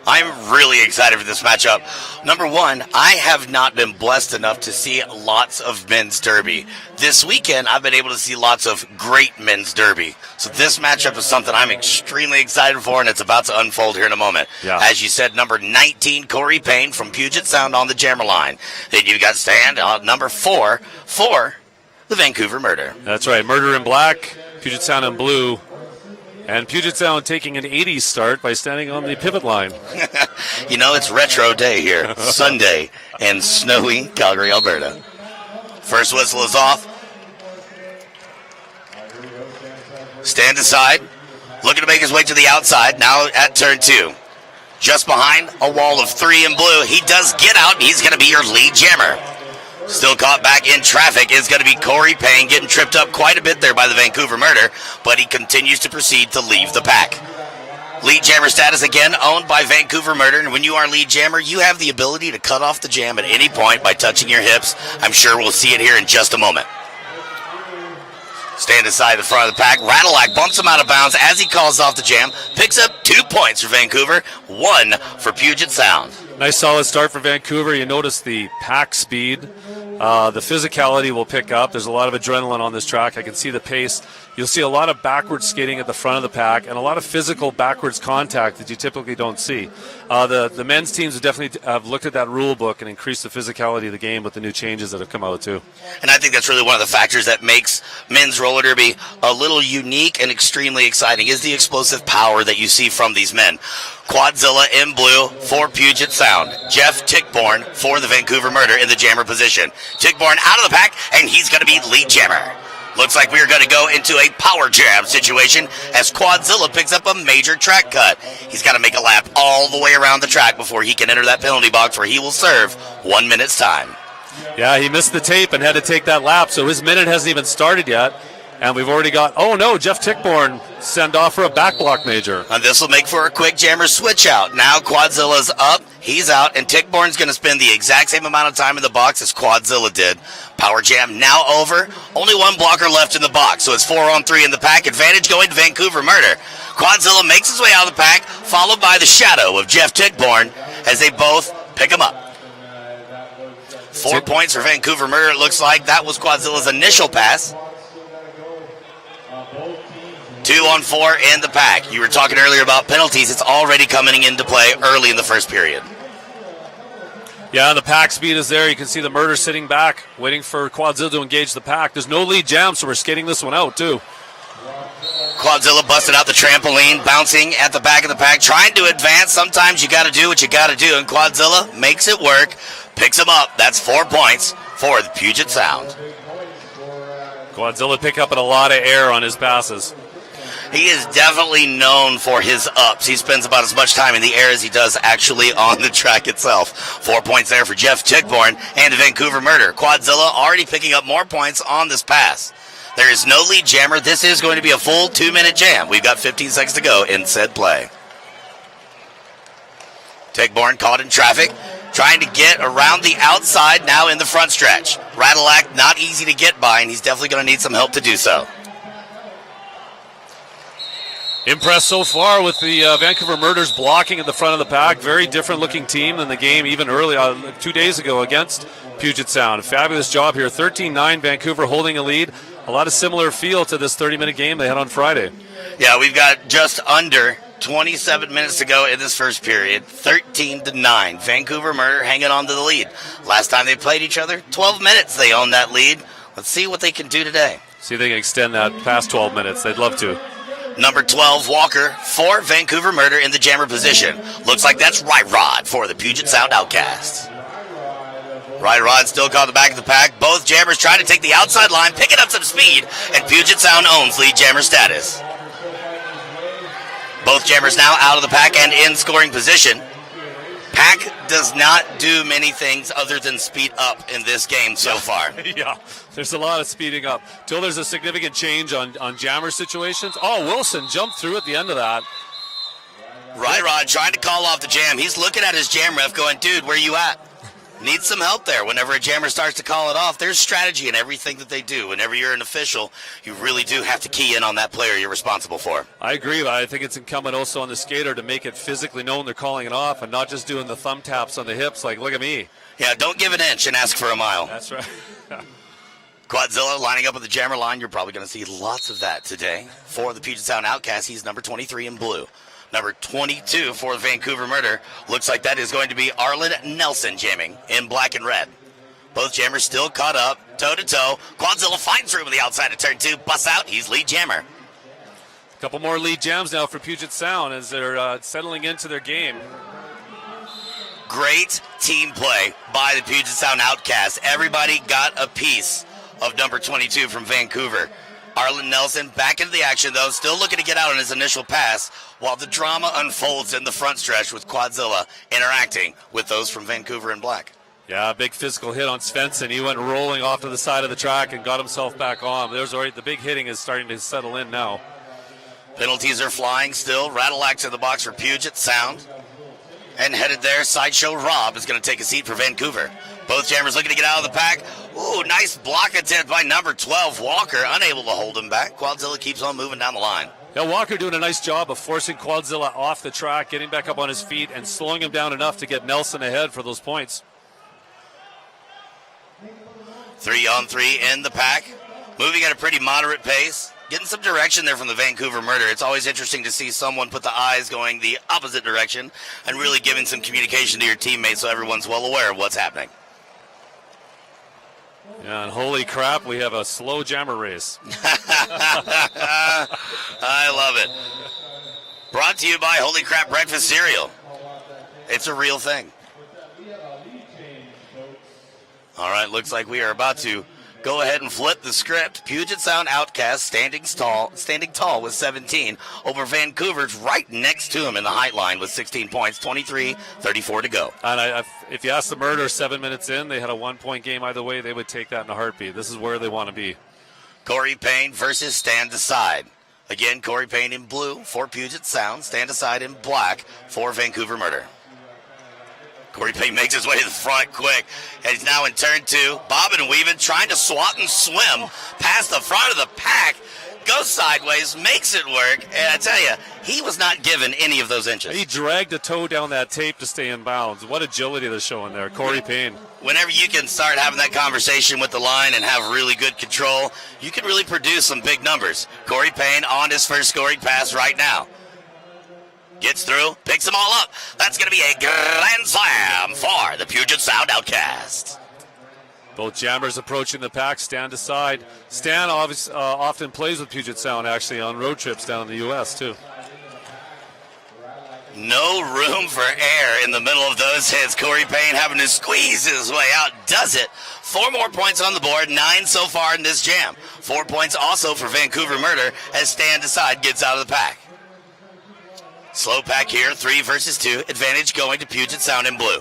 I'm really excited for this matchup. Number one, I have not been blessed enough to see lots of men's derby. This weekend, I've been able to see lots of great men's derby. So this matchup is something I'm extremely excited for, and it's about to unfold here in a moment. Yeah. As you said, number 19, Corey Payne from Puget Sound on the jammer line. Then you got Stand on number 4 for the Vancouver Murder. That's right. Murder in black, Puget Sound in blue. And Puget Sound taking an 80s start by standing on the pivot line. You know, it's retro day here. Sunday in snowy Calgary, Alberta. First whistle is off. Stand aside. Looking to make his way to the outside. Now at turn 2. Just behind a wall of 3 in blue. He does get out, and he's going to be your lead jammer. Still caught back in traffic is going to be Corey Payne, getting tripped up quite a bit there by the Vancouver Murder, but he continues to proceed to leave the pack. Lead jammer status again owned by Vancouver Murder, and when you are lead jammer, you have the ability to cut off the jam at any point by touching your hips. I'm sure we'll see it here in just a moment. Stand aside the front of the pack. Rattleack bumps him out of bounds as he calls off the jam. Picks up 2 points for Vancouver, 1 for Puget Sound. Nice solid start for Vancouver. You notice the pack speed. The physicality will pick up. There's a lot of adrenaline on this track. I can see the pace. You'll see a lot of backwards skating at the front of the pack and a lot of physical backwards contact that you typically don't see. The men's teams have definitely have looked at that rule book and increased the physicality of the game with the new changes that have come out too. And I think that's really one of the factors that makes men's roller derby a little unique and extremely exciting is the explosive power that you see from these men. Quadzilla in blue for Puget Sound. Jeff Tickborn for the Vancouver Murder in the jammer position. Tickborn out of the pack, and he's going to be lead jammer. Looks like we're going to go into a power jam situation as Quadzilla picks up a major track cut. He's got to make a lap all the way around the track before he can enter that penalty box where he will serve 1 minute's time. Yeah, he missed the tape and had to take that lap, so his minute hasn't even started yet. And we've already got, oh no, Jeff Tickborn send off for a back block major. And this will make for a quick jammer switch out. Now Quadzilla's up, he's out, and Tickborn's going to spend the exact same amount of time in the box as Quadzilla did. Power jam now over. Only 1 blocker left in the box, so it's 4-on-3 in the pack. Advantage going to Vancouver Murder. Quadzilla makes his way out of the pack, followed by the shadow of Jeff Tickborn as they both pick him up. 4 points for Vancouver Murder, it looks like. That was Quadzilla's initial pass. 2-on-4 in the pack. You were talking earlier about penalties. It's already coming into play early in the first period. Yeah, the pack speed is there. You can see the Murder sitting back, waiting for Quadzilla to engage the pack. There's no lead jam, so we're skating this one out, too. Quadzilla busted out the trampoline, bouncing at the back of the pack, trying to advance. Sometimes you got to do what you got to do, and Quadzilla makes it work, picks him up. That's 4 points for the Puget Sound. Quadzilla pick up a lot of air on his passes. He is definitely known for his ups. He spends about as much time in the air as he does actually on the track itself. 4 points there for Jeff Tickborn and the Vancouver Murder. Quadzilla already picking up more points on this pass. There is no lead jammer. This is going to be a full 2-minute jam. We've got 15 seconds to go in said play. Tickborn caught in traffic, trying to get around the outside now in the front stretch. Rattleack not easy to get by, and he's definitely going to need some help to do so. Impressed so far with the Vancouver Murders blocking at the front of the pack. Very different looking team than the game even early 2 days ago against Puget Sound. Fabulous job here. 13-9 Vancouver holding a lead. A lot of similar feel to this 30-minute game they had on Friday. Yeah, we've got just under 27 minutes to go in this first period. 13-9. Vancouver Murder hanging on to the lead. Last time they played each other, 12 minutes they owned that lead. Let's see what they can do today. See if they can extend that past 12 minutes. They'd love to. Number 12, Walker, for Vancouver Murder in the jammer position. Looks like that's Right Rod for the Puget Sound Outcasts. Right Rod still caught the back of the pack. Both jammers trying to take the outside line, picking up some speed, and Puget Sound owns lead jammer status. Both jammers now out of the pack and in scoring position. Pack does not do many things other than speed up in this game so far. Yeah, there's a lot of speeding up. Till there's a significant change on jammer situations. Oh, Wilson jumped through at the end of that. Right Rod trying to call off the jam. He's looking at his jam ref going, dude, where you at? Needs some help there. Whenever a jammer starts to call it off, there's strategy in everything that they do. Whenever you're an official, you really do have to key in on that player you're responsible for. I agree, but I think it's incumbent also on the skater to make it physically known they're calling it off and not just doing the thumb taps on the hips like, look at me. Yeah, don't give an inch and ask for a mile. That's right. Quadzilla lining up with the jammer line. You're probably going to see lots of that today. For the Puget Sound Outcast, he's number 23 in blue. Number 22 for the Vancouver Murder. Looks like that is going to be Arlen Nelson jamming in black and red. Both jammers still caught up, toe-to-toe. Quadzilla finds room on the outside of turn 2. Busts out. He's lead jammer. A couple more lead jams now for Puget Sound as they're settling into their game. Great team play by the Puget Sound Outcast. Everybody got a piece of number 22 from Vancouver. Arlen Nelson back into the action, though, still looking to get out on his initial pass while the drama unfolds in the front stretch with Quadzilla interacting with those from Vancouver in black. Yeah, big physical hit on Svensson. He went rolling off to the side of the track and got himself back on. There's already the big hitting is starting to settle in now. Penalties are flying still. Rattleaxe in the box for Puget Sound. And headed there, Sideshow Rob is going to take a seat for Vancouver. Both jammers looking to get out of the pack. Ooh, nice block attempt by number 12, Walker, unable to hold him back. Quadzilla keeps on moving down the line. Yeah, Walker doing a nice job of forcing Quadzilla off the track, getting back up on his feet, and slowing him down enough to get Nelson ahead for those points. 3-on-3 in the pack. Moving at a pretty moderate pace. Getting some direction there from the Vancouver Murder. It's always interesting to see someone put the eyes going the opposite direction and really giving some communication to your teammates so everyone's well aware of what's happening. Yeah, and holy crap, we have a slow jammer race. I love it. Brought to you by Holy Crap Breakfast Cereal. It's a real thing. All right, looks like we are about to go ahead and flip the script. Puget Sound Outcast standing tall with 17 over Vancouver's right next to him in the height line with 16 points, 23-34 to go. And if you ask the Murder 7 minutes in, they had a 1-point game either way, they would take that in a heartbeat. This is where they want to be. Corey Payne versus Stand Aside. Again, Corey Payne in blue for Puget Sound, Stand Aside in black for Vancouver Murder. Corey Payne makes his way to the front quick, and he's now in turn 2. Bobbing and weaving, trying to swat and swim past the front of the pack. Goes sideways, makes it work, and I tell you, he was not given any of those inches. He dragged a toe down that tape to stay in bounds. What agility they're showing there, Corey Payne. Whenever you can start having that conversation with the line and have really good control, you can really produce some big numbers. Corey Payne on his first scoring pass right now. Gets through, picks them all up. That's going to be a grand slam for the Puget Sound Outcast. Both jammers approaching the pack, Stand aside. Stan often plays with Puget Sound, actually, on road trips down in the U.S., too. No room for air in the middle of those hits. Corey Payne having to squeeze his way out. Does it. 4 more points on the board. 9 so far in this jam. 4 points also for Vancouver Murder as Stand aside gets out of the pack. Slow pack here, 3 versus 2. Advantage going to Puget Sound in blue.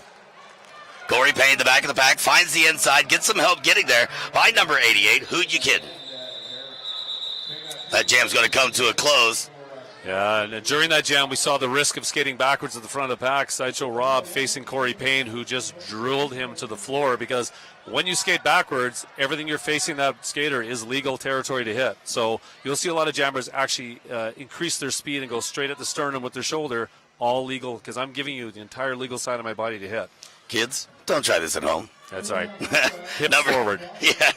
Corey Payne, the back of the pack, finds the inside, gets some help getting there by number 88. Who you kidding? That jam's going to come to a close. Yeah, and during that jam, we saw the risk of skating backwards at the front of the pack. Sideshow Rob facing Corey Payne, who just drilled him to the floor, because when you skate backwards, everything you're facing that skater is legal territory to hit. So you'll see a lot of jammers actually increase their speed and go straight at the sternum with their shoulder, all legal, because I'm giving you the entire legal side of my body to hit. Kids, don't try this at home. That's right. Hip forward. Yeah.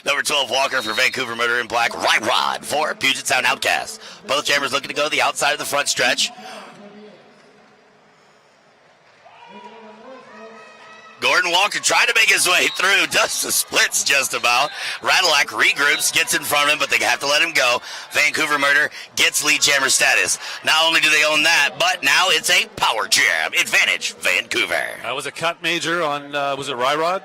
Number 12, Walker for Vancouver Murder in black. Right rod for Puget Sound Outcast. Both jammers looking to go to the outside of the front stretch. Gordon Walker trying to make his way through. Does the splits just about. Rattleack regroups, gets in front of him, but they have to let him go. Vancouver Murder gets lead jammer status. Not only do they own that, but now it's a power jam. Advantage, Vancouver. That was a cut major on, was it Ryrod?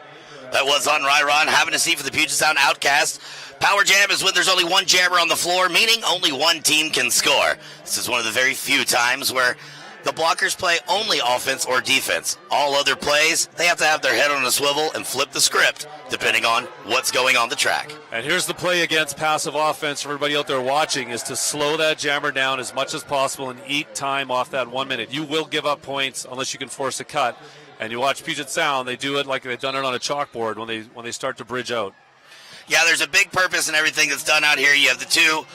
That was on Ryrod. Having a seat for the Puget Sound Outcast. Power jam is when there's only one jammer on the floor, meaning only one team can score. This is one of the very few times where The blockers play only offense or defense. All other plays, they have to have their head on a swivel and flip the script, depending on what's going on the track. And here's the play against passive offense for everybody out there watching, is to slow that jammer down as much as possible and eat time off that 1 minute. You will give up points unless you can force a cut. And you watch Puget Sound, they do it like they've done it on a chalkboard when they start to bridge out. Yeah, there's a big purpose in everything that's done out here. You have the two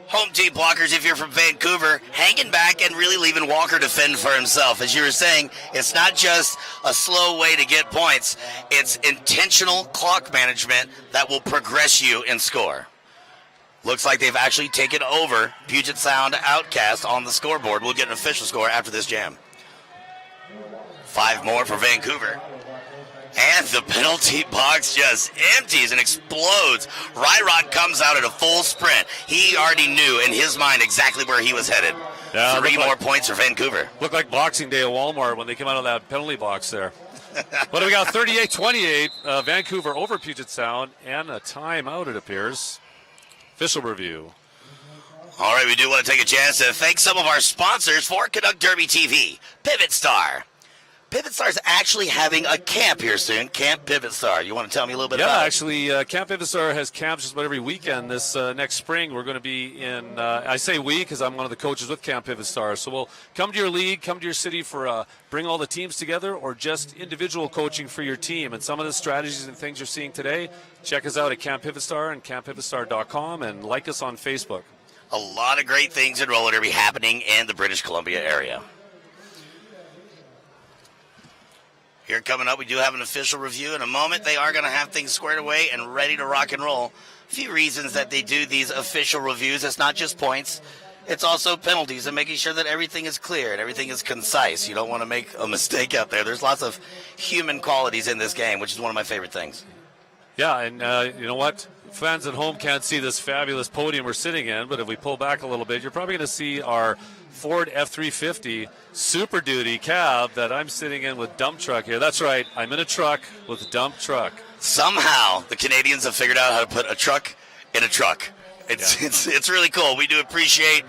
home team blockers, if you're from Vancouver, hanging back and really leaving Walker to fend for himself. As you were saying, it's not just a slow way to get points. It's intentional clock management that will progress you in score. Looks like they've actually taken over Puget Sound Outcast on the scoreboard. We'll get an official score after this jam. 5 more for Vancouver. And the penalty box just empties and explodes. Ryrod comes out at a full sprint. He already knew in his mind exactly where he was headed. Yeah, 3 more points for Vancouver. Looked like Boxing Day at Walmart when they came out of that penalty box there. What do we got? 38-28. Vancouver over Puget Sound, and a timeout, it appears. Official review. All right, we do want to take a chance to thank some of our sponsors for Canuck Derby TV. Pivot Star. Pivot Star is actually having a camp here soon. Camp Pivot Star. You want to tell me a little bit about it? Yeah, actually, Camp Pivot Star has camps just about every weekend. This next spring, we're going to be in, I say we because I'm one of the coaches with Camp Pivot Star. So we'll come to your league, come to your city for bring all the teams together, or just individual coaching for your team. And some of the strategies and things you're seeing today, check us out at Camp Pivot Star and camppivotStar.com, and like us on Facebook. A lot of great things in roller derby happening in the British Columbia area. Here coming up, we do have an official review. In a moment, they are going to have things squared away and ready to rock and roll. A few reasons that they do these official reviews. It's not just points. It's also penalties and making sure that everything is clear and everything is concise. You don't want to make a mistake out there. There's lots of human qualities in this game, which is one of my favorite things. Yeah, and you know what? Fans at home can't see this fabulous podium we're sitting in, but if we pull back a little bit, you're probably going to see our Ford F-350 Super Duty cab that I'm sitting in with dump truck here. That's right, I'm in a truck with dump truck. Somehow the Canadians have figured out how to put a truck in a truck. It's really cool. We do appreciate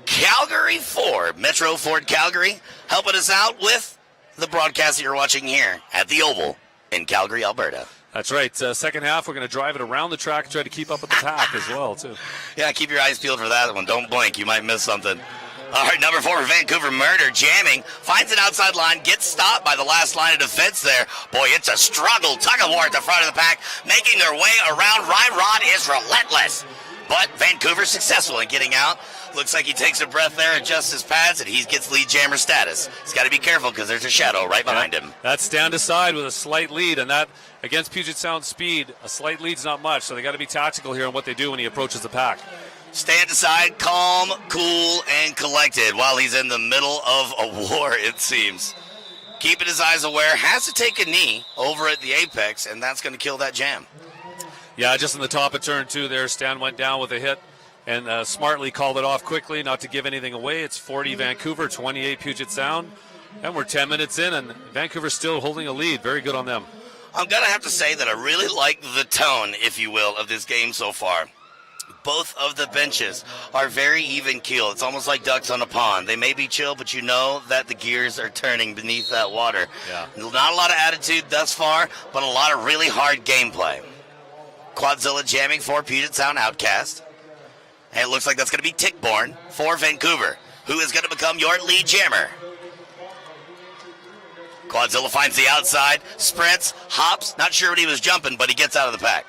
Calgary Ford, Metro Ford Calgary, helping us out with the broadcast that you're watching here at the Oval in Calgary, Alberta. That's right. Second half, we're going to drive it around the track, try to keep up with the pack as well, too. Yeah, keep your eyes peeled for that one. Don't blink. You might miss something. All right, number 4 for Vancouver Murder, jamming, finds an outside line, gets stopped by the last line of defense there. Boy, it's a struggle. Tug of war at the front of the pack, making their way around. Rod is relentless. But Vancouver's successful in getting out. Looks like he takes a breath there, adjusts his pads, and he gets lead jammer status. He's got to be careful because there's a shadow right behind him. That's stand aside with a slight lead, and that against Puget Sound speed, a slight lead's not much, so they got to be tactical here on what they do when he approaches the pack. Stand aside, calm, cool, and collected while he's in the middle of a war, it seems. Keeping his eyes aware, has to take a knee over at the apex, and that's going to kill that jam. Yeah, just in the top of turn 2 there, Stan went down with a hit and smartly called it off quickly, not to give anything away. It's 40 Vancouver, 28 Puget Sound, and we're 10 minutes in, and Vancouver's still holding a lead. Very good on them. I'm going to have to say that I really like the tone, if you will, of this game so far. Both of the benches are very even keel. It's almost like ducks on a pond. They may be chill, but you know that the gears are turning beneath that water. Yeah. Not a lot of attitude thus far, but a lot of really hard gameplay. Quadzilla jamming for Puget Sound Outcast. And it looks like that's going to be Tickborn for Vancouver, who is going to become your lead jammer. Quadzilla finds the outside, sprints, hops. Not sure what he was jumping, but he gets out of the pack.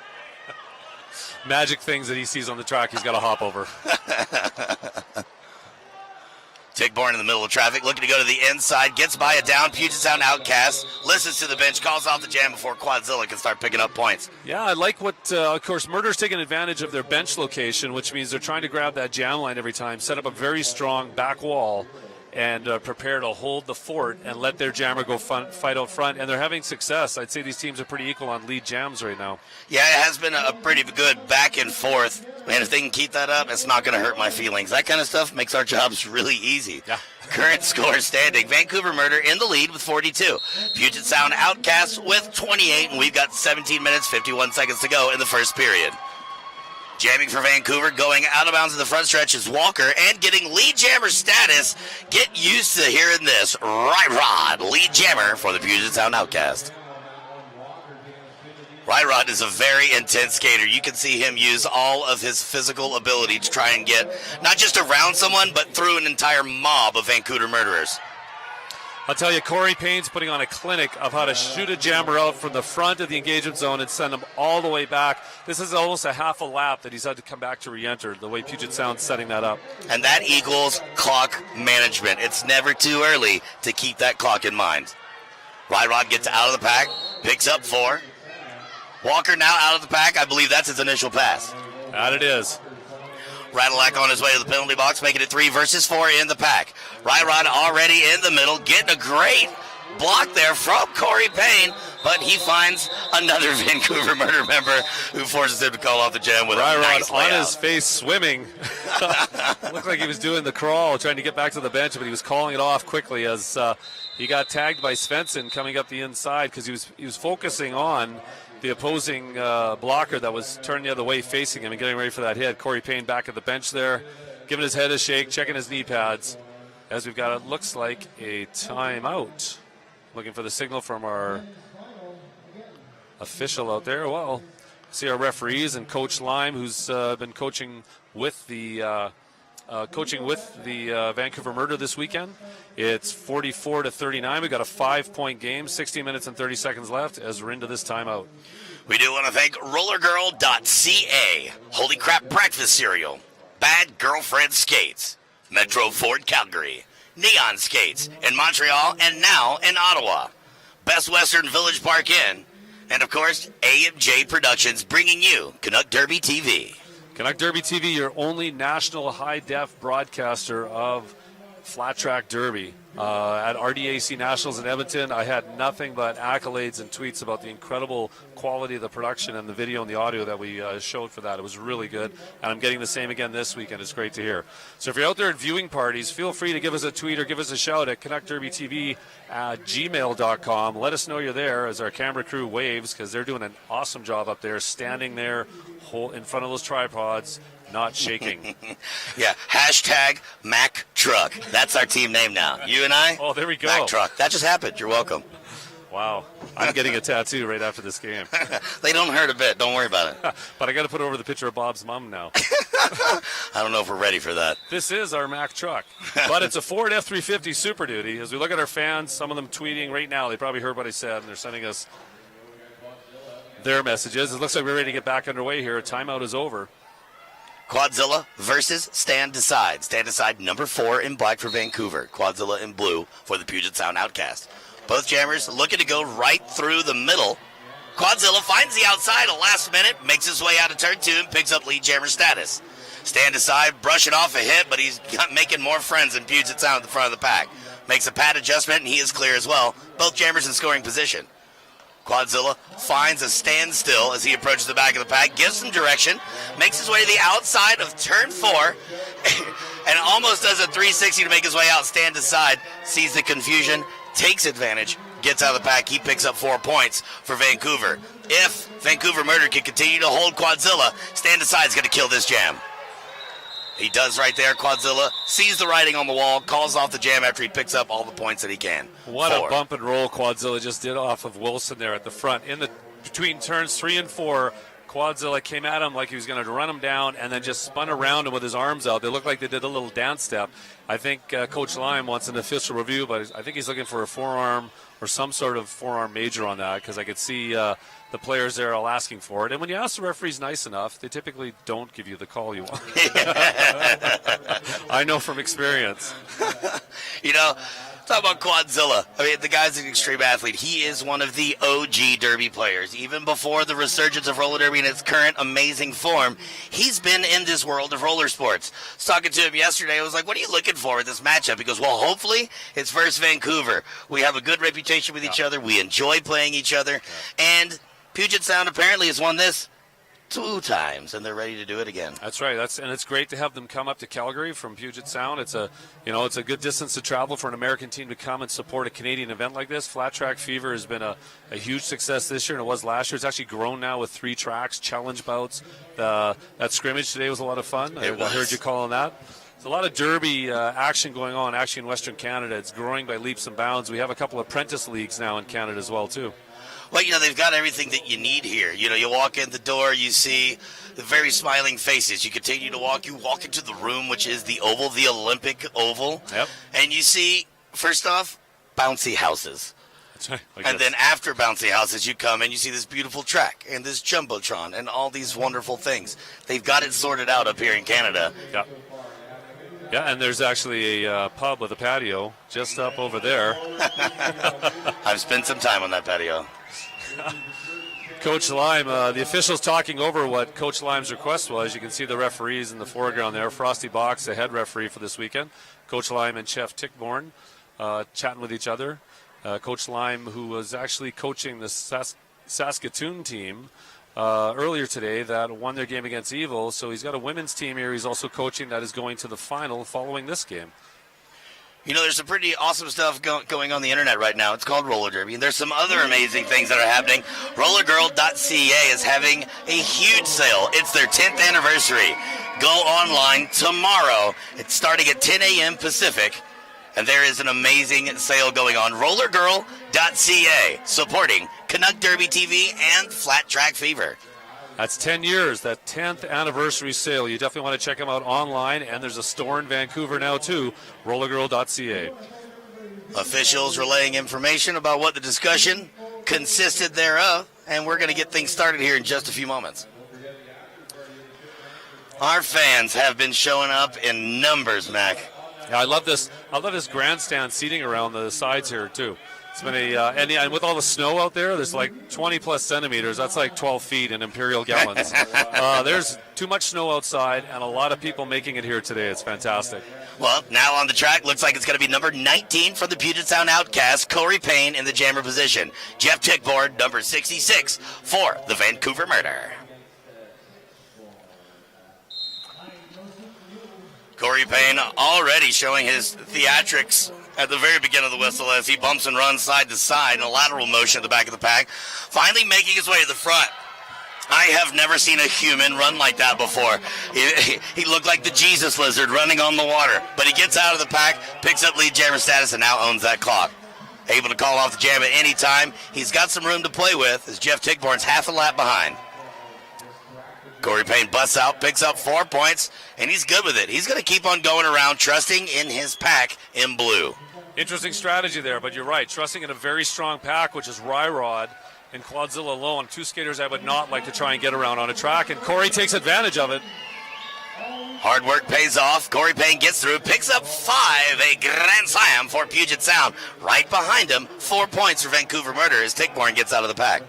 Magic things that he sees on the track, he's got to hop over. Tickborn in the middle of traffic, looking to go to the inside, gets by a down Puget Sound Outcast, listens to the bench, calls off the jam before Quadzilla can start picking up points. Yeah, I like what, of course, Murder's taking advantage of their bench location, which means they're trying to grab that jam line every time, set up a very strong back wall, and prepare to hold the fort and let their jammer go fight out front. And they're having success. I'd say these teams are pretty equal on lead jams right now. Yeah, it has been a pretty good back and forth. And if they can keep that up, it's not going to hurt my feelings. That kind of stuff makes our jobs really easy. Yeah. Current score standing. Vancouver Murder in the lead with 42. Puget Sound Outcast with 28. And we've got 17 minutes, 51 seconds to go in the first period. Jamming for Vancouver, going out of bounds in the front stretch is Walker, and getting lead jammer status. Get used to hearing this. Right Rod, lead jammer for the Puget Sound Outcast. Right Rod is a very intense skater. You can see him use all of his physical ability to try and get not just around someone, but through an entire mob of Vancouver murderers. I'll tell you, Corey Payne's putting on a clinic of how to shoot a jammer out from the front of the engagement zone and send them all the way back. This is almost a half a lap that he's had to come back to re-enter, the way Puget Sound's setting that up. And that equals clock management. It's never too early to keep that clock in mind. Rod gets out of the pack, picks up 4. Walker now out of the pack. I believe that's his initial pass. That it is. Radulac on his way to the penalty box, making it 3 versus 4 in the pack. Rod already in the middle, getting a great block there from Corey Payne, but he finds another Vancouver Murder member who forces him to call off the jam with a nice on layout. his face swimming. Looked like he was doing the crawl, trying to get back to the bench, but he was calling it off quickly as he got tagged by Svensson coming up the inside because he was focusing on the opposing blocker that was turning the other way facing him and getting ready for that hit. Corey Payne back at the bench there, giving his head a shake, checking his knee pads, as we've got, it looks like, a timeout. Looking for the signal from our official out there. Well, see our referees and Coach Lime, who's been coaching with the Vancouver Murder this weekend. It's 44-39. We've got a 5-point game, 60 minutes and 30 seconds left as we're into this timeout. We do want to thank rollergirl.ca, Holy Crap Breakfast Cereal, Bad Girlfriend Skates, Metro Ford Calgary, Neon Skates in Montreal and now in Ottawa, Best Western Village Park Inn, and of course, A&J Productions bringing you Canuck Derby TV. Canuck Derby TV, your only national high-def broadcaster of Flat Track Derby. At RDAC Nationals in Edmonton, I had nothing but accolades and tweets about the incredible quality of the production and the video and the audio that we showed for that. It was really good, and I'm getting the same again this weekend. It's great to hear. So if you're out there at viewing parties, feel free to give us a tweet or give us a shout at canuckderbytv@gmail.com. Let us know you're there as our camera crew waves, because they're doing an awesome job up there, standing there in front of those tripods, not shaking. Yeah, hashtag Mac Truck. That's our team name now. You and I? Oh, there we go. Mac Truck. That just happened. You're welcome. Wow. I'm getting a tattoo right after this game. They don't hurt a bit. Don't worry about it. But I got to put over the picture of Bob's mom now. I don't know if we're ready for that. This is our Mack truck. But it's a Ford F-350 Super Duty. As we look at our fans, some of them tweeting right now. They probably heard what I said, and they're sending us their messages. It looks like we're ready to get back underway here. Timeout is over. Quadzilla versus Stand Aside. Stand Aside number 4 in black for Vancouver. Quadzilla in blue for the Puget Sound Outcast. Both jammers looking to go right through the middle. Quadzilla finds the outside at last minute, makes his way out of turn 2 and picks up lead jammer status. Stand Aside brushing off a hit, but he's making more friends than Puget Sound at the front of the pack. Makes a pad adjustment and he is clear as well. Both jammers in scoring position. Quadzilla finds a standstill as he approaches the back of the pack, gives some direction, makes his way to the outside of turn 4, and almost does a 360 to make his way out. Stand Aside, sees the confusion, takes advantage, gets out of the pack. He picks up 4 points for Vancouver. If Vancouver Murder can continue to hold Quadzilla, Stand Aside is going to kill this jam. He does right there. Quadzilla sees the writing on the wall, calls off the jam after he picks up all the points that he can. What a bump and roll Quadzilla just did off of Wilson there at the front. Between turns 3 and 4, Quadzilla came at him like he was going to run him down and then just spun around him with his arms out. They looked like they did a little dance step. I think Coach Lime wants an official review, but I think he's looking for a forearm or some sort of forearm major on that, because I could see the players there all asking for it. And when you ask the referees nice enough, they typically don't give you the call you want. I know from experience. You know, talk about Quadzilla. I mean, the guy's an extreme athlete. He is one of the OG Derby players. Even before the resurgence of roller derby in its current amazing form, he's been in this world of roller sports. I was talking to him yesterday. I was like, what are you looking for in this matchup? He goes, well, hopefully it's versus Vancouver. We have a good reputation with each other. We enjoy playing each other. And Puget Sound apparently has won this 2 times, and they're ready to do it again. That's right. And it's great to have them come up to Calgary from Puget Sound. It's a good distance to travel for an American team to come and support a Canadian event like this. Flat Track Fever has been a huge success this year, and it was last year. It's actually grown now with 3 tracks, challenge bouts. That scrimmage today was a lot of fun. I heard you calling that. There's a lot of derby action going on actually in Western Canada. It's growing by leaps and bounds. We have a couple of apprentice leagues now in Canada as well, too. Well, they've got everything that you need here. You walk in the door, you see the very smiling faces. You continue to walk. You walk into the room, which is the Oval, the Olympic Oval. Yep. And you see, first off, bouncy houses. That's right. And then after bouncy houses, you come and you see this beautiful track and this Jumbotron and all these wonderful things. They've got it sorted out up here in Canada. Yeah. Yeah, and there's actually a pub with a patio just up over there. I've spent some time on that patio. Coach Lime, the officials talking over what Coach Lime's request was. You can see the referees in the foreground there. Frosty Box, the head referee for this weekend. Coach Lime and Chef Tickborn chatting with each other. Coach Lime, who was actually coaching the Saskatoon team earlier today that won their game against Evil. So he's got a women's team here. He's also coaching that is going to the final following this game. There's some pretty awesome stuff going on the internet right now. It's called Roller Derby, and there's some other amazing things that are happening. Rollergirl.ca is having a huge sale. It's their 10th anniversary. Go online tomorrow. It's starting at 10 a.m. Pacific, and there is an amazing sale going on. Rollergirl.ca, supporting Canuck Derby TV and Flat Track Fever. That's 10 years, that 10th anniversary sale. You definitely want to check them out online, and there's a store in Vancouver now, too, rollergirl.ca. Officials relaying information about what the discussion consisted thereof, and we're going to get things started here in just a few moments. Our fans have been showing up in numbers, Mac. Yeah, I love this grandstand seating around the sides here, too. It's been and with all the snow out there, there's like 20 plus centimeters. That's like 12 feet in imperial gallons. There's too much snow outside and a lot of people making it here today. It's fantastic. Well, now on the track, looks like it's going to be number 19 for the Puget Sound Outcast, Corey Payne in the jammer position. Jeff Tickboard, number 66 for the Vancouver Murder. Corey Payne already showing his theatrics at the very beginning of the whistle as he bumps and runs side to side in a lateral motion at the back of the pack, finally making his way to the front. I have never seen a human run like that before. He looked like the Jesus lizard running on the water, but he gets out of the pack, picks up lead jammer status, and now owns that clock. Able to call off the jam at any time. He's got some room to play with as Jeff Tickborn's half a lap behind. Corey Payne busts out, picks up 4 points, and he's good with it. He's going to keep on going around, trusting in his pack in blue. Interesting strategy there, but you're right. Trusting in a very strong pack, which is Ryrod and Quadzilla alone. 2 skaters I would not like to try and get around on a track, and Corey takes advantage of it. Hard work pays off. Corey Payne gets through, picks up 5, a grand slam for Puget Sound. Right behind him, 4 points for Vancouver Murder as Tickborn gets out of the pack.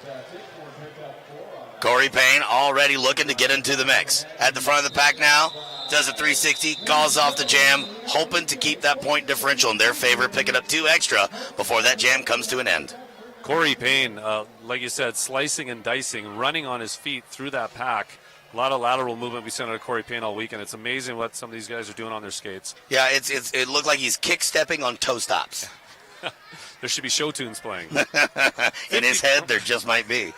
Corey Payne already looking to get into the mix. At the front of the pack now, does a 360, calls off the jam, hoping to keep that point differential in their favor, picking up 2 extra before that jam comes to an end. Corey Payne, like you said, slicing and dicing, running on his feet through that pack. A lot of lateral movement we seen out of Corey Payne all weekend. It's amazing what some of these guys are doing on their skates. Yeah, it looked like he's kick-stepping on toe stops. There should be show tunes playing. In his head, there just might be.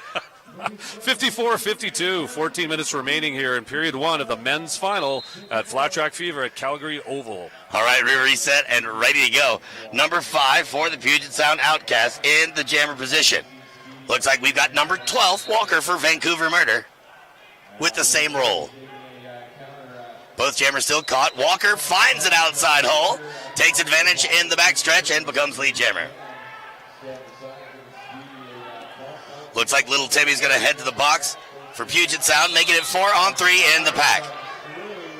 54-52, 14 minutes remaining here in period 1 of the men's final at Flat Track Fever at Calgary Oval. All right, we're reset and ready to go. Number 5 for the Puget Sound Outcast in the jammer position. Looks like we've got number 12, Walker, for Vancouver Murder, with the same roll. Both jammers still caught. Walker finds an outside hole, takes advantage in the backstretch, and becomes lead jammer. Looks like Little Timmy's going to head to the box for Puget Sound, making it 4-on-3 in the pack.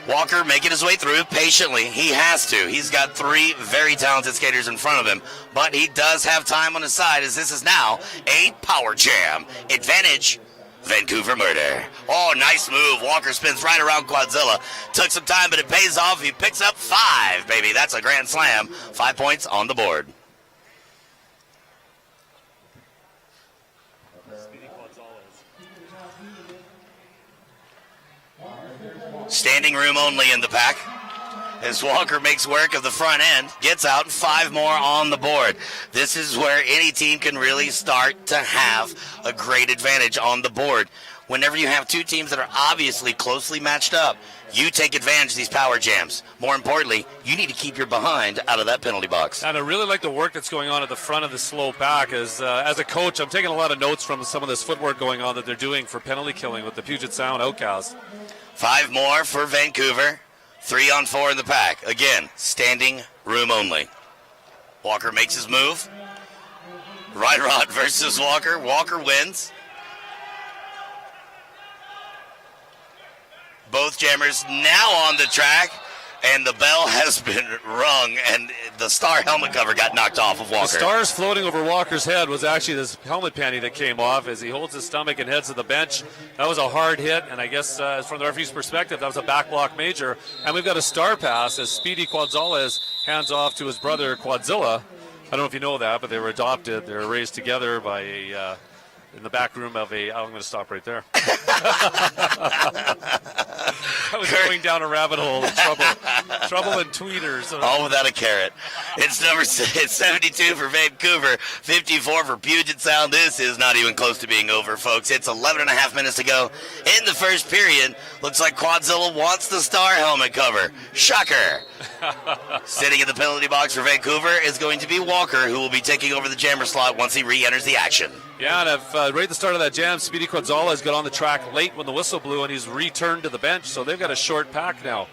Walker making his way through patiently. He has to. He's got 3 very talented skaters in front of him, but he does have time on his side as this is now a power jam. Advantage, Vancouver Murder. Oh, nice move. Walker spins right around Quadzilla. Took some time, but it pays off. He picks up 5, baby. That's a grand slam. 5 points on the board. Standing room only in the pack. As Walker makes work of the front end, gets out, 5 more on the board. This is where any team can really start to have a great advantage on the board. Whenever you have two teams that are obviously closely matched up, you take advantage of these power jams. More importantly, you need to keep your behind out of that penalty box. And I really like the work that's going on at the front of the slow pack. As a coach, I'm taking a lot of notes from some of this footwork going on that they're doing for penalty killing with the Puget Sound Outcast. 5 more for Vancouver. 3 on 4 in the pack. Again, standing room only. Walker makes his move. Right Rod versus Walker. Walker wins. Both jammers now on the track, and the bell has been rung, and the star helmet cover got knocked off of Walker. The stars floating over Walker's head was actually this helmet panty that came off as he holds his stomach and heads to the bench. That was a hard hit, and I guess from the referee's perspective, that was a back block major. And we've got a star pass as Speedy Quadzilla hands off to his brother Quadzilla. I don't know if you know that, but they were adopted. They were raised together by a... in the back room of a... I'm going to stop right there. I was going down a rabbit hole of trouble and tweeters. All without a carrot. It's 72 for Vancouver, 54 for Puget Sound. This is not even close to being over, folks. It's 11 and a half minutes to go in the first period. Looks like Quadzilla wants the star helmet cover. Shocker. Sitting in the penalty box for Vancouver is going to be Walker, who will be taking over the jammer slot once he re-enters the action. Yeah, and right at the start of that jam, Speedy Quadzilla has got on the track late when the whistle blew, and he's returned to the bench, so they've got a short pack now.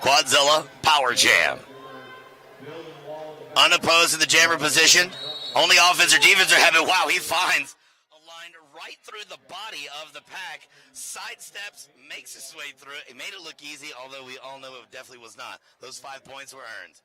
Quadzilla, power jam. Unopposed in the jammer position. Only offense or defense are having. Wow, he finds a line right through the body of the pack. Sidesteps, makes his way through it. It made it look easy, although we all know it definitely was not. Those 5 points were earned.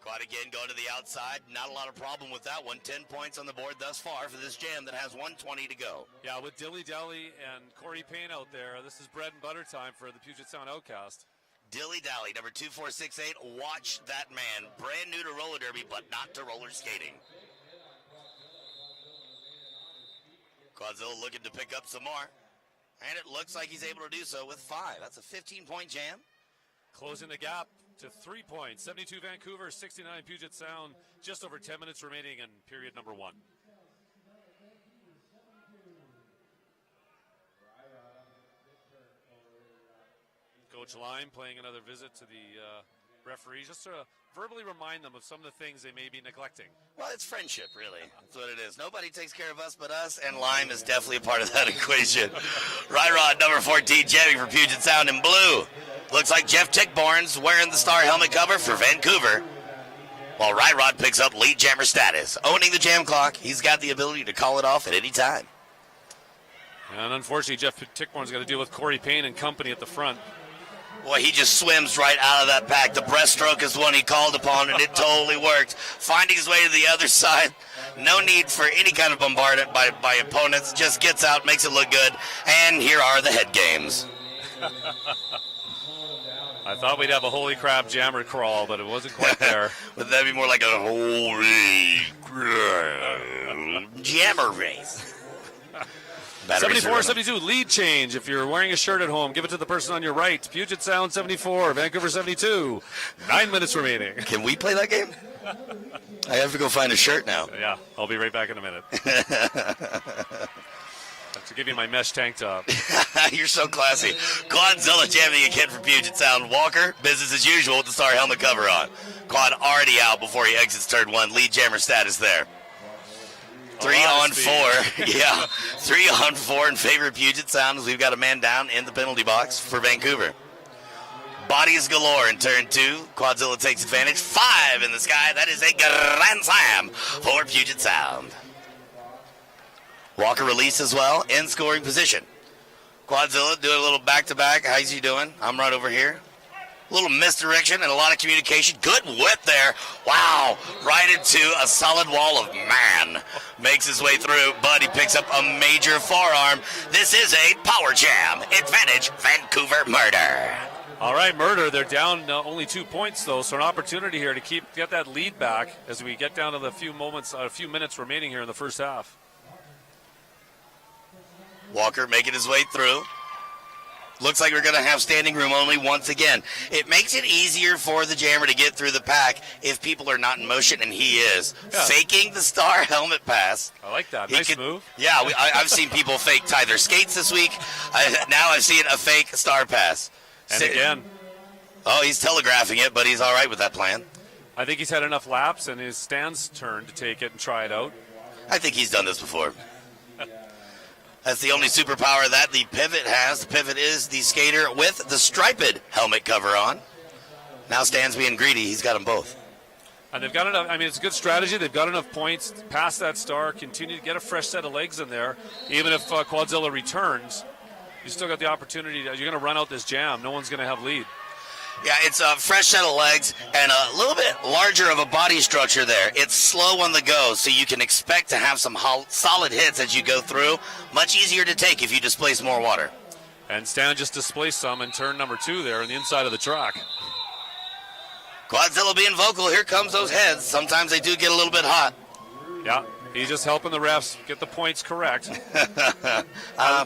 Quad again going to the outside. Not a lot of problem with that one. 10 points on the board thus far for this jam that has 1:20 to go. Yeah, with Dilly Dally and Corey Payne out there, this is bread and butter time for the Puget Sound Outcast. Dilly Dally, number 2468. Watch that man. Brand new to roller derby, but not to roller skating. Quadzilla looking to pick up some more. And it looks like he's able to do so with 5. That's a 15-point jam. Closing the gap to 3 points. 72 Vancouver, 69 Puget Sound. Just over 10 minutes remaining in period number 1. Coach Lime playing another visit to the referees just to verbally remind them of some of the things they may be neglecting. Well, it's friendship, really. That's what it is. Nobody takes care of us but us, and Lime is definitely a part of that equation. Right Rod, number 14, jamming for Puget Sound in blue. Looks like Jeff Tickborn's wearing the star helmet cover for Vancouver, while Right Rod picks up lead jammer status. Owning the jam clock, he's got the ability to call it off at any time. And unfortunately, Jeff Tickborn's got to deal with Corey Payne and company at the front. Boy, he just swims right out of that pack. The breaststroke is one he called upon, and it totally worked. Finding his way to the other side. No need for any kind of bombardment by opponents. Just gets out, makes it look good. And here are the head games. I thought we'd have a holy crap jammer crawl, but it wasn't quite there. Would that be more like a holy jammer race? 74-72, lead change. If you're wearing a shirt at home, give it to the person on your right. Puget Sound 74, Vancouver 72. 9 minutes remaining. Can we play that game? I have to go find a shirt now. Yeah, I'll be right back in a minute. I have to give you my mesh tank top. You're so classy. Quadzilla jamming again for Puget Sound. Walker, business as usual with the star helmet cover on. Quad already out before he exits turn 1. Lead jammer status there. 3 on 4. Yeah, 3 on 4 in favor of Puget Sound as we've got a man down in the penalty box for Vancouver. Bodies galore in turn 2. Quadzilla takes advantage. 5 in the sky. That is a grand slam for Puget Sound. Walker release as well in scoring position. Quadzilla doing a little back-to-back. How's he doing? I'm right over here. A little misdirection and a lot of communication. Good whip there. Wow. Right into a solid wall of man. Makes his way through, but he picks up a major forearm. This is a power jam. Advantage, Vancouver Murder. All right, Murder. They're down only 2 points, though, so an opportunity here to get that lead back as we get down to the few minutes remaining here in the first half. Walker making his way through. Looks like we're going to have standing room only once again. It makes it easier for the jammer to get through the pack if people are not in motion, and he is. Yeah. Faking the star helmet pass. I like that. He Nice could- move. Yeah, I've seen people fake tie their skates this week. Now I've seen a fake star pass. And again. Oh, he's telegraphing it, but he's all right with that plan. I think he's had enough laps, and his Stan's turn to take it and try it out. I think he's done this before. That's the only superpower that the Pivot has. The Pivot is the skater with the striped helmet cover on. Now Stan's being greedy. He's got them both. And they've got enough. I mean, it's a good strategy. They've got enough points past that star. Continue to get a fresh set of legs in there. Even if Quadzilla returns, you still got the opportunity. You're going to run out this jam. No one's going to have lead. Yeah, it's a fresh set of legs and a little bit larger of a body structure there. It's slow on the go, so you can expect to have some solid hits as you go through. Much easier to take if you displace more water. And Stan just displaced some in turn number 2 there on the inside of the track. Quadzilla being vocal. Here comes those heads. Sometimes they do get a little bit hot. Yeah, he's just helping the refs get the points correct.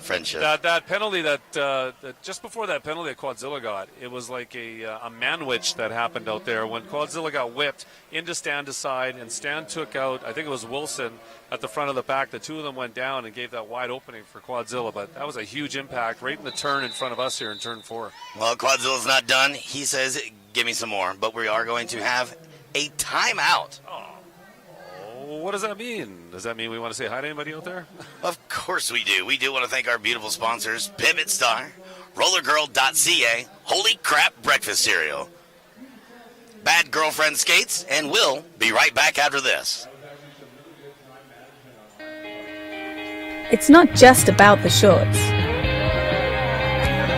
Friendship. That penalty that just before that penalty that Quadzilla got, it was like a manwich that happened out there when Quadzilla got whipped into Stan to side, and Stan took out, I think it was Wilson at the front of the pack. The two of them went down and gave that wide opening for Quadzilla, but that was a huge impact right in the turn in front of us here in turn 4. Well, Quadzilla's not done. He says, give me some more. But we are going to have a timeout. What does that mean? Does that mean we want to say hi to anybody out there? Of course we do. We do want to thank our beautiful sponsors, Pivot Star, RollerGirl.ca, Holy Crap Breakfast Cereal, Bad Girlfriend Skates, and we'll be right back after this. It's not just about the shorts.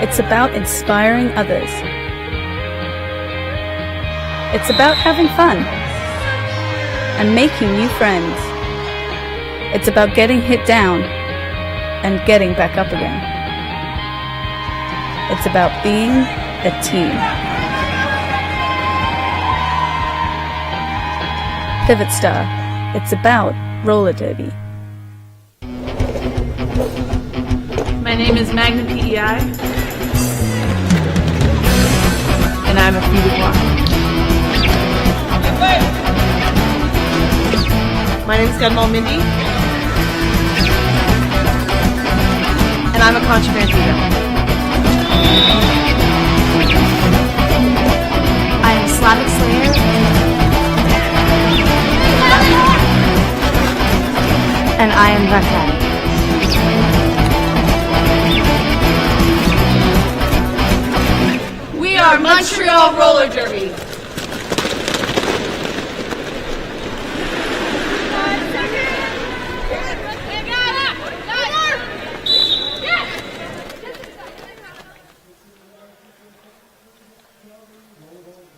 It's about inspiring others. It's about having fun and making new friends. It's about getting hit down and getting back up again. It's about being a team. Pivot Star. It's about roller derby. My name is Magna PEI, and I'm a feeder walker. My name's Gunmal Mindy, and I'm a contraband leader. I am Slavic Slayer. And I am Rakan. We are Montreal Roller Derby.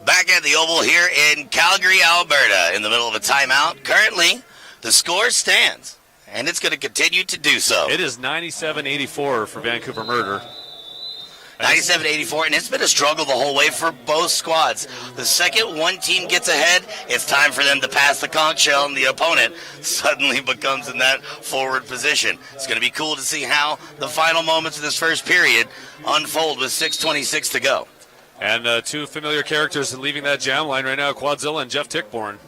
Back at the Oval here in Calgary, Alberta, in the middle of a timeout. Currently, the score stands, and it's going to continue to do so. It is 97-84 for Vancouver Murder. 97-84, and it's been a struggle the whole way for both squads. The second one team gets ahead, it's time for them to pass the conch shell, and the opponent suddenly becomes in that forward position. It's going to be cool to see how the final moments of this first period unfold with 6:26 to go. And two familiar characters leaving that jam line right now, Quadzilla and Jeff Tickborn.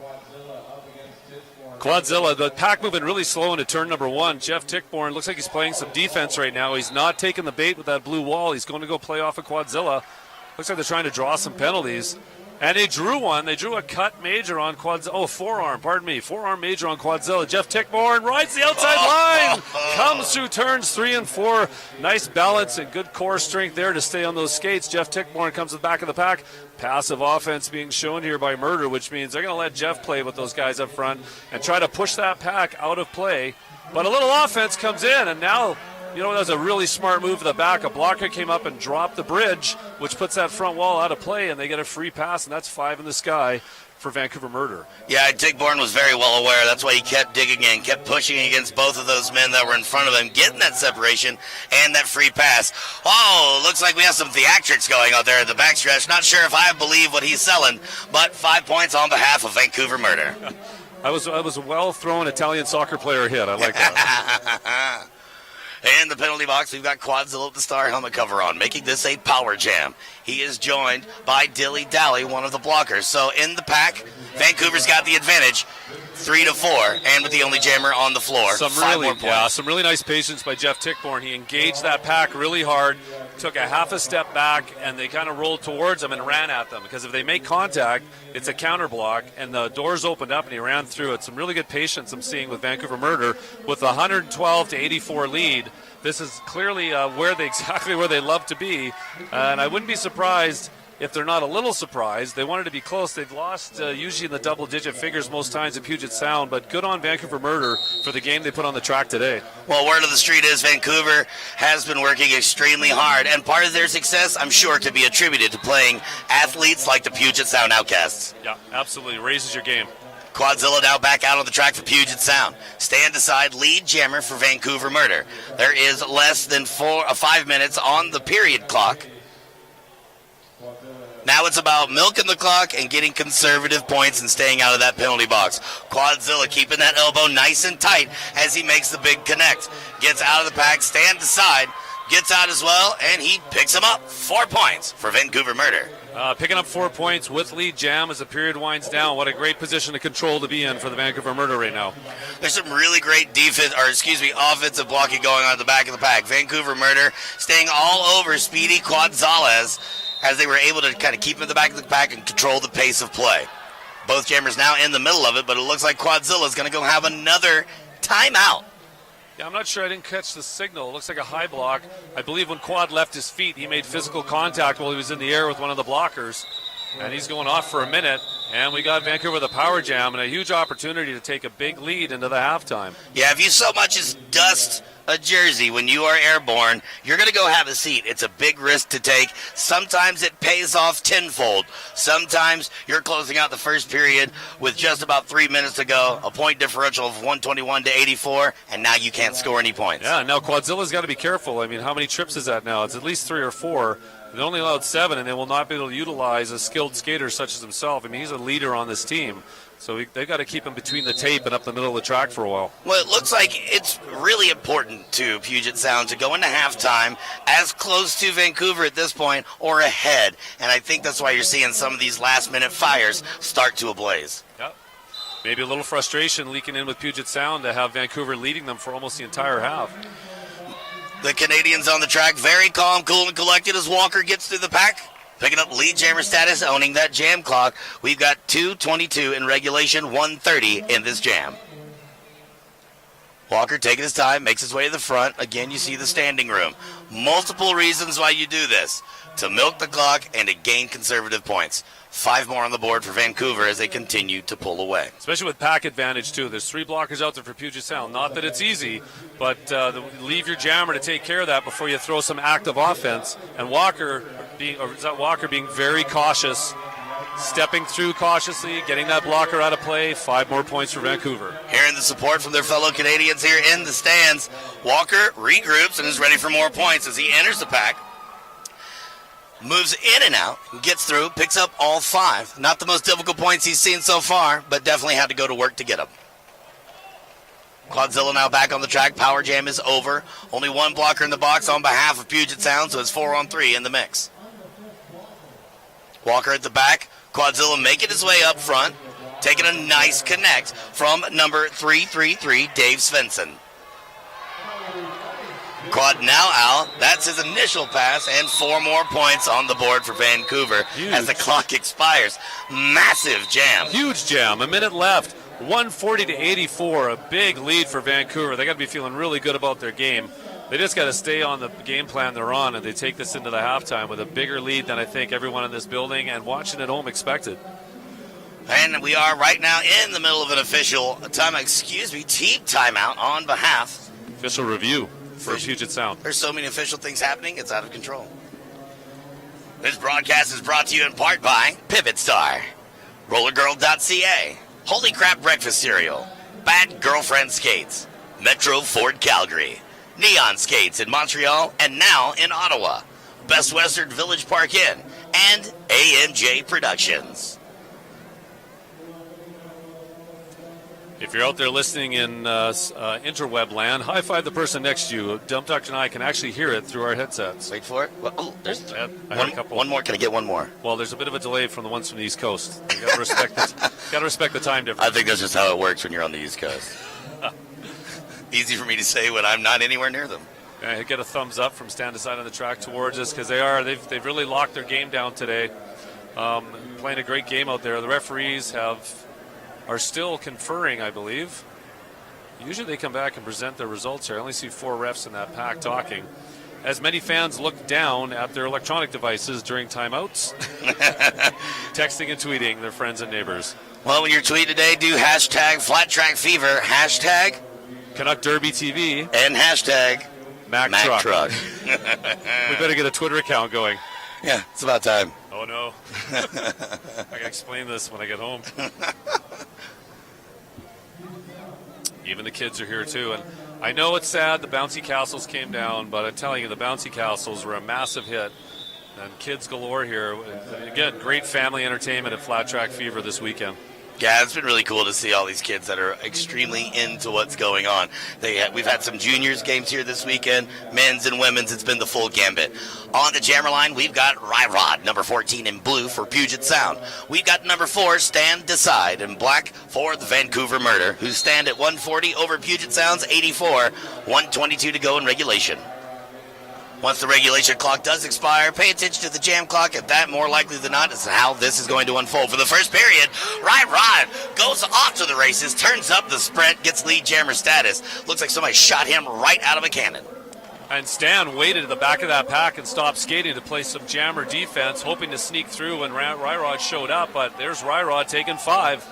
Quadzilla, the pack moving really slow into turn number 1. Jeff Tickborn looks like he's playing some defense right now. He's not taking the bait with that blue wall. He's going to go play off of Quadzilla. Looks like they're trying to draw some penalties. And they drew one. They drew a cut major on Quadzilla. Oh, forearm, pardon me. Forearm major on Quadzilla. Jeff Tickborn rides the outside line. Comes through turns 3 and 4. Nice balance and good core strength there to stay on those skates. Jeff Tickborn comes to the back of the pack. Passive offense being shown here by Murder, which means they're going to let Jeff play with those guys up front and try to push that pack out of play. But a little offense comes in, and now, you know, that was a really smart move to the back. A blocker came up and dropped the bridge, which puts that front wall out of play, and they get a free pass, and that's 5 in the sky for Vancouver Murder. Yeah, Tickborn was very well aware. That's why he kept digging in, kept pushing against both of those men that were in front of him, getting that separation and that free pass. Oh, looks like we have some theatrics going out there at the backstretch. Not sure if I believe what he's selling, but 5 points on behalf of Vancouver Murder. I was a well-thrown Italian soccer player hit. I like that. In the penalty box, we've got Quadzilla with the star helmet cover on, making this a power jam. He is joined by Dilly Dally, one of the blockers. So in the pack, Vancouver's got the advantage, 3-4, and with the only jammer on the floor. Some really nice patience by Jeff Tickborn. He engaged that pack really hard, took a half a step back, and they kind of rolled towards them and ran at them. Because if they make contact, it's a counter block, and the doors opened up, and he ran through it. Some really good patience I'm seeing with Vancouver Murder with a 112-84 lead. This is clearly exactly where they love to be, and I wouldn't be surprised if they're not a little surprised. They wanted to be close. They've lost usually in the double-digit figures most times at Puget Sound, but good on Vancouver Murder for the game they put on the track today. Well, word of the street is Vancouver has been working extremely hard, and part of their success, I'm sure, could be attributed to playing athletes like the Puget Sound Outcasts. Yeah, absolutely. Raises your game. Quadzilla now back out on the track for Puget Sound. Stand aside lead jammer for Vancouver Murder. There is less than 5 minutes on the period clock. Now it's about milking the clock and getting conservative points and staying out of that penalty box. Quadzilla keeping that elbow nice and tight as he makes the big connect. Gets out of the pack, stand aside, gets out as well, and he picks him up. 4 points for Vancouver Murder. Picking up 4 points with lead jam as the period winds down. What a great position of control to be in for the Vancouver Murder right now. There's some really great offensive blocking going on at the back of the pack. Vancouver Murder staying all over Speedy Quadzales as they were able to kind of keep him in the back of the pack and control the pace of play. Both jammers now in the middle of it, but it looks like Quadzilla's going to go have another timeout. Yeah, I'm not sure. I didn't catch the signal. It looks like a high block. I believe when Quad left his feet, he made physical contact while he was in the air with one of the blockers. And he's going off for a minute. And we got Vancouver with a power jam and a huge opportunity to take a big lead into the halftime. Yeah, if you so much as dust a jersey when you are airborne, you're going to go have a seat. It's a big risk to take. Sometimes it pays off tenfold. Sometimes you're closing out the first period with just about 3 minutes to go, a point differential of 121-84, and now you can't score any points. Yeah, now Quadzilla's got to be careful. I mean, how many trips is that now? It's at least 3 or 4. They only allowed 7, and they will not be able to utilize a skilled skater such as himself. I mean, he's a leader on this team. So they've got to keep him between the tape and up the middle of the track for a while. Well, it looks like it's really important to Puget Sound to go into halftime as close to Vancouver at this point or ahead. And I think that's why you're seeing some of these last-minute fires start to ablaze. Yep. Maybe a little frustration leaking in with Puget Sound to have Vancouver leading them for almost the entire half. The Canadians on the track, very calm, cool, and collected as Walker gets through the pack. Picking up lead jammer status, owning that jam clock. We've got 2:22 in regulation, 1:30 in this jam. Walker taking his time, makes his way to the front. Again, you see the standing room. Multiple reasons why you do this. To milk the clock and to gain conservative points. 5 more on the board for Vancouver as they continue to pull away. Especially with pack advantage, too. There's 3 blockers out there for Puget Sound. Not that it's easy, but leave your jammer to take care of that before you throw some active offense. And Walker being very cautious, stepping through cautiously, getting that blocker out of play. 5 more points for Vancouver. Hearing the support from their fellow Canadians here in the stands, Walker regroups and is ready for more points as he enters the pack. Moves in and out, gets through, picks up all 5. Not the most difficult points he's seen so far, but definitely had to go to work to get them. Quadzilla now back on the track. Power jam is over. Only 1 blocker in the box on behalf of Puget Sound, so it's 4-on-3 in the mix. Walker at the back. Quadzilla making his way up front, taking a nice connect from number 333, Dave Svensson. Quad now out. That's his initial pass, and 4 more points on the board for Vancouver as the clock expires. Massive jam. Huge jam. A minute left. 140-84. A big lead for Vancouver. They got to be feeling really good about their game. They just got to stay on the game plan they're on, and they take this into the halftime with a bigger lead than I think everyone in this building and watching at home expected. And we are right now in the middle of an official team timeout on behalf. Official review for Puget Sound. There's so many official things happening, it's out of control. This broadcast is brought to you in part by Pivot Star, RollerGirl.ca, Holy Crap Breakfast Cereal, Bad Girlfriend Skates, Metro Ford Calgary, Neon Skates in Montreal and now in Ottawa, Best Western Village Park Inn, and AMJ Productions. If you're out there listening in interweb land, high five the person next to you. Dump Doctor and I can actually hear it through our headsets. Wait for it. Well, there's I heard a couple. one more. Can I get one more? Well, there's a bit of a delay from the ones from the East Coast. You got to respect the time difference. I think that's just how it works when you're on the East Coast. Easy for me to say when I'm not anywhere near them. I get a thumbs up from stand aside on the track towards us because they've really locked their game down today. Playing a great game out there. The referees are still conferring, I believe. Usually they come back and present their results here. I only see 4 refs in that pack talking. As many fans look down at their electronic devices during timeouts, texting and tweeting their friends and neighbors. Well, when you're tweeting today, do hashtag Flat Track Fever, hashtag Canuck Derby TV, and hashtag Mac Truck. We better get a Twitter account going. Yeah, it's about time. Oh, no. I got to explain this when I get home. Even the kids are here, too. And I know it's sad the bouncy castles came down, but I'm telling you, the bouncy castles were a massive hit. And kids galore here. Again, great family entertainment at Flat Track Fever this weekend. Yeah, it's been really cool to see all these kids that are extremely into what's going on. We've had some juniors games here this weekend, men's and women's. It's been the full gambit. On the jammer line, we've got Ryrod, number 14 in blue for Puget Sound. We've got number 4, Stand Decide, in black for the Vancouver Murder, who stand at 140 over Puget Sound's 84, 122 to go in regulation. Once the regulation clock does expire, pay attention to the jam clock. If that, more likely than not, is how this is going to unfold. For the first period, Rod goes off to the races, turns up the sprint, gets lead jammer status. Looks like somebody shot him right out of a cannon. And Stan waited at the back of that pack and stopped skating to play some jammer defense, hoping to sneak through when Ryrod showed up, but there's Ryrod taking 5.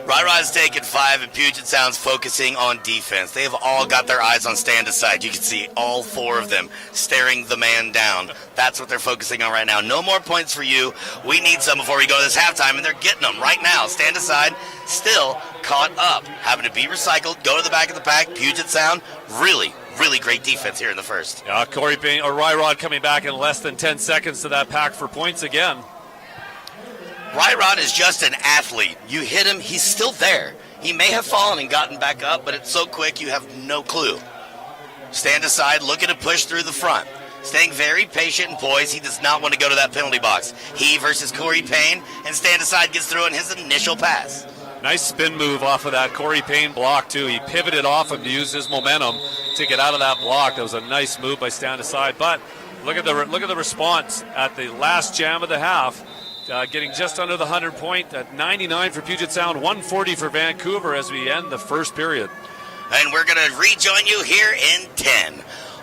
Ryrod's taking 5, and Puget Sound's focusing on defense. They have all got their eyes on Stand Aside. You can see all 4 of them staring the man down. That's what they're focusing on right now. No more points for you. We need some before we go to this halftime, and they're getting them right now. Stand Aside still caught up, having to be recycled, go to the back of the pack. Puget Sound, really great defense here in the first. Yeah, Corey Payne or Ryrod coming back in less than 10 seconds to that pack for points again. Ryrod is just an athlete. You hit him, he's still there. He may have fallen and gotten back up, but it's so quick you have no clue. Stand Aside, looking to push through the front. Staying very patient and poised. He does not want to go to that penalty box. He versus Corey Payne, and Stand Aside gets through in his initial pass. Nice spin move off of that Corey Payne block, too. He pivoted off him to use his momentum to get out of that block. That was a nice move by Stand Aside. But look at the response at the last jam of the half. Getting just under the 100 point at 99 for Puget Sound, 140 for Vancouver as we end the first period. And we're going to rejoin you here in 10.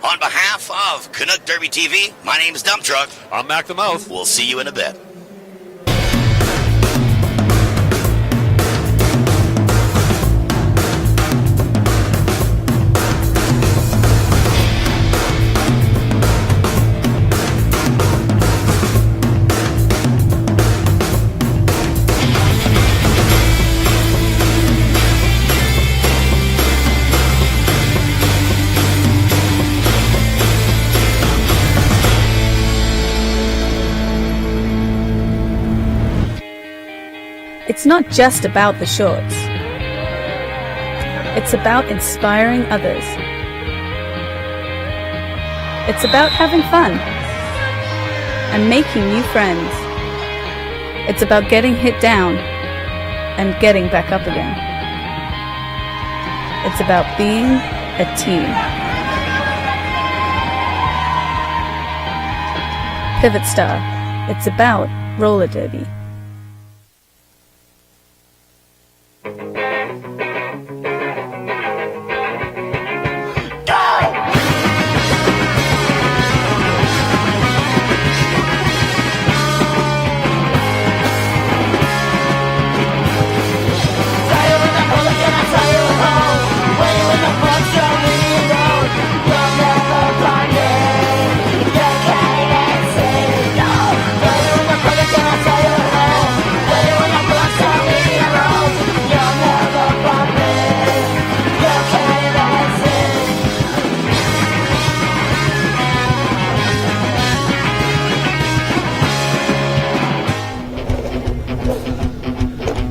On behalf of Canuck Derby TV, my name is Dump Truck. I'm Mac the Mouth. We'll see you in a bit. It's not just about the shorts. It's about inspiring others. It's about having fun and making new friends. It's about getting hit down and getting back up again. It's about being a team. Pivot Star. It's about roller derby.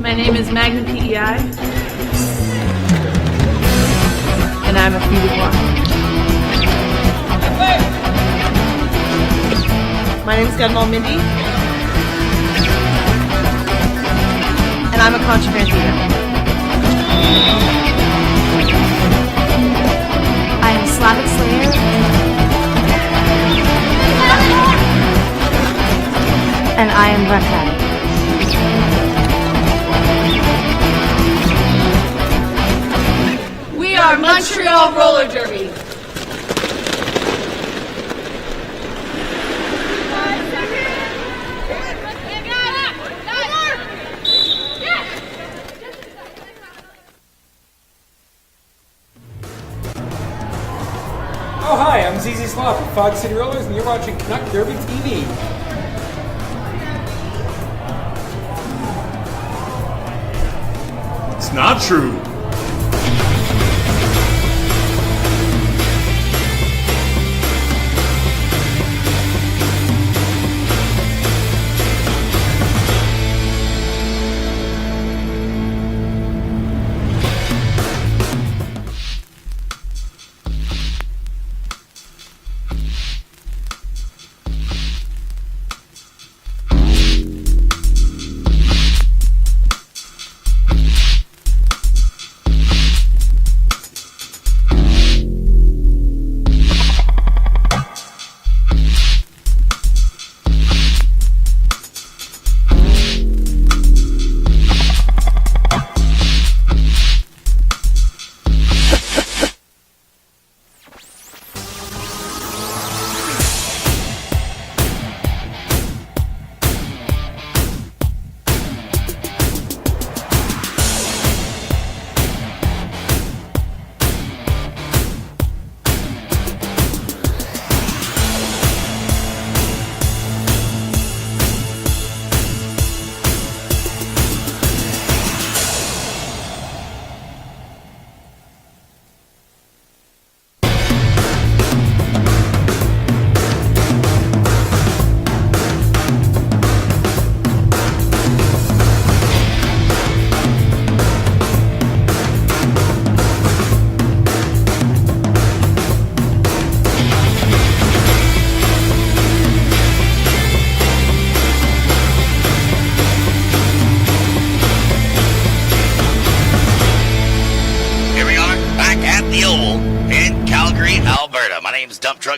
My name is Magna PEI. few to watch. My name is Gunmal Mindy, and I'm a controversy rebel. I am Slavic Slayer. And I am Rakai. We are Montreal Roller Derby. Oh, hi, I'm ZZ Slop with Fog City Rollers, and you're watching Canuck Derby TV. It's not true.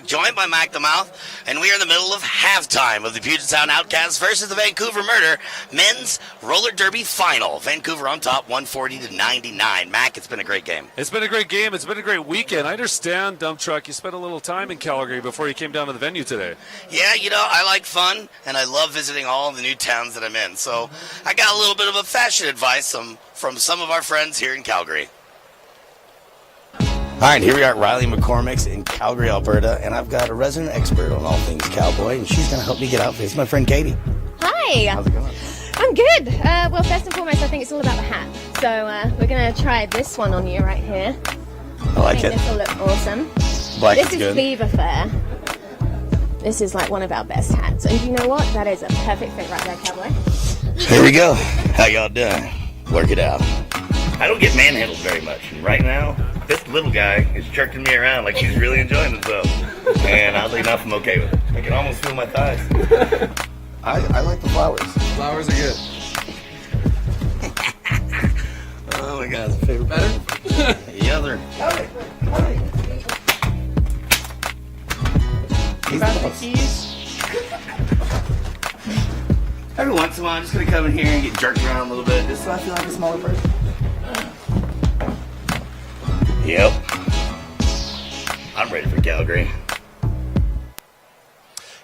Joined by Mac the Mouth, and we are in the middle of halftime of the Puget Sound Outcasts versus the Vancouver Murder men's roller derby final. Vancouver on top, 140-99. Mac, it's been a great game. It's been a great game. It's been a great weekend. I understand, Dump Truck, you spent a little time in Calgary before you came down to the venue today. Yeah, you know, I like fun, and I love visiting all the new towns that I'm in. So I got a little bit of a fashion advice from some of our friends here in Calgary. All right, here we are at Riley McCormick's in Calgary, Alberta, and I've got a resident expert on all things cowboy, and she's going to help me get outfits. My friend Katie. Hi. How's it going? I'm good. Well, first and foremost, I think it's all about the hat. So we're going to try this one on you right here. I like it. This will look awesome. Black this is is good. Beaver Fair. This is like one of our best hats. And you know what? That is a perfect fit right there, cowboy. Here we go. How y'all doing? Work it out. I don't get manhandled very much, and right now, this little guy is jerking me around like he's really enjoying himself. And oddly enough, I'm okay with it. I can almost feel my thighs. I like the flowers. Flowers are good. Oh my God, it's favorite. Better? Yeah, they're. Hi. He's Got the the boss. keys. Every once in a while, I'm just gonna come in here and get jerked around a little bit, just so I feel like a smaller person. Yep. I'm ready for Calgary.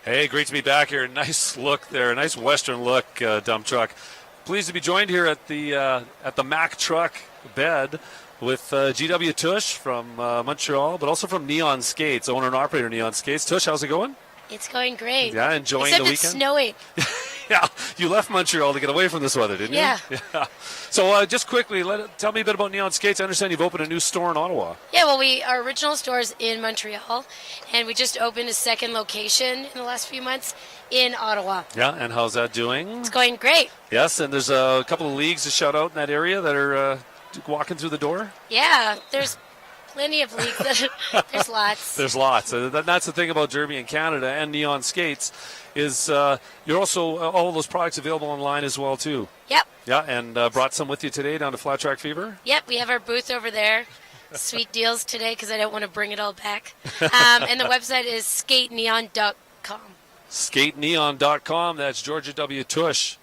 Hey, great to be back here. Nice look there, nice Western look, Dump Truck. Pleased to be joined here at the Mack Truck bed with GW Tush from Montreal, but also from Neon Skates, owner and operator of Neon Skates. Tush, how's it going? It's going great. Yeah, enjoying Except the it's weekend? snowing. Yeah, you left Montreal to get away from this weather, didn't you? Yeah. Yeah. So just quickly, tell me a bit about Neon Skates. I understand you've opened a new store in Ottawa. Yeah, well, our original store is in Montreal, and we just opened a second location in the last few months in Ottawa. Yeah, and how's that doing? It's going great. Yes, and there's a couple of leagues to shout out in that area that are walking through the door. Yeah, there's Plenty of leagues. There's lots. There's lots. That's the thing about Derby in Canada and Neon Skates is you're also all those products available online as well too. Yep. Yeah, and brought some with you today down to Flat Track Fever. Yep, we have our booth over there. Sweet deals today because I don't want to bring it all back. And the website is skateneon.com. Skateneon.com. That's Georgia W. Tush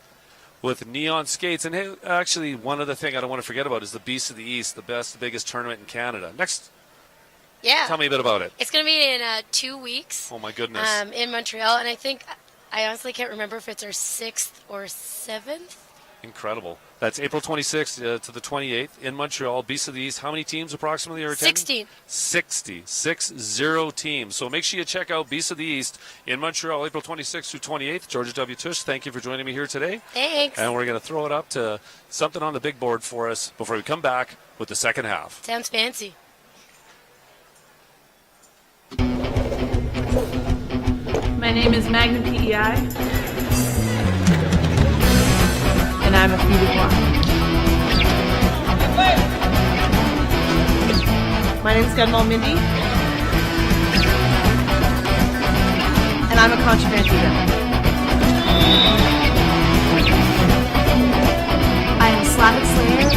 with Neon Skates. And hey, actually, one other thing I don't want to forget about is the Beast of the East, the best, biggest tournament in Canada. Next, tell me a bit about it. It's going to be in 2 weeks. Oh, my goodness. In Montreal. And I honestly can't remember if it's our 6th or 7th. Incredible. That's April 26th to the 28th in Montreal. Beast of the East. How many teams approximately are attending? 60 teams. So make sure you check out Beast of the East in Montreal, April 26th through 28th. Georgia W. Tush, thank you for joining me here today. Thanks. And we're going to throw it up to something on the big board for us before we come back with the second half. Sounds fancy. My name is Magnum PEI. And I'm a few one. My name's Gunmal Mindy. And I'm a controversy girl. I am Slavic Slayer.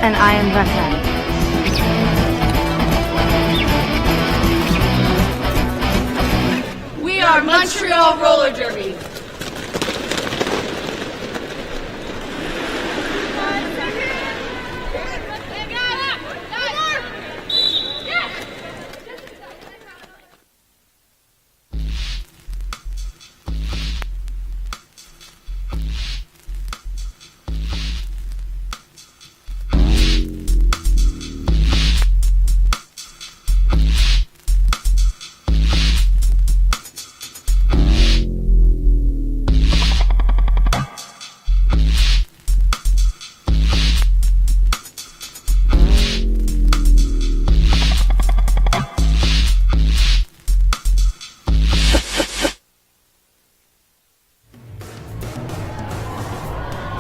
And I am Red. We are Montreal Roller Derby.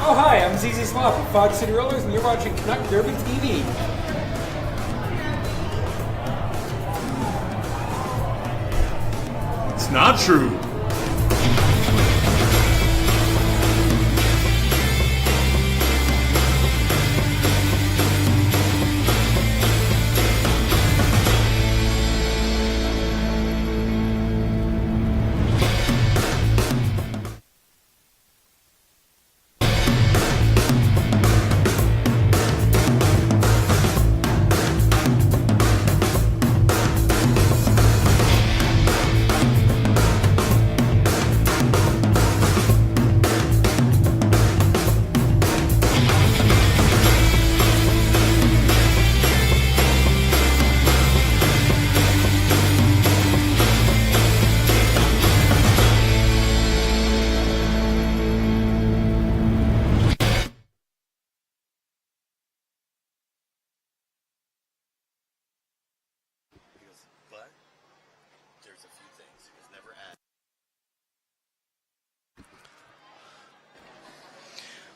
Oh, hi, I'm ZZ Slop with Fog City Rollers, and you're watching Canuck Derby TV. It's not true.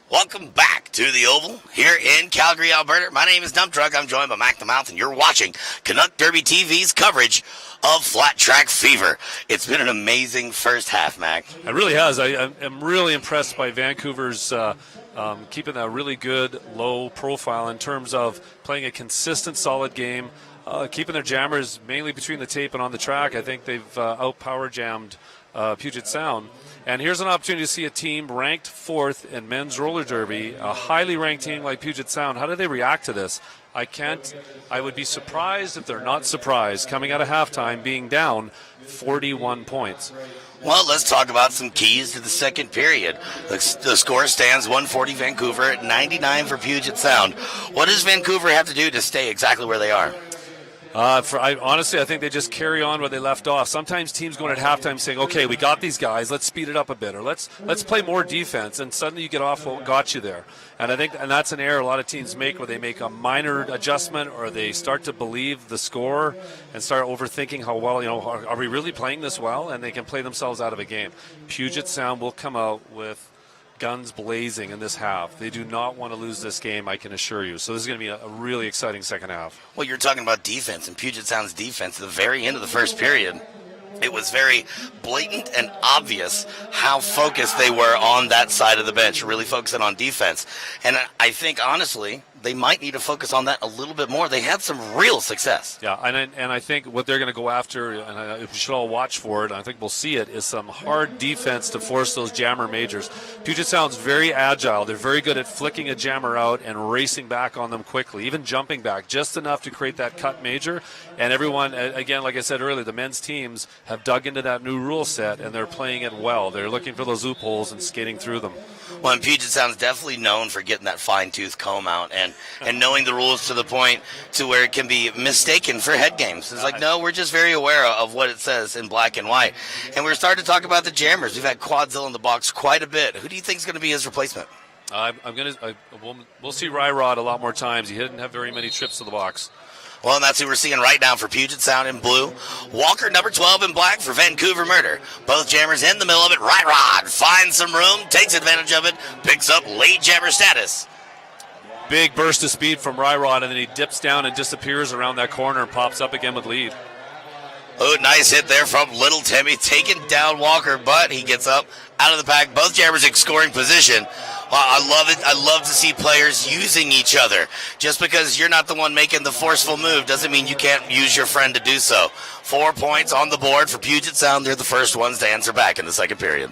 Welcome back to the Oval here in Calgary, Alberta. My name is Dump Truck. I'm joined by Mac the Mouth, and you're watching Canuck Derby TV's coverage of Flat Track Fever. It's been an amazing first half, Mac. It really has. I am really impressed by Vancouver's keeping a really good low profile in terms of playing a consistent, solid game, keeping their jammers mainly between the tape and on the track. I think they've outpower jammed Puget Sound. And here's an opportunity to see a team ranked 4th in men's roller derby, a highly ranked team like Puget Sound. How do they react to this? I would be surprised if they're not surprised coming out of halftime being down 41 points. Well, let's talk about some keys to the second period. The score stands 140 Vancouver at 99 for Puget Sound. What does Vancouver have to do to stay exactly where they are? Honestly, I think they just carry on where they left off. Sometimes teams going at halftime saying, okay, we got these guys, let's speed it up a bit, or let's play more defense, and suddenly you get off what got you there. And I think that's an error a lot of teams make, where they make a minor adjustment, or they start to believe the score and start overthinking how well, are we really playing this well? And they can play themselves out of a game. Puget Sound will come out with guns blazing in this half. They do not want to lose this game, I can assure you. So this is going to be a really exciting second half. Well, you're talking about defense, and Puget Sound's defense at the very end of the first period. It was very blatant and obvious how focused they were on that side of the bench, really focusing on defense. And I think, honestly, they might need to focus on that a little bit more. They had some real success. Yeah, and I think what they're going to go after, and we should all watch for it, and I think we'll see it, is some hard defense to force those jammer majors. Puget Sound's very agile. They're very good at flicking a jammer out and racing back on them quickly, even jumping back, just enough to create that cut major. And everyone, again, like I said earlier, the men's teams have dug into that new rule set, and they're playing it well. They're looking for those loopholes and skating through them. Well, and Puget Sound's definitely known for getting that fine-tooth comb out and knowing the rules to the point to where it can be mistaken for head games. It's like, no, we're just very aware of what it says in black and white. And we're starting to talk about the jammers. We've had Quadzilla in the box quite a bit. Who do you think is going to be his replacement? We'll see Ryrod a lot more times. He didn't have very many trips to the box. Well, and that's who we're seeing right now for Puget Sound in blue. Walker, number 12 in black for Vancouver Murder. Both jammers in the middle of it. Ryrod finds some room, takes advantage of it, picks up late jammer status. Big burst of speed from Ryrod, and then he dips down and disappears around that corner and pops up again with lead. Oh, nice hit there from Little Timmy, taking down Walker, but he gets up out of the pack. Both jammers in scoring position. I love it. I love to see players using each other. Just because you're not the one making the forceful move doesn't mean you can't use your friend to do so. 4 points on the board for Puget Sound. They're the first ones to answer back in the second period.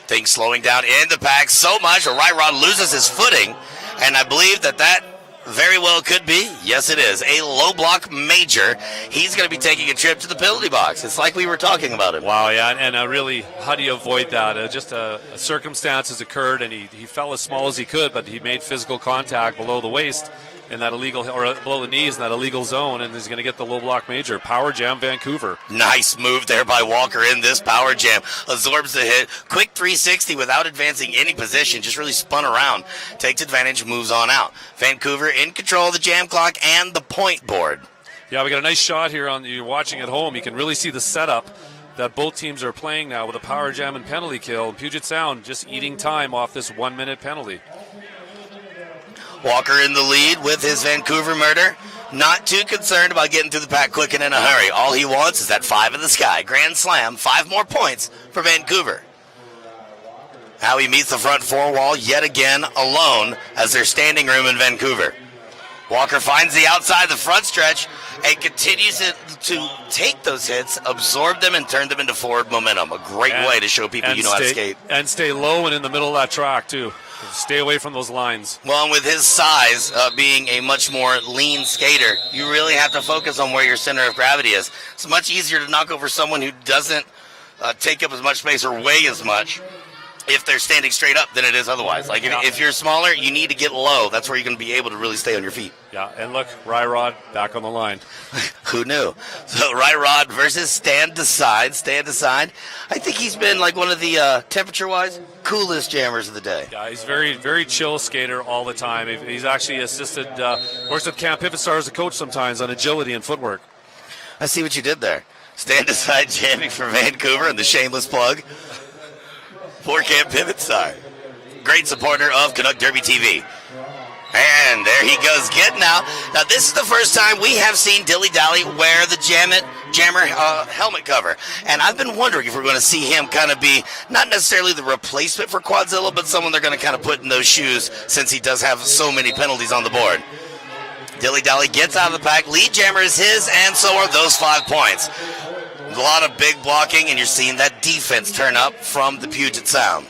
Things slowing down in the pack so much, Ryrod loses his footing, and I believe that very well could be, yes it is, a low block major. He's going to be taking a trip to the penalty box. It's like we were talking about it. Wow, yeah, and really, how do you avoid that? Just a circumstances occurred, and he fell as small as he could, but he made physical contact below the waist in that illegal, or below the knees in that illegal zone, and he's going to get the low block major. Power jam Vancouver. Nice move there by Walker in this power jam. Absorbs the hit. Quick 360 without advancing any position. Just really spun around. Takes advantage, moves on out. Vancouver in control of the jam clock and the point board. Yeah, we got a nice shot here you're watching at home. You can really see the setup that both teams are playing now with a power jam and penalty kill. Puget Sound just eating time off this 1 minute penalty. Walker in the lead with his Vancouver Murder. Not too concerned about getting through the pack quick and in a hurry. All he wants is that 5 in the sky. Grand slam, 5 more points for Vancouver. How he meets the front four wall yet again alone as there's standing room in Vancouver. Walker finds the outside, the front stretch, and continues to take those hits, absorb them, and turn them into forward momentum. A great way to show people you know how to skate. And stay low and in the middle of that track, too. Stay away from those lines. Well, and with his size, being a much more lean skater, you really have to focus on where your center of gravity is. It's much easier to knock over someone who doesn't take up as much space or weigh as much if they're standing straight up than it is otherwise. Like, if you're smaller, you need to get low. That's where you're going to be able to really stay on your feet. Yeah, and look, Ryrod back on the line. Who knew? So Ryrod versus Stand Aside. Stand Aside. I think he's been like one of the, temperature-wise, coolest jammers of the day. Yeah, he's very, very chill skater all the time. He's actually assisted, works with Camp Pivot as a coach sometimes on agility and footwork. I see what you did there. Stand Aside jamming for Vancouver and the shameless plug for Camp Pivot Star. Great supporter of Canuck Derby TV. And there he goes getting out. Now, this is the first time we have seen Dilly Dally wear the Jammer helmet cover. And I've been wondering if we're going to see him kind of be not necessarily the replacement for Quadzilla, but someone they're going to kind of put in those shoes since he does have so many penalties on the board. Dilly Dally gets out of the pack. Lead Jammer is his, and so are those 5 points. A lot of big blocking, and you're seeing that defense turn up from the Puget Sound.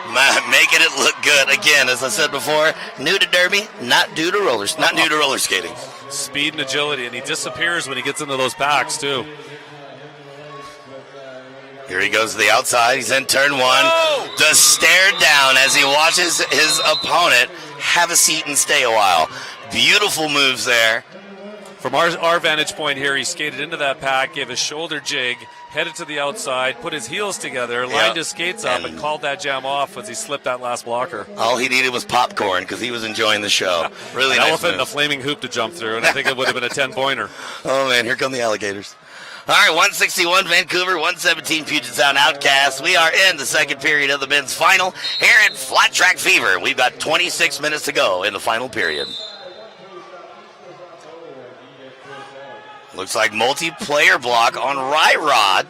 Making it look good. Again, as I said before, new to Derby, not due to roller skating. Speed and agility, and he disappears when he gets into those packs, too. Here he goes to the outside. He's in turn 1. Oh! Does stare down as he watches his opponent have a seat and stay a while. Beautiful moves there. From our vantage point here, he skated into that pack, gave a shoulder jig, headed to the outside, put his heels together, lined his skates up, and called that jam off as he slipped that last blocker. All he needed was popcorn because he was enjoying the show. Really An nice elephant move. and a flaming hoop to jump through, and I think it would have been a 10-pointer. Oh, man, here come the alligators. All right, 161 Vancouver, 117 Puget Sound Outcasts. We are in the second period of the men's final here at Flat Track Fever. We've got 26 minutes to go in the final period. Looks like multiplayer block on Ryrod.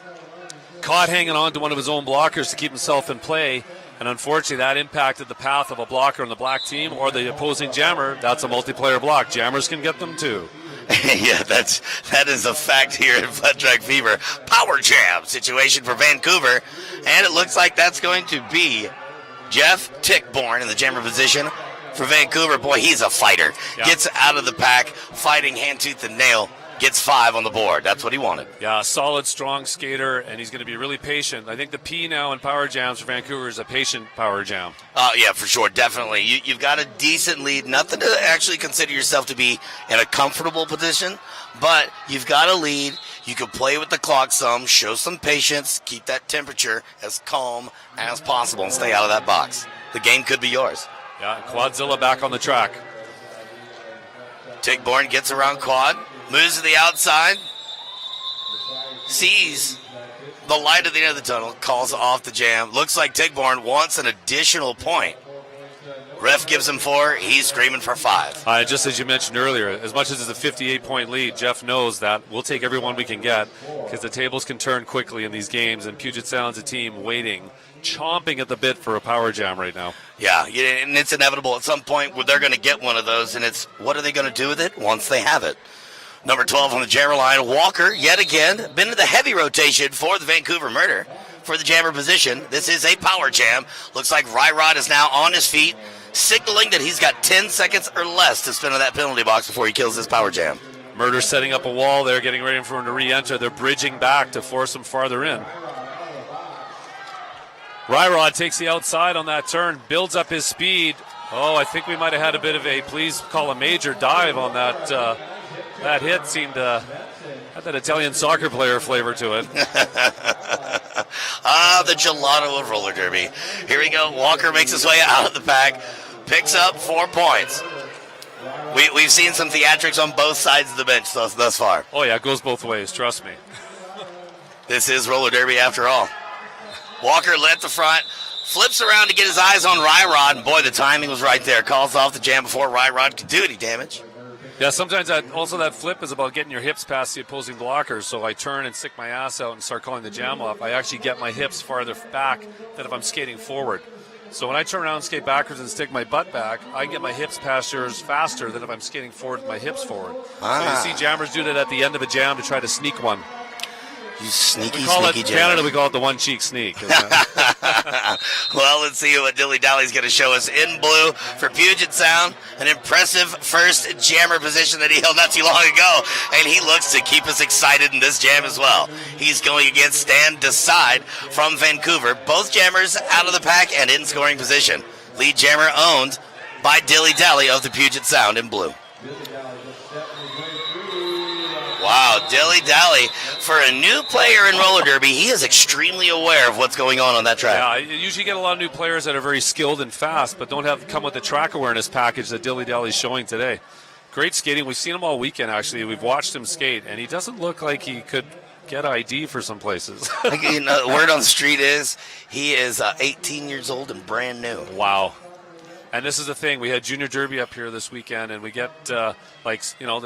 Caught hanging on to one of his own blockers to keep himself in play, and unfortunately that impacted the path of a blocker on the black team or the opposing jammer. That's a multiplayer block. Jammers can get them too. Yeah, that is a fact here at Flat Track Fever. Power jam situation for Vancouver, and it looks like that's going to be Jeff Tickborn in the jammer position for Vancouver. Boy, he's a fighter. Yeah. Gets out of the pack, fighting hand, tooth, and nail. Gets 5 on the board. That's what he wanted. Yeah, solid, strong skater, and he's going to be really patient. I think the P now in power jams for Vancouver is a patient power jam. Yeah, for sure, definitely. You've got a decent lead. Nothing to actually consider yourself to be in a comfortable position, but you've got a lead. You can play with the clock some, show some patience, keep that temperature as calm as possible, and stay out of that box. The game could be yours. Yeah, Quadzilla back on the track. Tickborn gets around Quad. Moves to the outside, sees the light at the end of the tunnel, calls off the jam. Looks like Tickborn wants an additional point. Ref gives him 4. He's screaming for 5. Just as you mentioned earlier, as much as it's a 58-point lead, Jeff knows that we'll take everyone we can get because the tables can turn quickly in these games, and Puget Sound's a team waiting, chomping at the bit for a power jam right now. Yeah, and it's inevitable at some point where they're going to get one of those, and it's what are they going to do with it once they have it? Number 12 on the jammer line, Walker, yet again, been in the heavy rotation for the Vancouver Murder for the jammer position. This is a power jam. Looks like Ryrod is now on his feet, signaling that he's got 10 seconds or less to spin in that penalty box before he kills this power jam. Murder setting up a wall there, getting ready for him to re-enter. They're bridging back to force him farther in. Ryrod takes the outside on that turn, builds up his speed. Oh, I think we might have had a bit of a, please call a major dive on that. That hit seemed to have that Italian soccer player flavor to it. The gelato of roller derby. Here we go. Walker makes his way out of the pack, picks up 4 points. We've seen some theatrics on both sides of the bench thus far. Oh, yeah, it goes both ways, trust me. This is roller derby after all. Walker led the front, flips around to get his eyes on Ryrod, and boy, the timing was right there. Calls off the jam before Ryrod could do any damage. Yeah, sometimes that flip is about getting your hips past the opposing blockers. So I turn and stick my ass out and start calling the jam off. I actually get my hips farther back than if I'm skating forward. So when I turn around and skate backwards and stick my butt back, I can get my hips past yours faster than if I'm skating forward with my hips forward. So you see jammers do that at the end of a jam to try to sneak one. You sneaky, we call sneaky it, jammer. Canada, we call it the one-cheek sneak. Well, let's see what Dilly Dally's going to show us in blue for Puget Sound. An impressive first jammer position that he held not too long ago, and he looks to keep us excited in this jam as well. He's going against Stan Decide from Vancouver. Both jammers out of the pack and in scoring position. Lead jammer owned by Dilly Dally of the Puget Sound in blue. Wow, Dilly Dally, for a new player in roller derby, he is extremely aware of what's going on that track. Yeah, you usually get a lot of new players that are very skilled and fast, but don't come with the track awareness package that Dilly Dally's showing today. Great skating. We've seen him all weekend, actually. We've watched him skate, and he doesn't look like he could get ID for some places. The word on the street is he is 18 years old and brand new. Wow. And this is the thing. We had Junior Derby up here this weekend, and we get, the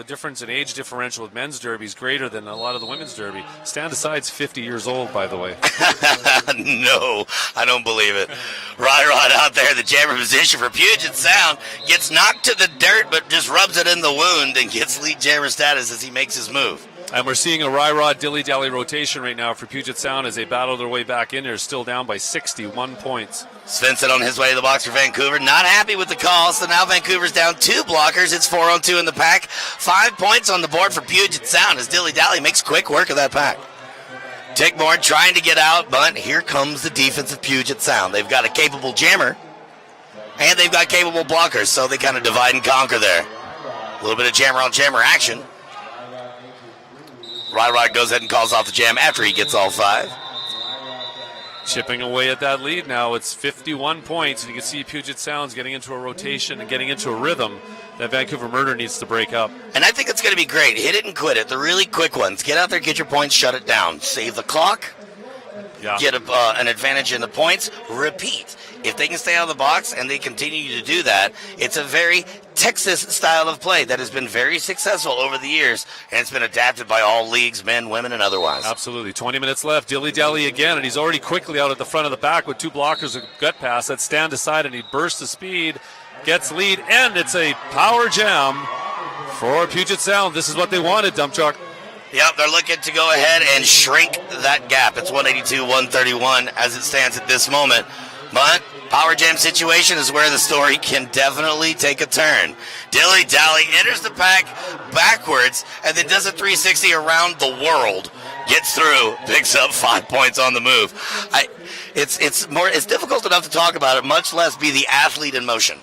difference in age differential with men's derby is greater than a lot of the women's derby. Stand Aside's 50 years old, by the way. No, I don't believe it. Ryrod out there, the jammer position for Puget Sound, gets knocked to the dirt, but just rubs it in the wound and gets lead jammer status as he makes his move. And we're seeing a Ryrod dilly-dally rotation right now for Puget Sound as they battle their way back in there, still down by 61 points. Svensson on his way to the box for Vancouver. Not happy with the call, so now Vancouver's down 2 blockers. It's 4-on-2 in the pack. 5 points on the board for Puget Sound as Dilly Dally makes quick work of that pack. Tickborn trying to get out, but here comes the defense of Puget Sound. They've got a capable jammer, and they've got capable blockers, so they kind of divide and conquer there. A little bit of jammer-on-jammer action. Ryrod goes ahead and calls off the jam after he gets all 5. chipping away at that lead now. It's 51 points, and you can see Puget Sound's getting into a rotation and getting into a rhythm that Vancouver Murder needs to break up. And I think it's going to be great. Hit it and quit it. The really quick ones. Get out there, get your points, shut it down. Save the clock. Yeah. Get an advantage in the points. Repeat. If they can stay out of the box and they continue to do that, it's a very Texas style of play that has been very successful over the years, and it's been adapted by all leagues, men, women, and otherwise. Absolutely. 20 minutes left. Dilly-dally again, and he's already quickly out at the front of the pack with 2 blockers, a gut pass. That stand aside, and he bursts the speed, gets lead, and it's a power jam for Puget Sound. This is what they wanted, Dump Truck. Yep, they're looking to go ahead and shrink that gap. It's 182-131 as it stands at this moment. But power jam situation is where the story can definitely take a turn. Dilly Dally enters the pack backwards and then does a 360 around the world. Gets through, picks up 5 points on the move. It's difficult enough to talk about it, much less be the athlete in motion.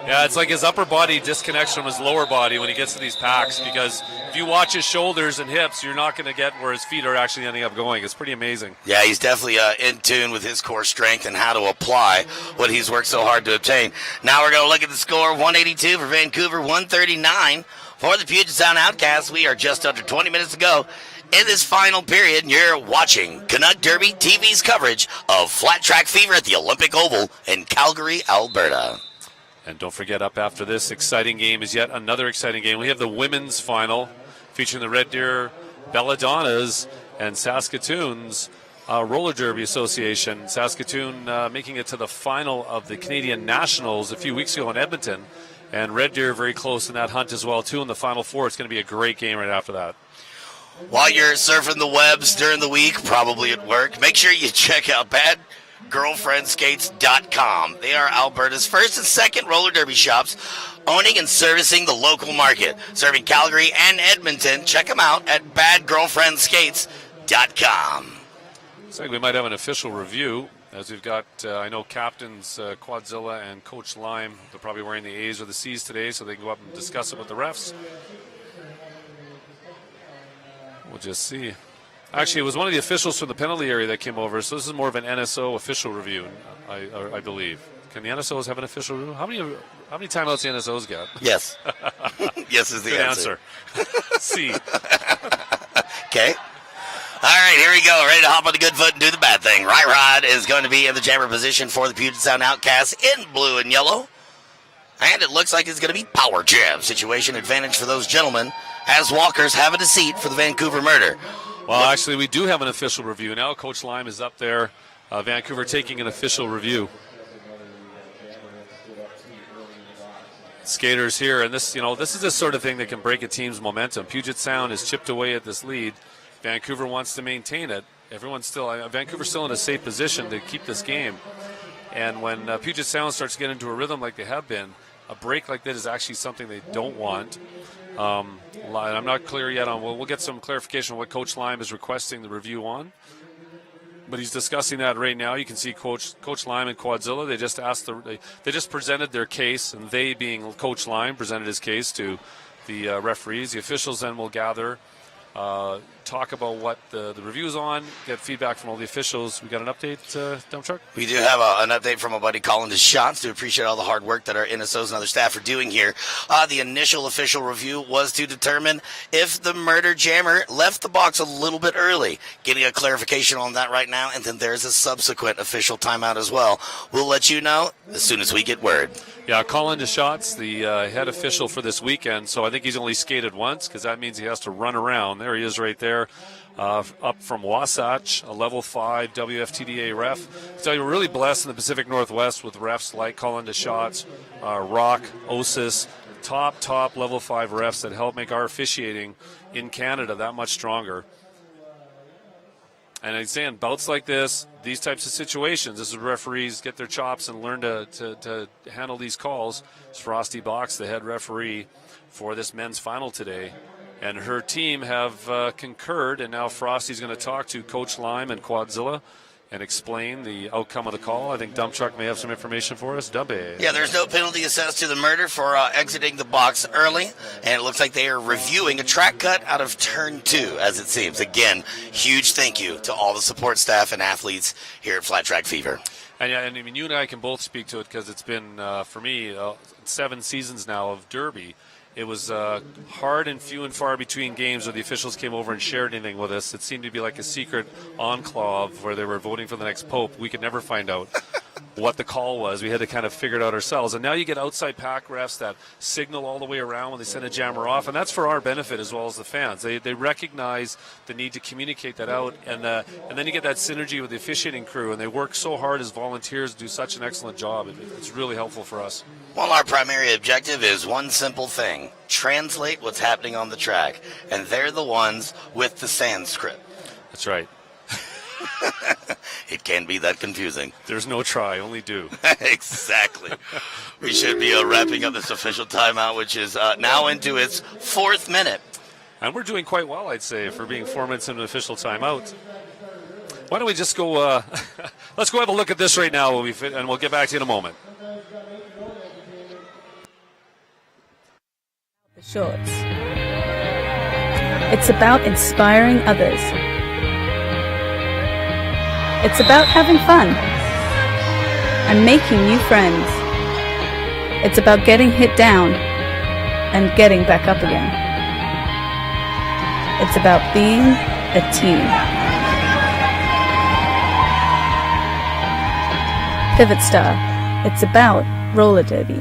Yeah, it's like his upper body disconnects from his lower body when he gets to these packs, because if you watch his shoulders and hips, you're not going to get where his feet are actually ending up going. It's pretty amazing. Yeah, he's definitely in tune with his core strength and how to apply what he's worked so hard to obtain. Now we're going to look at the score, 182 for Vancouver, 139 for the Puget Sound Outcasts. We are just under 20 minutes to go in this final period, and you're watching Canuck Derby TV's coverage of Flat Track Fever at the Olympic Oval in Calgary, Alberta. And don't forget, up after this exciting game is yet another exciting game. We have the women's final featuring the Red Deer Belladonnas and Saskatoon's Roller Derby Association. Saskatoon making it to the final of the Canadian Nationals a few weeks ago in Edmonton. And Red Deer very close in that hunt as well, too, in the Final Four. It's going to be a great game right after that. While you're surfing the webs during the week, probably at work, make sure you check out BadGirlfriendSkates.com. They are Alberta's first and second roller derby shops, owning and servicing the local market, serving Calgary and Edmonton. Check them out at BadGirlfriendSkates.com. Looks like we might have an official review, as we've got, I know, captains Quadzilla and Coach Lime. They're probably wearing the A's or the C's today, so they can go up and discuss it with the refs. We'll just see. Actually, it was one of the officials from the penalty area that came over, so this is more of an NSO official review, I believe. Can the NSOs have an official review? How many timeouts the NSOs got? Yes. Yes is the Good answer. C. Okay. All right, here we go. Ready to hop on the good foot and do the bad thing. Right Rod is going to be in the jammer position for the Puget Sound Outcasts in blue and yellow. And it looks like it's going to be power jam situation advantage for those gentlemen, as Walkers have a deceit for the Vancouver Murder. Well, actually, we do have an official review now. Coach Lime is up there. Vancouver taking an official review. Skaters here, and this is the sort of thing that can break a team's momentum. Puget Sound has chipped away at this lead. Vancouver wants to maintain it. Vancouver's still in a safe position to keep this game. And when Puget Sound starts to get into a rhythm like they have been, a break like that is actually something they don't want. I'm not clear yet on. We'll get some clarification on what Coach Lime is requesting the review on. But he's discussing that right now. You can see Coach Lime and Quadzilla. They just they just presented their case, and they, being Coach Lime, presented his case to the referees. The officials then will gather, talk about what the review's on, get feedback from all the officials. We got an update, Dump Truck? We do have an update from a buddy calling his shots. Do appreciate all the hard work that our NSOs and other staff are doing here. The initial official review was to determine if the Murder Jammer left the box a little bit early. Getting a clarification on that right now, and then there's a subsequent official timeout as well. We'll let you know as soon as we get word. Yeah, Colin DeShots, the head official for this weekend, so I think he's only skated once, because that means he has to run around. There he is right there. Up from Wasatch, a level 5 WFTDA ref. So you're really blessed in the Pacific Northwest with refs like Colin DeShots, Rock, Osis, top level 5 refs that help make our officiating in Canada that much stronger. And I'm saying, bouts like this, these types of situations, this is where referees get their chops and learn to handle these calls. It's Frosty Box, the head referee for this men's final today. And her team have concurred, and now Frosty's going to talk to Coach Lime and Quadzilla and explain the outcome of the call. I think Dump Truck may have some information for us. Dumpy. Yeah, there's no penalty assessed to the murder for exiting the box early, and it looks like they are reviewing a track cut out of turn 2, as it seems. Again, huge thank you to all the support staff and athletes here at Flat Track Fever. And I mean, you and I can both speak to it because it's been, for me, 7 seasons now of Derby. It was hard and few and far between games where the officials came over and shared anything with us. It seemed to be like a secret enclave where they were voting for the next pope. We could never find out what the call was. We had to kind of figure it out ourselves. And now you get outside pack refs that signal all the way around when they send a jammer off, and that's for our benefit as well as the fans. They recognize the need to communicate that out, and then you get that synergy with the officiating crew, and they work so hard as volunteers to do such an excellent job. It's really helpful for us. Well, our primary objective is one simple thing: translate what's happening on the track, and they're the ones with the Sanskrit. That's right. It can be that confusing. There's no try, only do. Exactly. We should be wrapping up this official timeout, which is now into its 4th minute. And we're doing quite well, I'd say, for being 4 minutes into an official timeout. Why don't we just go, let's go have a look at this right now, and we'll get back to you in a moment. The shorts. It's about inspiring others. It's about having fun and making new friends. It's about getting hit down and getting back up again. It's about being a team. Pivot Star. It's about roller derby.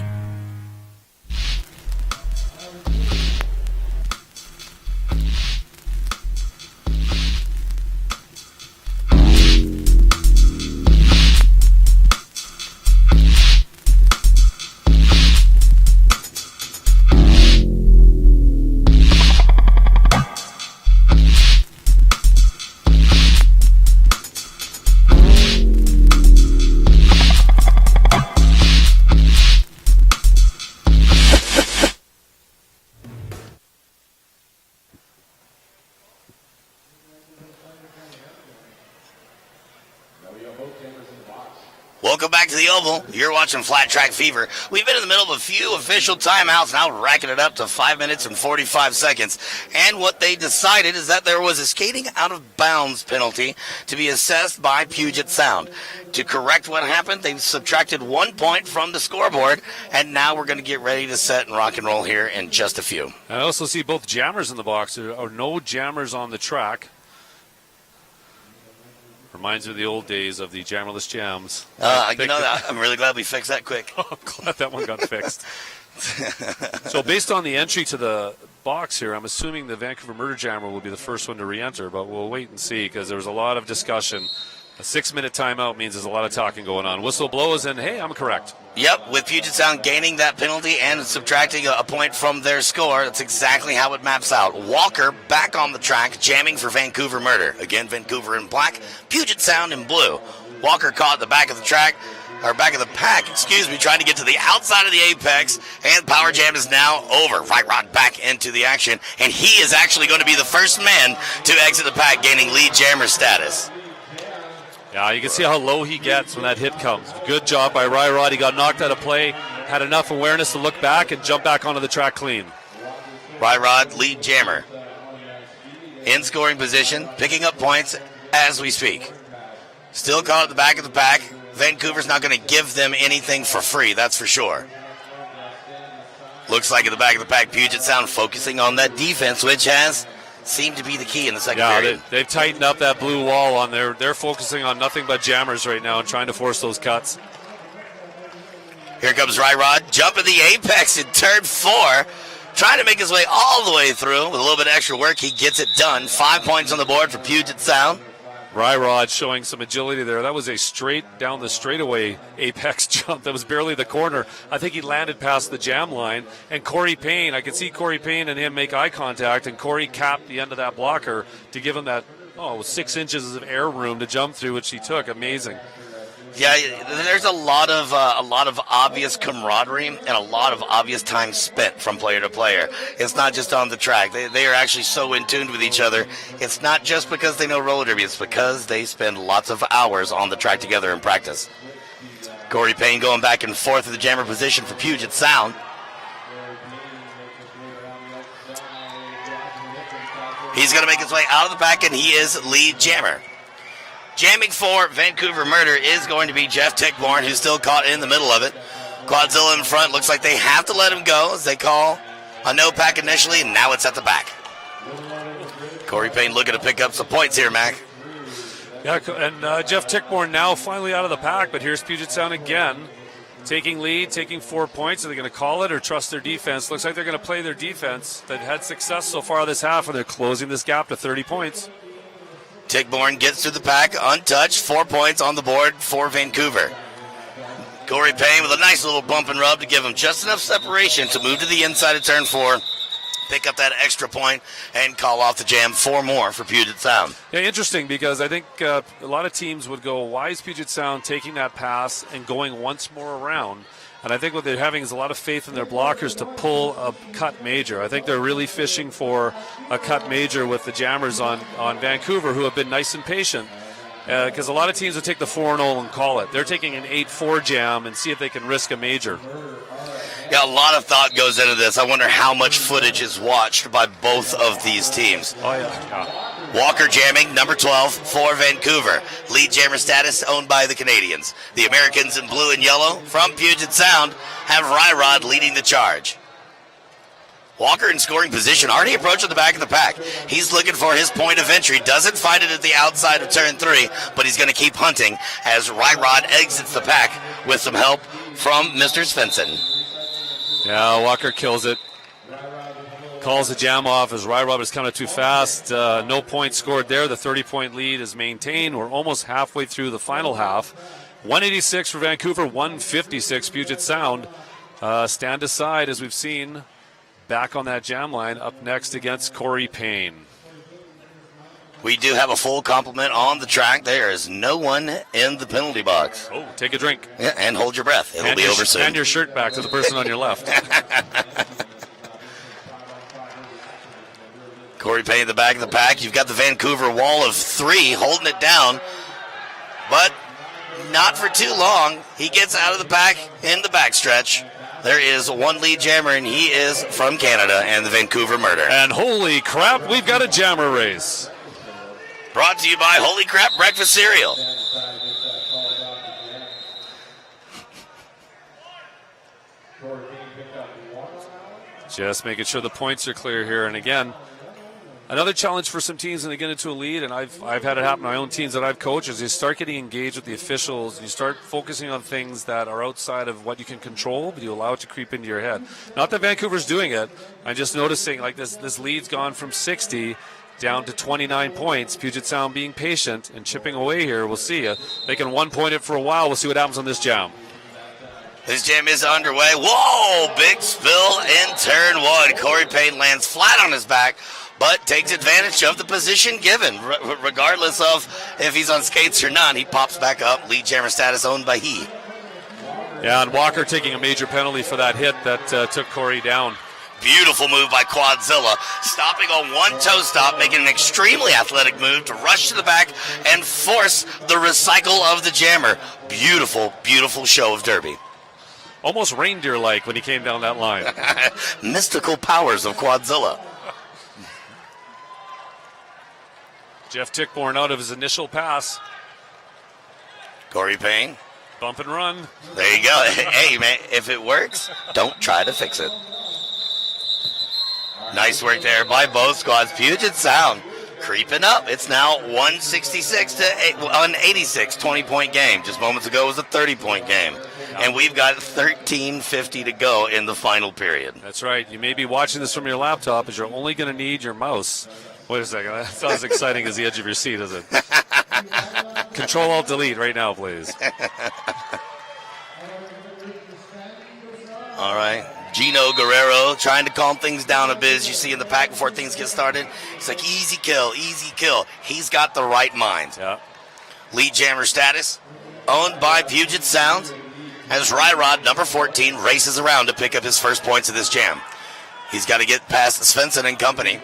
Welcome back to the Oval. You're watching Flat Track Fever. We've been in the middle of a few official timeouts, now racking it up to 5 minutes and 45 seconds. And what they decided is that there was a skating out of bounds penalty to be assessed by Puget Sound. To correct what happened, they've subtracted 1 point from the scoreboard, and now we're going to get ready to set and rock and roll here in just a few. I also see both jammers in the box. There are no jammers on the track. Reminds me of the old days of the jammerless jams. I'm really glad we fixed that quick. I'm glad that one got fixed. So based on the entry to the box here, I'm assuming the Vancouver Murder Jammer will be the first one to re-enter, but we'll wait and see because there was a lot of discussion. A 6-minute timeout means there's a lot of talking going on. Whistle blows, and hey, I'm correct. Yep, with Puget Sound gaining that penalty and subtracting a point from their score, that's exactly how it maps out. Walker back on the track, jamming for Vancouver Murder. Again, Vancouver in black, Puget Sound in blue. Walker caught the back of the track, or back of the pack, trying to get to the outside of the apex, and Power Jam is now over. Right Rod back into the action, and he is actually going to be the first man to exit the pack, gaining lead jammer status. Yeah, you can see how low he gets when that hit comes. Good job by Rod. He got knocked out of play, had enough awareness to look back and jump back onto the track clean. Rod, lead jammer. In scoring position, picking up points as we speak. Still caught at the back of the pack. Vancouver's not going to give them anything for free, that's for sure. Looks like at the back of the pack, Puget Sound focusing on that defense, which has seemed to be the key in the second period. They've tightened up that blue wall on there. They're focusing on nothing but jammers right now and trying to force those cuts. Here comes Rod, jumping the apex in turn 4, trying to make his way all the way through. With a little bit of extra work, he gets it done. 5 points on the board for Puget Sound. Rod showing some agility there. That was a straight down the straightaway apex jump. That was barely the corner. I think he landed past the jam line. And Corey Payne, I could see Corey Payne and him make eye contact, and Corey capped the end of that blocker to give him that 6 inches of air room to jump through, which he took. Amazing. Yeah, there's a lot of obvious camaraderie and a lot of obvious time spent from player to player. It's not just on the track. They are actually so in tune with each other. It's not just because they know roller derby. It's because they spend lots of hours on the track together in practice. Corey Payne going back and forth in the jammer position for Puget Sound. He's going to make his way out of the pack, and he is lead jammer. Jamming for Vancouver Murder is going to be Jeff Tickborn, who's still caught in the middle of it. Quadzilla in front. Looks like they have to let him go as they call a no pack initially, and now it's at the back. Corey Payne looking to pick up some points here, Mac. Yeah, and Jeff Tickborn now finally out of the pack, but here's Puget Sound again. Taking lead, taking 4 points. Are they going to call it or trust their defense? Looks like they're going to play their defense. They've had success so far this half, and they're closing this gap to 30 points. Tickborn gets through the pack untouched. 4 points on the board for Vancouver. Corey Payne with a nice little bump and rub to give him just enough separation to move to the inside of turn 4, pick up that extra point, and call off the jam. 4 more for Puget Sound. Yeah, interesting, because I think a lot of teams would go, why is Puget Sound taking that pass and going once more around? And I think what they're having is a lot of faith in their blockers to pull a cut major. I think they're really fishing for a cut major with the jammers on Vancouver, who have been nice and patient. Because a lot of teams would take the 4-0 and call it. They're taking an 8-4 jam and see if they can risk a major. Yeah, a lot of thought goes into this. I wonder how much footage is watched by both of these teams. Oh, yeah. Walker jamming, number 12 for Vancouver. Lead jammer status owned by the Canadians. The Americans in blue and yellow from Puget Sound have Ryrod leading the charge. Walker in scoring position, already approaching the back of the pack. He's looking for his point of entry. Doesn't find it at the outside of turn 3, but he's going to keep hunting as Ryrod exits the pack with some help from Mr. Svensson. Yeah, Walker kills it. Calls the jam off as Ryrod is coming too fast. No points scored there. The 30-point lead is maintained. We're almost halfway through the final half. 186 for Vancouver, 156 Puget Sound. Stand aside, as we've seen, back on that jam line, up next against Corey Payne. We do have a full complement on the track. There is no one in the penalty box. Oh, take a drink. Yeah, and hold your breath. It'll be over soon. Hand your shirt back to the person on your left. Corey Payne in the back of the pack. You've got the Vancouver wall of 3 holding it down, but not for too long. He gets out of the pack in the backstretch. There is one lead jammer, and he is from Canada and the Vancouver Murder. And holy crap, we've got a jammer race. Brought to you by Holy Crap Breakfast Cereal. Just making sure the points are clear here. And again, another challenge for some teams when they get into a lead, and I've had it happen to my own teams that I've coached, is you start getting engaged with the officials and you start focusing on things that are outside of what you can control, but you allow it to creep into your head. Not that Vancouver's doing it. I'm just noticing like this lead's gone from 60 down to 29 points. Puget Sound being patient and chipping away here. We'll see. They can 1 point it for a while. We'll see what happens on this jam. This jam is underway. Whoa! Big spill in turn 1. Corey Payne lands flat on his back, but takes advantage of the position given. Regardless of if he's on skates or not, he pops back up. Lead jammer status owned by he. Yeah, and Walker taking a major penalty for that hit that took Corey down. Beautiful move by Quadzilla, stopping on one toe stop, making an extremely athletic move to rush to the back and force the recycle of the jammer. Beautiful, beautiful show of derby. Almost reindeer-like when he came down that line. Mystical powers of Quadzilla. Jeff Tickborn out of his initial pass. Corey Payne. Bump and run. There you go. Hey, man, if it works, don't try to fix it. Nice work there by both squads. Puget Sound creeping up. It's now 166 to 186, 20-point game. Just moments ago was a 30-point game. And we've got 13:50 to go in the final period. That's right. You may be watching this from your laptop, as you're only going to need your mouse. Wait a second. That's not as exciting as the edge of your seat, is it? Control-Alt-Delete right now, please. All right. Gino Guerrero trying to calm things down a bit, as you see in the pack before things get started. It's like, easy kill, easy kill. He's got the right mind. Yeah. Lead jammer status owned by Puget Sound, as Ryrod, number 14, races around to pick up his first points of this jam. He's got to get past Svensson and company.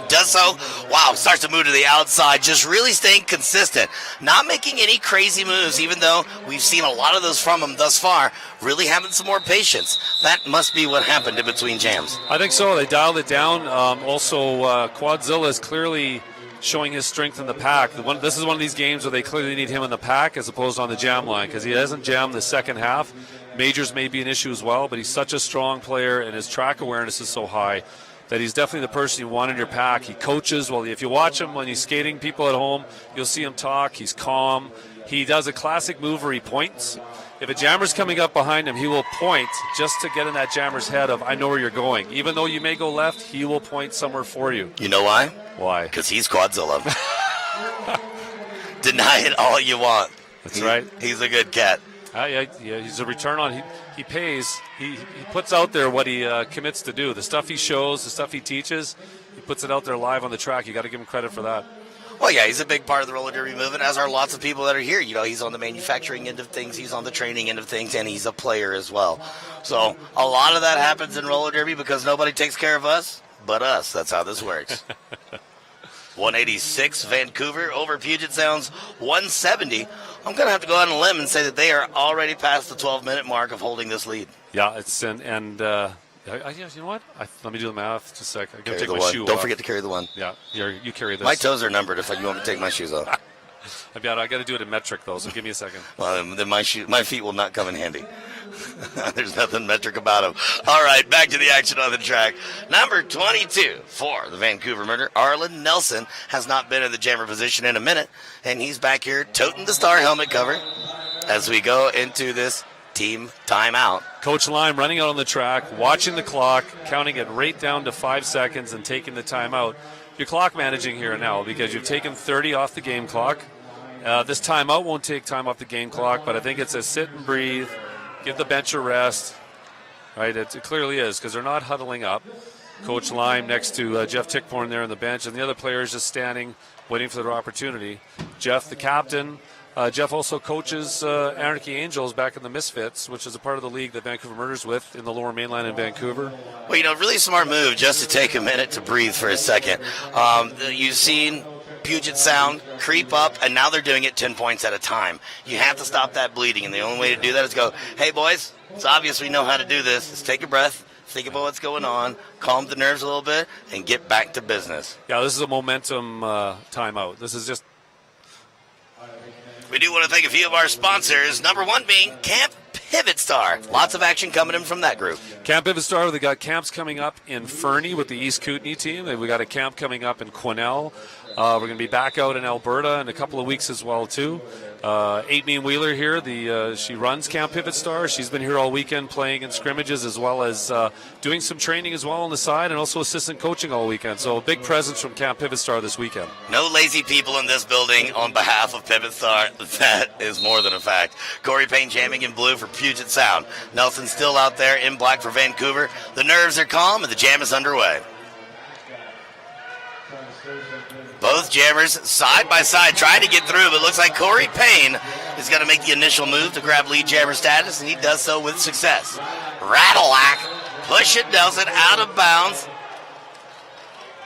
Does so. Wow, starts to move to the outside, just really staying consistent. Not making any crazy moves, even though we've seen a lot of those from him thus far. Really having some more patience. That must be what happened in between jams. I think so. They dialed it down. Also, Quadzilla is clearly showing his strength in the pack. This is one of these games where they clearly need him in the pack as opposed on the jam line, because he hasn't jammed the second half. Majors may be an issue as well, but he's such a strong player, and his track awareness is so high that he's definitely the person you want in your pack. He coaches. Well, if you watch him when he's skating people at home, you'll see him talk. He's calm. He does a classic move where he points. If a jammer's coming up behind him, he will point just to get in that jammer's head of, I know where you're going. Even though you may go left, he will point somewhere for you. You know why? Why? Because he's Quadzilla. Deny it all you want. That's right. He's a good cat. Yeah, he's a return on. He pays. He puts out there what he commits to do. The stuff he shows, the stuff he teaches, he puts it out there live on the track. You got to give him credit for that. Well, yeah, he's a big part of the roller derby movement, as are lots of people that are here. You know, he's on the manufacturing end of things, he's on the training end of things, and he's a player as well. So a lot of that happens in roller derby because nobody takes care of us but us. That's how this works. 186 Vancouver over Puget Sound's 170. I'm going to have to go out on a limb and say that they are already past the 12-minute mark of holding this lead. Yeah, it's you know what? Let me do the math just a sec. I'm going to take my shoe off. Don't forget to carry the one. Yeah, you carry this. My toes are numbered if you want me to take my shoes off. I got to do it in metric, though, so give me a second. Well, then my feet will not come in handy. There's nothing metric about them. All right, back to the action on the track. Number 22 for the Vancouver Murder, Arlen Nelson, has not been in the jammer position in a minute, and he's back here toting the star helmet cover as we go into this team timeout. Coach Lime running out on the track, watching the clock, counting it right down to 5 seconds and taking the timeout. You're clock managing here now because you've taken 30 off the game clock. This timeout won't take time off the game clock, but I think it's a sit and breathe, give the bench a rest. Right? It clearly is because they're not huddling up. Coach Lime next to Jeff Tickborn there on the bench, and the other players just standing, waiting for their opportunity. Jeff, the captain. Jeff also coaches Anarchy Angels back in the Misfits, which is a part of the league that Vancouver Murder's with in the Lower Mainland in Vancouver. Well, you know, really smart move just to take a minute to breathe for a second. You've seen Puget Sound creep up, and now they're doing it 10 points at a time. You have to stop that bleeding, and the only way to do that is go, hey, boys, it's obvious we know how to do this. Let's take a breath, think about what's going on, calm the nerves a little bit, and get back to business. Yeah, this is a momentum timeout. This is just... We do want to thank a few of our sponsors, number one being Camp Pivot Star. Lots of action coming in from that group. Camp Pivot Star, they got camps coming up in Fernie with the East Kootenay team. We got a camp coming up in Quesnel. We're going to be back out in Alberta in a couple of weeks as well, too. Amy Wheeler here, she runs Camp Pivot Star. She's been here all weekend playing in scrimmages as well as doing some training as well on the side and also assistant coaching all weekend. So a big presence from Camp Pivot Star this weekend. No lazy people in this building on behalf of Pivot Star. That is more than a fact. Corey Payne jamming in blue for Puget Sound. Nelson still out there in black for Vancouver. The nerves are calm and the jam is underway. Both jammers side by side trying to get through, but it looks like Corey Payne is going to make the initial move to grab lead jammer status, and he does so with success. Rattle-lack, push it Nelson out of bounds.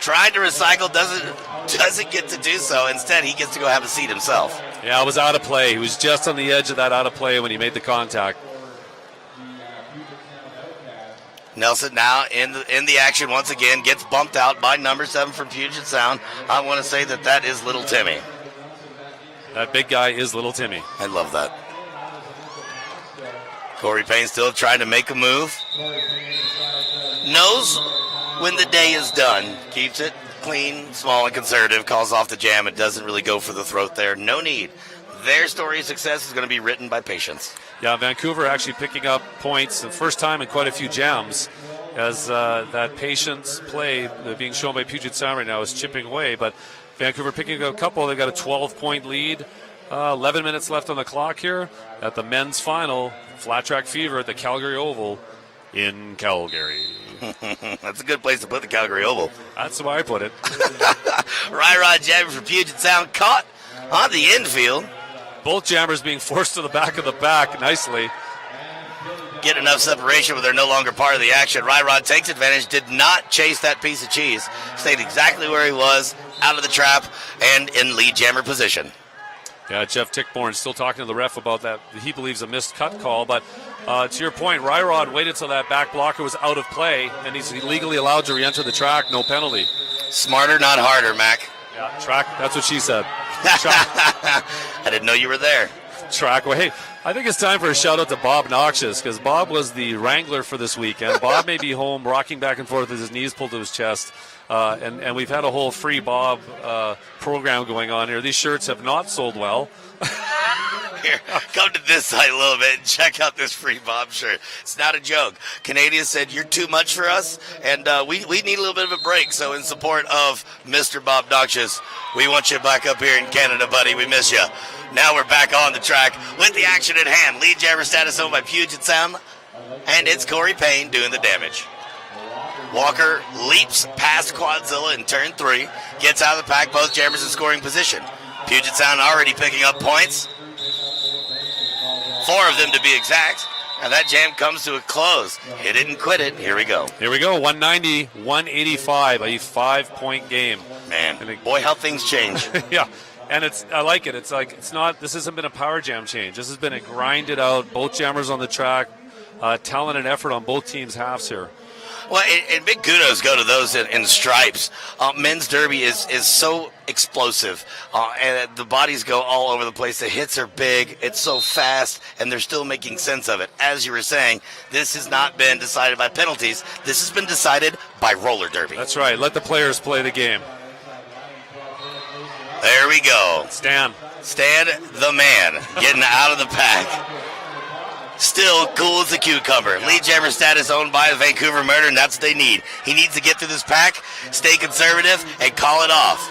Trying to recycle, doesn't get to do so. Instead, he gets to go have a seat himself. Yeah, it was out of play. He was just on the edge of that out of play when he made the contact. Nelson now in the action once again, gets bumped out by number 7 from Puget Sound. I want to say that is Little Timmy. That big guy is Little Timmy. I love that. Corey Payne still trying to make a move. Knows when the day is done. Keeps it clean, small, and conservative. Calls off the jam. It doesn't really go for the throat there. No need. Their story of success is going to be written by patience. Yeah, Vancouver actually picking up points the first time in quite a few jams as that patience play being shown by Puget Sound right now is chipping away. But Vancouver picking up a couple. They've got a 12-point lead. 11 minutes left on the clock here at the men's final. Flat Track Fever at the Calgary Oval in Calgary. That's a good place to put the Calgary Oval. That's the way I put it. Ryrod jamming for Puget Sound, caught on the infield. both jammers being forced to the back of the pack nicely. Get enough separation where they're no longer part of the action. Ryrod takes advantage, did not chase that piece of cheese, stayed exactly where he was, out of the trap, and in lead jammer position. Yeah, Jeff Tickborn still talking to the ref about that. He believes a missed cut call, but to your point, Ryrod waited till that back blocker was out of play, and he's legally allowed to re-enter the track, no penalty. Smarter, not harder, Mac. Yeah, track, that's what she said. I didn't know you were there. Track, well, hey, I think it's time for a shout-out to Bob Noxious, because Bob was the wrangler for this weekend. Bob may be home rocking back and forth with his knees pulled to his chest. And we've had a whole free Bob program going on here. These shirts have not sold well. Here, come to this side a little bit and check out this free Bob shirt. It's not a joke. Canadian said, you're too much for us, and we need a little bit of a break. So in support of Mr. Bob Noxious, we want you back up here in Canada, buddy. We miss you. Now we're back on the track with the action at hand. Lead jammer status owned by Puget Sound, and it's Corey Payne doing the damage. Walker leaps past Quadzilla in turn 3, gets out of the pack, both jammers in scoring position. Puget Sound already picking up points. 4 of them to be exact. And that jam comes to a close. He didn't quit it. Here we go. Here we go. 190, 185, a 5-point game. Man, boy, how things change. Yeah. And I like it. It's like, this hasn't been a power jam change. This has been a grinded out, both jammers on the track, talent and effort on both teams' halves here. Well, and big kudos go to those in stripes. Men's derby is so explosive, and the bodies go all over the place. The hits are big. It's so fast, and they're still making sense of it. As you were saying, this has not been decided by penalties. This has been decided by roller derby. That's right. Let the players play the game. There we go. Stan the man, getting out of the pack. Still cool as a cucumber. Lead jammer status owned by the Vancouver Murder, and that's what they need. He needs to get through this pack, stay conservative, and call it off.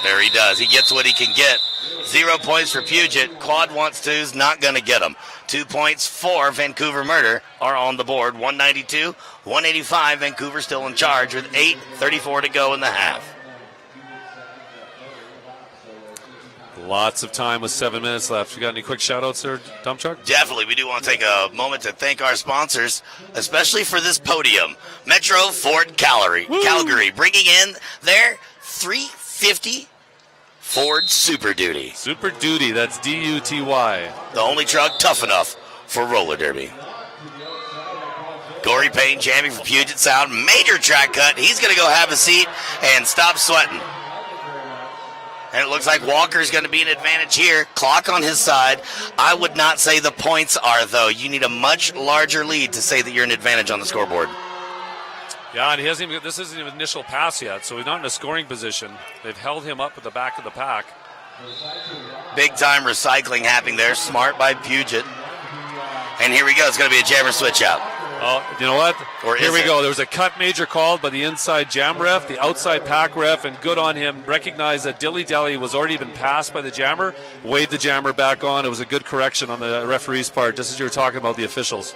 There he does. He gets what he can get. 0 points for Puget. Quad wants to's, not going to get them. 2 points for Vancouver Murder are on the board. 192, 185. Vancouver still in charge with 8:34 to go in the half. Lots of time with 7 minutes left. You got any quick shout-outs there, Dump Truck? Definitely. We do want to take a moment to thank our sponsors, especially for this podium. Metro Ford Calgary, bringing in their 350 Ford Super Duty. Super Duty, that's D-U-T-Y. The only truck tough enough for roller derby. Corey Payne jamming for Puget Sound. Major track cut. He's going to go have a seat and stop sweating. And it looks like Walker's going to be an advantage here. Clock on his side. I would not say the points are, though. You need a much larger lead to say that you're an advantage on the scoreboard. Yeah, and this isn't even initial pass yet, so he's not in a scoring position. They've held him up at the back of the pack. Big time recycling happening there. Smart by Puget. And here we go. It's going to be a jammer switch out. Oh, you know what? Here we go. There was a cut major called by the inside jam ref, the outside pack ref, and good on him. Recognized that Dilly Dally was already been passed by the jammer, waved the jammer back on. It was a good correction on the referee's part, just as you were talking about the officials.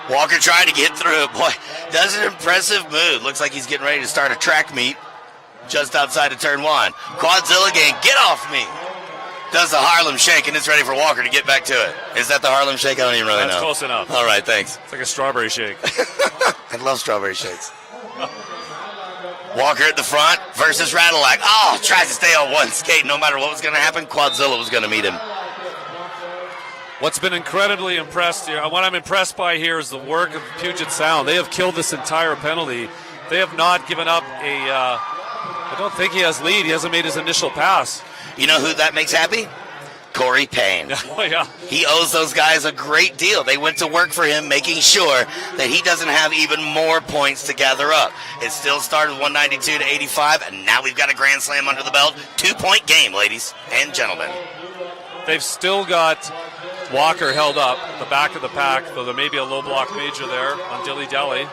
Walker trying to get through. Boy, does an impressive move. Looks like he's getting ready to start a track meet just outside of turn 1. Quadzilla gang, get off me. Does the Harlem Shake, and it's ready for Walker to get back to it. Is that the Harlem Shake? I don't even really know. That's close enough. All right, thanks. It's like a strawberry shake. I love strawberry shakes. Walker at the front versus Rattleack. Oh, tries to stay on one skate. No matter what was going to happen, Quadzilla was going to meet him. What's been incredibly impressed here, what I'm impressed by here is the work of Puget Sound. They have killed this entire penalty. They have not given up I don't think he has lead. He hasn't made his initial pass. You know who that makes happy? Corey Payne. Oh, yeah. He owes those guys a great deal. They went to work for him, making sure that he doesn't have even more points to gather up. It still started 192 to 85, and now we've got a grand slam under the belt. 2-point game, ladies and gentlemen. They've still got Walker held up at the back of the pack, though there may be a low block major there on Dilly Dally.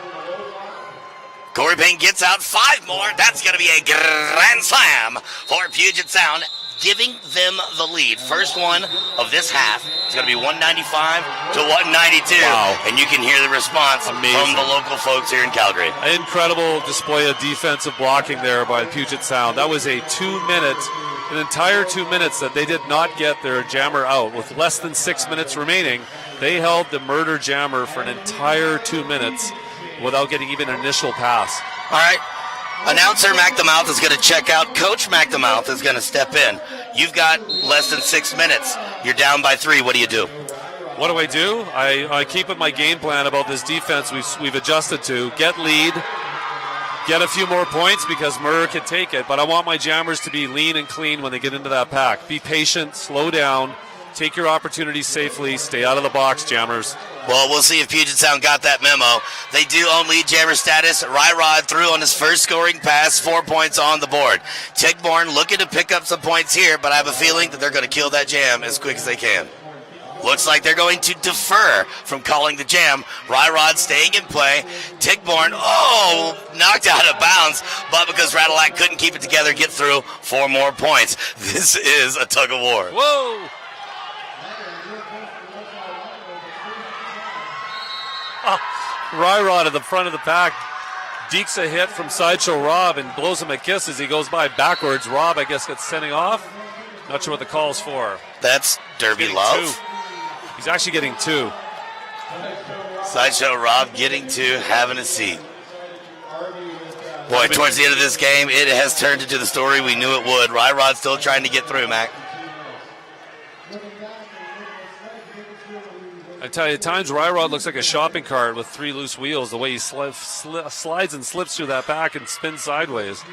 Corey Payne gets out 5 more. That's going to be a grand slam for Puget Sound, giving them the lead. First one of this half. It's going to be 195 to 192. Wow. And you can hear the response from the local folks here in Calgary. Incredible display of defensive blocking there by Puget Sound. That was a 2-minute. It an entire 2 minutes that they did not get their jammer out. With less than 6 minutes remaining, they held the murder jammer for an entire 2 minutes without getting even an initial pass. All right. Announcer Mac the Mouth is going to check out. Coach Mac the Mouth is going to step in. You've got less than 6 minutes. You're down by 3. What do you do? What do? I keep with my game plan about this defense we've adjusted to. Get lead, get a few more points because Murr can take it, but I want my jammers to be lean and clean when they get into that pack. Be patient, slow down, take your opportunities safely, stay out of the box, jammers. Well, we'll see if Puget Sound got that memo. They do own lead jammer status. Ryrod threw on his first scoring pass, 4 points on the board. Tichborne looking to pick up some points here, but I have a feeling that they're going to kill that jam as quick as they can. Looks like they're going to defer from calling the jam. Ryrod staying in play. Tichborne, knocked out of bounds, but because Radillac couldn't keep it together, get through 4 more points. This is a tug of war. Whoa! Ryrod at the front of the pack dekes a hit from Sideshow Rob and blows him a kiss as he goes by backwards. Rob, I guess, gets sending off. Not sure what the call's for. That's Derby Love. 2. He's actually getting 2. Sideshow Rob getting 2, having a seat. Boy, towards the end of this game, it has turned into the story we knew it would. Ryrod still trying to get through, Mac. I tell you, at times Ryrod looks like a shopping cart with 3 loose wheels, the way he slides and slips through that back and spins sideways.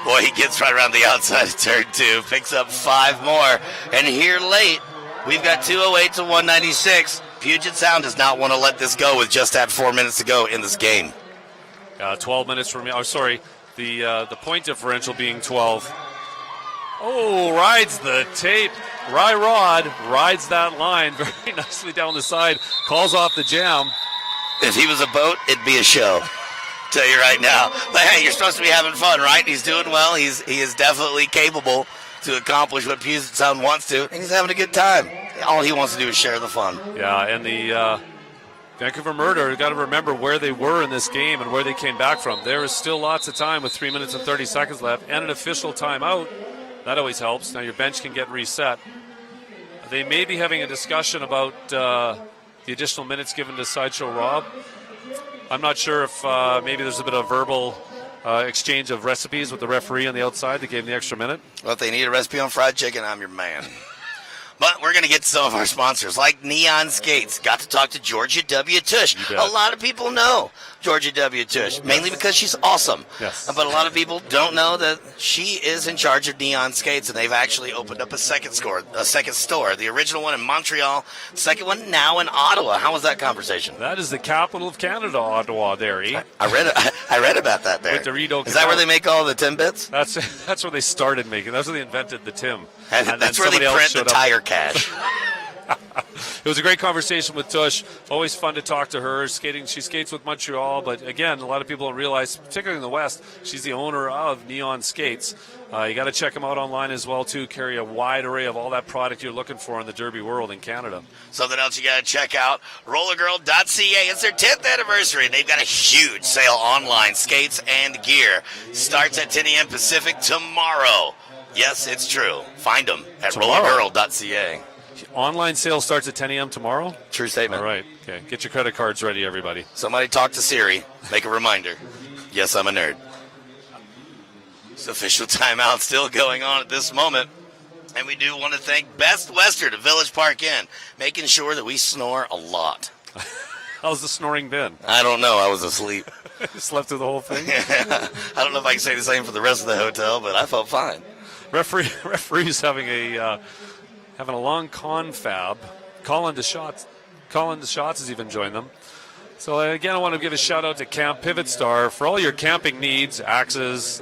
Boy, he gets right around the outside of turn 2, picks up 5 more. And here late, we've got 208 to 196. Puget Sound does not want to let this go with just that 4 minutes to go in this game. 12 minutes remaining. Oh, sorry, the point differential being 12. Oh, rides the tape. Ryrod rides that line very nicely down the side, calls off the jam. If he was a boat, it'd be a show. Tell you right now. But hey, you're supposed to be having fun, right? He's doing well. He is definitely capable to accomplish what Puget Sound wants to, and he's having a good time. All he wants to do is share the fun. Yeah, and the Vancouver Murder, got to remember where they were in this game and where they came back from. There is still lots of time with 3 minutes and 30 seconds left and an official timeout. That always helps. Now your bench can get reset. They may be having a discussion about the additional minutes given to Sideshow Rob. I'm not sure if maybe there's a bit of verbal exchange of recipes with the referee on the outside that gave him the extra minute. Well, if they need a recipe on fried chicken, I'm your man. But we're going to get to some of our sponsors, like Neon Skates. Got to talk to Georgia W. Tush. A lot of people know Georgia W. Tush, mainly because she's awesome. Yes. But a lot of people don't know that she is in charge of Neon Skates, and they've actually opened up a second store. The original one in Montreal, second one now in Ottawa. How was that conversation? That is the capital of Canada, Ottawa, there, eh? I read about that there. With Dorito. Is that where they make all the Timbits? That's where they started making. That's where they invented the Tim. And that's where they print the tire cash. It was a great conversation with Tush. Always fun to talk to her. She skates with Montreal, but again, a lot of people don't realize, particularly in the West, she's the owner of Neon Skates. You got to check them out online as well, too. Carry a wide array of all that product you're looking for in the Derby world in Canada. Something else you got to check out, rollergirl.ca. It's their 10th anniversary. They've got a huge sale online, skates and gear. Starts at 10 a.m. Pacific tomorrow. Yes, it's true. Find them at rollergirl.ca. Online sale starts at 10 a.m. tomorrow? True statement. All right. Okay. Get your credit cards ready, everybody. Somebody talk to Siri. Make a reminder. Yes, I'm a nerd. It's official timeout still going on at this moment. And we do want to thank Best Western of Village Park Inn, making sure that we snore a lot. How's the snoring been? I don't know. I was asleep. Slept through the whole thing? I don't know if I can say the same for the rest of the hotel, but I felt fine. Referee's having a long confab. Calling the shots as you've joined them. So again, I want to give a shout out to Camp Pivot Star for all your camping needs, axes,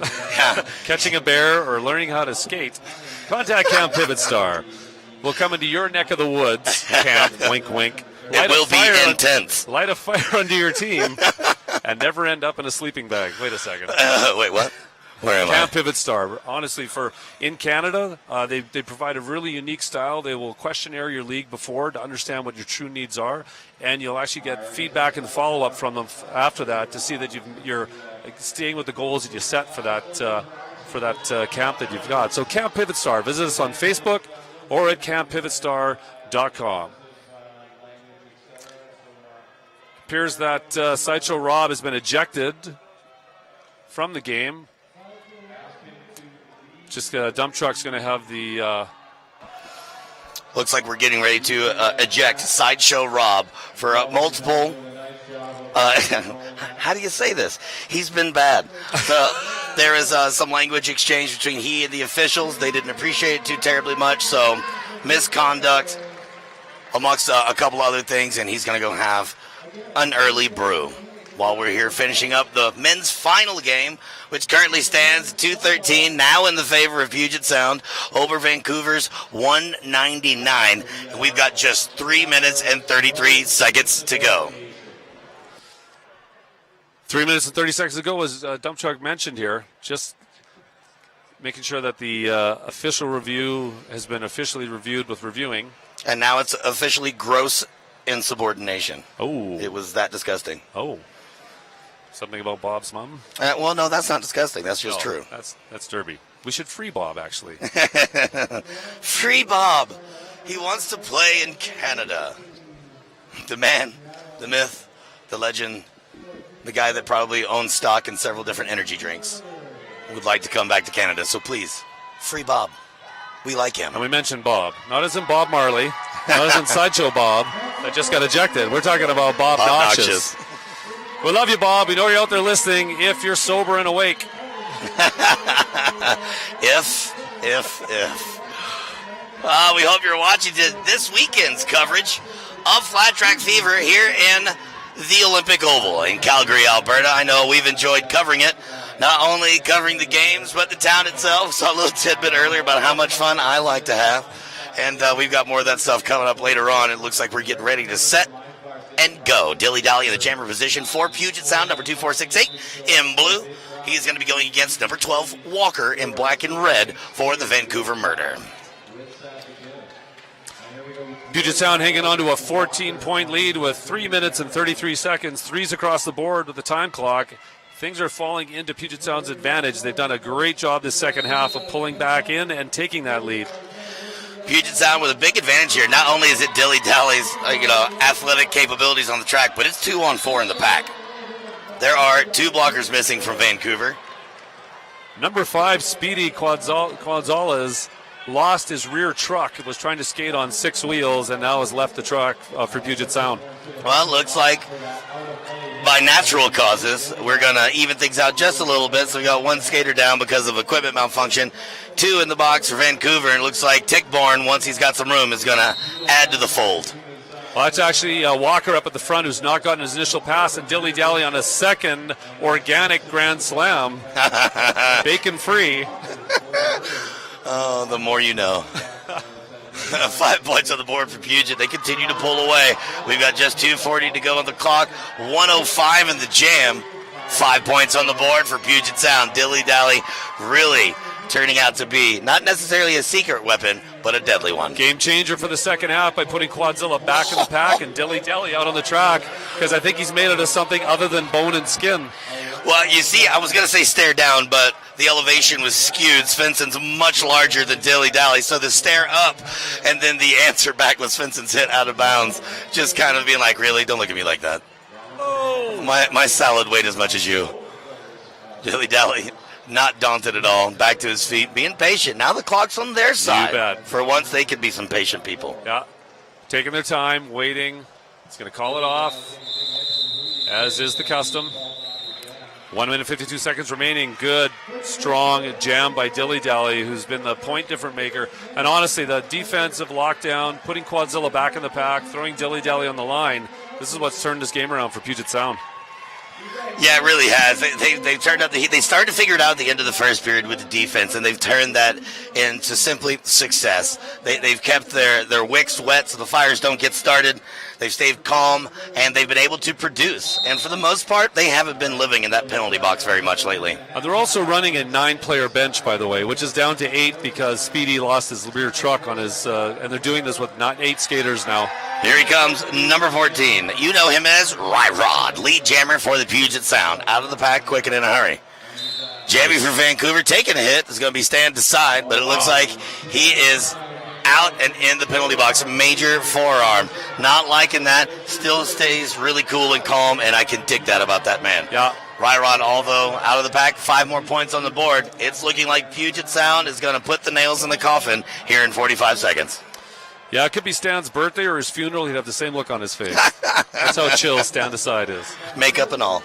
catching a bear, or learning how to skate. Contact Camp Pivot Star. We'll come into your neck of the woods, Camp. Wink, wink. It will be intense. Light a fire under your team and never end up in a sleeping bag. Wait a second. Wait, what? Where am I? Camp Pivot Star. Honestly, in Canada, they provide a really unique style. They will questionnaire your league before to understand what your true needs are, and you'll actually get feedback and follow-up from them after that to see that you're staying with the goals that you set for for that camp that you've got. So Camp Pivot Star, visit us on Facebook or at camppivotStar.com. Appears that Sideshow Rob has been ejected from the game. Just dump truck's going to have the... Looks like we're getting ready to eject Sideshow Rob for multiple... how do you say this? He's been bad. So there is some language exchange between he and the officials. They didn't appreciate it too terribly much, so misconduct amongst a couple other things, and he's going to go have an early brew while we're here finishing up the men's final game, which currently stands 2-13, now in the favor of Puget Sound over Vancouver's 199. And we've got just 3 minutes and 33 seconds to go. 3 minutes and 30 seconds ago was Dump Truck mentioned here. Just making sure that the official review has been officially reviewed with reviewing. And now it's officially gross insubordination. Oh. It was that disgusting. Oh. Something about Bob's mom? Well, no, that's not disgusting. That's just true. That's Derby. We should free Bob, actually. Free Bob. He wants to play in Canada. The man, the myth, the legend, the guy that probably owns stock in several different energy drinks would like to come back to Canada. So please, free Bob. We like him. And we mentioned Bob. Not as in Bob Marley, not as in Sideshow Bob that just got ejected. We're talking about Bob Noxious. We love you, Bob. We know you're out there listening if you're sober and awake. If. We hope you're watching this weekend's coverage of Flat Track Fever here in the Olympic Oval in Calgary, Alberta. I know we've enjoyed covering it, not only covering the games, but the town itself. Saw a little tidbit earlier about how much fun I like to have. And we've got more of that stuff coming up later on. It looks like we're getting ready to set and go. Dilly Dally in the jammer position for Puget Sound, number 2468 in blue. He's going to be going against number 12, Walker, in black and red for the Vancouver Murder. Puget Sound hanging on to a 14-point lead with 3 minutes and 33 seconds. Threes across the board with the time clock. Things are falling into Puget Sound's advantage. They've done a great job this second half of pulling back in and taking that lead. Puget Sound with a big advantage here. Not only is it Dilly Dally's athletic capabilities on the track, but it's 2-on-4 in the pack. There are 2 blockers missing from Vancouver. Number 5, Speedy Quadzales, lost his rear truck. Was trying to skate on 6 wheels and now has left the truck for Puget Sound. Well, it looks like by natural causes, we're going to even things out just a little bit. So we got 1 skater down because of equipment malfunction, 2 in the box for Vancouver, and it looks like Tickborn, once he's got some room, is going to add to the fold. Well, that's actually Walker up at the front who's not gotten his initial pass, and Dilly Dally on a second organic grand slam. Bacon free. Oh, the more you know. 5 points on the board for Puget. They continue to pull away. We've got just 2:40 to go on the clock. 1:05 in the jam. 5 points on the board for Puget Sound. Dilly Dally really turning out to be not necessarily a secret weapon, but a deadly one. Game changer for the second half by putting Quadzilla back in the pack and Dilly Dally out on the track, because I think he's made it as something other than bone and skin. Well, you see, I was going to say stare down, but the elevation was skewed. Svensson's much larger than Dilly Dally, so the stare up and then the answer back was Svensson's hit out of bounds, just kind of being like, really? Don't look at me like that. Oh. My salad weighed as much as you. Dilly Dally, not daunted at all, back to his feet, being patient. Now the clock's on their side. You bet. For once, they could be some patient people. Yeah, taking their time, waiting. He's going to call it off, as is the custom. 1 minute 52 seconds remaining. Good, strong jam by Dilly Dally, who's been the point difference maker. And honestly, the defensive lockdown, putting Quadzilla back in the pack, throwing Dilly Dally on the line, this is what's turned this game around for Puget Sound. Yeah, it really has. They've turned up the heat. They started to figure it out at the end of the first period with the defense, and they've turned that into simply success. They've kept their wicks wet so the fires don't get started. They've stayed calm, and they've been able to produce. And for the most part, they haven't been living in that penalty box very much lately. They're also running a 9-player bench, by the way, which is down to 8 because Speedy lost his rear truck on his, and they're doing this with not 8 skaters now. Here he comes, number 14. You know him as Rod, lead jammer for the Puget Sound. Out of the pack, quick and in a hurry. Jamie for Vancouver taking a hit. Is going to be stand aside, but it looks like he is out and in the penalty box. Major forearm. Not liking that. Still stays really cool and calm, and I can dig that about that man. Yeah. Ryrod, although out of the pack, 5 more points on the board. It's looking like Puget Sound is going to put the nails in the coffin here in 45 seconds. Yeah, it could be Stan's birthday or his funeral. He'd have the same look on his face. That's how chill Stand Aside is. Makeup and all.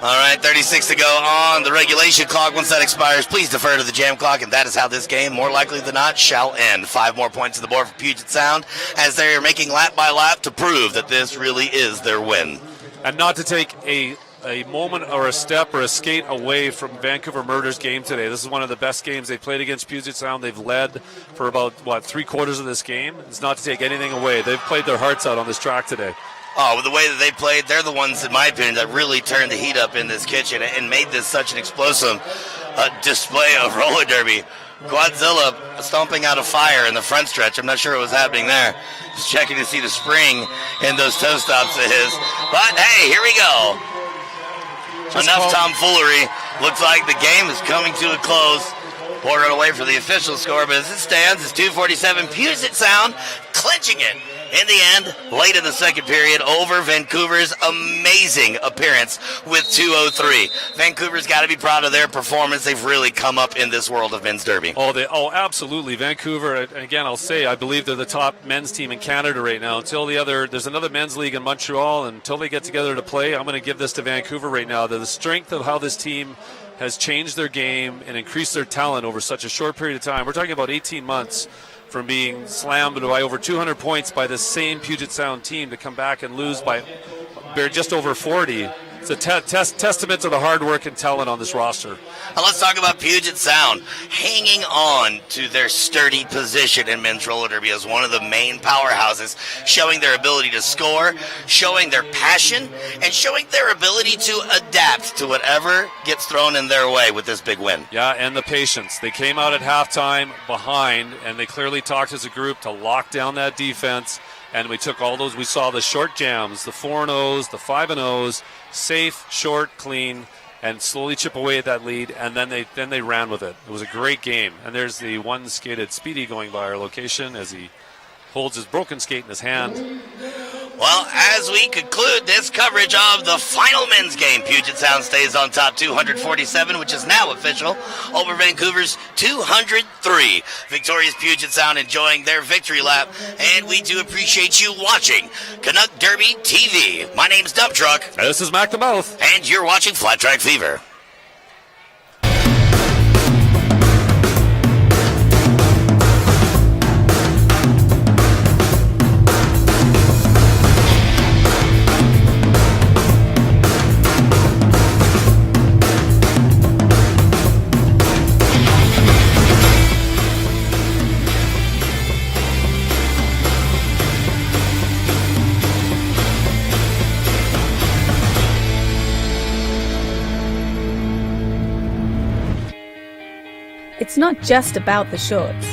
All right, 36 to go on the regulation clock. Once that expires, please defer to the jam clock, and that is how this game, more likely than not, shall end. 5 more points on the board for Puget Sound as they are making lap by lap to prove that this really is their win. And not to take a moment or a step or a skate away from Vancouver Murder's game today. This is one of the best games they've played against Puget Sound. They've led for about, 3/4 of this game. It's not to take anything away. They've played their hearts out on this track today. Oh, with the way that they played, they're the ones, in my opinion, that really turned the heat up in this kitchen and made this such an explosive display of roller derby. Quadzilla stomping out a fire in the front stretch. I'm not sure what was happening there. Just checking to see the spring in those toe stops of his. But, hey, here we go. Enough tomfoolery. Looks like the game is coming to a close. We're going to wait for the official score, but as it stands, it's 2:47. Puget Sound clinching it in the end, late in the second period, over Vancouver's amazing appearance with 2:03. Vancouver's got to be proud of their performance. They've really come up in this world of men's derby. Oh, absolutely. Vancouver, again, I'll say, I believe they're the top men's team in Canada right now. There's another men's league in Montreal, and until they get together to play, I'm going to give this to Vancouver right now. The strength of how this team has changed their game and increased their talent over such a short period of time. We're talking about 18 months from being slammed by over 200 points by the same Puget Sound team to come back and lose by just over 40. It's a testament to the hard work and talent on this roster. Now let's talk about Puget Sound hanging on to their sturdy position in men's roller derby as one of the main powerhouses, showing their ability to score, showing their passion, and showing their ability to adapt to whatever gets thrown in their way with this big win. Yeah, and the patience. They came out at halftime behind, and they clearly talked as a group to lock down that defense. And we took all those. We saw the short jams, the 4-0s, the 5-0s, safe, short, clean, and slowly chip away at that lead. And then they ran with it. It was a great game. And there's the one skated Speedy going by our location as he holds his broken skate in his hand. Well, as we conclude this coverage of the final men's game, Puget Sound stays on top 247, which is now official, over Vancouver's 203. Victorious Puget Sound enjoying their victory lap, and we do appreciate you watching Canuck Derby TV. My name's Dump Truck. And this is Mac the Mouth. And you're watching Flat Track Fever. It's not just about the shorts.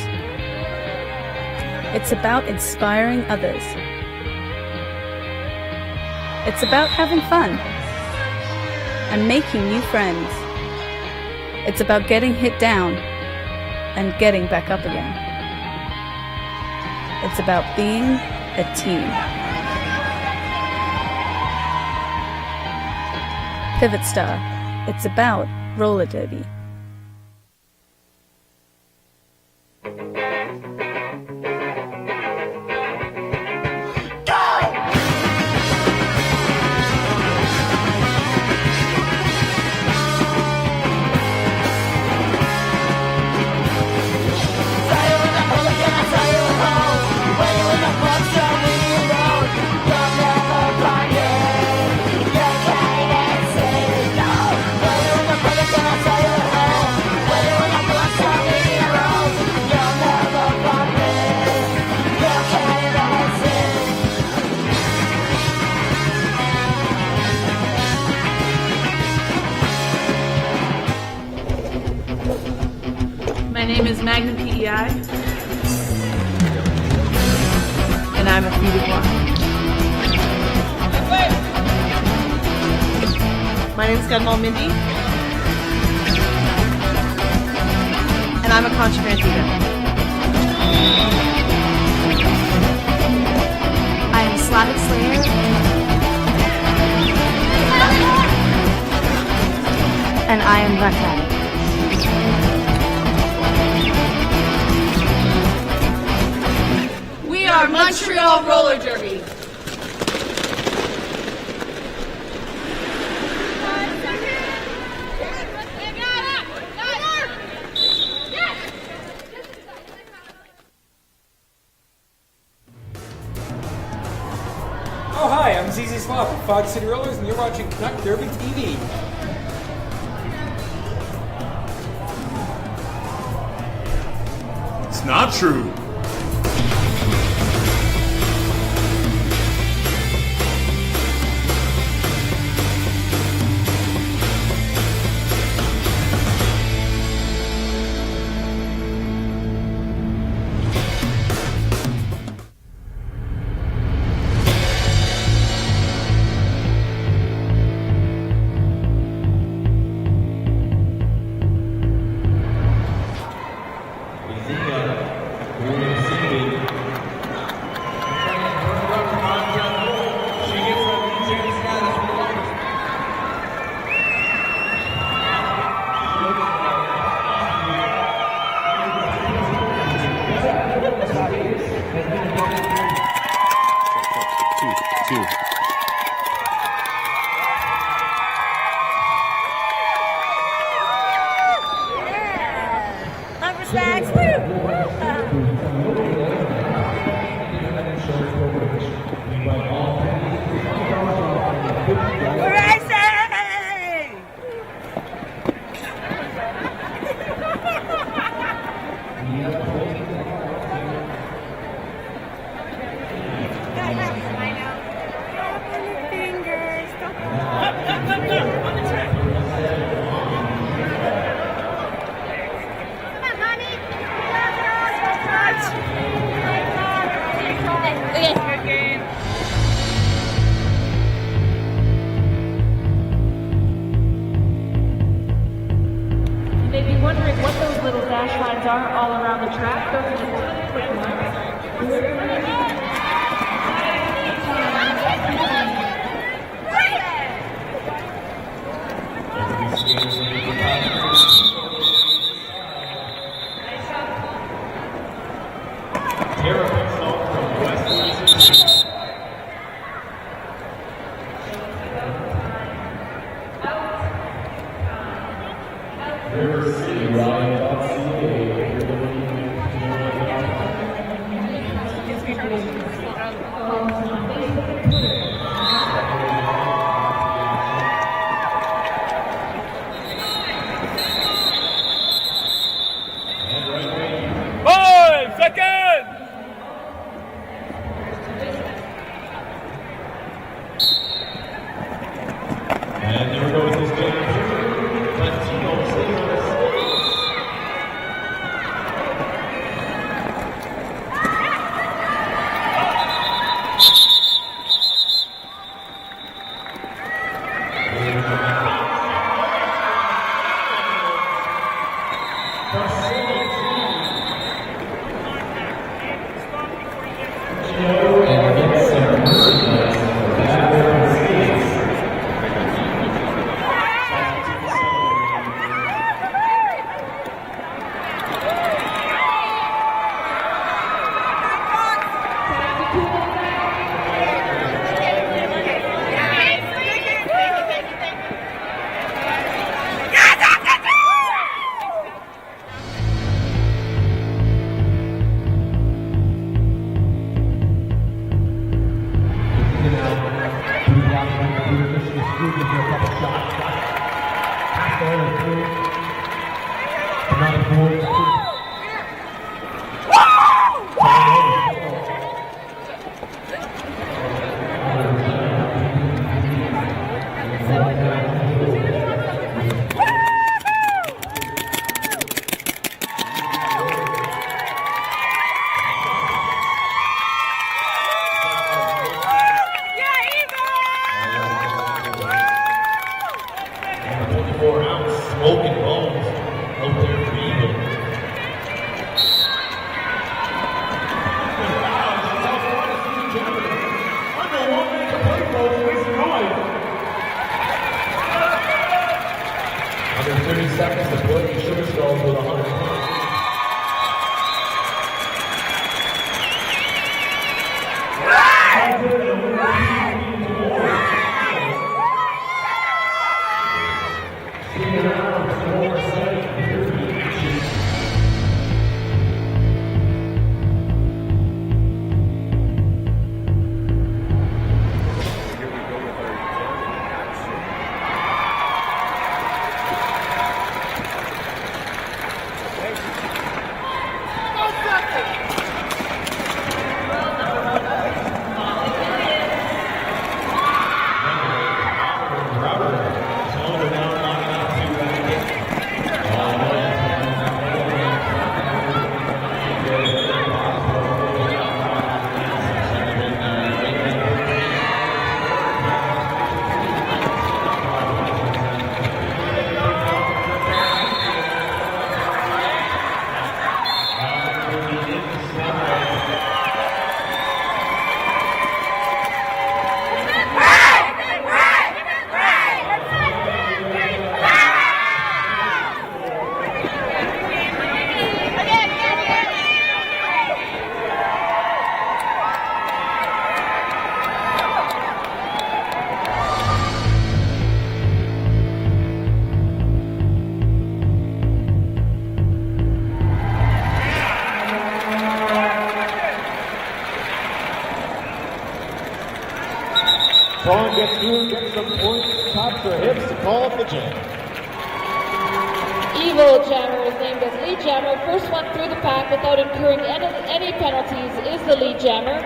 It's about inspiring others. It's about having fun and making new friends. It's about getting hit down and getting back up again. It's about being a team. Pivot Star. It's about roller derby. My name is Magnum PEI, and I'm a feeding one. My name is Gunmal Mindy, I'm a controversy rebel. I am Slavic Slayer. And I am Raquel. We are Montreal Roller Derby. Oh, hi, I'm ZZ Slop with Fog City Rollers, and you're watching Canuck Derby TV. It's not true. Smoking bones out there for evil. seconds to play. Sugar Skulls with 100 points. Vaughn gets through, gets some points, taps her hips to call up the jam. Evil Jammer is named as lead jammer. First one through the pack without incurring any penalties is the lead jammer.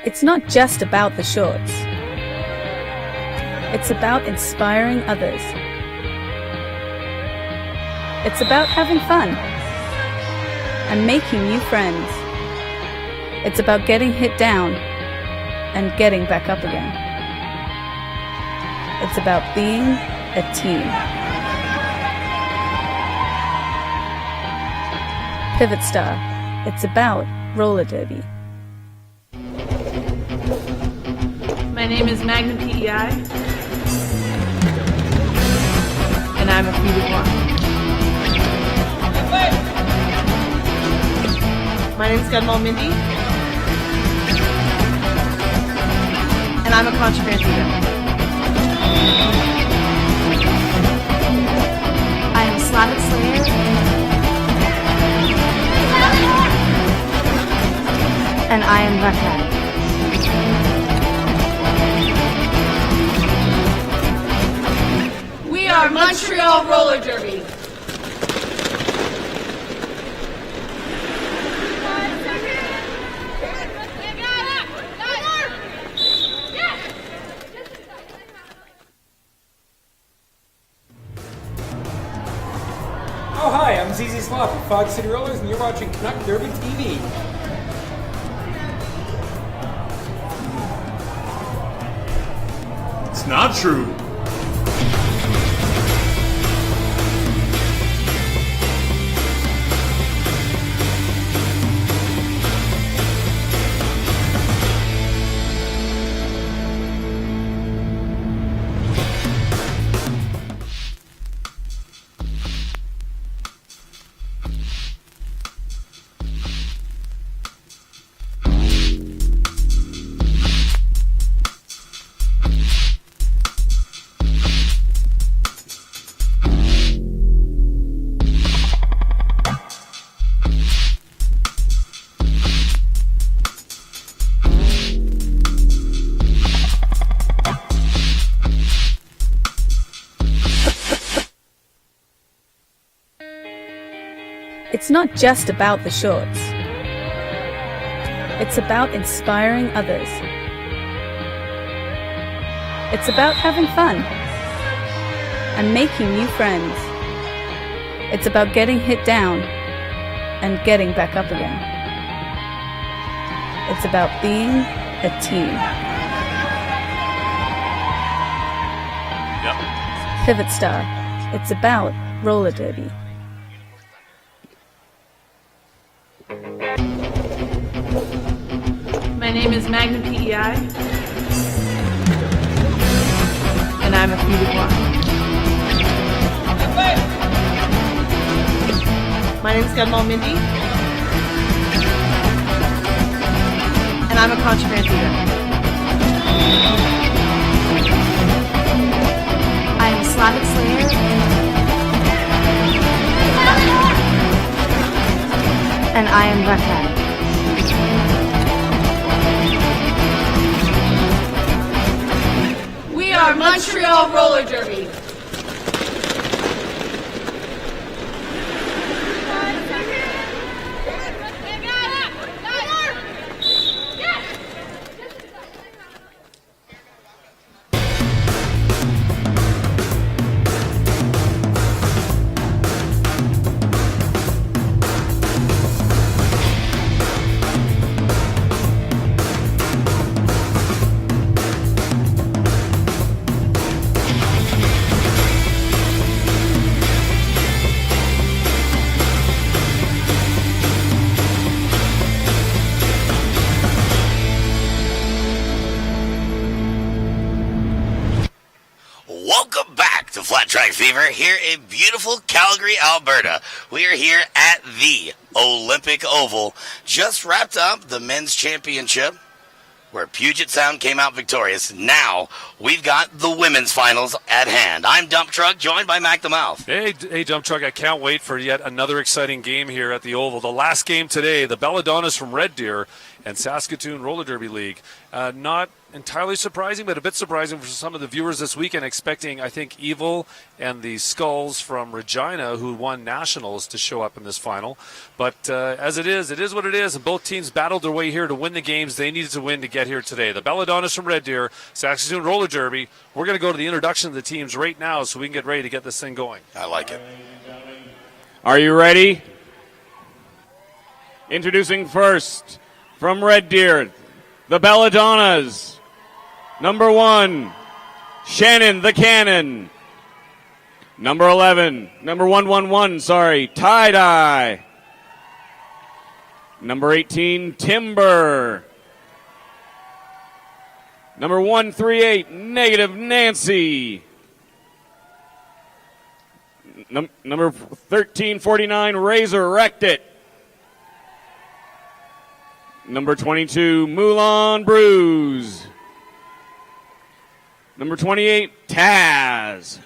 It's not just about the shorts. It's about inspiring others. It's about having fun and making new friends. It's about getting hit down and getting back up again. It's about being a team. Pivot Star. It's about roller derby. My name is Magnum PEI, and I'm a feeder one. My name's Gunmal Mindy, and I'm a contraband leader. I am Slavic Slayer. And I am Raquel. We are Montreal Roller Derby. Oh, hi, I'm ZZ Slop with Fog City Rollers, and you're watching Canuck Derby TV. It's not true. It's not just about the shorts. It's about inspiring others. It's about having fun and making new friends. It's about getting hit down and getting back up again. It's about being a team. Yep. Pivot Star. It's about roller derby. My name is Magnum PEI, and I'm a few to one. My name is Gunball Mindy, and I'm a contraband leader. I am Slavic Slayer, and I am Buckhead. We are Montreal Roller Derby. Welcome back to Flat Track Fever here in beautiful Calgary, Alberta. We are here at the Olympic Oval. Just wrapped up the men's championship where Puget Sound came out victorious. Now we've got the women's finals at hand. I'm Dump Truck, joined by Mac the Mouth. Hey, Dump Truck, I can't wait for yet another exciting game here at the Oval. The last game today, the Belladonnas from Red Deer and Saskatoon Roller Derby League. Not entirely surprising, but a bit surprising for some of the viewers this weekend, expecting, I think, Evil and the Skulls from Regina, who won nationals, to show up in this final. But as it is what it is, and both teams battled their way here to win the games they needed to win to get here today. The Belladonnas from Red Deer, Saskatoon Roller Derby. We're going to go to the introduction of the teams right now so we can get ready to get this thing going. I like it. Are you ready? Introducing first from Red Deer, the Belladonnas. Number 1, Shannon the Cannon. Number 11, number 111, Tie-Dye. Number 18, Timber. Number 138, Negative Nancy. Number 1349, Resurrect It. Number 22, Moulin Bruise. Number 28, Taz.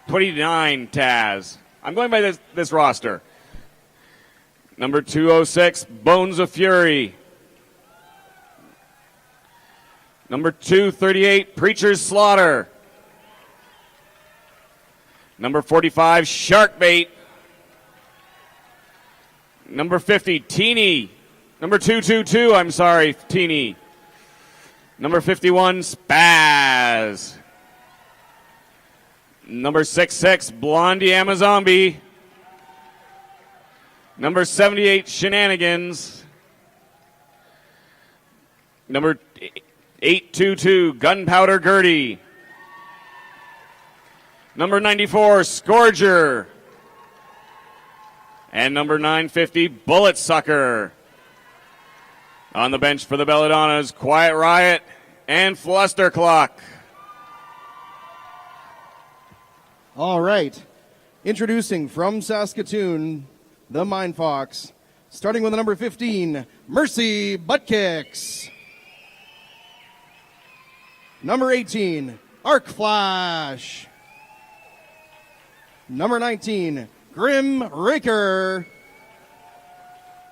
29, Taz. I'm going by this roster. Number 206, Bones of Fury. Number 238, Preacher's Slaughter. Number 45, Sharkbait. Number 50, Teeny. Number 222, Teeny. Number 51, Spaz. Number 66, Blondie Amazombi. Number 78, Shenanigans. Number 822, Gunpowder Gertie. Number 94, Scourger. And number 950, Bullet Sucker. On the bench for the Belladonnas, Quiet Riot and Fluster Clock. All right. Introducing from Saskatoon, the Mind Fox. Starting with the number 15, Mercy Buttkicks. Number 18, Arc Flash. Number 19, Grim Raker.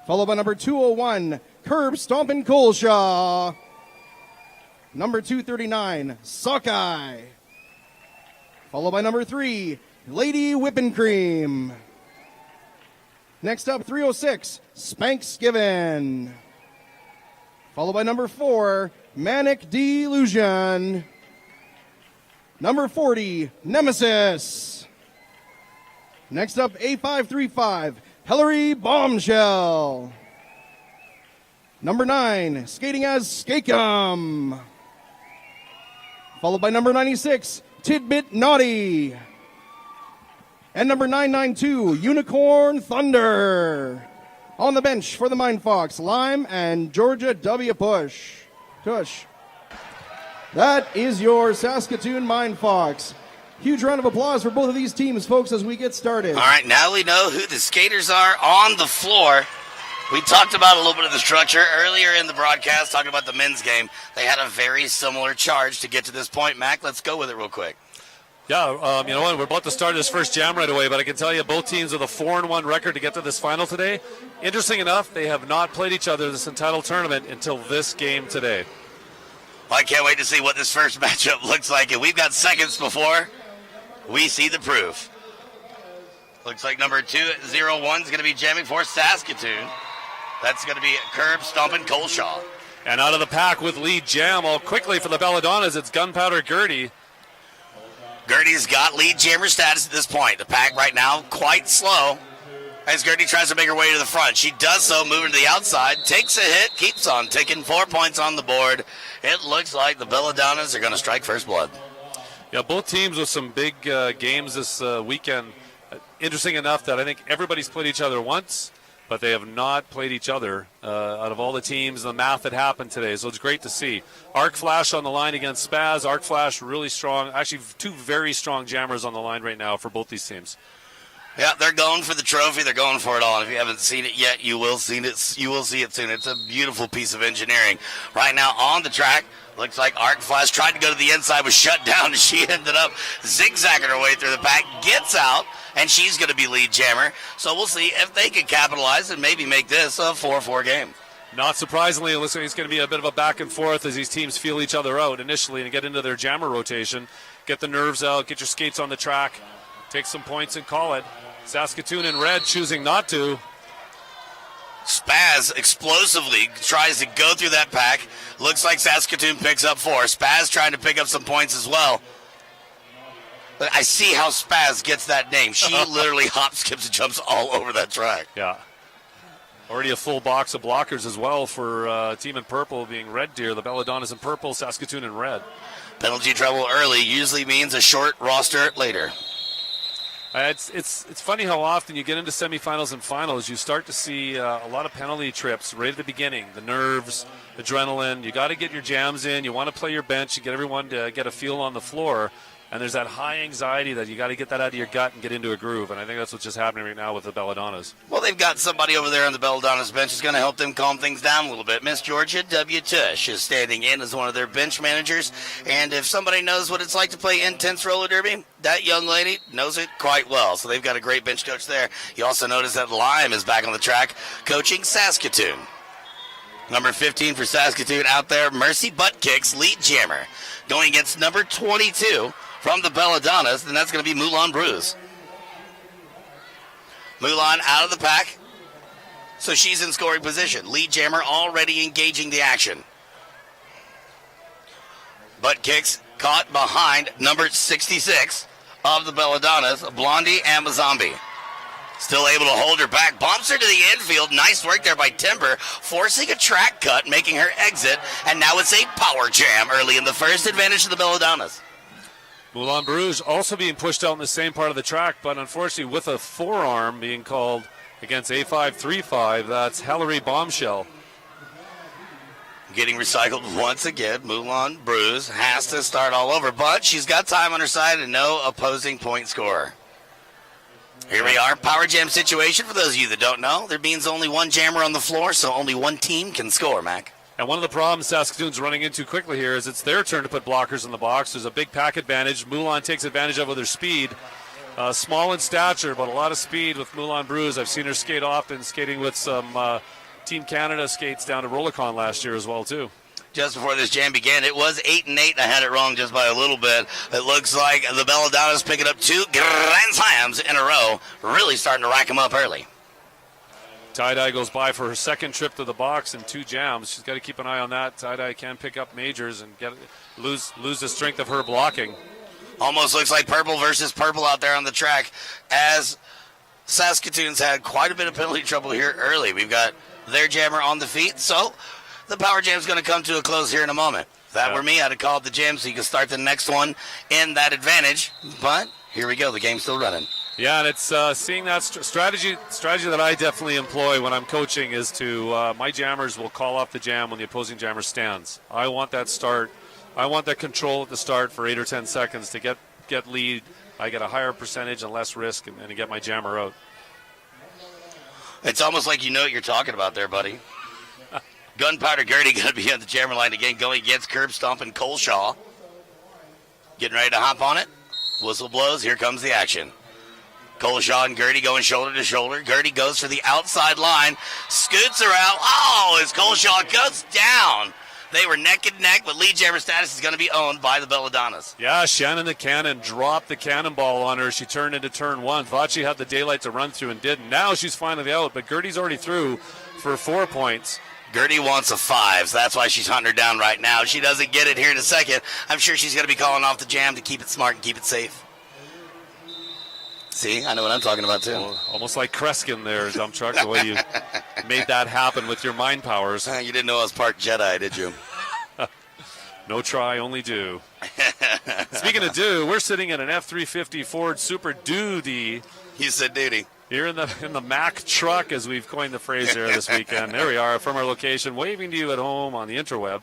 Followed by number 201, Curb Stompin' Coleshaw. Number 239, Sockeye. Followed by number 3, Lady Whippin' Cream. Next up, 306, Spanksgiven. Followed by number 4, Manic Delusion. Number 40, Nemesis. Next up, A535, Hillary Bombshell. Number 9, Skating as Skakem. Followed by number 96, Tidbit Naughty. And number 992, Unicorn Thunder. On the bench for the Mindfox, Lime and Georgia W. Tush. That is your Saskatoon Mindfox. Huge round of applause for both of these teams, folks, as we get started. All right, now we know who the skaters are on the floor. We talked about a little bit of the structure earlier in the broadcast, talking about the men's game. They had a very similar charge to get to this point. Mac, let's go with it real quick. Yeah, you know what? We're about to start this first jam right away, but I can tell you both teams with a 4-1 record to get to this final today. Interesting enough, they have not played each other this entitled tournament until this game today. Well, I can't wait to see what this first matchup looks like. And we've got seconds before we see the proof. Looks like number 201 is going to be jamming for Saskatoon. That's going to be Curb Stompin' Coleshaw. And out of the pack with lead jam all quickly for the Belladonnas, it's Gunpowder Gertie. Gertie's got lead jammer status at this point. The pack right now quite slow as Gertie tries to make her way to the front. She does so, moving to the outside, takes a hit, keeps on ticking. 4 points on the board. It looks like the Belladonnas are going to strike first blood. Yeah, both teams with some big games this weekend. Interesting enough that I think everybody's played each other once, but they have not played each other out of all the teams, the math that happened today. So it's great to see. Arc Flash on the line against Spaz. Arc Flash really strong. Actually, 2 very strong jammers on the line right now for both these teams. Yeah, they're going for the trophy. They're going for it all. And if you haven't seen it yet, you will see it. You will see it soon. It's a beautiful piece of engineering. Right now on the track, looks like Arc Flash tried to go to the inside, was shut down. She ended up zigzagging her way through the pack, gets out, and she's going to be lead jammer. So we'll see if they can capitalize and maybe make this a 4-4 game. Not surprisingly, it looks like it's going to be a bit of a back and forth as these teams feel each other out initially and get into their jammer rotation. Get the nerves out, get your skates on the track, take some points and call it. Saskatoon in red choosing not to. Spaz explosively tries to go through that pack. Looks like Saskatoon picks up 4. Spaz trying to pick up some points as well. But I see how Spaz gets that name. She literally hops, skips, and jumps all over that track. Yeah. Already a full box of blockers as well for team in purple being Red Deer. The Belladonnas in purple, Saskatoon in red. Penalty trouble early usually means a short roster later. It's funny how often you get into semifinals and finals, you start to see a lot of penalty trips right at the beginning. The nerves, adrenaline. You got to get your jams in. You want to play your bench and get everyone to get a feel on the floor. And there's that high anxiety that you got to get that out of your gut and get into a groove. And I think that's what's just happening right now with the Belladonnas. Well, they've got somebody over there on the Belladonnas bench who's going to help them calm things down a little bit. Miss Georgia W. Tush is standing in as one of their bench managers. And if somebody knows what it's like to play intense roller derby, that young lady knows it quite well. So they've got a great bench coach there. You also notice that Lime is back on the track coaching Saskatoon. Number 15 for Saskatoon out there, Mercy Butt Kicks, lead jammer. Going against number 22 from the Belladonnas, and that's going to be Moulin Bruce. Moulin out of the pack, so she's in scoring position. Lead jammer already engaging the action. Butt Kicks caught behind number 66 of the Belladonnas, Blondie Amazombi. Still able to hold her back, bumps her to the infield. Nice work there by Timber, forcing a track cut, making her exit, and now it's a power jam early in the first, advantage to the Belladonnas. Moulin Bruges also being pushed out in the same part of the track, but unfortunately with a forearm being called against A535, that's Hillary Bombshell. Getting recycled once again. Moulin Bruges has to start all over, but she's got time on her side and no opposing point scorer. Here we are, power jam situation. For those of you that don't know, there means only one jammer on the floor, so only one team can score, Mac. And one of the problems Saskatoon's running into quickly here is it's their turn to put blockers in the box. There's a big pack advantage. Moulin takes advantage of with her speed. Small in stature, but a lot of speed with Moulin Bruges. I've seen her skate often, skating with some Team Canada skates down to RollerCon last year as well, too. Just before this jam began, it was 8-8. I had it wrong just by a little bit. It looks like the Belladonnas picking up 2 Grand Slams in a row, really starting to rack them up early. Tie-Dye goes by for her second trip to the box and 2 jams. She's got to keep an eye on that. Tie-Dye can pick up majors and lose the strength of her blocking. Almost looks like purple versus purple out there on the track, as Saskatoon's had quite a bit of penalty trouble here early. We've got their jammer on the feet, so the power jam's going to come to a close here in a moment. If that were me, I'd have called the jam so you can start the next one in that advantage. But here we go. The game's still running. Yeah, and it's seeing that strategy that I definitely employ when I'm coaching is to my jammers will call off the jam when the opposing jammer stands. I want that start. I want that control at the start for 8 or 10 seconds to get lead. I get a higher percentage and less risk and to get my jammer out. It's almost like you know what you're talking about there, buddy. Gunpowder Gertie going to be on the jammer line again, going against Curb Stomp and Coleshaw. Getting ready to hop on it. Whistle blows. Here comes the action. Coleshaw and Gertie going shoulder to shoulder. Gertie goes for the outside line. Scoots her out. Oh, as Coleshaw goes down. They were neck and neck, but lead jammer status is going to be owned by the Belladonnas. Yeah, Shannon the Cannon dropped the cannonball on her. She turned into turn 1. Thought she had the daylight to run through and didn't. Now she's finally out, but Gertie's already through for 4 points. Gertie wants a 5, so that's why she's hunting her down right now. She doesn't get it here in a second. I'm sure she's going to be calling off the jam to keep it smart and keep it safe. See, I know what I'm talking about, too. Well, almost like Kreskin there, dump truck, the way you made that happen with your mind powers. You didn't know I was part Jedi, did you? No try, only do. Speaking of do, we're sitting in an F-350 Ford Super Duty. You said duty. Here in the Mack truck, as we've coined the phrase there this weekend. There we are from our location, waving to you at home on the interweb.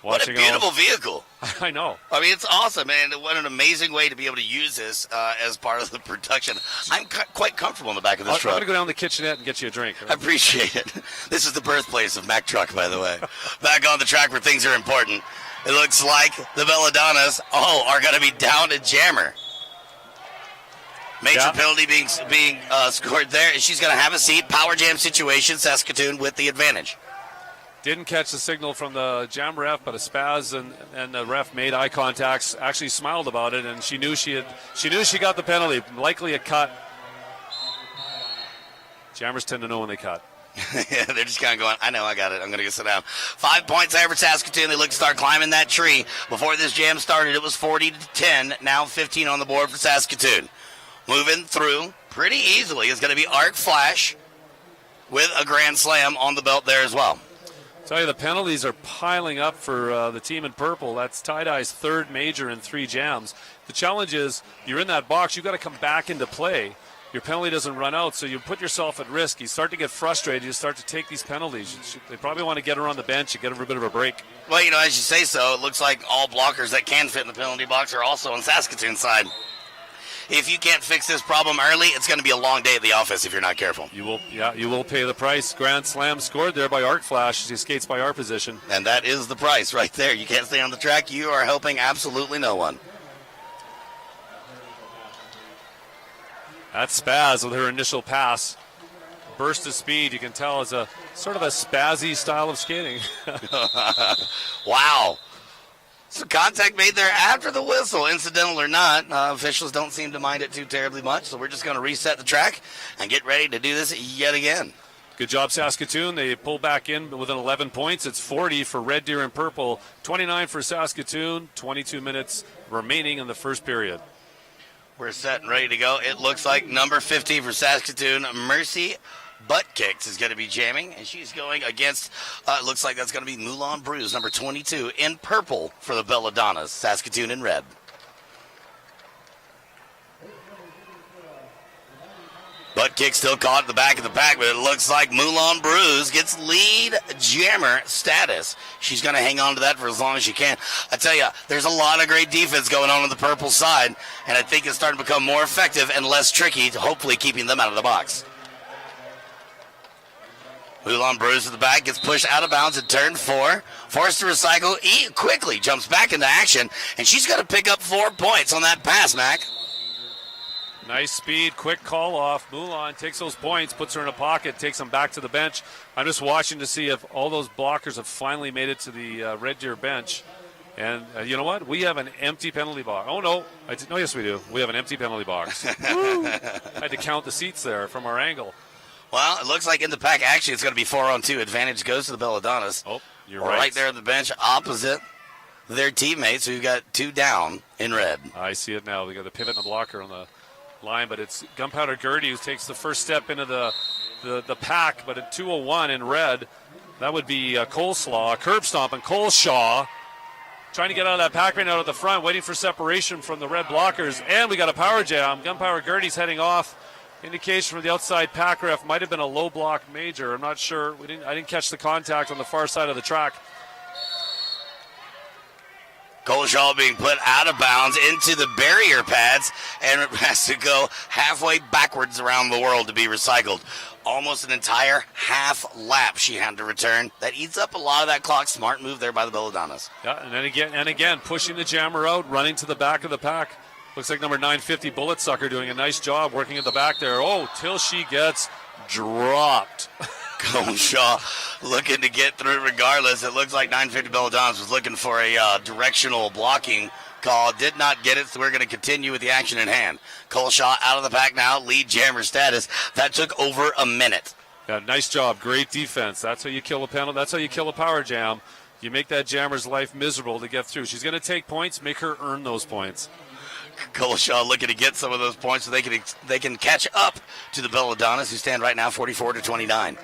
What a beautiful vehicle. I know. I mean, it's awesome, and what an amazing way to be able to use this as part of the production. I'm quite comfortable in the back of this truck. I'm going to go down the kitchenette and get you a drink. I appreciate it. This is the birthplace of Mack Truck, by the way. Back on the track where things are important. It looks like the Belladonnas, are going to be down a jammer. Major penalty being scored there, and she's going to have a seat. Power jam situation, Saskatoon with the advantage. Didn't catch the signal from the jam ref, but a spaz and the ref made eye contact. Actually smiled about it, and she knew she got the penalty. Likely a cut. Jammers tend to know when they cut. Yeah, they're just kind of going, I know, I got it. I'm going to go sit down. 5 points there for Saskatoon. They look to start climbing that tree. Before this jam started, it was 40-10. Now 15 on the board for Saskatoon. Moving through pretty easily is going to be Arc Flash with a grand slam on the belt there as well. Tell you, the penalties are piling up for the team in purple. That's Tie-Dye's 3rd major in 3 jams. The challenge is you're in that box. You've got to come back into play. Your penalty doesn't run out, so you put yourself at risk. You start to get frustrated. You start to take these penalties. They probably want to get her on the bench and get her a bit of a break. Well, as you say so, it looks like all blockers that can fit in the penalty box are also on Saskatoon's side. If you can't fix this problem early, it's going to be a long day at the office if you're not careful. You will pay the price. Grand slam scored there by Arc Flash as he skates by our position. And that is the price right there. You can't stay on the track. You are helping absolutely no one. That's Spaz with her initial pass. Burst of speed, you can tell, is a sort of a spazzy style of skating. Wow. So contact made there after the whistle, incidental or not. Officials don't seem to mind it too terribly much, so we're just going to reset the track and get ready to do this yet again. Good job, Saskatoon. They pull back in within 11 points. It's 40 for Red Deer and Purple, 29 for Saskatoon, 22 minutes remaining in the first period. We're set and ready to go. It looks like number 50 for Saskatoon, Mercy Butt Kicks, is going to be jamming, and she's going against, it looks like that's going to be Moulin Bruise, number 22, in purple for the Belladonnas, Saskatoon in red. Butt Kick still caught at the back of the pack, but it looks like Moulin Bruise gets lead jammer status. She's going to hang on to that for as long as she can. I tell you, there's a lot of great defense going on the purple side, and I think it's starting to become more effective and less tricky, hopefully keeping them out of the box. Moulin Bruise at the back, gets pushed out of bounds at turn 4. Forced to recycle, quickly jumps back into action, and she's going to pick up 4 points on that pass, Mac. Nice speed, quick call off. Moulin takes those points, puts her in a pocket, takes them back to the bench. I'm just watching to see if all those blockers have finally made it to the Red Deer bench. And you know what? We have an empty penalty box. Oh, no. Yes, we do. We have an empty penalty box. I had to count the seats there from our angle. Well, it looks like in the pack, actually, it's going to be 4-on-2. Advantage goes to the Belladonnas. Oh, you're right there on the bench opposite their teammates who've got 2 down in red. I see it now. We got the pivot and the blocker on the line, but it's Gunpowder Gertie who takes the first step into the pack, but at 2:01 in red, that would be Coleslaw, curb stomp, and Coleshaw trying to get out of that pack right now at the front, waiting for separation from the red blockers, and we got a power jam. Gunpowder Gertie's heading off. Indication from the outside pack ref might have been a low block major. I'm not sure. I didn't catch the contact on the far side of the track. Coleshaw being put out of bounds into the barrier pads, and it has to go halfway backwards around the world to be recycled. Almost an entire half lap she had to return. That eats up a lot of that clock. Smart move there by the Belladonnas. Yeah, and again, pushing the jammer out, running to the back of the pack. Looks like number 950 Bullet Sucker doing a nice job working at the back there. Oh, till she gets dropped. Coleshaw looking to get through regardless. It looks like 950 Belladonnas was looking for a directional blocking call. Did not get it, so we're going to continue with the action in hand. Coleshaw out of the pack now, lead jammer status. That took over a minute. Yeah, nice job. Great defense. That's how you kill a penalty. That's how you kill a power jam. You make that jammer's life miserable to get through. She's going to take points, make her earn those points. Coleshaw looking to get some of those points so they can catch up to the Belladonnas, who stand right now 44-29.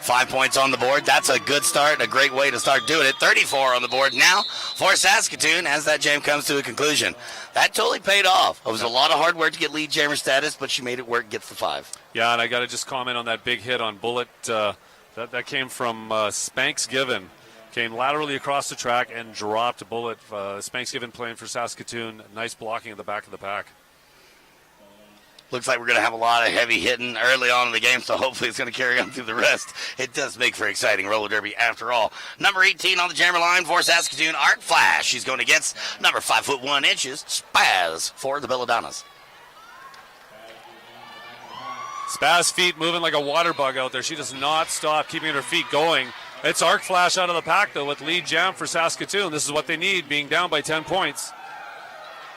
5 points on the board. That's a good start, a great way to start doing it. 34 on the board now for Saskatoon as that jam comes to a conclusion. That totally paid off. It was a lot of hard work to get lead jammer status, but she made it work, gets the 5. Yeah, and I got to just comment on that big hit on Bullet. That came from Spanks Given. Came laterally across the track and dropped Bullet. Spanks Given playing for Saskatoon. Nice blocking at the back of the pack. Looks like we're going to have a lot of heavy hitting early on in the game, so hopefully it's going to carry on through the rest. It does make for exciting roller derby after all. Number 18 on the jammer line for Saskatoon, Arc Flash. She's going against number 5'1" Spaz for the Belladonnas. Spaz feet moving like a water bug out there. She does not stop keeping her feet going. It's Arc Flash out of the pack, though, with lead jam for Saskatoon. This is what they need, being down by 10 points.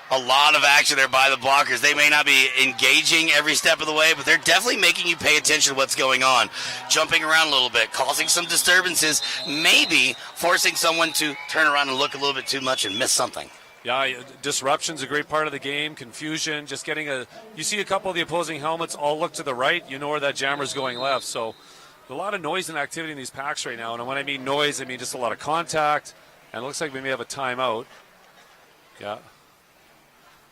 A lot of action there by the blockers. They may not be engaging every step of the way, but they're definitely making you pay attention to what's going on. Jumping around a little bit, causing some disturbances, maybe forcing someone to turn around and look a little bit too much and miss something. Yeah, disruption's a great part of the game. Confusion, just getting you see a couple of the opposing helmets all look to the right, you know where that jammer's going left. So a lot of noise and activity in these packs right now. And when I mean noise, I mean just a lot of contact. And it looks like we may have a timeout. Yeah.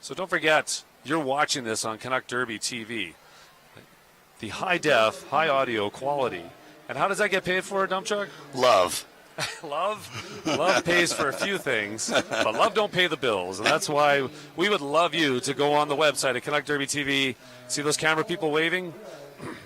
So don't forget, you're watching this on Canuck Derby TV. The high def, high audio quality. And how does that get paid for, Dump Truck? Love. Love pays for a few things, but love don't pay the bills. And that's why we would love you to go on the website at Canuck Derby TV. See those camera people waving?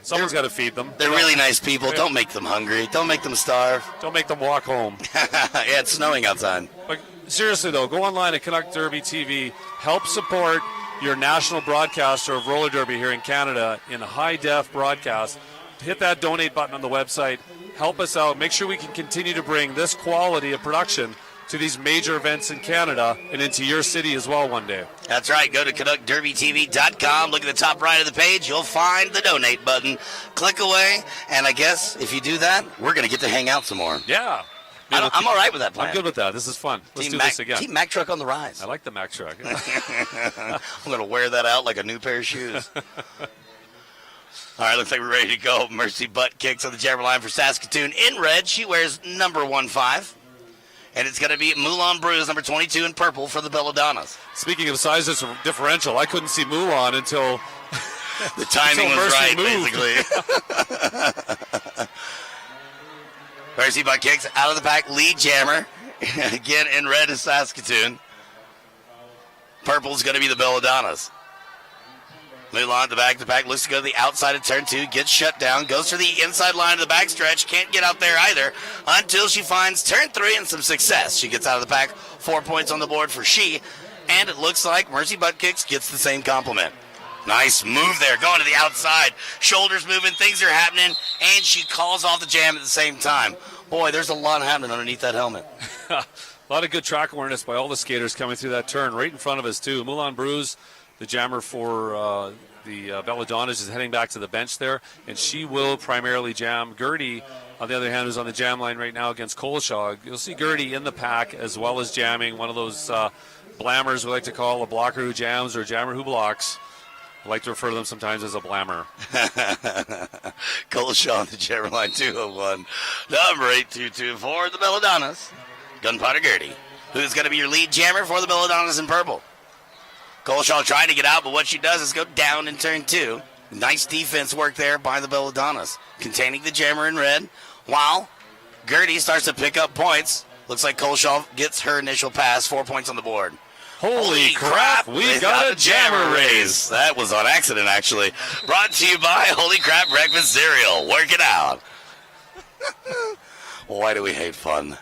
Someone's got to feed them. They're really nice people. Don't make them hungry. Don't make them starve. Don't make them walk home. Yeah, it's snowing outside. But seriously, though, go online at Canuck Derby TV. Help support your national broadcaster of roller derby here in Canada in a high-def broadcast. Hit that donate button on the website. Help us out. Make sure we can continue to bring this quality of production to these major events in Canada and into your city as well one day. That's right. Go to CanuckDerbyTV.com. Look at the top right of the page. You'll find the donate button. Click away. And I guess if you do that, we're going to get to hang out some more. Yeah. I'm all right with that plan. I'm good with that. This is fun. Let's do this again. Team Mack Truck on the rise. I like the Mack Truck. I'm going to wear that out like a new pair of shoes. All right, looks like we're ready to go. Mercy butt kicks on the jammer line for Saskatoon. In red, she wears number 15. And it's going to be Moulin Bruise, number 22 in purple for the Belladonnas. Speaking of size differential, I couldn't see Moulin until the timing was right, basically. Mercy butt kicks out of the pack, lead jammer. Again, in red is Saskatoon. Purple's going to be the Belladonnas. Moulin at the back of the pack, looks to go to the outside of turn 2, gets shut down, goes for the inside line of the backstretch, can't get out there either until she finds turn 3 and some success. She gets out of the pack, 4 points on the board for she, and it looks like Mercy Buttkicks gets the same compliment. Nice move there, going to the outside, shoulders moving, things are happening, and she calls off the jam at the same time. Boy, there's a lot happening underneath that helmet. A lot of good track awareness by all the skaters coming through that turn right in front of us too. Moulin Bruise, the jammer for the Belladonnas is heading back to the bench there, and she will primarily jam. Gertie, on the other hand, who's on the jam line right now against Coleshaw. You'll see Gertie in the pack as well as jamming, one of those blammers we like to call, a blocker who jams or a jammer who blocks. I like to refer to them sometimes as a blammer. Coleshaw on the jammer line 201. Number 8224 for the Belladonnas. Gunpowder Gertie, who's going to be your lead jammer for the Belladonnas in purple. Coleshaw trying to get out, but what she does is go down in turn 2. Nice defense work there by the Belladonnas, containing the jammer in red, while Gertie starts to pick up points. Looks like Coleshaw gets her initial pass, 4 points on the board. Holy crap, we got a jammer raise. That was on accident, actually. Brought to you by Holy Crap Breakfast Cereal. Work it out. Why do we hate fun?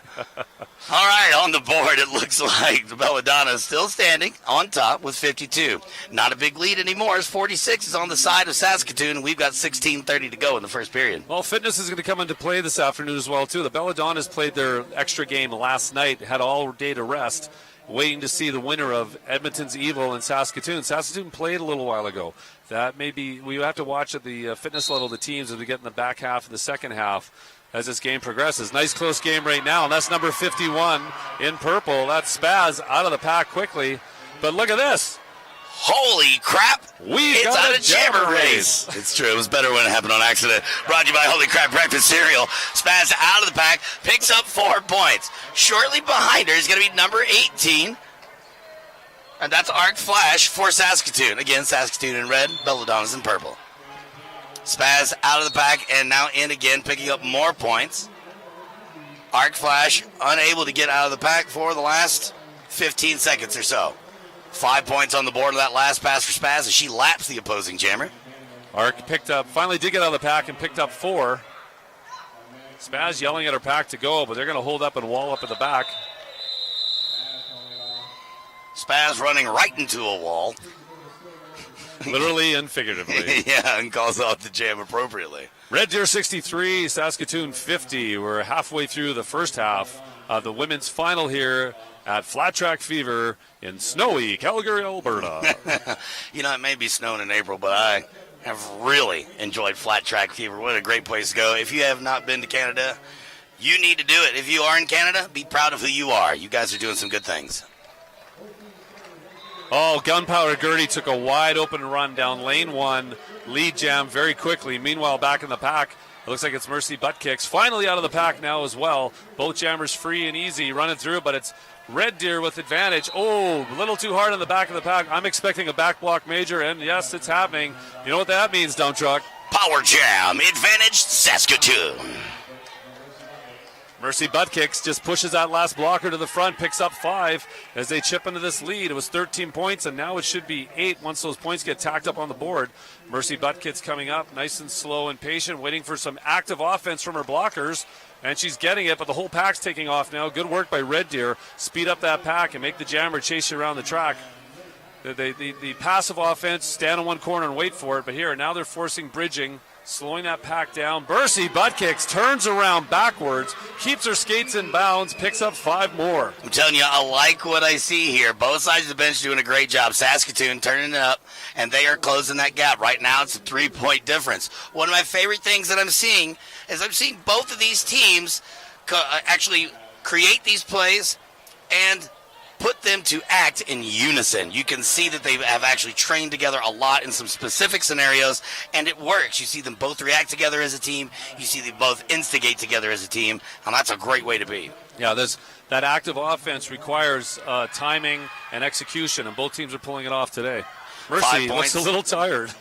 All right, on the board, it looks like the Belladonna is still standing on top with 52. Not a big lead anymore, as 46 is on the side of Saskatoon, and we've got 16:30 to go in the first period. Well, fitness is going to come into play this afternoon as well, too. The Belladonnas played their extra game last night, had all day to rest, waiting to see the winner of Edmonton's Evil and Saskatoon. Saskatoon played a little while ago. That may be, we have to watch at the fitness level the teams as we get in the back half of the second half as this game progresses. Nice close game right now, and that's number 51 in purple. That's Spaz out of the pack quickly. But look at this. Holy crap! It's got a jammer raise. It's true. It was better when it happened on accident. Brought to you by Holy Crap Breakfast Cereal. Spaz out of the pack, picks up 4 points. Shortly behind her is going to be number 18. And that's Arc Flash for Saskatoon. Again, Saskatoon in red, Belladonna's in purple. Spaz out of the pack and now in again, picking up more points. Arc Flash unable to get out of the pack for the last 15 seconds or so. 5 points on the board of that last pass for Spaz as she laps the opposing jammer. Arc picked up, finally did get out of the pack and picked up 4. Spaz yelling at her pack to go, but they're going to hold up and wall up at the back. Spaz running right into a wall. Literally and figuratively. Yeah, and calls out the jam appropriately. Red Deer 63, Saskatoon 50. We're halfway through the first half of the women's final here at Flat Track Fever in snowy Calgary, Alberta. You know, it may be snowing in April, but I have really enjoyed Flat Track Fever. What a great place to go. If you have not been to Canada, you need to do it. If you are in Canada, be proud of who you are. You guys are doing some good things. Oh, Gunpowder Gertie took a wide open run down lane 1, lead jam very quickly. Meanwhile, back in the pack, it looks like it's Mercy Butt Kicks. Finally out of the pack now as well. Both jammers free and easy, running through, but it's Red Deer with advantage. Oh, a little too hard in the back of the pack. I'm expecting a back block major, and yes, it's happening. You know what that means, dump truck? Power jam, advantage Saskatoon. Mercy Butt Kicks just pushes that last blocker to the front, picks up 5 as they chip into this lead. It was 13 points, and now it should be 8 once those points get tacked up on the board. Mercy Butt Kicks coming up nice and slow and patient, waiting for some active offense from her blockers, and she's getting it, but the whole pack's taking off now. Good work by Red Deer. Speed up that pack and make the jammer chase you around the track. The passive offense, stand in one corner and wait for it, but here, now they're forcing bridging, slowing that pack down. Mercy Butt Kicks turns around backwards, keeps her skates in bounds, picks up 5 more. I'm telling you, I like what I see here. Both sides of the bench doing a great job. Saskatoon turning it up, and they are closing that gap. Right now, it's a 3-point difference. One of my favorite things that I'm seeing is I'm seeing both of these teams actually create these plays and put them to act in unison. You can see that they have actually trained together a lot in some specific scenarios, and it works. You see them both react together as a team. You see them both instigate together as a team, and that's a great way to be. Yeah, that active offense requires timing and execution, and both teams are pulling it off today. Mercy looks a little tired.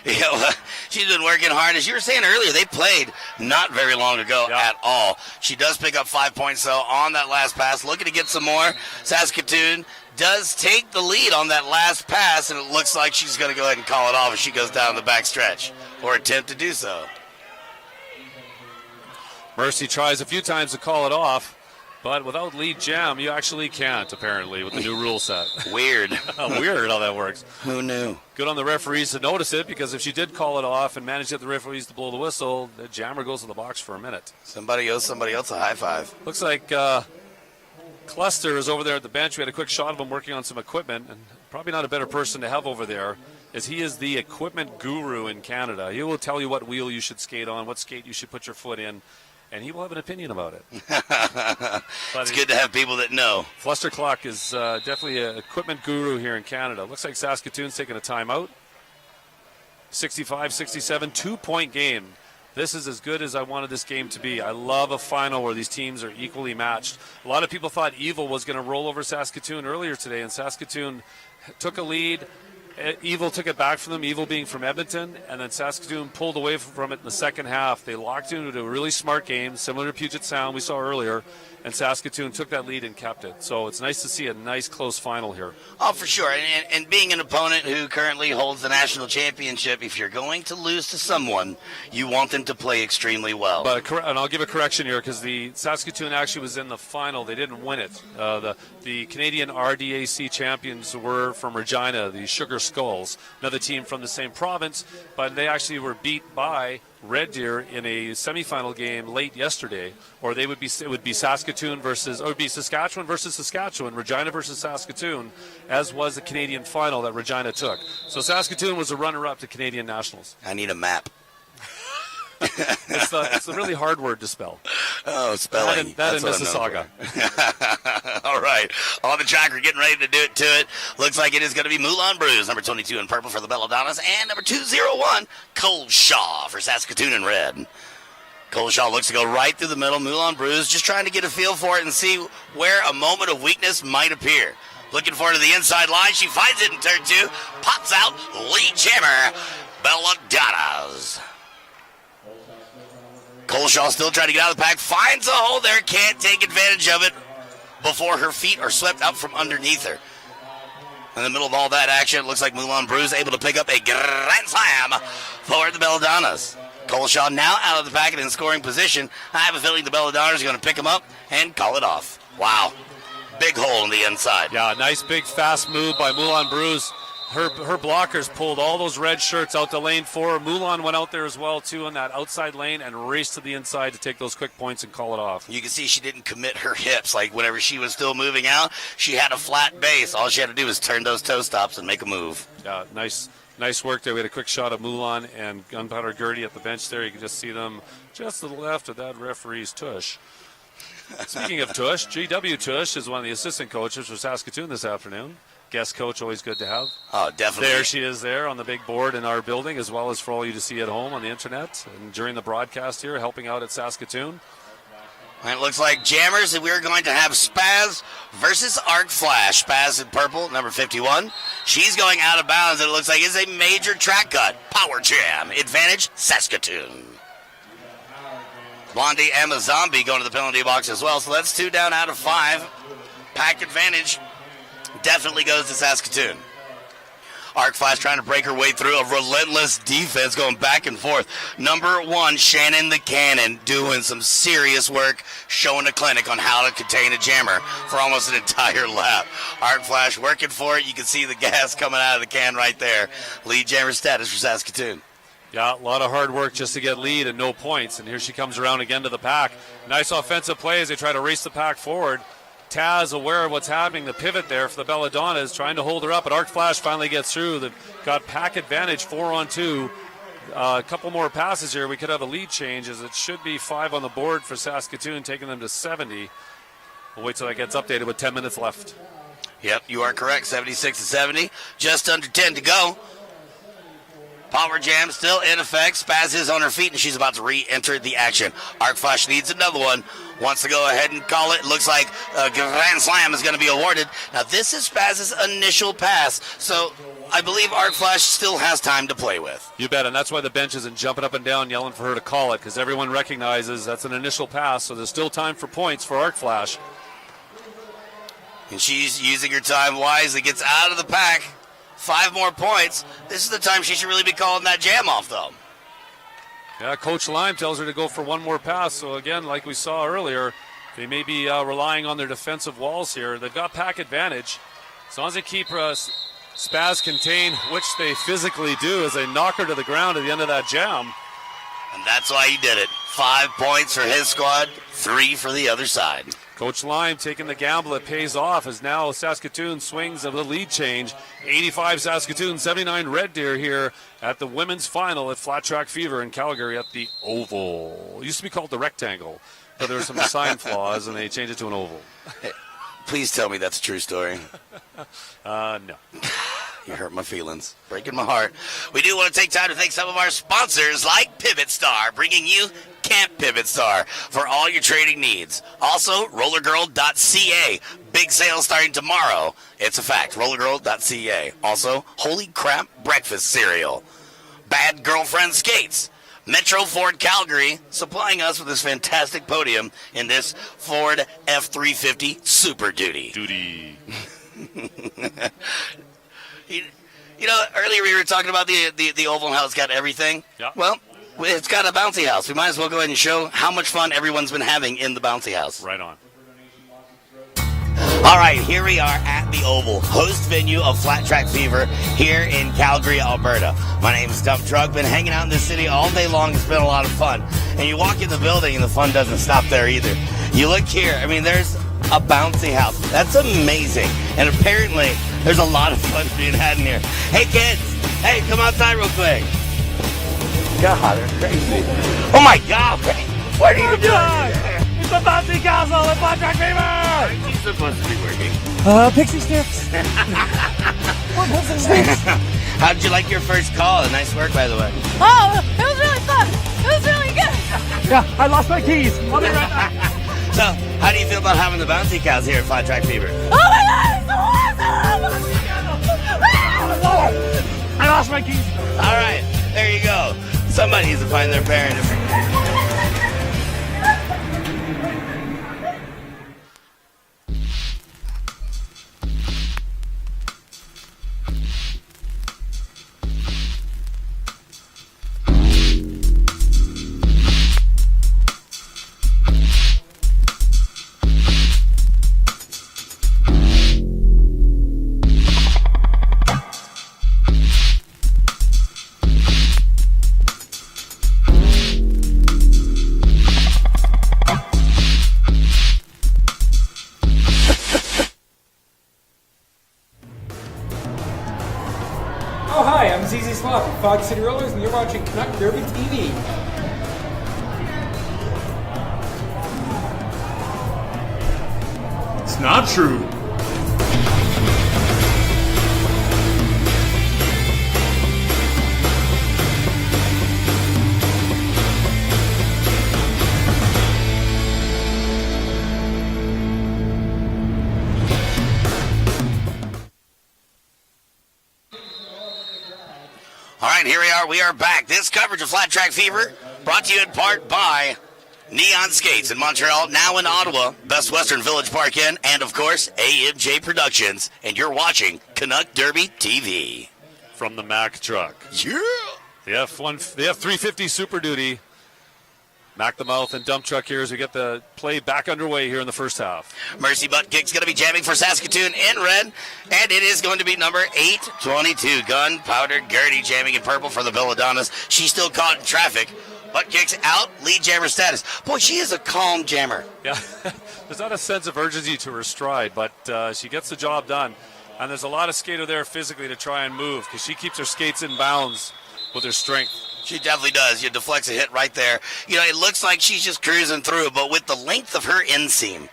Yeah, well, she's been working hard. As you were saying earlier, they played not very long ago at all. She does pick up 5 points, though, on that last pass. Looking to get some more. Saskatoon does take the lead on that last pass, and it looks like she's going to go ahead and call it off as she goes down the back stretch, or attempt to do so. Mercy tries a few times to call it off, but without lead jam, you actually can't, apparently, with the new rule set. Weird. Weird how that works. Who knew? Good on the referees to notice it, because if she did call it off and managed to get the referees to blow the whistle, the jammer goes to the box for a minute. Somebody owes somebody else a high five. Looks like Cluster is over there at the bench. We had a quick shot of him working on some equipment, and probably not a better person to have over there is he is the equipment guru in Canada. He will tell you what wheel you should skate on, what skate you should put your foot in, and he will have an opinion about it. It's good to have people that know. Fluster Clock is definitely an equipment guru here in Canada. Looks like Saskatoon's taking a timeout. 65-67, 2-point game. This is as good as I wanted this game to be. I love a final where these teams are equally matched. A lot of people thought Evil was going to roll over Saskatoon earlier today, and Saskatoon took a lead. Evil took it back from them, Evil being from Edmonton, and then Saskatoon pulled away from it in the second half. They locked into a really smart game, similar to Puget Sound we saw earlier, and Saskatoon took that lead and kept it. So it's nice to see a nice close final here. Oh, for sure. And being an opponent who currently holds the national championship, if you're going to lose to someone, you want them to play extremely well. And I'll give a correction here because the Saskatoon actually was in the final. They didn't win it. The Canadian RDAC champions were from Regina, the Sugar Skulls, another team from the same province, but they actually were beat by Red Deer in a semifinal game late yesterday, or it would be Saskatoon versus, or it would be Saskatchewan versus Saskatchewan, Regina versus Saskatoon, as was the Canadian final that Regina took. So Saskatoon was a runner-up to Canadian Nationals. I need a map. It's a really hard word to spell. Oh, spelling. That in Mississauga. All right. On the track, we're getting ready to do it to it. Looks like it is going to be Moulin Bruise, number 22 in purple for the Belladonnas, and number 201, Coleshaw for Saskatoon in red. Coleshaw looks to go right through the middle. Moulin Bruise just trying to get a feel for it and see where a moment of weakness might appear. Looking forward to the inside line. She finds it in turn 2. Pops out. Lead jammer. Belladonnas. Coleshaw still trying to get out of the pack. Finds a hole there. Can't take advantage of it before her feet are swept out from underneath her. In the middle of all that action, it looks like Moulin Bruise able to pick up a grand slam for the Belladonnas. Coleshaw now out of the pack and in scoring position. I have a feeling the Belladonnas are going to pick him up and call it off. Wow. Big hole on the inside. Yeah, nice big fast move by Moulin Bruise. Her blockers pulled all those red shirts out to lane 4. Moulin went out there as well, too, in that outside lane and raced to the inside to take those quick points and call it off. You can see she didn't commit her hips. Like, whenever she was still moving out, she had a flat base. All she had to do was turn those toe stops and make a move. Yeah, nice work there. We had a quick shot of Moulin and Gunpowder Gertie at the bench there. You can just see them just to the left of that referee's tush. Speaking of tush, G.W. Tush is one of the assistant coaches for Saskatoon this afternoon. Guest coach, always good to have. Oh, definitely. There she is there on the big board in our building, as well as for all you to see at home on the internet and during the broadcast here, helping out at Saskatoon. And it looks like jammers, and we're going to have Spaz versus Arc Flash. Spaz in purple, number 51. She's going out of bounds, and it looks like it's a major track cut. Power jam. Advantage, Saskatoon. Blondie Emma Zombie going to the penalty box as well, so that's 2 down out of 5. Pack advantage definitely goes to Saskatoon. Arc Flash trying to break her way through a relentless defense going back and forth. Number 1, Shannon the Cannon, doing some serious work, showing a clinic on how to contain a jammer for almost an entire lap. Arc Flash working for it. You can see the gas coming out of the can right there. Lead jammer status for Saskatoon. Yeah, a lot of hard work just to get lead and no points. And here she comes around again to the pack. Nice offensive play as they try to race the pack forward. Taz aware of what's happening, the pivot there for the Belladonnas, trying to hold her up, but Arc Flash finally gets through. They've got pack advantage, 4-on-2. A couple more passes here. We could have a lead change, as it should be 5 on the board for Saskatoon, taking them to 70. We'll wait till that gets updated with 10 minutes left. Yep, you are correct. 76-70. Just under 10 to go. Power jam still in effect. Spaz is on her feet, and she's about to re-enter the action. Arc Flash needs another one. Wants to go ahead and call it. Looks like a grand slam is going to be awarded. Now, this is Spaz's initial pass, so I believe Arc Flash still has time to play with. You bet, and that's why the bench isn't jumping up and down yelling for her to call it, because everyone recognizes that's an initial pass, so there's still time for points for Arc Flash. And she's using her time wisely. Gets out of the pack. 5 more points. This is the time she should really be calling that jam off, though. Yeah, Coach Lime tells her to go for one more pass. So, again, like we saw earlier, they may be relying on their defensive walls here. They've got pack advantage. As long as they keep Spaz contained, which they physically do, as they knock her to the ground at the end of that jam. And that's why he did it. 5 points for his squad, 3 for the other side. Coach Lime taking the gamble. It pays off as now Saskatoon swings of the lead change. 85 Saskatoon, 79 Red Deer here at the women's final at Flat Track Fever in Calgary at the Oval. It used to be called the Rectangle, but there were some design flaws and they changed it to an oval. Please tell me that's a true story. No. You hurt my feelings. Breaking my heart. We do want to take time to thank some of our sponsors like Pivot Star, bringing you Camp Pivot Star for all your trading needs. Also, rollergirl.ca. Big sale starting tomorrow. It's a fact. Rollergirl.ca. Also, Holy Crap Breakfast Cereal. Bad Girlfriend Skates. Metro Ford Calgary supplying us with this fantastic podium in this Ford F-350 Super Duty. You know, earlier we were talking about the Oval and how it's got everything. Yeah. Well, it's got a bouncy house. We might as well go ahead and show how much fun everyone's been having in the bouncy house. Right on. All right, here we are at the Oval, host venue of Flat Track Fever here in Calgary, Alberta. My name is Dump Truck. Been hanging out in this city all day long. It's been a lot of fun. And you walk in the building and the fun doesn't stop there either. You look here. I mean, there's a bouncy house. That's amazing. And apparently, there's a lot of fun being had in here. Hey, kids. Hey, come outside real quick. God, they're crazy. Oh, my God. What are you doing? It's the bouncy castle at Flat Track Fever! He's supposed to be working. Pixie sticks. What pixie sticks? How did you like your first call? Nice work, by the way. Oh, it was really fun. It was really good. Yeah, I lost my keys. I'll be right back. So, how do you feel about having the bouncy cows here at Flat Track Fever? Oh my God, it's so awesome! I lost my keys. All right, there you go. Somebody needs to find their parents. Oh, hi, I'm ZZ Slop with Fog City Rollers, and you're watching Canuck Derby TV. It's not true. All right, here we are. We are back. This coverage of Flat Track Fever brought to you in part by Neon Skates in Montreal, now in Ottawa, Best Western Village Park Inn, and, of course, AMJ Productions. And you're watching Canuck Derby TV. From the Mack truck. Yeah. The F350 Super Duty. Mack the Mouth and Dump Truck here as we get the play back underway here in the first half. Mercy Butt Kick's going to be jamming for Saskatoon in red, and it is going to be number 822, Gunpowder Gertie, jamming in purple for the Belladonnas. She's still caught in traffic. Butt Kick's out, lead jammer status. Boy, she is a calm jammer. Yeah, there's not a sense of urgency to her stride, but she gets the job done. And there's a lot of skater there physically to try and move because she keeps her skates in bounds with her strength. She definitely does. You deflects a hit right there. You know, it looks like she's just cruising through, but with the length of her inseam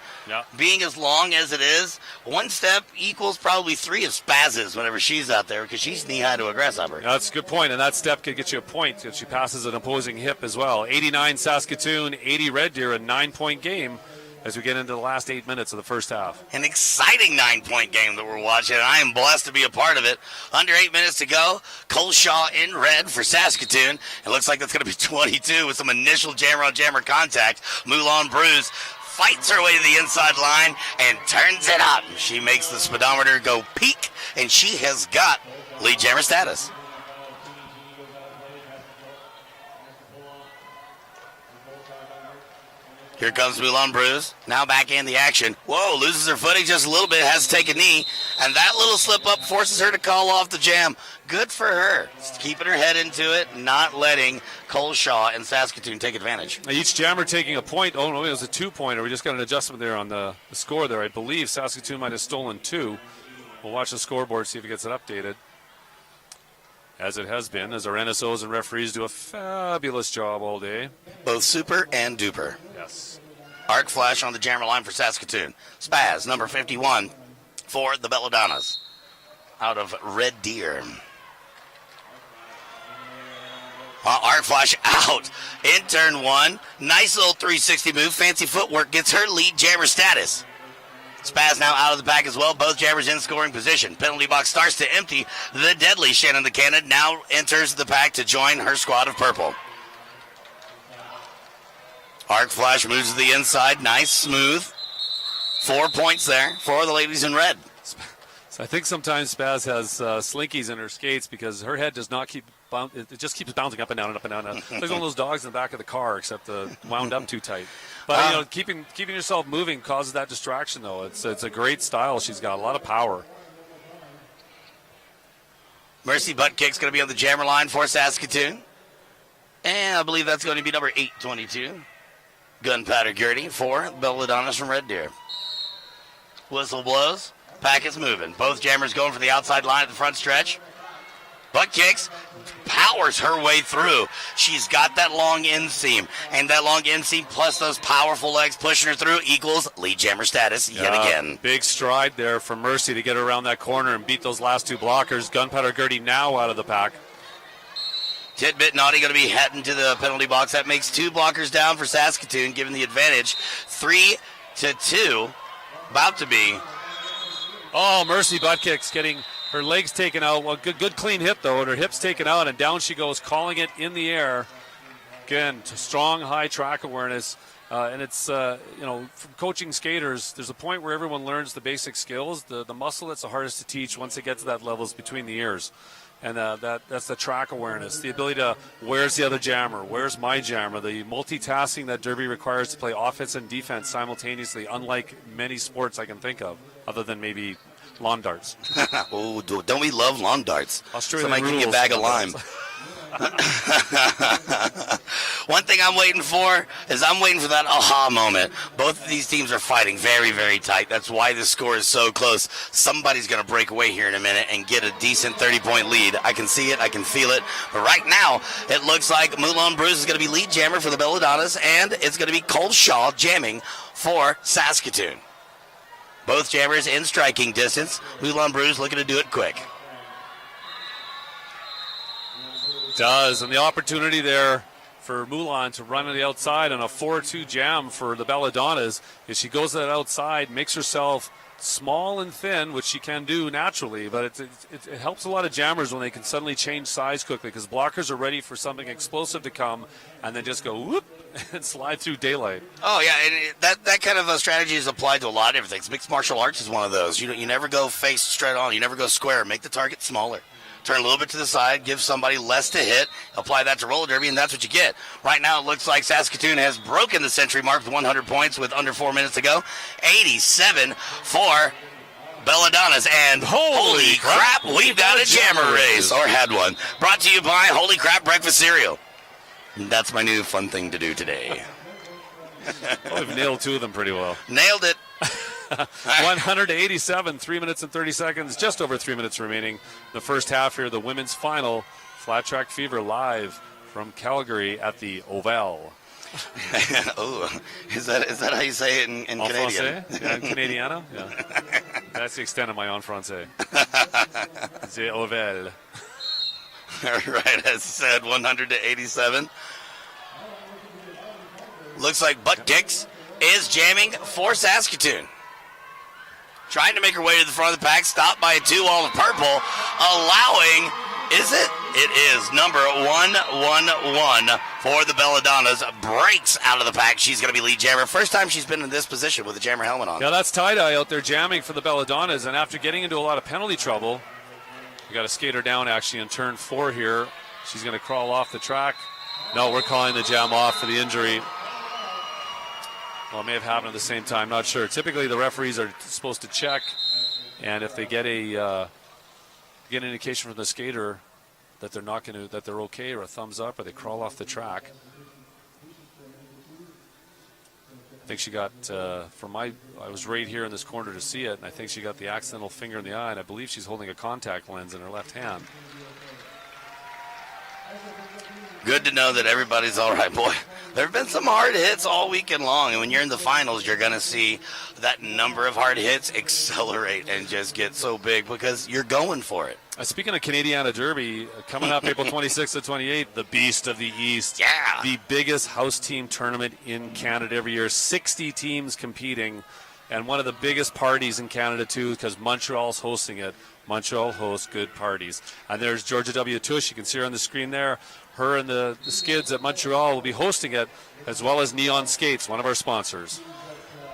being as long as it is, one step equals probably 3 of spazzes whenever she's out there because she's knee-high to a grasshopper. That's a good point, and that step could get you a point if she passes an opposing hip as well. 89 Saskatoon, 80 Red Deer, a 9-point game as we get into the last 8 minutes of the first half. An exciting 9-point game that we're watching, and I am blessed to be a part of it. Under 8 minutes to go. Coleshaw in red for Saskatoon. It looks like that's going to be 22 with some initial jammer-on-jammer contact. Moulin Bruce fights her way to the inside line and turns it up. She makes the speedometer go peak, and she has got lead jammer status. Here comes Moulin Bruce. Now back in the action. Whoa, loses her footing just a little bit, has to take a knee. And that little slip up forces her to call off the jam. Good for her. Just keeping her head into it, not letting Cole Shaw and Saskatoon take advantage. Each jammer taking a point. Oh, no, it was a 2-pointer. We just got an adjustment there on the score there. I believe Saskatoon might have stolen 2. We'll watch the scoreboard, see if it gets it updated. As it has been, as our NSOs and referees do a fabulous job all day. Both super and duper. Yes. Arc flash on the jammer line for Saskatoon. Spaz, number 51 for the Belladonnas. Out of Red Deer. Arc flash out in turn 1. Nice little 360 move. Fancy footwork gets her lead jammer status. Spaz now out of the pack as well. Both jammers in scoring position. Penalty box starts to empty. The deadly Shannon the Cannon now enters the pack to join her squad of purple. Arc flash moves to the inside. Nice, smooth. 4 points there for the ladies in red. So I think sometimes Spaz has slinkies in her skates because her head does not keep. It just keeps bouncing up and down and up and down. It's like one of those dogs in the back of the car, except wound up too tight. But keeping yourself moving causes that distraction, though. It's a great style. She's got a lot of power. Mercy butt kick's going to be on the jammer line for Saskatoon, and I believe that's going to be number 822, Gunpowder Gertie for Belladonnas from Red Deer. Whistle blows. Pack is moving. Both jammers going for the outside line at the front stretch. Butt kicks, powers her way through. She's got that long inseam, and that long inseam plus those powerful legs pushing her through equals lead jammer status yet again. Big stride there for Mercy to get her around that corner and beat those last 2 blockers. Gunpowder Gertie now out of the pack. Titbit Naughty going to be heading to the penalty box. That makes 2 blockers down for Saskatoon, giving the advantage 3-2. About to be. Oh, Mercy butt kicks, getting her legs taken out. Well, good clean hit, though, and her hips taken out, and down she goes, calling it in the air. Again, strong, high track awareness. And it's, from coaching skaters, there's a point where everyone learns the basic skills. The muscle that's the hardest to teach once they get to that level is between the ears. And that's the track awareness, the ability to, where's the other jammer, where's my jammer, the multitasking that derby requires to play offense and defense simultaneously, unlike many sports I can think of, other than maybe lawn darts. Oh, don't we love lawn darts? Australian Somebody rules. give me a bag of lime. One thing I'm waiting for is I'm waiting for that aha moment. Both of these teams are fighting very, very tight. That's why this score is so close. Somebody's going to break away here in a minute and get a decent 30-point lead. I can see it. I can feel it. But right now, it looks like Moulin Bruce is going to be lead jammer for the Belladonnas, and it's going to be Cole Shaw jamming for Saskatoon. Both jammers in striking distance. Moulin Bruce looking to do it quick. Does, and the opportunity there for Moulin to run on the outside on a 4-2 jam for the Belladonnas is she goes to that outside, makes herself small and thin, which she can do naturally, but it helps a lot of jammers when they can suddenly change size quickly because blockers are ready for something explosive to come and then just go whoop and slide through daylight. Oh, yeah, and that kind of a strategy is applied to a lot of different things. Mixed martial arts is one of those. You never go face straight on. You never go square. Make the target smaller. Turn a little bit to the side, give somebody less to hit, apply that to roller derby, and that's what you get. Right now, it looks like Saskatoon has broken the century mark with 100 points with under 4 minutes to go. 87 for Belladonnas, and holy crap, we've got a jammer race, or had one. Brought to you by Holy Crap Breakfast Cereal. That's my new fun thing to do today. Well, we've nailed 2 of them pretty well. Nailed it. 187, 3 minutes and 30 seconds, just over 3 minutes remaining. The first half here, the women's final. Flat Track Fever live from Calgary at the Oval. Oh, is that how you say it in Canadian? Français? Yeah, in Canadiana? Yeah. That's the extent of my en français. The Oval. Right, as said, 100-87. Looks like Butt Kicks is jamming for Saskatoon. Trying to make her way to the front of the pack, stopped by a 2-wall of purple, allowing, is it? It is number 111 for the Belladonnas. Breaks out of the pack. She's going to be lead jammer. First time she's been in this position with a jammer helmet on. Yeah, that's tie-dye out there jamming for the Belladonnas, and after getting into a lot of penalty trouble, we got to skate her down actually in turn 4 here. She's going to crawl off the track. No, we're calling the jam off for the injury. Well, it may have happened at the same time. Not sure. Typically, the referees are supposed to check, and if they get an indication from the skater that they're not going to, that they're okay, or a thumbs up, or they crawl off the track. I think she got, I was right here in this corner to see it, and I think she got the accidental finger in the eye, and I believe she's holding a contact lens in her left hand. Good to know that everybody's all right, boy. There have been some hard hits all weekend long, and when you're in the finals, you're going to see that number of hard hits accelerate and just get so big because you're going for it. Speaking of Canadiana Derby, coming up April 26th to 28th, the Beast of the East. Yeah. The biggest house team tournament in Canada every year. 60 teams competing, and one of the biggest parties in Canada, too, because Montreal's hosting it. Montreal hosts good parties. And there's Georgia W. Tush. You can see her on the screen there. Her and the Skids at Montreal will be hosting it, as well as Neon Skates, one of our sponsors.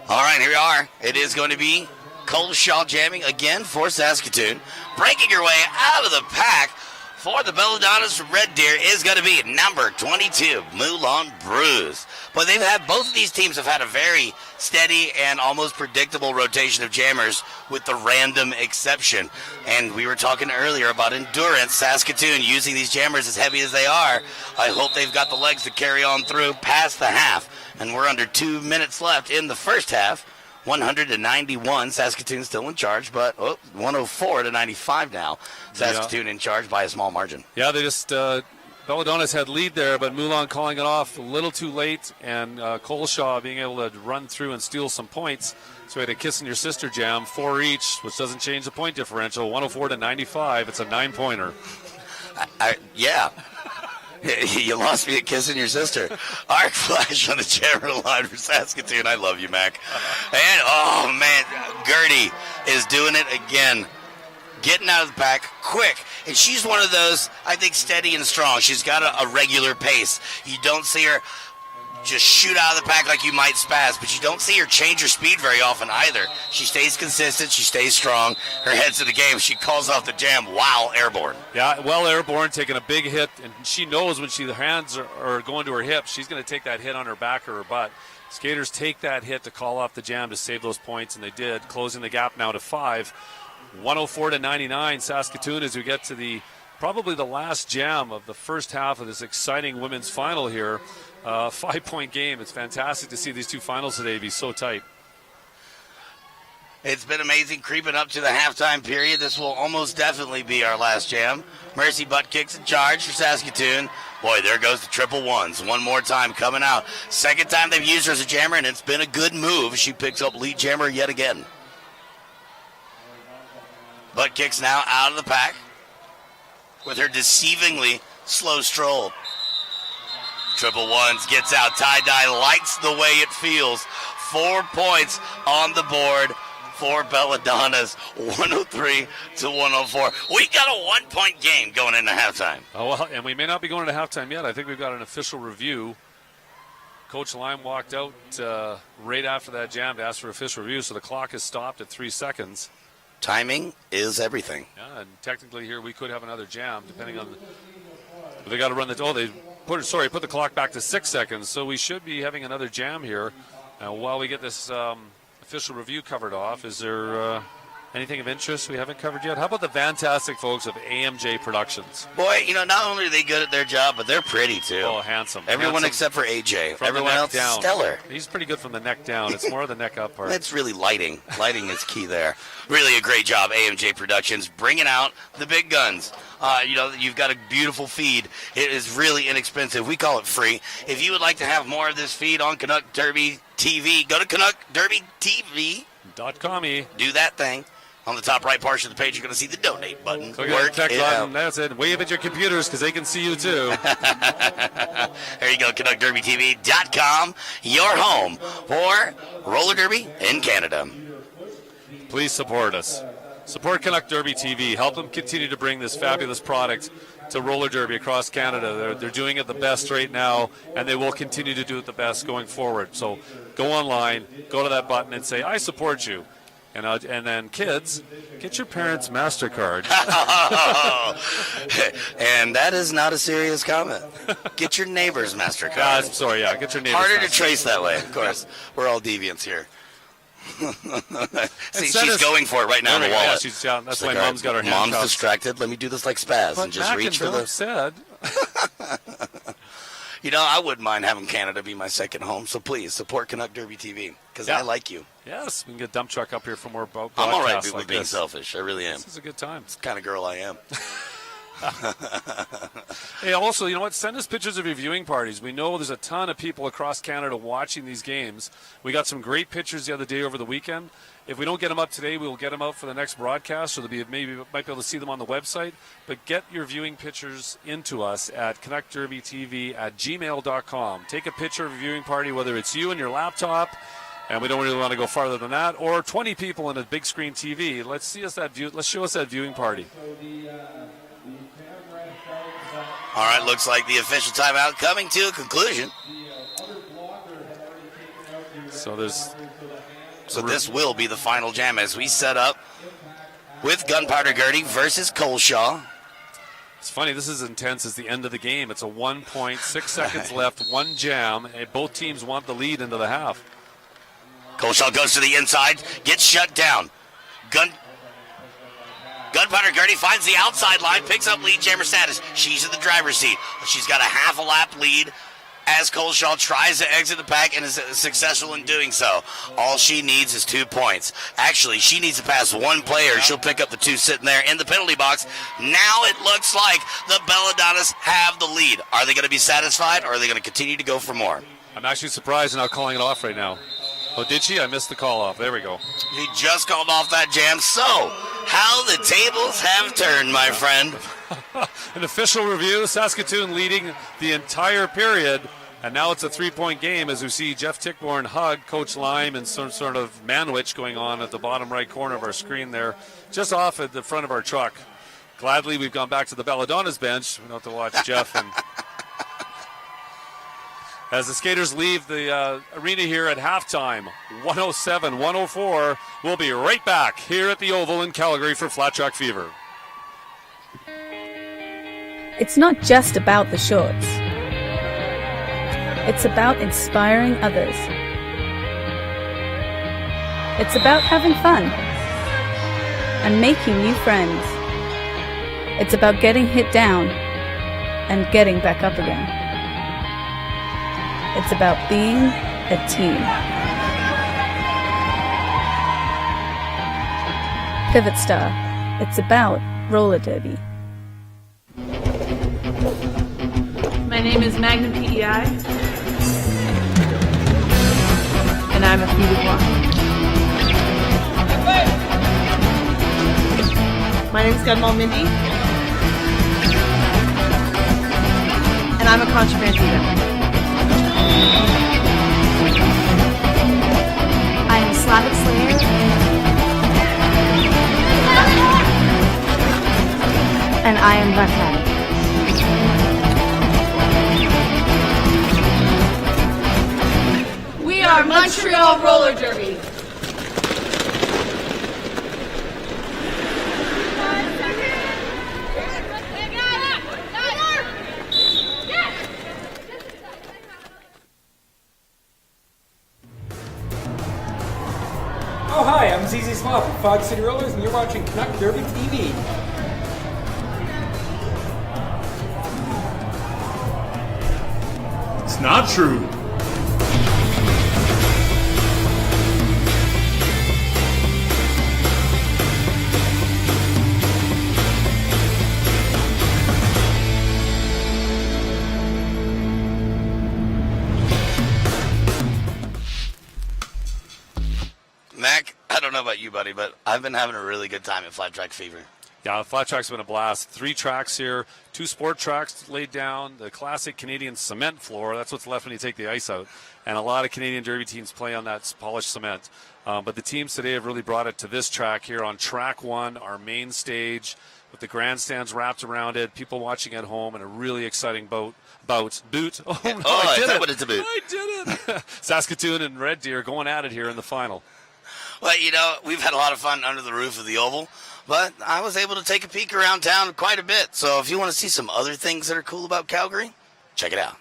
All right, here we are. It is going to be Coleshaw jamming again for Saskatoon. Breaking your way out of the pack for the Belladonnas from Red Deer is going to be number 22, Moulin Bruise. But both of these teams have had a very steady and almost predictable rotation of jammers with the random exception. And we were talking earlier about endurance. Saskatoon using these jammers as heavy as they are. I hope they've got the legs to carry on through past the half. And we're under 2 minutes left in the first half. 100-91, Saskatoon still in charge, but 104-95 now. Saskatoon in charge by a small margin. Yeah, they just Belladonna's had lead there, but Moulin calling it off a little too late, and Coleshaw being able to run through and steal some points. So we had a Kissing Your Sister jam, 4 each, which doesn't change the point differential. 104-95. It's a 9-pointer. Yeah. You lost me at Kissing Your Sister. Arc Flash on the jammer line for Saskatoon. I love you, Mac. And, oh, man, Gertie is doing it again. Getting out of the pack quick. And she's one of those, I think, steady and strong. She's got a regular pace. You don't see her just shoot out of the pack like you might spaz, but you don't see her change her speed very often either. She stays consistent. She stays strong. Her head's in the game. She calls off the jam while airborne. Yeah, well airborne, taking a big hit, and she knows when the hands are going to her hips, she's going to take that hit on her back or her butt. Skaters take that hit to call off the jam to save those points, and they did, closing the gap now to 5. 104-99 Saskatoon as we get to probably the last jam of the first half of this exciting women's final here. 5-point game. It's fantastic to see these two finals today be so tight. It's been amazing creeping up to the halftime period. This will almost definitely be our last jam. Mercy butt kicks in charge for Saskatoon. Boy, there goes the triple ones. One more time coming out. Second time they've used her as a jammer, and it's been a good move. She picks up lead jammer yet again. Butt kicks now out of the pack with her deceivingly slow stroll. Triple ones, gets out, tie-dye, likes the way it feels. 4 points on the board for Belladonna's, 103-104. We got a 1-point game going into halftime. Oh, well, and we may not be going to halftime yet. I think we've got an official review. Coach Lime walked out right after that jam to ask for official review, so the clock has stopped at 3 seconds. Timing is everything. Yeah, and technically here we could have another jam, depending on they got to run they put the clock back to 6 seconds, so we should be having another jam here. While we get this official review covered off, is there anything of interest we haven't covered yet? How about the fantastic folks of AMJ Productions? Boy, not only are they good at their job, but they're pretty too. Oh, handsome. Everyone handsome except for AJ. From Everyone else down. stellar. He's pretty good from the neck down. It's more of the neck up part. That's really lighting. Lighting is key there. Really a great job, AMJ Productions, bringing out the big guns. You've got a beautiful feed. It is really inexpensive. We call it free. If you would like to have more of this feed on Canuck Derby TV, go to CanuckDerbyTV.com. Do that thing. On the top right portion of the page, you're going to see the donate button. Click on the tech button. That's it. Wave at your computers because they can see you too. There you go, CanuckDerbyTV.com, your home for roller derby in Canada. Please support us. Support Canuck Derby TV. Help them continue to bring this fabulous product to roller derby across Canada. They're doing it the best right now, and they will continue to do it the best going forward. So go online, go to that button, and say, I support you. And then kids, get your parents' MasterCard. And that is not a serious comment. Get your neighbor's MasterCard. Sorry, yeah, get your neighbor's Harder to MasterCard. trace that way, of course. We're all deviants here. See, she's going for it right now in the wallet. Yeah, that's why Mom's got her hand Mom's cuffed. distracted. Let me do this like Spaz But and just Mac reach and for Bill the... said. You know, I wouldn't mind having Canada be my second home, so please support Canuck Derby TV, because I like you. Yes, we can get a dump truck up here for more broadcasts. I'm all right with like being this. selfish. I really am. This is a good time. It's the kind of girl I am. Hey, also, you know what? Send us pictures of your viewing parties. We know there's a ton of people across Canada watching these games. We got some great pictures the other day over the weekend. If we don't get them up today, we will get them out for the next broadcast, or maybe might be able to see them on the website. But get your viewing pictures into us at canuckderbytv@gmail.com. Take a picture of a viewing party, whether it's you and your laptop, and we don't really want to go farther than that, or 20 people in a big screen TV. Let's show us that viewing party. All right, looks like the official timeout coming to a conclusion. So this will be the final jam as we set up with Gunpowder Gertie versus Coleshaw. It's funny, this is intense as the end of the game. It's a 1.6 seconds left, one jam, and both teams want the lead into the half. Coleshaw goes to the inside, gets shut down. Gunpowder Gertie finds the outside line, picks up lead jammer status. She's in the driver's seat. She's got a half a lap lead as Coleshaw tries to exit the pack and is successful in doing so. All she needs is 2 points. Actually, she needs to pass one player. She'll pick up the two sitting there in the penalty box. Now it looks like the Belladonnas have the lead. Are they going to be satisfied, or are they going to continue to go for more? I'm actually surprised they're not calling it off right now. Oh, did she? I missed the call off. There we go. He just called off that jam. So, how the tables have turned, my friend. An official review, Saskatoon leading the entire period, and now it's a 3-point game as we see Jeff Tickborn hug Coach Lime and some sort of manwich going on at the bottom right corner of our screen there, just off at the front of our truck. Gladly, we've gone back to the Belladonna's bench. We don't have to watch Jeff and... As the skaters leave the arena here at halftime, 107-104, we'll be right back here at the Oval in Calgary for Flat Track Fever. It's not just about the shorts. It's about inspiring others. It's about having fun and making new friends. It's about getting hit down and getting back up again. It's about being a team. Pivot Star. It's about roller derby. My name is Magnum PEI, and I'm a feeder block. My name is Gunball Mindy, And I'm a contraband feeder. I am Slavic Slayer. And I am Buckhead. We are Montreal Roller Derby. Oh, hi, I'm ZZ Slop of Fog City Rollers, and you're watching Canuck Derby TV. It's not true. Mac, I don't know about you, buddy, but I've been having a really good time at Flat Track Fever. Yeah, Flat Track's been a blast. 3 tracks here, 2 sport tracks laid down, the classic Canadian cement floor. That's what's left when you take the ice out. And a lot of Canadian Derby teams play on that polished cement. But the teams today have really brought it to this track here on track 1, our main stage, with the grandstands wrapped around it, people watching at home, and a really exciting boot. Oh, no, I did it. What it's a boot. I did it. Saskatoon and Red Deer going at it here in the final. Well, you know, we've had a lot of fun under the roof of the Oval, but I was able to take a peek around town quite a bit. So if you want to see some other things that are cool about Calgary, check it out.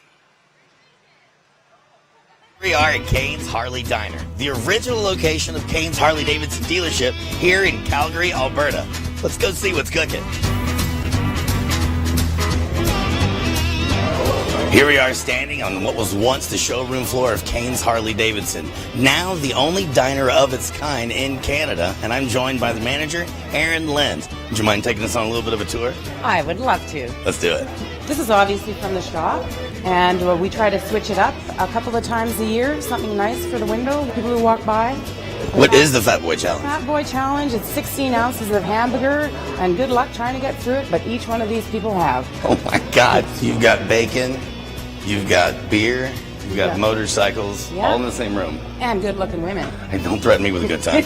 We are at Kane's Harley Diner, the original location of Kane's Harley-Davidson dealership here in Calgary, Alberta. Let's go see what's cooking. Here we are standing on what was once the showroom floor of Kane's Harley-Davidson, now the only diner of its kind in Canada, and I'm joined by the manager, Aaron Lenz. Would you mind taking us on a little bit of a tour? I would love to. Let's do it. This is obviously from the shop, and we try to switch it up a couple of times a year, something nice for the window, people who walk by. What is the Fat Boy Challenge? Fat Boy Challenge, it's 16 ounces of hamburger, and good luck trying to get through it, but each one of these people have. Oh my God, you've got bacon. You've got beer, you've got motorcycles, all in the same room. And good-looking women. Hey, don't threaten me with a good time.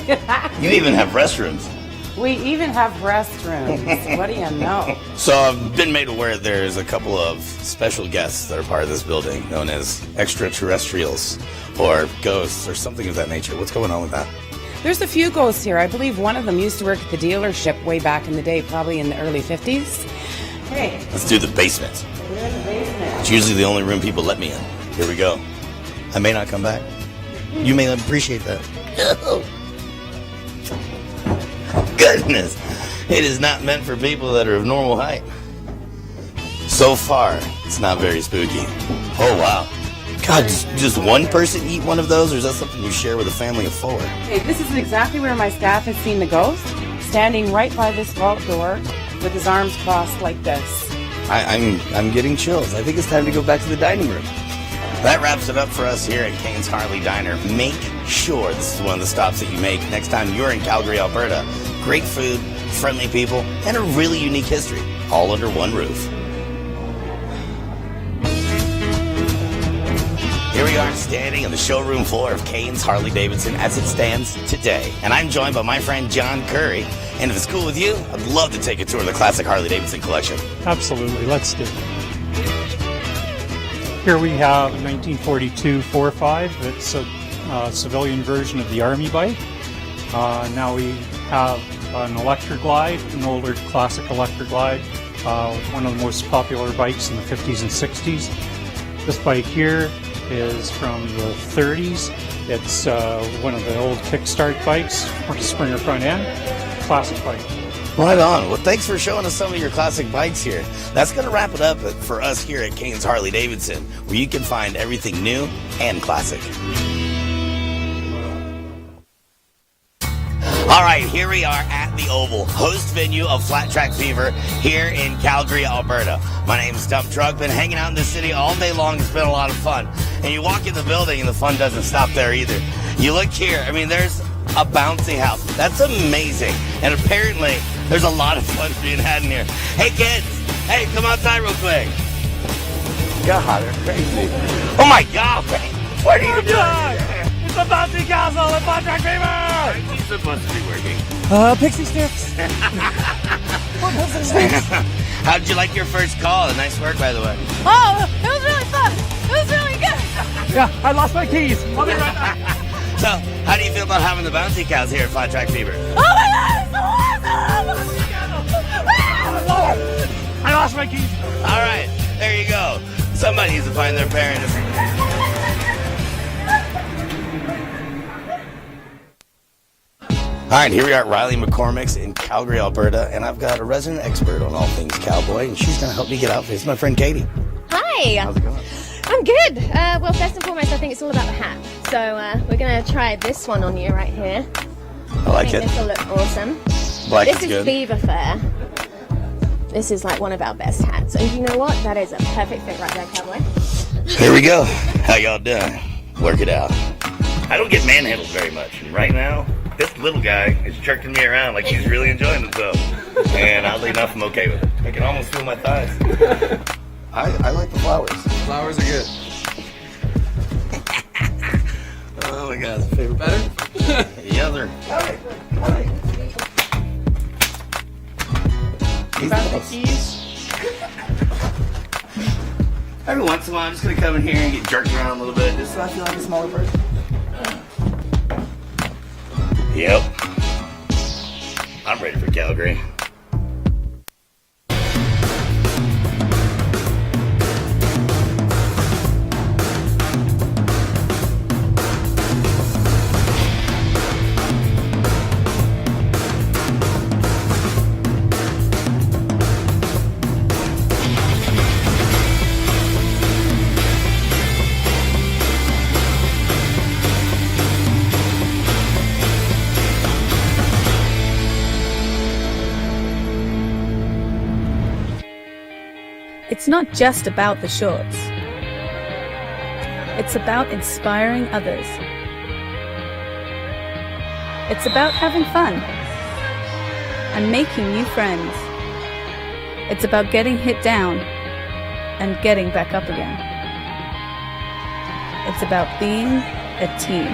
You even have restrooms. We even have restrooms. What do you know? So I've been made aware there's a couple of special guests that are part of this building, known as extraterrestrials or ghosts or something of that nature. What's going on with that? There's a few ghosts here. I believe one of them used to work at the dealership way back in the day, probably in the early 50s. Hey. Let's do the basement. We're in the basement. It's usually the only room people let me in. Here we go. I may not come back. You may appreciate that. Goodness. It is not meant for people that are of normal height. So far, it's not very spooky. Oh, wow. God, does one person eat one of those, or is that something you share with a family of 4? Hey, this is exactly where my staff has seen the ghost, standing right by this vault door with his arms crossed like this. I'm getting chills. I think it's time to go back to the dining room. That wraps it up for us here at Kane's Harley Diner. Make sure this is one of the stops that you make next time you're in Calgary, Alberta. Great food, friendly people, and a really unique history, all under one roof. Here we are standing on the showroom floor of Kane's Harley-Davidson as it stands today. And I'm joined by my friend John Curry. And if it's cool with you, I'd love to take a tour of the classic Harley-Davidson collection. Absolutely, let's do it. Here we have a 1942 4.5. It's a civilian version of the Army bike. Now we have an Electra Glide, an older classic Electra Glide, one of the most popular bikes in the 50s and 60s. This bike here is from the 30s. It's one of the old kickstart bikes, Springer front end. Classic bike. Right on. Well, thanks for showing us some of your classic bikes here. That's going to wrap it up for us here at Kane's Harley-Davidson, where you can find everything new and classic. All right, here we are at the Oval, host venue of Flat Track Fever here in Calgary, Alberta. My name's Dump Truck. Been hanging out in the city all day long. It's been a lot of fun. And you walk in the building and the fun doesn't stop there either. You look here. I mean, there's a bouncy house. That's amazing. And apparently, there's a lot of fun being had in here. Hey, kids. Hey, come outside real quick. God, they're crazy. Oh, my God. What are you doing? It's a bouncy castle at Flat Track Fever! It's supposed to be working. Pixie sticks. What pixie sticks? How'd you like your first call? Nice work, by the way. Oh, it was really fun. It was really good. Yeah, I lost my keys. I'll be right back. So, how do you feel about having the bouncy cows here at Flat Track Fever? Oh my God, it's so awesome! I lost my keys. All right, there you go. Somebody needs to find their parents. All right, here we are at Riley McCormick's in Calgary, Alberta, and I've got a resident expert on all things cowboy, and she's going to help me get outfits. My friend Katie. Hi. How's it going? I'm good. Well, first and foremost, I think it's all about the hat. So we're going to try this one on you right here. I like it. This will look awesome. Black this is is good. Beaver Fur. This is like one of our best hats. And you know what? That is a perfect fit right there, cowboy. Here we go. How y'all doing? Work it out. I don't get manhandled very much, and right now, this little guy is jerking me around like he's really enjoying himself. And oddly enough, I'm okay with it. I can almost feel my thighs. I like the flowers. Flowers are good. Oh my God, favorite. Better? Yeah, they're. He's the boss. Every once in a while, I'm just going to come in here and get jerked around a little bit, just so I feel like a smaller person. Yep. I'm ready for Calgary. It's not just about the shorts. It's about inspiring others. It's about having fun and making new friends. It's about getting hit down and getting back up again. It's about being a team.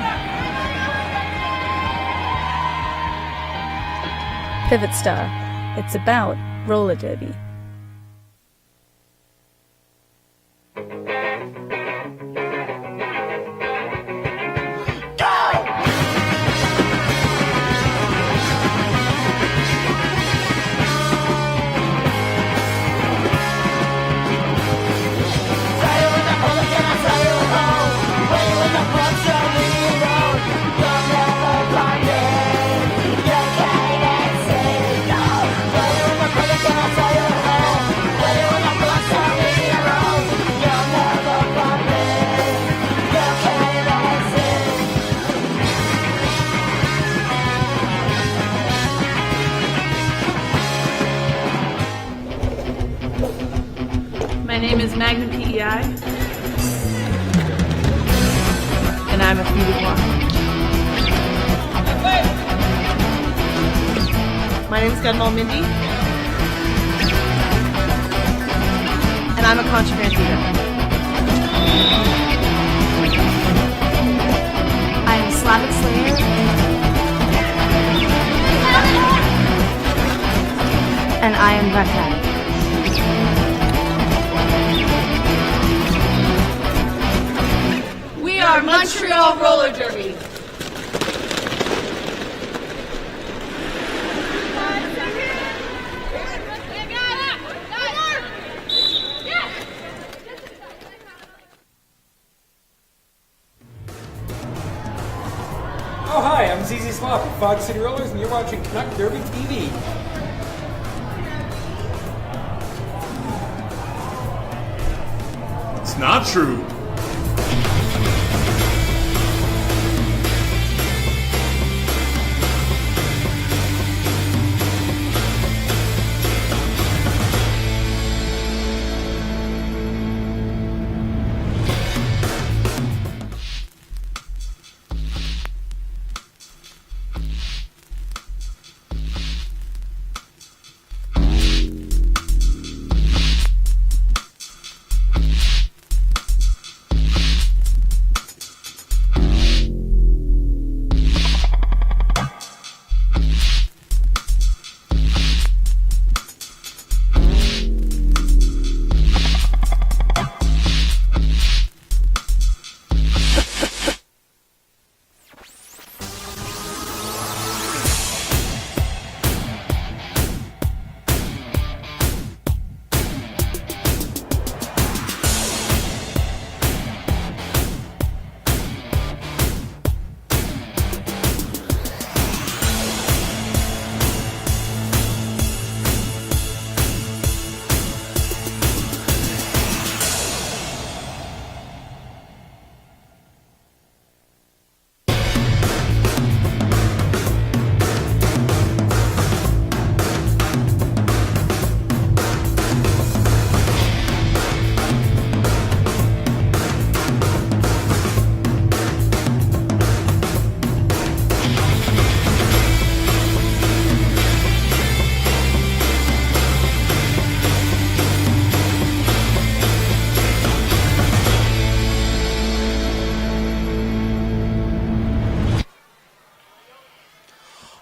Pivot Star. It's about roller derby. My name is Magnum PEI, and I'm a few walk. My name is Gunball Mindy, and I'm a contraband leader. I am Slavic Slayer. And I am Buckeye. We are Montreal Roller Derby. Oh, hi, I'm ZZ Slop of Fog City Rollers, and you're watching Canuck Derby TV. It's not true.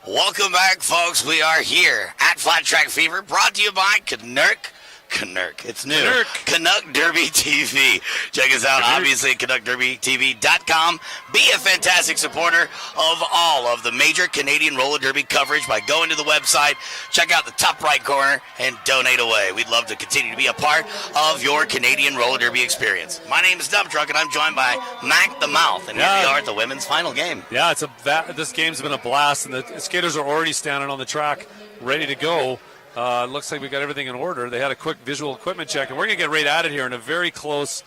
Welcome back, folks. We are here at Flat Track Fever, brought to you by Canuck Canuck. It's new. Canuck Derby TV. Check us out, obviously, at CanuckDerbyTV.com. Be a fantastic supporter of all of the major Canadian roller derby coverage by going to the website, check out the top right corner, and donate away. We'd love to continue to be a part of your Canadian roller derby experience. My name is Dump Truck, and I'm joined by Mac the Mouth, and here we are at the women's final game. Yeah, this game's been a blast, and the skaters are already standing on the track ready to go. Looks like we got everything in order. They had a quick visual equipment check, and we're going to get right at it here in a very close,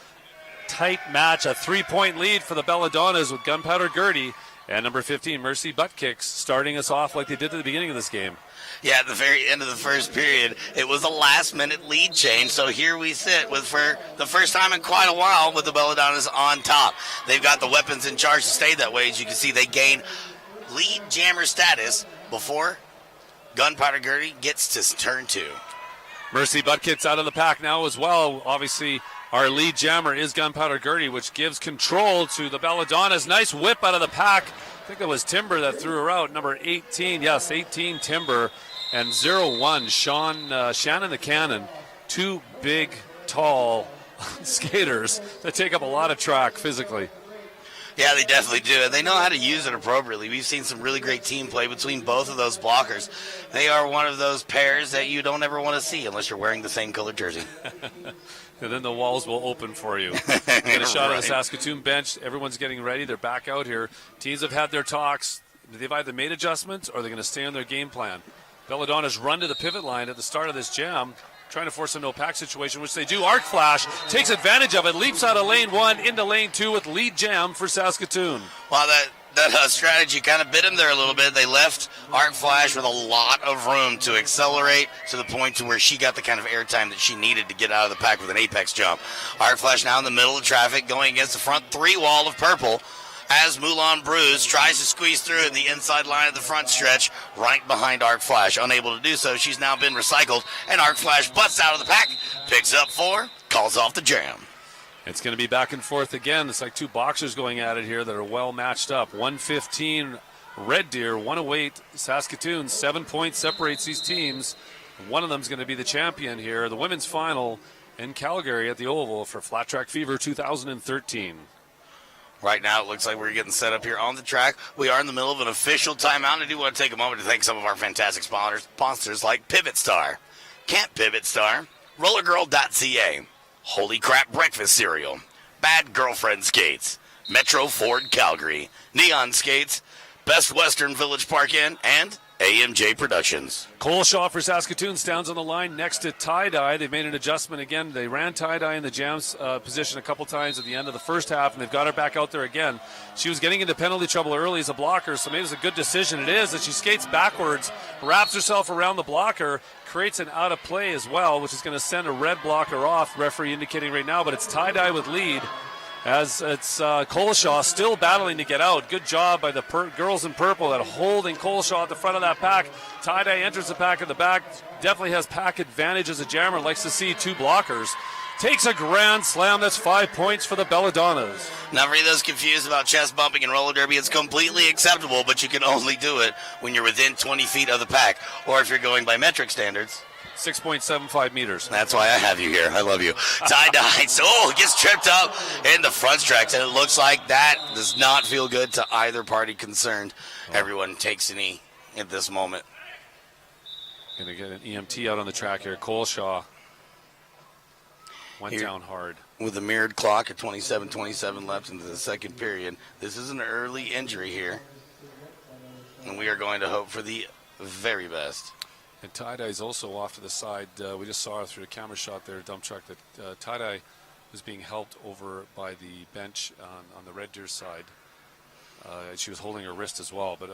tight match. A 3-point lead for the Belladonnas with Gunpowder Gertie and number 15, Mercy Buttkicks, starting us off like they did at the beginning of this game. Yeah, at the very end of the first period, it was a last-minute lead change, so here we sit with, for the first time in quite a while, with the Belladonnas on top. They've got the weapons in charge to stay that way. As you can see, they gain lead jammer status before Gunpowder Gertie gets to turn 2. Mercy Buttkicks out of the pack now as well. Obviously, our lead jammer is Gunpowder Gertie, which gives control to the Belladonnas. Nice whip out of the pack. I think it was Timber that threw her out. Number 18, yes, 18 Timber. And 0-1, Shannon the Cannon. Two big, tall skaters that take up a lot of track physically. Yeah, they definitely do. And they know how to use it appropriately. We've seen some really great team play between both of those blockers. They are one of those pairs that you don't ever want to see unless you're wearing the same color jersey. And then the walls will open for you. Get a shot of the Saskatoon bench. Everyone's getting ready. They're back out here. Teams have had their talks. They've either made adjustments or they're going to stay on their game plan. Belladonna's run to the pivot line at the start of this jam, trying to force a no-pack situation, which they do. Arc Flash takes advantage of it, leaps out of lane 1 into lane 2 with lead jam for Saskatoon. Well, that strategy kind of bit him there a little bit. They left Arc Flash with a lot of room to accelerate to the point to where she got the kind of airtime that she needed to get out of the pack with an apex jump. Arc Flash now in the middle of traffic going against the front 3 wall of purple as Moulin Bruise tries to squeeze through in the inside line of the front stretch right behind Arc Flash. Unable to do so, she's now been recycled, and Arc Flash busts out of the pack, picks up 4, calls off the jam. It's going to be back and forth again. It's like two boxers going at it here that are well matched up. 115 Red Deer, 108 Saskatoon. 7 points separates these teams. One of them is going to be the champion here. The women's final in Calgary at the Oval for Flat Track Fever 2013. Right now, it looks like we're getting set up here on the track. We are in the middle of an official timeout. I do want to take a moment to thank some of our fantastic sponsors like Pivot Star, Camp Pivot Star, RollerGirl.ca, Holy Crap Breakfast Cereal, Bad Girlfriend Skates, Metro Ford Calgary, Neon Skates, Best Western Village Park Inn, and AMJ Productions. Coleshaw for Saskatoon stands on the line next to Tie-Dye. They've made an adjustment again. They ran Tie-Dye in the jam's position a couple times at the end of the first half, and they've got her back out there again. She was getting into penalty trouble early as a blocker, so maybe it's a good decision. It is, as she skates backwards, wraps herself around the blocker, creates an out of play as well, which is going to send a red blocker off, referee indicating right now, but it's Tie-Dye with lead. As it's Coleshaw still battling to get out. Good job by the girls in purple at holding Coleshaw at the front of that pack. Tie-Dye enters the pack at the back. Definitely has pack advantage as a jammer. Likes to see two blockers. Takes a grand slam. That's 5 points for the Belladonnas. Now, for those confused about chest bumping and roller derby, it's completely acceptable, but you can only do it when you're within 20 feet of the pack, or if you're going by metric standards. 6.75 meters. That's why I have you here. I love you. Tie-Dye. So, gets tripped up in the front stretch, and it looks like that does not feel good to either party concerned. Everyone takes a knee at this moment. Going to get an EMT out on the track here. Coleshaw went down hard. With a mirrored clock at 27:27 left into the second period. This is an early injury here, and we are going to hope for the very best. And Tie-Dye is also off to the side. We just saw through the camera shot there, dump truck, that Tie-Dye was being helped over by the bench on the Red Deer side. She was holding her wrist as well, but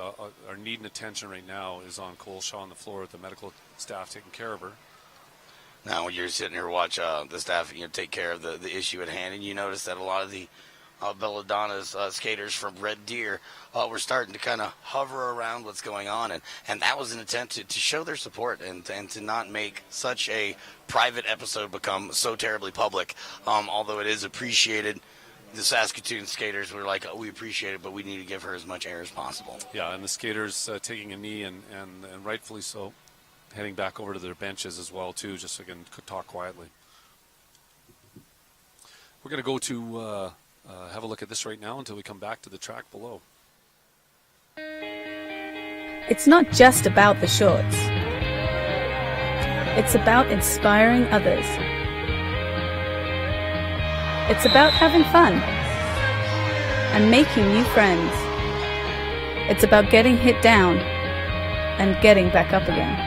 our need and attention right now is on Coleshaw on the floor with the medical staff taking care of her. Now, when you're sitting here, watch the staff take care of the issue at hand, and you notice that a lot of the Belladonna's skaters from Red Deer were starting to kind of hover around what's going on, and that was an attempt to show their support and to not make such a private episode become so terribly public. Although it is appreciated, the Saskatoon skaters were like, we appreciate it, but we need to give her as much air as possible. Yeah, and the skaters taking a knee, and rightfully so. heading back over to their benches as well, too, just so they can talk quietly. We're going to go to have a look at this right now until we come back to the track below. It's not just about the shorts. It's about inspiring others. It's about having fun and making new friends. It's about getting hit down and getting back up again.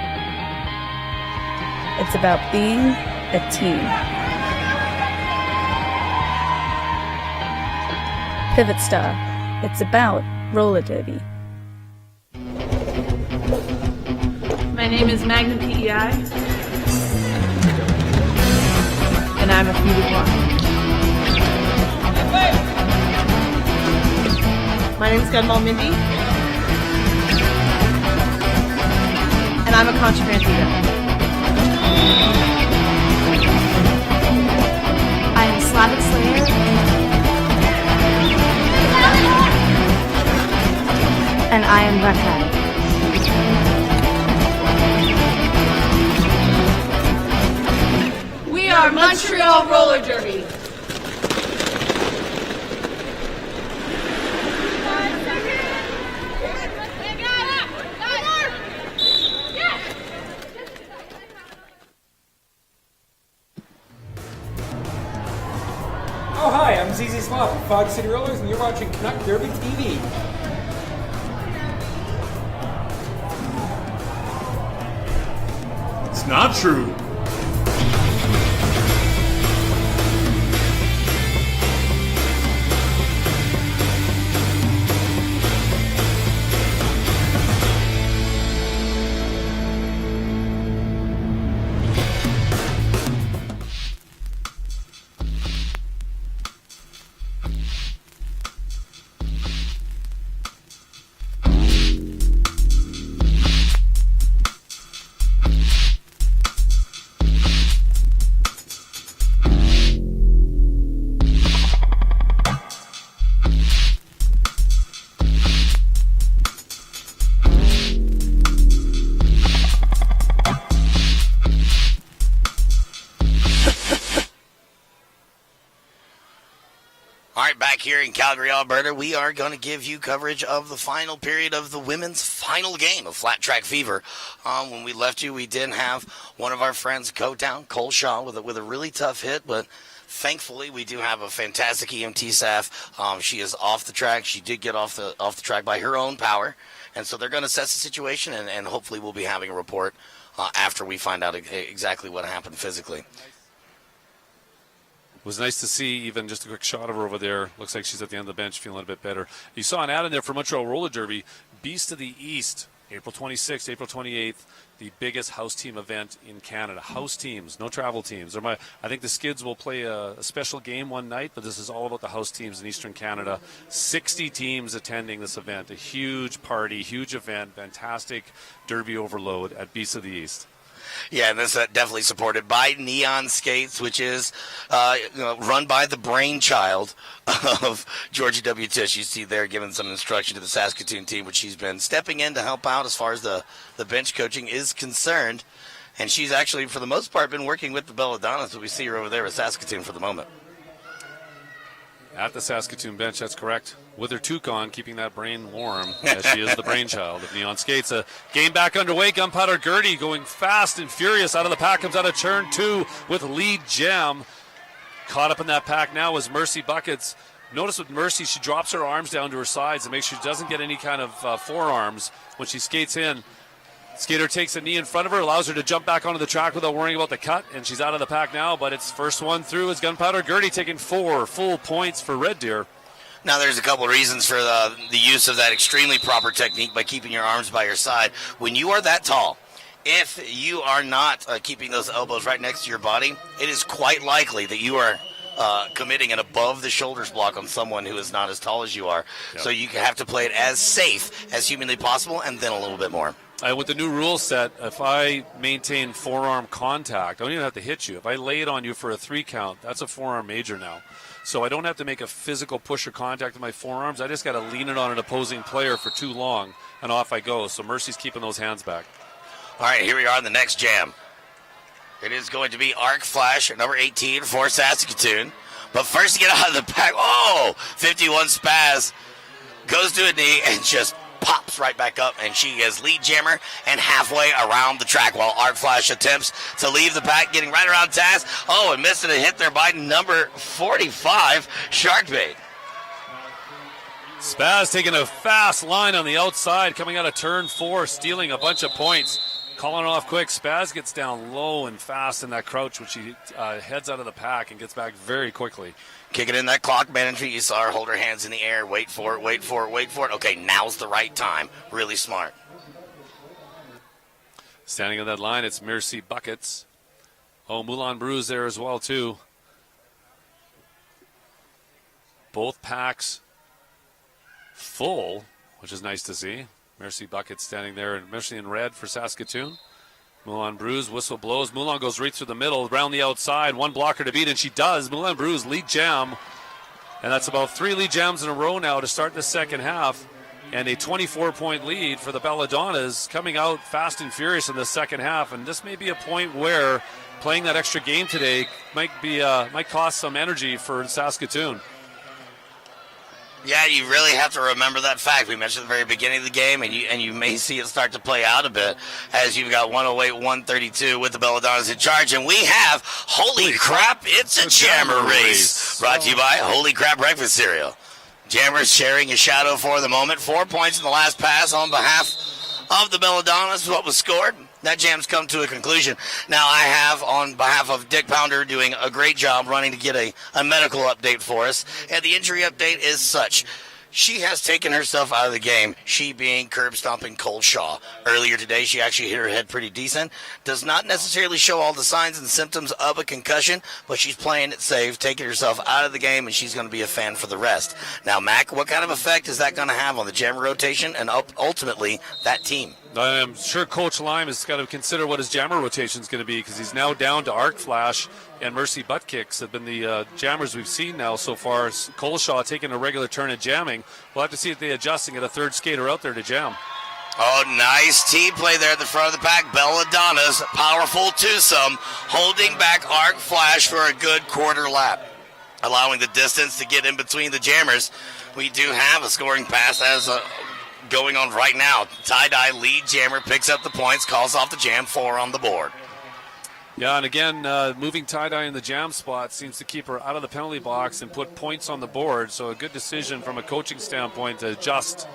It's about being a team. Pivot Star. It's about roller derby. My name is Magnum PEI, and I'm a few one. My name is Gunball Mindy, and I'm a Contraband Leader. I am Slavic Slayer, and I am Buckeye. We are Montreal Roller Derby. Oh, hi, I'm ZZ Slop of Fog City Rollers, and you're watching Canuck Derby TV. It's not true. Here in Calgary, Alberta, we are going to give you coverage of the final period of the women's final game of Flat Track Fever. When we left you, we did have one of our friends go down, Cole Shaw, with a really tough hit, but thankfully we do have a fantastic EMT staff. She is off the track. She did get off the track by her own power, and so they're going to assess the situation, and hopefully we'll be having a report after we find out exactly what happened physically. It was nice to see even just a quick shot of her over there. Looks like she's at the end of the bench feeling a bit better. You saw an ad in there for Montreal Roller Derby. Beast of the East, April 26th, April 28th, the biggest house team event in Canada. House teams, no travel teams. I think the Skids will play a special game one night, but this is all about the house teams in Eastern Canada. 60 teams attending this event. A huge party, huge event, fantastic derby overload at Beast of the East. Yeah, and this is definitely supported by Neon Skates, which is run by the brainchild of Georgie W. Tisch. You see there giving some instruction to the Saskatoon team, which she's been stepping in to help out as far as the bench coaching is concerned. And she's actually, for the most part, been working with the Belladonnas, so we see her over there at Saskatoon for the moment. At the Saskatoon bench, that's correct. With her toque on, keeping that brain warm, as she is the brainchild of Neon Skates. A game back underway. Gunpowder Gertie going fast and furious out of the pack. Comes out of turn 2 with Lead Jam. Caught up in that pack now is Mercy Buckets. Notice with Mercy, she drops her arms down to her sides and makes sure she doesn't get any kind of forearms when she skates in. Skater takes a knee in front of her, allows her to jump back onto the track without worrying about the cut, and she's out of the pack now, but it's first one through is Gunpowder Gertie, taking 4 full points for Red Deer. Now, there's a couple of reasons for the use of that extremely proper technique by keeping your arms by your side. When you are that tall, if you are not keeping those elbows right next to your body, it is quite likely that you are committing an above-the-shoulders block on someone who is not as tall as you are. Yep. So you have to play it as safe as humanly possible and then a little bit more. With the new rule set, if I maintain forearm contact, I don't even have to hit you. If I lay it on you for a 3 count, that's a forearm major now. So I don't have to make a physical push or contact with my forearms. I just got to lean it on an opposing player for too long, and off I go. So Mercy's keeping those hands back. All right, here we are in the next jam. It is going to be Arc Flash at number 18 for Saskatoon. But first to get out of the pack, 51 Spaz goes to a knee and just pops right back up, and she is lead jammer and halfway around the track while Arc Flash attempts to leave the pack, getting right around Taz. And missing a hit there by number 45, Sharkbait. Spaz taking a fast line on the outside, coming out of turn 4, stealing a bunch of points. Calling it off quick. Spaz gets down low and fast in that crouch when she heads out of the pack and gets back very quickly. Kicking in that clock management. You saw her hold her hands in the air. Wait for it, wait for it, wait for it. Okay, now's the right time. Really smart. Standing on that line, it's Mercy Buckets. Moulin Brews there as well, too. Both packs full, which is nice to see. Mercy Buckets standing there, and Mercy in red for Saskatoon. Moulin Brews, whistle blows. Moulin goes right through the middle, around the outside. One blocker to beat, and she does. Moulin Brews lead jam. And that's about 3 lead jams in a row now to start the second half. And a 24-point lead for the Belladonnas, coming out fast and furious in the second half. And this may be a point where playing that extra game today might cost some energy for Saskatoon. Yeah, you really have to remember that fact. We mentioned at the very beginning of the game, and you may see it start to play out a bit as you've got 108-132 with the Belladonnas in charge. And we have, holy crap, it's a jammer race. Brought to you by Holy Crap Breakfast Cereal. Jammers sharing a shadow for the moment. 4 points in the last pass on behalf of the Belladonnas. What was scored? That jam's come to a conclusion. Now I have, on behalf of Dick Pounder, doing a great job running to get a medical update for us. And the injury update is such. She has taken herself out of the game, she being curb stomping Cole Shaw. Earlier today, she actually hit her head pretty decent. Does not necessarily show all the signs and symptoms of a concussion, but she's playing it safe, taking herself out of the game, and she's going to be a fan for the rest. Now, Mac, what kind of effect is that going to have on the jammer rotation and ultimately that team? I'm sure Coach Lime has got to consider what his jammer rotation is going to be, because he's now down to Arc Flash and Mercy Butt Kicks have been the jammers we've seen now so far. Coleshaw taking a regular turn at jamming. We'll have to see if they adjust and get a third skater out there to jam. Nice team play there at the front of the pack. Belladonna's powerful twosome holding back Arc Flash for a good quarter lap, allowing the distance to get in between the jammers. We do have a scoring pass as going on right now. Tie-dye lead jammer picks up the points, calls off the jam, 4 on the board. Yeah, and again, moving tie-dye in the jam spot seems to keep her out of the penalty box and put points on the board. So a good decision from a coaching standpoint to adjust.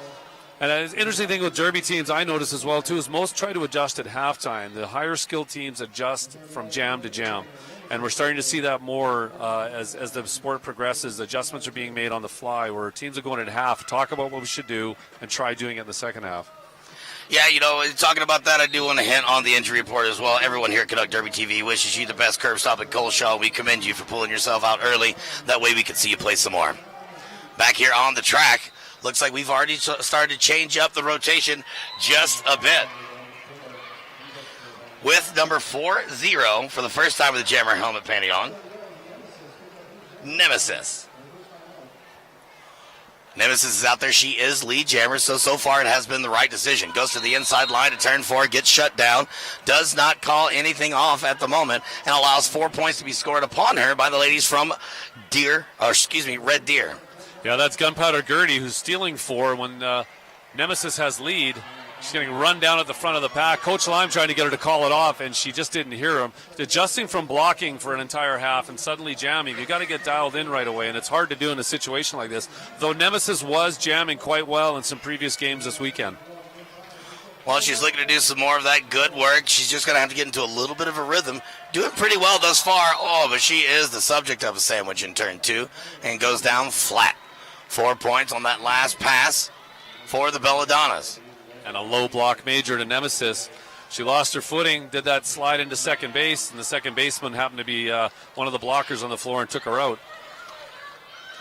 And an interesting thing with derby teams I notice as well, too, is most try to adjust at halftime. The higher skilled teams adjust from jam to jam. And we're starting to see that more as the sport progresses. Adjustments are being made on the fly where teams are going at half, talk about what we should do, and try doing it in the second half. Yeah, talking about that, I do want to hint on the injury report as well. Everyone here at Canuck Derby TV wishes you the best curb stop at Coleshaw. We commend you for pulling yourself out early. That way we can see you play some more. Back here on the track, looks like we've already started to change up the rotation just a bit. With number 40 for the first time with the jammer helmet panty on, Nemesis. Nemesis is out there. She is lead jammer, so far it has been the right decision. Goes to the inside line to turn 4, gets shut down, does not call anything off at the moment, and allows 4 points to be scored upon her by the ladies from Red Deer. Yeah, that's Gunpowder Gertie who's stealing 4 when Nemesis has lead. She's getting run down at the front of the pack. Coach Lime trying to get her to call it off, and she just didn't hear him. Adjusting from blocking for an entire half and suddenly jamming, you got to get dialed in right away, and it's hard to do in a situation like this. Though Nemesis was jamming quite well in some previous games this weekend. Well, she's looking to do some more of that good work. She's just going to have to get into a little bit of a rhythm. Doing pretty well thus far. But she is the subject of a sandwich in turn 2 and goes down flat. 4 points on that last pass for the Belladonnas. And a low block major to Nemesis. She lost her footing, did that slide into second base, and the second baseman happened to be one of the blockers on the floor and took her out.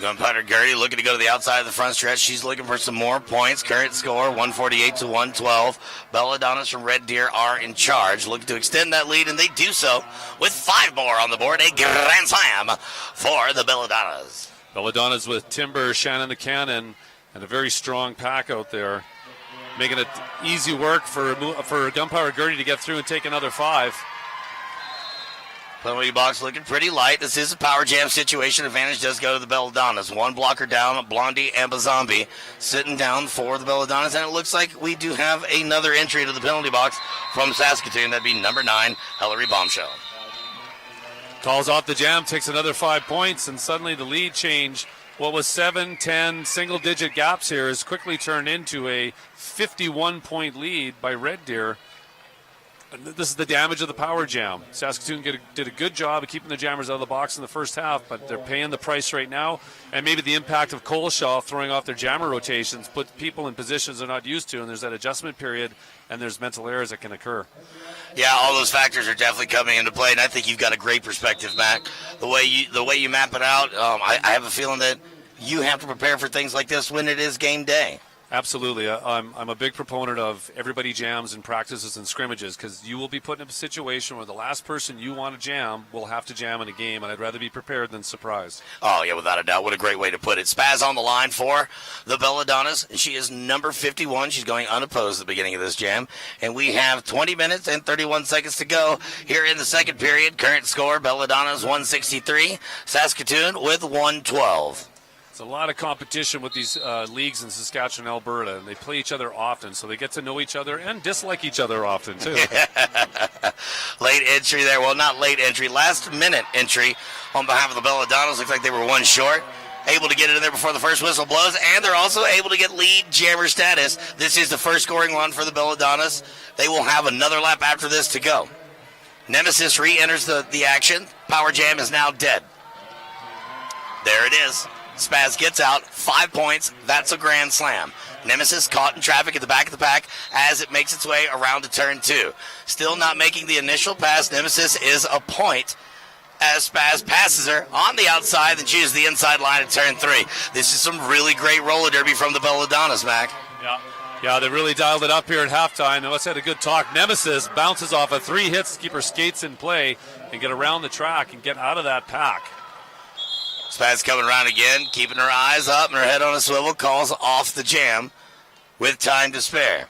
Gunpowder Gertie looking to go to the outside of the front stretch. She's looking for some more points. Current score, 148-112. Belladonnas from Red Deer are in charge, looking to extend that lead, and they do so with 5 more on the board. A grand slam for the Belladonnas. Belladonnas with Timber, Shannon the Cannon, and a very strong pack out there. making it easy work for Gunpowder Gurney to get through and take another 5. Penalty box looking pretty light. This is a power jam situation. Advantage does go to the Belladonnas. One blocker down, Blondie and Bazambi sitting down for the Belladonnas. And it looks like we do have another entry to the penalty box from Saskatoon. That'd be number 9, Hillary Bombshell. Calls off the jam, takes another 5 points, and suddenly the lead change, what was 7, 10 single-digit gaps here, is quickly turned into a 51-point lead by Red Deer. This is the damage of the power jam. Saskatoon did a good job of keeping the jammers out of the box in the first half, but they're paying the price right now. And maybe the impact of Coleshaw throwing off their jammer rotations put people in positions they're not used to, and there's that adjustment period, and there's mental errors that can occur. Yeah, all those factors are definitely coming into play, and I think you've got a great perspective, Mac. The way you map it out, I have a feeling that you have to prepare for things like this when it is game day. Absolutely. I'm a big proponent of everybody jams in practices and scrimmages, because you will be put in a situation where the last person you want to jam will have to jam in a game, and I'd rather be prepared than surprised. Oh, yeah, without a doubt. What a great way to put it. Spaz on the line for the Belladonnas. She is number 51. She's going unopposed at the beginning of this jam. And we have 20 minutes and 31 seconds to go here in the second period. Current score, Belladonnas 163, Saskatoon with 112. There's a lot of competition with these leagues in Saskatchewan, Alberta, and they play each other often, so they get to know each other and dislike each other often, too. Late entry there. Well, not late entry. Last-minute entry on behalf of the Belladonnas. Looks like they were one short. Able to get it in there before the first whistle blows, and they're also able to get lead jammer status. This is the first scoring one for the Belladonnas. They will have another lap after this to go. Nemesis re-enters the action. Power jam is now dead. There it is. Spaz gets out, 5 points. That's a grand slam. Nemesis caught in traffic at the back of the pack as it makes its way around to turn 2. Still not making the initial pass. Nemesis is a point as Spaz passes her on the outside and chooses the inside line at turn 3. This is some really great roller derby from the Belladonnas, Mac. Yeah, they really dialed it up here at halftime. Now let's have a good talk. Nemesis bounces off of 3 hits to keep her skates in play and get around the track and get out of that pack. Spaz coming around again, keeping her eyes up and her head on a swivel, calls off the jam with time to spare.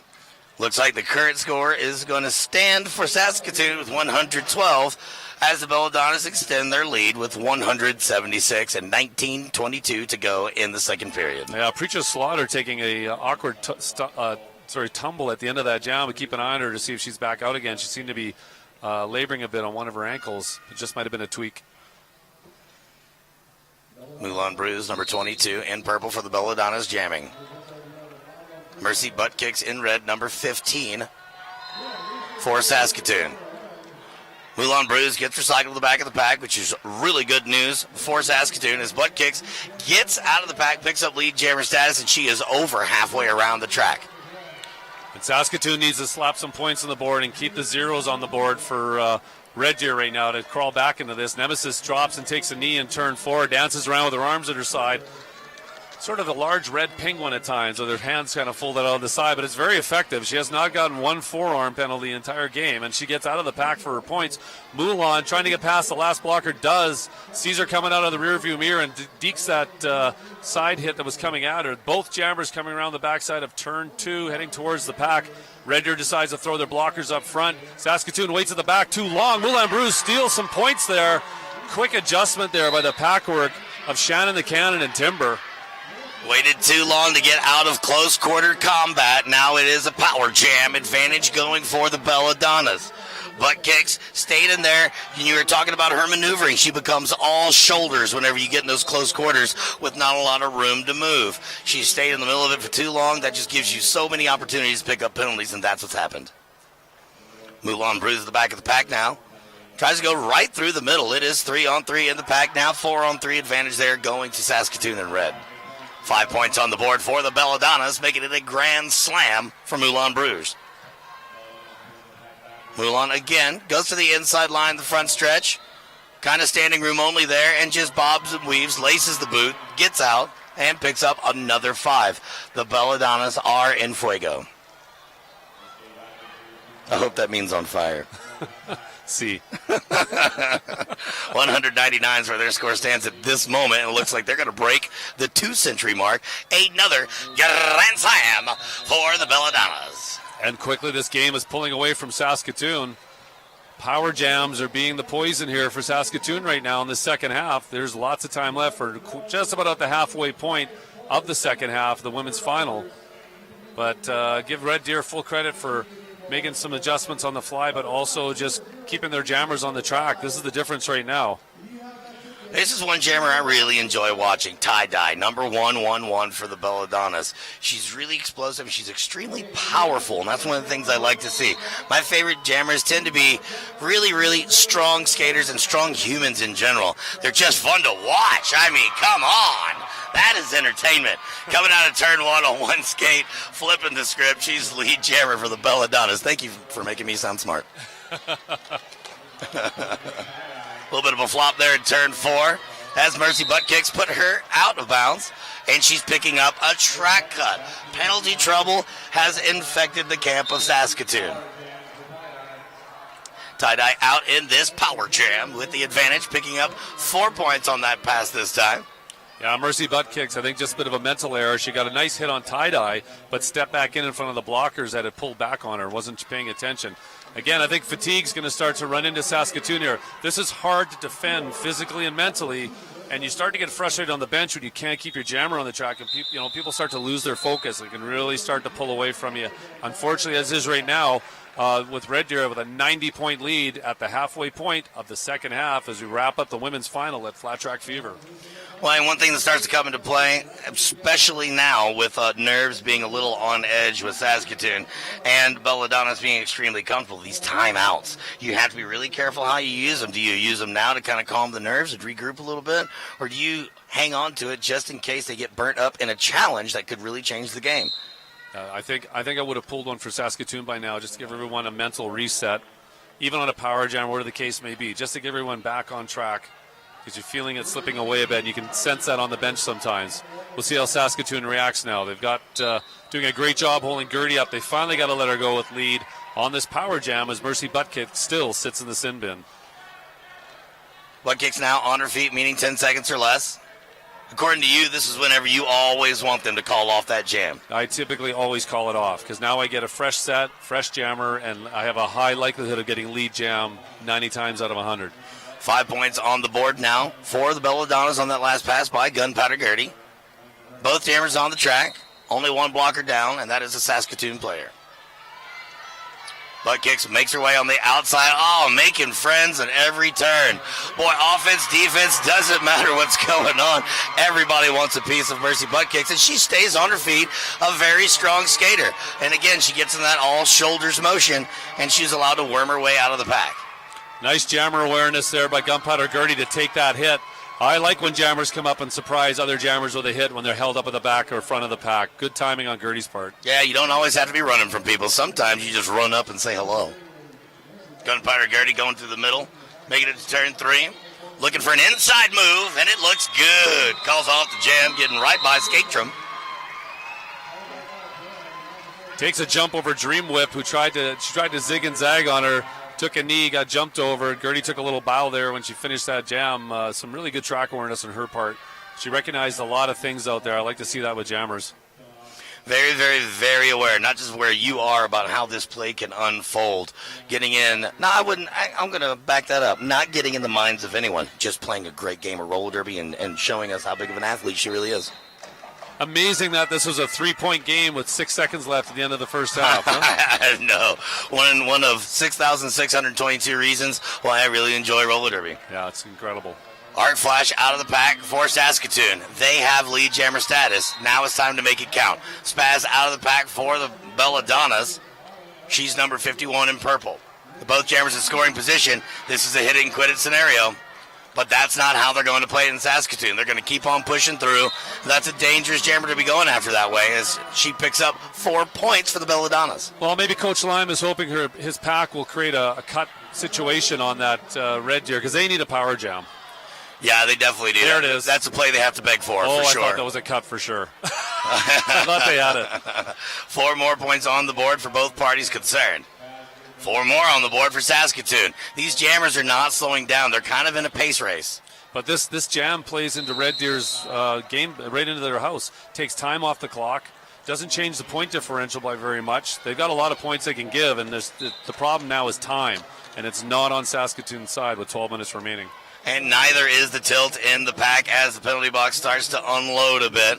Looks like the current score is going to stand for Saskatoon with 112 as the Belladonnas extend their lead with 176 and 19:22 to go in the second period. Yeah, Preacher Slaughter taking a awkward tumble at the end of that jam. We keep an eye on her to see if she's back out again. She seemed to be laboring a bit on one of her ankles. It just might have been a tweak. Moulin Bruise, number 22, in purple for the Belladonnas jamming. Mercy Butt Kicks in red, number 15 for Saskatoon. Moulin Bruise gets recycled to the back of the pack, which is really good news for Saskatoon as Butt Kicks gets out of the pack, picks up lead jammer status, and she is over halfway around the track. And Saskatoon needs to slap some points on the board and keep the zeros on the board for Red Deer right now to crawl back into this. Nemesis drops and takes a knee in turn 4, dances around with her arms at her side. Sort of a large red penguin at times with her hands kind of folded out on the side, but it's very effective. She has not gotten one forearm penalty the entire game, and she gets out of the pack for her points. Moulin trying to get past the last blocker sees her coming out of the rearview mirror and dekes that side hit that was coming at her. Both jammers coming around the backside of turn 2, heading towards the pack. Red Deer decides to throw their blockers up front. Saskatoon waits at the back too long. Moulin Bruise steals some points there. Quick adjustment there by the pack work of Shannon the Cannon and Timber. Waited too long to get out of close quarter combat. Now it is a power jam advantage going for the Belladonnas. Butt Kicks stayed in there. You were talking about her maneuvering. She becomes all shoulders whenever you get in those close quarters with not a lot of room to move. She stayed in the middle of it for too long. That just gives you so many opportunities to pick up penalties, and that's what's happened. Moulin Bruise at the back of the pack now. Tries to go right through the middle. It is 3-on-3 in the pack now. 4-on-3 advantage there going to Saskatoon in red. 5 points on the board for the Belladonnas, making it a grand slam for Moulin Bruise. Moulin again goes to the inside line, the front stretch. Kind of standing room only there, and just bobs and weaves, laces the boot, gets out, and picks up another 5. The Belladonnas are in fuego. I hope that means on fire. C. 199 is where their score stands at this moment. It looks like they're going to break the 2-century mark. Another Grand Slam for the Belladonnas. And quickly this game is pulling away from Saskatoon. Power jams are being the poison here for Saskatoon right now in the second half. There's lots of time left for just about at the halfway point of the second half, the women's final. But give Red Deer full credit for making some adjustments on the fly, but also just keeping their jammers on the track. This is the difference right now. This is one jammer I really enjoy watching, Tie-Dye, number 111 for the Belladonnas. She's really explosive. She's extremely powerful, and that's one of the things I like to see. My favorite jammers tend to be really, really strong skaters and strong humans in general. They're just fun to watch. I mean, come on. That is entertainment. Coming out of turn one on one skate, flipping the script. She's lead jammer for the Belladonnas. Thank you for making me sound smart. A little bit of a flop there in turn four. As Mercy butt kicks put her out of bounds, and she's picking up a track cut. Penalty trouble has infected the camp of Saskatoon. Tie-Dye out in this power jam with the advantage, picking up 4 points on that pass this time. Yeah, Mercy butt kicks, I think just a bit of a mental error. She got a nice hit on Tie-Dye, but stepped back in front of the blockers that had pulled back on her, wasn't paying attention. Again, I think fatigue's going to start to run into Saskatoon here. This is hard to defend physically and mentally, and you start to get frustrated on the bench when you can't keep your jammer on the track, and people start to lose their focus. They can really start to pull away from you. Unfortunately, as is right now, with Red Deer with a 90-point lead at the halfway point of the second half as we wrap up the women's final at Flat Track Fever. Well, and one thing that starts to come into play, especially now with nerves being a little on edge with Saskatoon and Belladonnas being extremely comfortable, these timeouts. You have to be really careful how you use them. Do you use them now to kind of calm the nerves and regroup a little bit? Or do you hang on to it just in case they get burnt up in a challenge that could really change the game? I think I would have pulled one for Saskatoon by now just to give everyone a mental reset, even on a power jam, whatever the case may be, just to get everyone back on track. Because you're feeling it slipping away a bit, and you can sense that on the bench sometimes. We'll see how Saskatoon reacts now. They've got doing a great job holding Gertie up. They finally got to let her go with lead on this power jam as Mercy Buttkick still sits in the sin bin. Buttkick's now on her feet, meaning 10 seconds or less. According to you, this is whenever you always want them to call off that jam. I typically always call it off because now I get a fresh set, fresh jammer, and I have a high likelihood of getting lead jam 90 times out of 100. 5 points on the board now for the Belladonnas on that last pass by Gunpowder Gertie. Both jammers on the track. Only one blocker down, and that is a Saskatoon player. Butt kicks, makes her way on the outside. Oh, making friends at every turn. Boy, offense, defense, doesn't matter what's going on. Everybody wants a piece of Mercy butt kicks, and she stays on her feet, a very strong skater. And again, she gets in that all shoulders motion, and she's allowed to worm her way out of the pack. Nice jammer awareness there by Gunpowder Gertie to take that hit. I like when jammers come up and surprise other jammers with a hit when they're held up at the back or front of the pack. Good timing on Gertie's part. Yeah, you don't always have to be running from people. Sometimes you just run up and say hello. Gunpowder Gertie going through the middle, making it to turn 3. Looking for an inside move, and it looks good. Calls off the jam, getting right by Skatrum. Takes a jump over Dream Whip, who tried to zig and zag on her. Took a knee, got jumped over. Gertie took a little bow there when she finished that jam. Some really good track awareness on her part. She recognized a lot of things out there. I like to see that with jammers. Very, very, very aware, not just where you are about how this play can unfold. Getting in, I'm going to back that up. Not getting in the minds of anyone, just playing a great game of roller derby and showing us how big of an athlete she really is. Amazing that this was a 3-point game with 6 seconds left at the end of the first half. Huh? No. One of 6,622 reasons why I really enjoy roller derby. Yeah, it's incredible. Arc Flash out of the pack for Saskatoon. They have lead jammer status. Now it's time to make it count. Spaz out of the pack for the Belladonnas. She's number 51 in purple. Both jammers in scoring position. This is a hit it and quit it scenario. But that's not how they're going to play it in Saskatoon. They're going to keep on pushing through. That's a dangerous jammer to be going after that way as she picks up 4 points for the Belladonnas. Well, maybe Coach Lime is hoping his pack will create a cut situation on that Red Deer because they need a power jam. Yeah, they definitely do. There it is. That's a play they have to beg for sure. I thought that was a cut for sure. I thought they had it. 4 more points on the board for both parties concerned. 4 more on the board for Saskatoon. These jammers are not slowing down. They're kind of in a pace race. But this jam plays into Red Deer's game, right into their house. Takes time off the clock. Doesn't change the point differential by very much. They've got a lot of points they can give, and the problem now is time. And it's not on Saskatoon's side with 12 minutes remaining. And neither is the tilt in the pack as the penalty box starts to unload a bit.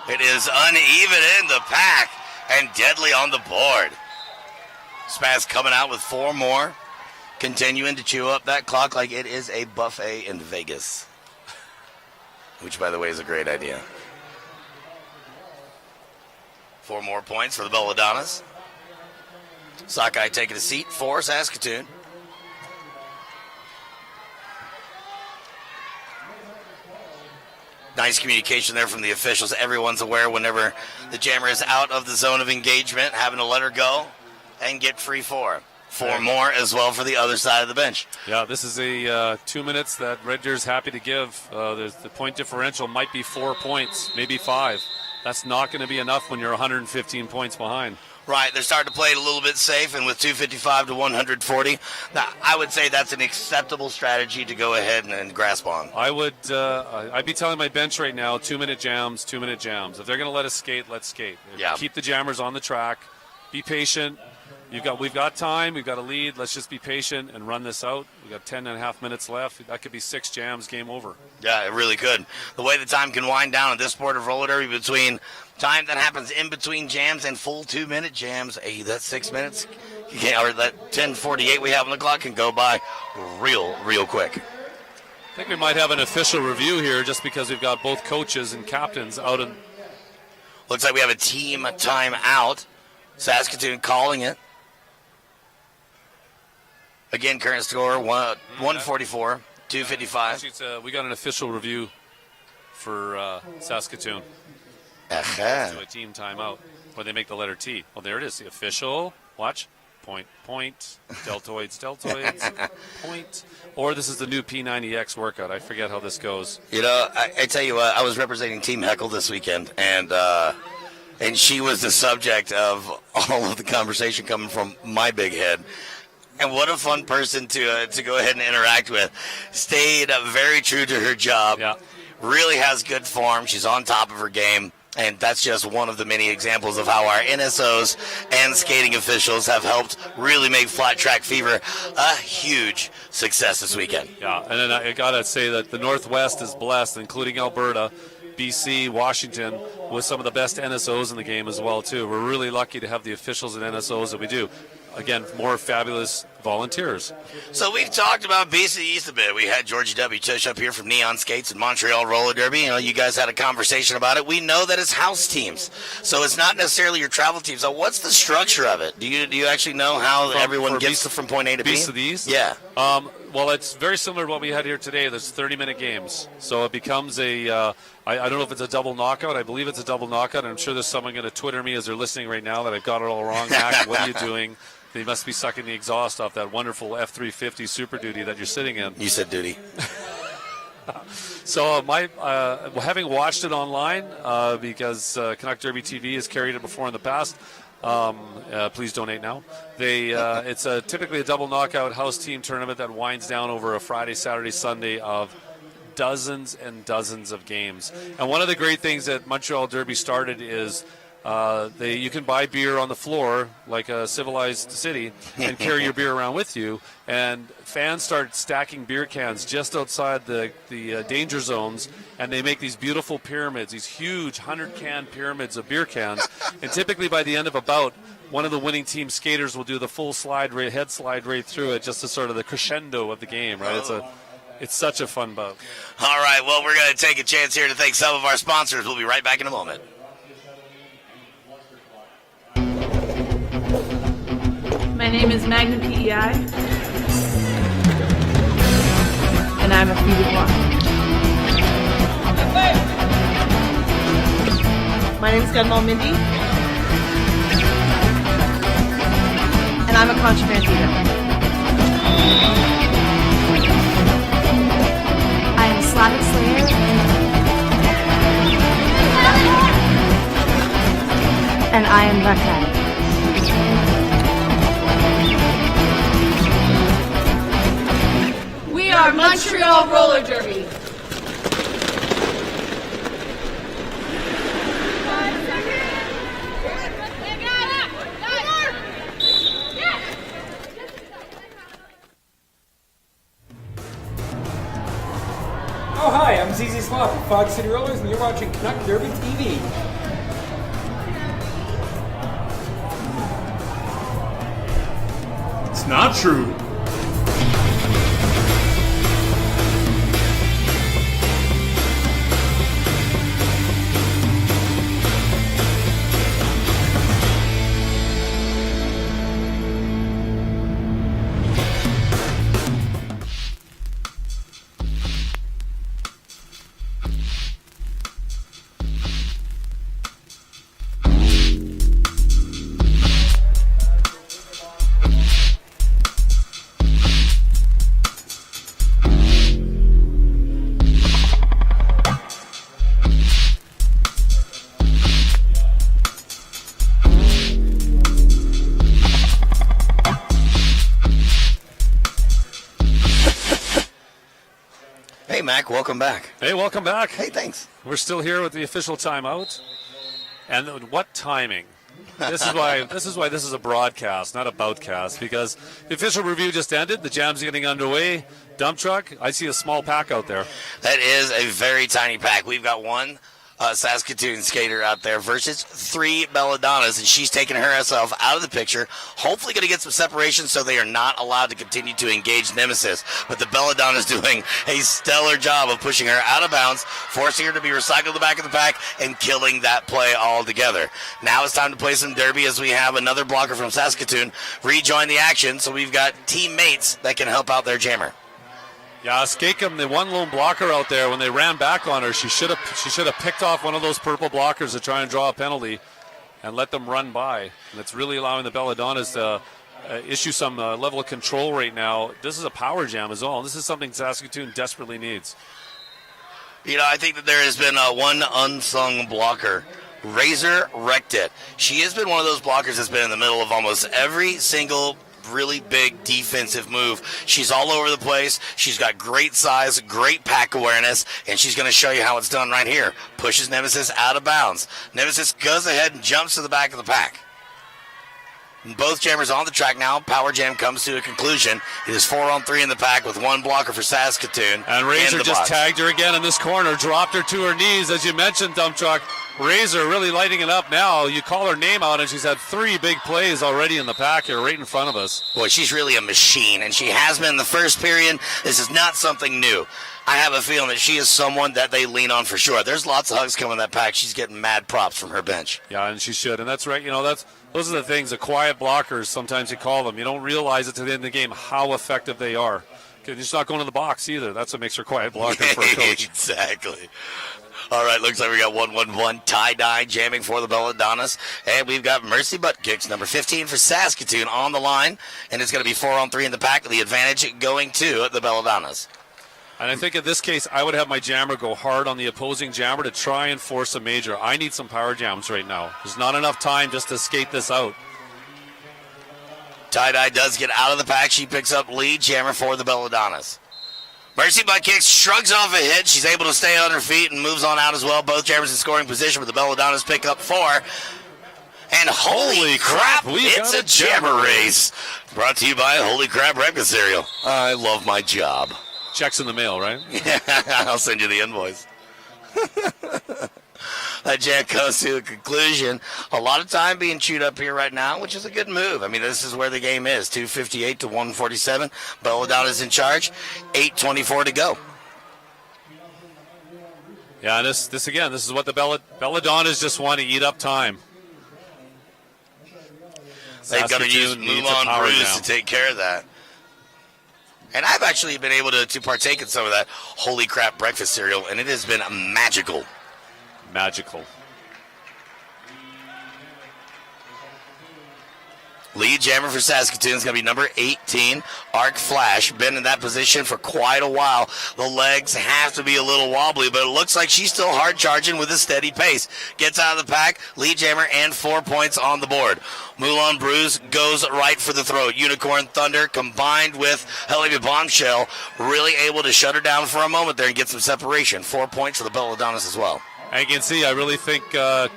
It is uneven in the pack and deadly on the board. Spaz coming out with 4 more, continuing to chew up that clock like it is a buffet in Vegas, which, by the way, is a great idea. 4 more points for the Belladonnas. Sockeye taking a seat for Saskatoon. Nice communication there from the officials. Everyone's aware whenever the jammer is out of the zone of engagement, having to let her go and get free 4. 4 more as well for the other side of the bench. Yeah, this is a 2 minutes that Red Deer's happy to give. The point differential might be 4 points, maybe 5. That's not going to be enough when you're 115 points behind. Right, they're starting to play it a little bit safe, and with 255 to 140, I would say that's an acceptable strategy to go ahead and grasp on. I'd be telling my bench right now, 2-minute jams, 2-minute jams. If they're going to let us skate, let's skate. Yeah. Keep the jammers on the track. Be patient. We've got time. We've got a lead. Let's just be patient and run this out. We've got 10 and a half minutes left. That could be 6 jams, game over. Yeah, it really could. The way the time can wind down at this sport of roller derby between time that happens in between jams and full 2-minute jams, that 6 minutes, or that 10:48 we have on the clock can go by real quick. I think we might have an official review here just because we've got both coaches and captains out. Looks like we have a team timeout. Saskatoon calling it. Again, current score 144, 255. We got an official review for Saskatoon. Uh-huh. So a team timeout where they make the letter T. Well, there it is. The official. Watch. Point. Deltoids. Point. Or this is the new P90X workout. I forget how this goes. You know, I tell you what, I was representing Team Heckle this weekend, and she was the subject of all of the conversation coming from my big head. And what a fun person to go ahead and interact with. Stayed very true to her job. Yeah. Really has good form. She's on top of her game. And that's just one of the many examples of how our NSOs and skating officials have helped really make Flat Track Fever a huge success this weekend. Yeah, and then I got to say that the Northwest is blessed, including Alberta, BC, Washington, with some of the best NSOs in the game as well, too. We're really lucky to have the officials and NSOs that we do. Again, more fabulous volunteers. So we've talked about BC East a bit. We had Georgie W. Tush up here from Neon Skates and Montreal Roller Derby. You know, you guys had a conversation about it. We know that it's house teams, so it's not necessarily your travel team. So what's the structure of it? Do you actually know how everyone gets from point A to B? Beast of these? Yeah. Well, it's very similar to what we had here today. There's 30-minute games, so it becomes a. I don't know if it's a double knockout. I believe it's a double knockout. I'm sure there's someone going to Twitter me as they're listening right now that I've got it all wrong. Mac, what are you doing? They must be sucking the exhaust off that wonderful F350 Super Duty that you're sitting in. You said duty. So having watched it online, because Canuck Derby TV has carried it before in the past, please donate now. It's typically a double knockout house team tournament that winds down over a Friday, Saturday, Sunday of dozens and dozens of games. And one of the great things that Montreal Derby started is you can buy beer on the floor like a civilized city and carry your beer around with you, and fans start stacking beer cans just outside the danger zones, and they make these beautiful pyramids, these huge 100-can pyramids of beer cans, and typically by the end of a bout, one of the winning team skaters will do the full head slide right through it, just as sort of the crescendo of the game, right? It's such a fun bout. All right, well, we're going to take a chance here to thank some of our sponsors. We'll be right back in a moment. My name is Magnum PEI, and I'm a feeder block. My name is Gunmal Mindy, and I'm a contraband dealer. I am Slavic Slayer, and I am Buckeye. our Montreal roller derby. Oh, hi, I'm ZZ Slop of Fog City Rollers, and you're watching Canuck Derby TV. It's not true. Hey, Mac, welcome back. Hey, welcome back. Hey, thanks. We're still here with the official timeout. And what timing? This is why this is a broadcast, not a boutcast, because the official review just ended. The jam's getting underway. Dump truck, I see a small pack out there. That is a very tiny pack. We've got one Saskatoon skater out there versus 3 Belladonnas, and she's taking herself out of the picture, hopefully going to get some separation so they are not allowed to continue to engage Nemesis. But the Belladonna's doing a stellar job of pushing her out of bounds, forcing her to be recycled to the back of the pack, and killing that play altogether. Now it's time to play some derby as we have another blocker from Saskatoon rejoin the action, so we've got teammates that can help out their jammer. Yeah, Skakem, the one lone blocker out there, when they ran back on her, she should have picked off one of those purple blockers to try and draw a penalty and let them run by. And it's really allowing the Belladonnas to issue some level of control right now. This is a power jam as well, and this is something Saskatoon desperately needs. You know, I think that there has been one unsung blocker. Razor wrecked it. She has been one of those blockers that's been in the middle of almost every single really big defensive move. She's all over the place. She's got great size, great pack awareness, and she's going to show you how it's done right here. Pushes Nemesis out of bounds. Nemesis goes ahead and jumps to the back of the pack. And both jammers on the track now. Power jam comes to a conclusion. It is 4-on-3 in the pack with one blocker for Saskatoon. And Razor just tagged her again in this corner, dropped her to her knees, as you mentioned, Dump Truck. Razor really lighting it up now. You call her name out, and she's had 3 big plays already in the pack here right in front of us. Boy, she's really a machine, and she has been in the first period. This is not something new. I have a feeling that she is someone that they lean on for sure. There's lots of hugs coming in that pack. She's getting mad props from her bench. Yeah, and she should, and that's right. You know, those are the things, the quiet blockers, sometimes you call them. You don't realize it to the end of the game how effective they are. Because she's not going to the box either. That's what makes her quiet blocker for a coach. Exactly. All right, looks like we got 1-1-1 tie-dye jamming for the Belladonnas. And we've got Mercy Butt Kicks, number 15 for Saskatoon, on the line. And it's going to be 4-on-3 in the pack with the advantage going to the Belladonnas. And I think in this case, I would have my jammer go hard on the opposing jammer to try and force a major. I need some power jams right now. There's not enough time just to skate this out. Tie-dye does get out of the pack. She picks up lead jammer for the Belladonnas. Mercy Butt Kicks shrugs off a hit. She's able to stay on her feet and moves on out as well. Both jammers in scoring position, but the Belladonnas pick up 4. And holy crap, it's a jammer race. Brought to you by Holy Crap Breakfast Cereal. I love my job. Checks in the mail, right? Yeah, I'll send you the invoice. That jam comes to a conclusion. A lot of time being chewed up here right now, which is a good move. I mean, this is where the game is. 2:58 to 1:47. Belladonna's in charge. 8:24 to go. Yeah, this again, this is what the Belladonnas just want to eat up time. They've got to use Moulin Brews to take care of that. And I've actually been able to partake in some of that Holy Crap breakfast cereal, and it has been magical. Magical. Lead jammer for Saskatoon is going to be number 18, Arc Flash. Been in that position for quite a while. The legs have to be a little wobbly, but it looks like she's still hard charging with a steady pace. Gets out of the pack, lead jammer, and 4 points on the board. Moulin Bruise goes right for the throat. Unicorn Thunder combined with Helena Bombshell really able to shut her down for a moment there and get some separation. 4 points for the Belladonnas as well. And you can see, I really think the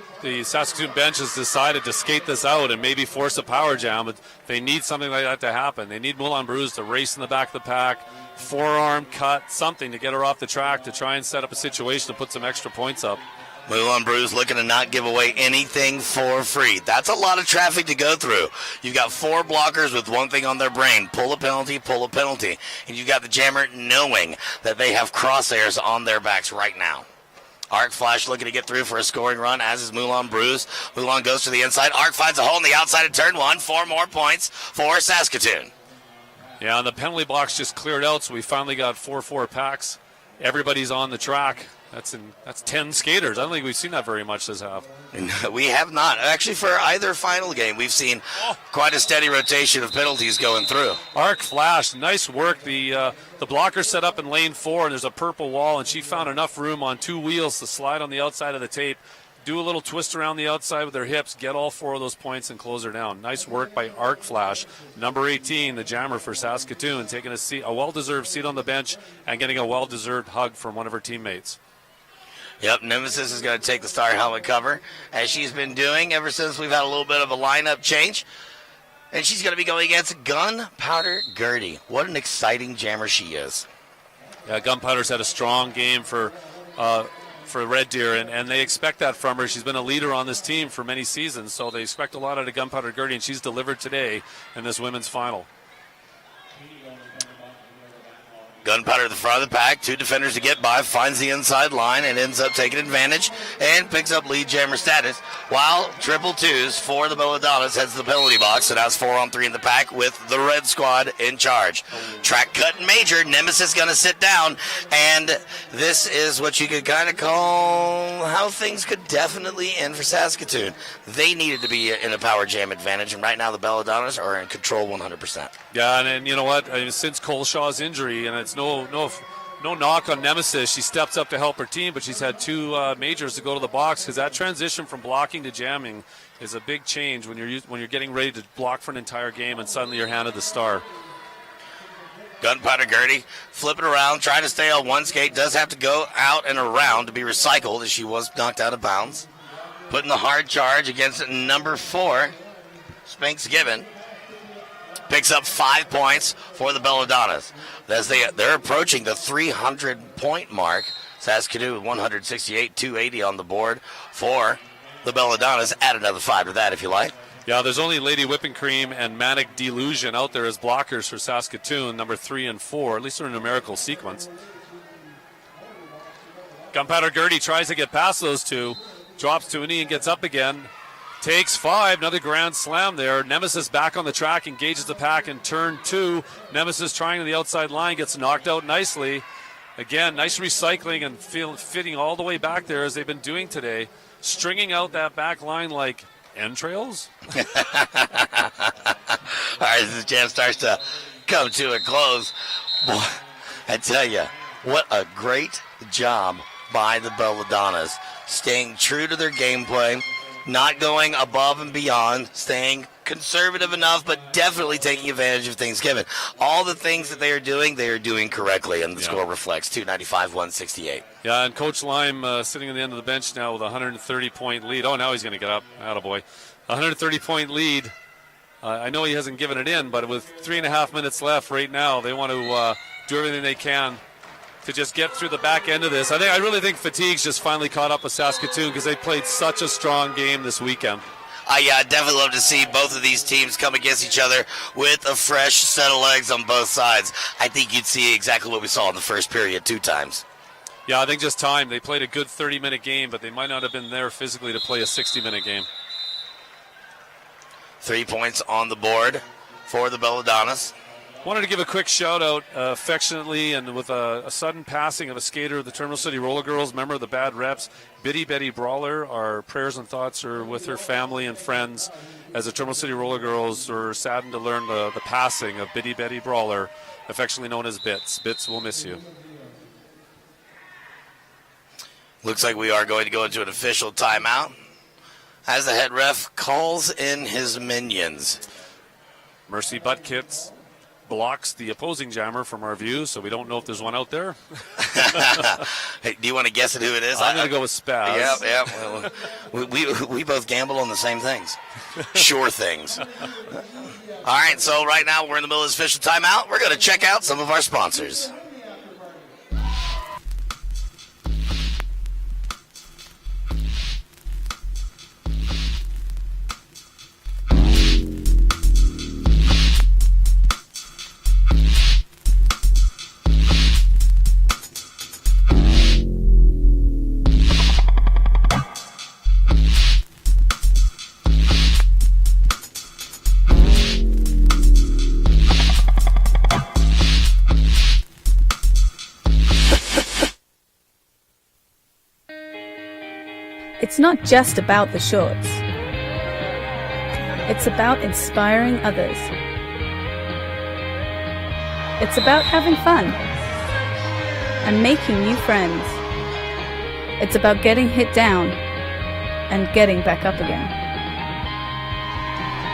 Saskatoon bench has decided to skate this out and maybe force a power jam, but they need something like that to happen. They need Moulin Bruise to race in the back of the pack, forearm cut, something to get her off the track to try and set up a situation to put some extra points up. Moulin Bruise looking to not give away anything for free. That's a lot of traffic to go through. You've got 4 blockers with one thing on their brain, pull a penalty, pull a penalty. And you've got the jammer knowing that they have crosshairs on their backs right now. Arc Flash looking to get through for a scoring run, as is Moulin Bruise. Moulin goes to the inside. Arc finds a hole on the outside of turn 1. 4 more points for Saskatoon. Yeah, and the penalty box just cleared out, so we finally got 4-4 packs. Everybody's on the track. That's 10 skaters. I don't think we've seen that very much this half. We have not. Actually, for either final game, we've seen quite a steady rotation of penalties going through. Arc Flash, nice work. The blocker set up in lane 4, and there's a purple wall, and she found enough room on 2 wheels to slide on the outside of the tape, do a little twist around the outside with her hips, get all 4 of those points, and close her down. Nice work by Arc Flash. Number 18, the jammer for Saskatoon, taking a well-deserved seat on the bench and getting a well-deserved hug from one of her teammates. Yep, Nemesis is going to take the star helmet cover, as she's been doing ever since we've had a little bit of a lineup change. And she's going to be going against Gunpowder Gertie. What an exciting jammer she is. Yeah, Gunpowder's had a strong game for Red Deer, and they expect that from her. She's been a leader on this team for many seasons, so they expect a lot out of Gunpowder Gertie, and she's delivered today in this women's final. Gunpowder at the front of the pack, 2 defenders to get by, finds the inside line and ends up taking advantage and picks up lead jammer status, while triple twos for the Belladonnas heads to the penalty box, and has 4-on-3 in the pack with the red squad in charge. Track cut major, Nemesis going to sit down, and this is what you could kind of call how things could definitely end for Saskatoon. They needed to be in a power jam advantage, and right now the Belladonnas are in control 100%. Yeah, and you know what? Since Coleshaw's injury, and it's no knock on Nemesis, she steps up to help her team, but she's had 2 majors to go to the box, because that transition from blocking to jamming is a big change when you're getting ready to block for an entire game, and suddenly you're handed the star. Gunpowder Gertie flipping around, trying to stay on one skate, does have to go out and around to be recycled, as she was knocked out of bounds. Putting the hard charge against number 4, Spanx Gibbon. Picks up 5 points for the Belladonnas. As they're approaching the 300-point mark. Saskatoon with 168-280 on the board for the Belladonnas. Add another 5 to that if you like. Yeah, there's only Lady Whipping Cream and Manic Delusion out there as blockers for Saskatoon, number 3 and 4. At least they're in numerical sequence. Gunpowder Gertie tries to get past those 2. Drops to a knee and gets up again. Takes 5, another grand slam there. Nemesis back on the track, engages the pack in turn 2. Nemesis trying on the outside line, gets knocked out nicely. Again, nice recycling and fitting all the way back there as they've been doing today. Stringing out that back line like entrails. All right, as the jam starts to come to a close. Boy, I tell you, what a great job by the Belladonnas. Staying true to their gameplay. Not going above and beyond, staying conservative enough, but definitely taking advantage of things given. All the things that they are doing correctly, and the score reflects 295-168. Yeah, and Coach Lime sitting on the end of the bench now with a 130-point lead. Oh, now he's going to get up. Attaboy. 130-point lead. I know he hasn't given it in, but with 3.5 minutes left right now, they want to do everything they can to just get through the back end of this. I really think fatigue's just finally caught up with Saskatoon, because they played such a strong game this weekend. Yeah, I'd definitely love to see both of these teams come against each other with a fresh set of legs on both sides. I think you'd see exactly what we saw in the first period 2 times. Yeah, I think just time. They played a good 30-minute game, but they might not have been there physically to play a 60-minute game. 3 points on the board for the Belladonnas. Wanted to give a quick shout-out affectionately and with a sudden passing of a skater of the Terminal City Roller Girls, member of the Bad Reps, Betty Brawler. Our prayers and thoughts are with her family and friends. as the Terminal City Roller Girls were saddened to learn the passing of Bitty Betty Brawler, affectionately known as Bits. Bits, will miss you. Looks like we are going to go into an official timeout as the head ref calls in his minions. Mercy Butt Kits blocks the opposing jammer from our view, so we don't know if there's one out there. Hey, do you want to guess at who it is? I'm going to go with Spaz. Yep. Well, we both gamble on the same things. Sure things. All right, so right now we're in the middle of this official timeout. We're going to check out some of our sponsors. It's not just about the shorts. It's about inspiring others. It's about having fun and making new friends. It's about getting hit down and getting back up again.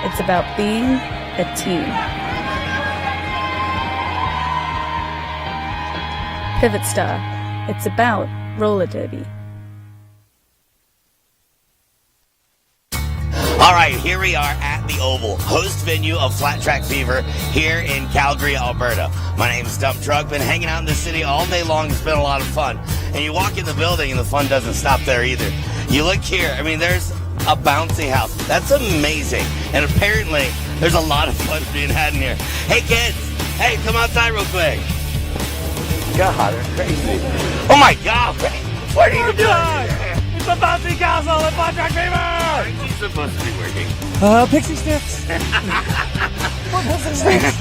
It's about being a team. Pivot Star. It's about roller derby. All right, here we are at the Oval, host venue of Flat Track Fever here in Calgary, Alberta. My name is Dump Truck. Been hanging out in the city all day long. It's been a lot of fun. And you walk in the building and the fun doesn't stop there either. You look here. I mean, there's a bouncy house. That's amazing. And apparently, there's a lot of fun being had in here. Hey, kids. Hey, come outside real quick. God, they're crazy. Oh, my God. What are you doing? It's a bouncy castle at Flat Track Fever! Aren't you supposed to be working? Pixie sticks. More pixie sticks.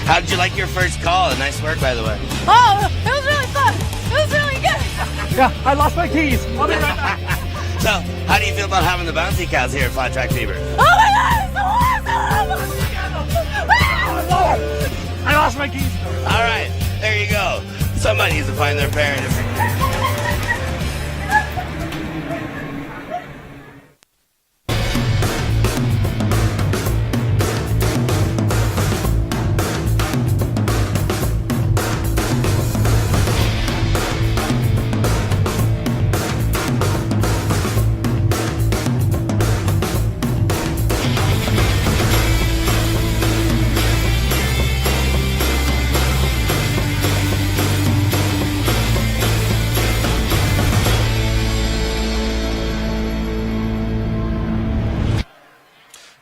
How'd you like your first call? Nice work, by the way. Oh, it was really fun. It was really good. Yeah, I lost my keys. I'll be right back. So, how do you feel about having the bouncy cows here at Flat Track Fever? Oh my God, it's so awesome! I lost my keys. All right, there you go. Somebody needs to find their parents.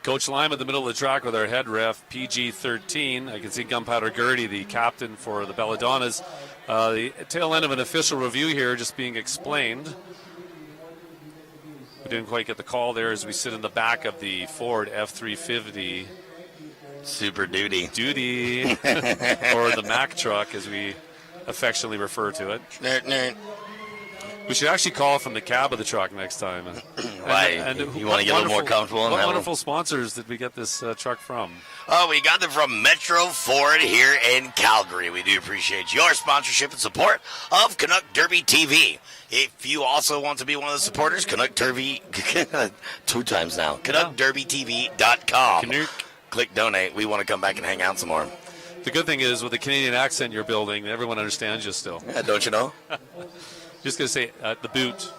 Coach Lime at the middle of the track with our head ref, PG-13. I can see Gunpowder Gertie, the captain for the Belladonnas. The tail end of an official review here just being explained. We didn't quite get the call there as we sit in the back of the Ford F-350. Super Duty. Or the Mack truck, as we affectionately refer to it. We should actually call from the cab of the truck next time. Why? You want to get a little more comfortable? What wonderful sponsors did we get this truck from? Oh, we got them from Metro Ford here in Calgary. We do appreciate your sponsorship and support of Canuck Derby TV. If you also want to be one of the supporters, Canuck Derby, 2 times now, CanuckDerbyTV.com. Canuck. Click donate. We want to come back and hang out some more. The good thing is, with the Canadian accent you're building, everyone understands you still. Yeah, don't you know? Just going to say, at the boot.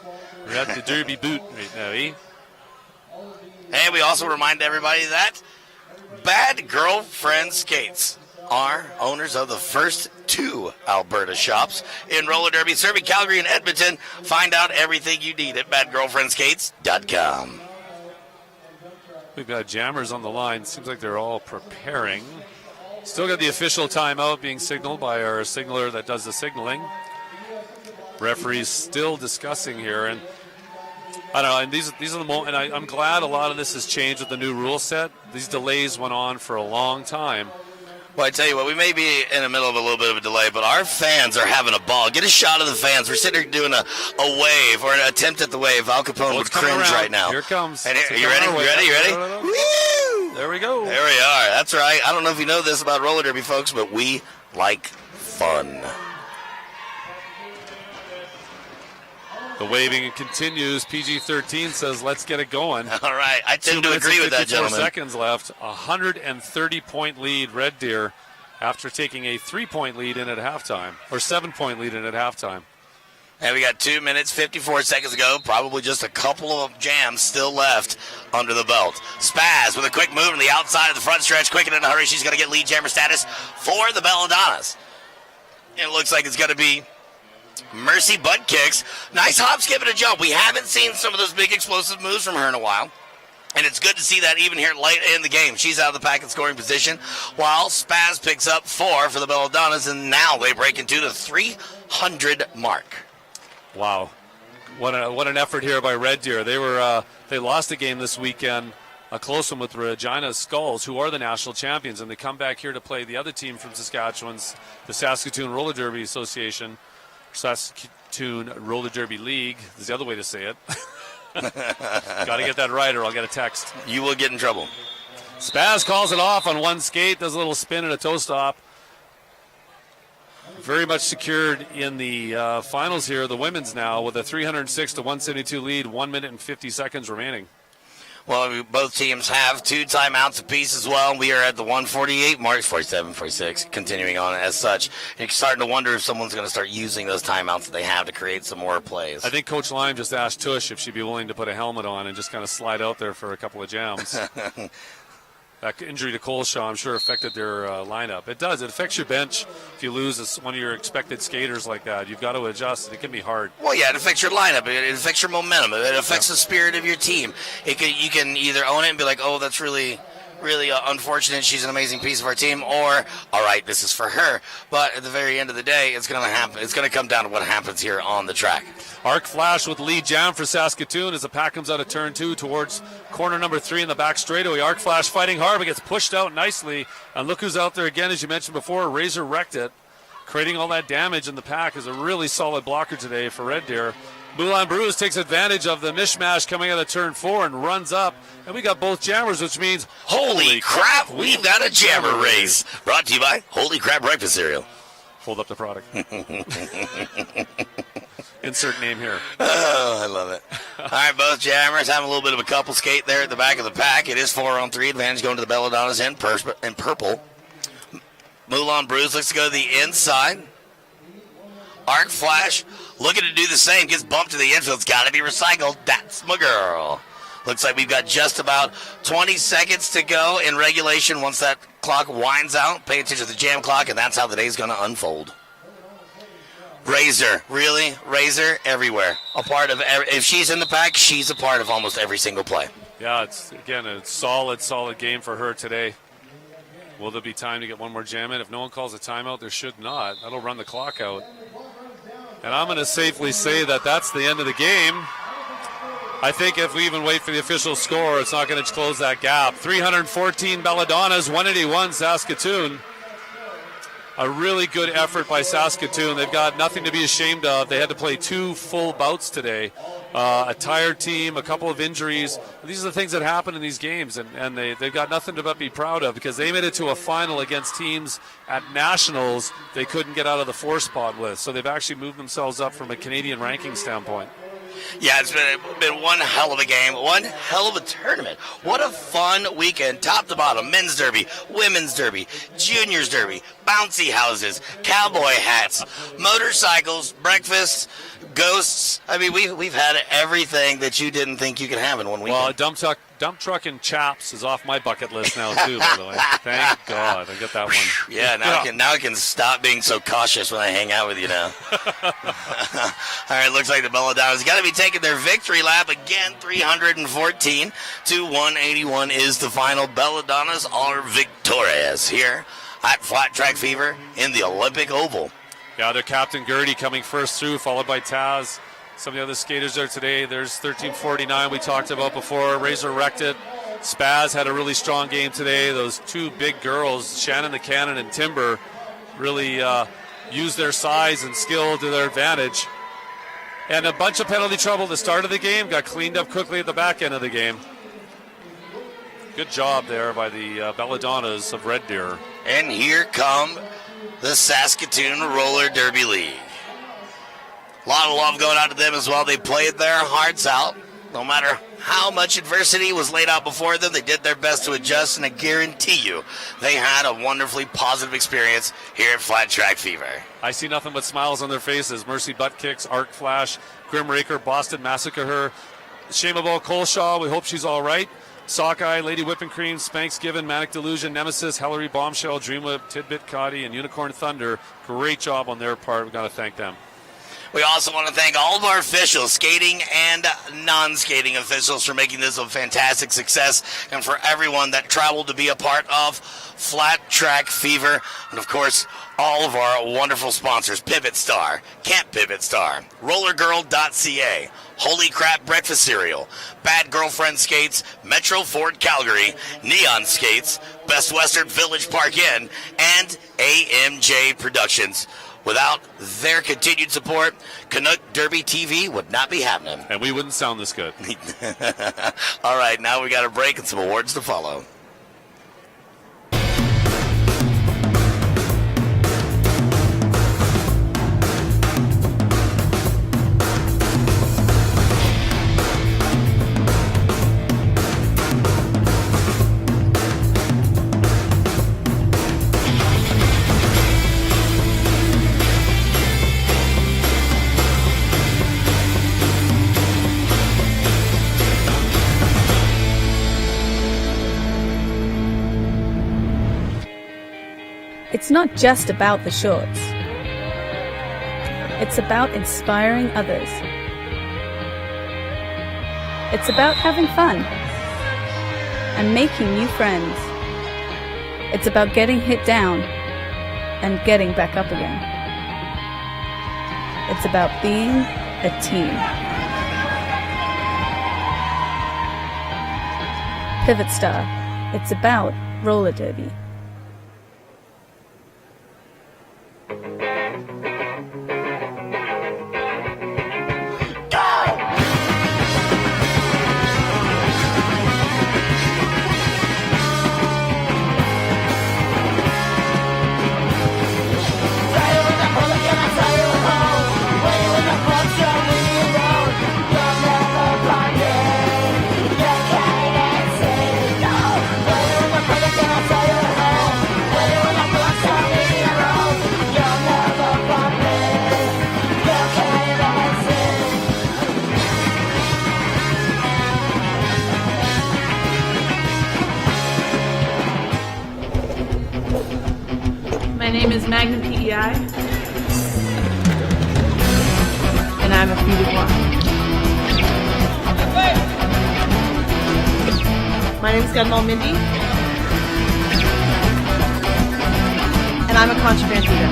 We're at the Derby boot right now, eh? And we also remind everybody that Bad Girlfriend Skates are owners of the first 2 Alberta shops in roller derby, serving Calgary and Edmonton. Find out everything you need at badgirlfriendskates.com. We've got jammers on the line. Seems like they're all preparing. Still got the official timeout being signaled by our signaler that does the signaling. Referees still discussing here, and I don't know. And these are the moments. And I'm glad a lot of this has changed with the new rule set. These delays went on for a long time. Well, I tell you what, we may be in the middle of a little bit of a delay, but our fans are having a ball. Get a shot of the fans. We're sitting here doing a wave or an attempt at the wave. Al Capone would cringe right now. Here it comes. And here, you ready? You ready? Woo! There we go. There we are. That's right. I don't know if you know this about roller derby, folks, but we like fun. The waving continues. PG-13 says, let's get it going. All right. I tend to agree with that, 54 gentlemen. seconds left. 130-point lead, Red Deer, after taking a 3-point lead in at halftime, or 7-point lead in at halftime. And we got 2 minutes, 54 seconds to go. Probably just a couple of jams still left under the belt. Spaz with a quick move on the outside of the front stretch. Quick and in a hurry. She's going to get lead jammer status for the Belladonnas. It looks like it's going to be Mercy butt kicks. Nice hop, skip, and a jump. We haven't seen some of those big explosive moves from her in a while. And it's good to see that even here late in the game. She's out of the pack in scoring position, while Spaz picks up 4 for the Belladonnas, and now they break into the 300 mark. Wow. What an effort here by Red Deer. They lost a game this weekend, a close one with Regina Skulls, who are the national champions, and they come back here to play the other team from Saskatchewan's, the Saskatoon Roller Derby Association, Saskatoon Roller Derby League is the other way to say it. Got to get that right or I'll get a text. You will get in trouble. Spaz calls it off on one skate, does a little spin and a toe stop. Very much secured in the finals here, the women's now, with a 306-172 lead, 1 minute and 50 seconds remaining. Well, both teams have 2 timeouts apiece as well. We are at the 148 mark, 47, 46, continuing on as such. You're starting to wonder if someone's going to start using those timeouts that they have to create some more plays. I think Coach Lime just asked Tush if she'd be willing to put a helmet on and just kind of slide out there for a couple of jams. That injury to Coleshaw, I'm sure, affected their lineup. It does. It affects your bench if you lose one of your expected skaters like that. You've got to adjust. It can be hard. Well, yeah, it affects your lineup. It affects your momentum. It affects the spirit of your team. You can either own it and be like, oh, that's really unfortunate. She's an amazing piece of our team. Or, all right, this is for her. But at the very end of the day, it's going to happen. It's going to come down to what happens here on the track. Arc flash with lead jam for Saskatoon as the pack comes out of turn 2 towards corner number 3 in the back straightaway. Arc flash fighting hard, but gets pushed out nicely. And look who's out there again, as you mentioned before. Razor wrecked it, creating all that damage in the pack. Is a really solid blocker today for Red Deer. Moulin Bruce takes advantage of the mishmash coming out of turn 4 and runs up. And we got both jammers, which means, holy crap, we've got a jammer race. Brought to you by Holy Crap Breakfast Cereal. Hold up the product. Insert name here. Oh, I love it. All right, both jammers having a little bit of a couple skate there at the back of the pack. It is 4-on-3 advantage going to the Belladonnas in purple. Moulin Bruce looks to go to the inside. Arc Flash looking to do the same. Gets bumped to the infield. It's got to be recycled. That's my girl. Looks like we've got just about 20 seconds to go in regulation once that clock winds out. Pay attention to the jam clock, and that's how the day's going to unfold. Razor, really? Razor everywhere. A part of if she's in the pack, she's a part of almost every single play. Yeah, it's, again, a solid game for her today. Will there be time to get one more jam in? If no one calls a timeout, there should not. That'll run the clock out. And I'm going to safely say that that's the end of the game. I think if we even wait for the official score, it's not going to close that gap. 314 Belladonnas, 181 Saskatoon. A really good effort by Saskatoon. They've got nothing to be ashamed of. They had to play 2 full bouts today. A tired team, a couple of injuries. These are the things that happen in these games, and they've got nothing to but be proud of because they made it to a final against teams at nationals they couldn't get out of the 4 spot with. So they've actually moved themselves up from a Canadian ranking standpoint. Yeah, it's been one hell of a game, one hell of a tournament. What a fun weekend, top to bottom. Men's derby, women's derby, juniors derby, bouncy houses, cowboy hats, motorcycles, breakfasts, ghosts. I mean, we've had everything that you didn't think you could have in one weekend. Well, dump truck and chaps is off my bucket list now too, by the way. Thank God I got that one. Yeah, now I can stop being so cautious when I hang out with you now. All right, looks like the Belladonnas got to be taking their victory lap again. 314 to 181 is the final. Belladonnas are victorious here at Flat Track Fever in the Olympic Oval. Yeah, their captain Gertie coming first through, followed by Taz. Some of the other skaters there today. There's 1349 we talked about before. Razor wrecked it. Spaz had a really strong game today. Those 2 big girls, Shannon the Cannon and Timber, really used their size and skill to their advantage. And a bunch of penalty trouble at the start of the game. Got cleaned up quickly at the back end of the game. Good job there by the Belladonnas of Red Deer. And here come the Saskatoon Roller Derby League. A lot of love going out to them as well. They played their hearts out. No matter how much adversity was laid out before them, they did their best to adjust, and I guarantee you they had a wonderfully positive experience here at Flat Track Fever. I see nothing but smiles on their faces. Mercy Butt Kicks, Arc Flash, Grim Raker, Boston Massacre her, Shame about Coleshaw, we hope she's all right. Sockeye, Lady Whipping Cream, Spanx Given, Manic Delusion, Nemesis, Hillary Bombshell, Dreamwhip, Tidbit Cotty, and Unicorn Thunder. Great job on their part. We've got to thank them. We also want to thank all of our officials, skating and non-skating officials, for making this a fantastic success, and for everyone that traveled to be a part of Flat Track Fever. And, of course, all of our wonderful sponsors, Pivot Star, Camp Pivot Star, RollerGirl.ca, Holy Crap Breakfast Cereal, Bad Girlfriend Skates, Metro Ford Calgary, Neon Skates, Best Western Village Park Inn, and AMJ Productions. Without their continued support, Canuck Derby TV would not be happening. And we wouldn't sound this good. All right, now we got a break and some awards to follow. It's not just about the shorts. It's about inspiring others. It's about having fun and making new friends. It's about getting hit down and getting back up again. It's about being a team. Pivot Star. It's about roller derby. My name is Magnum PEI, and I'm a feeder block. My name is Gunmal Mindy, and I'm a contraband feeder.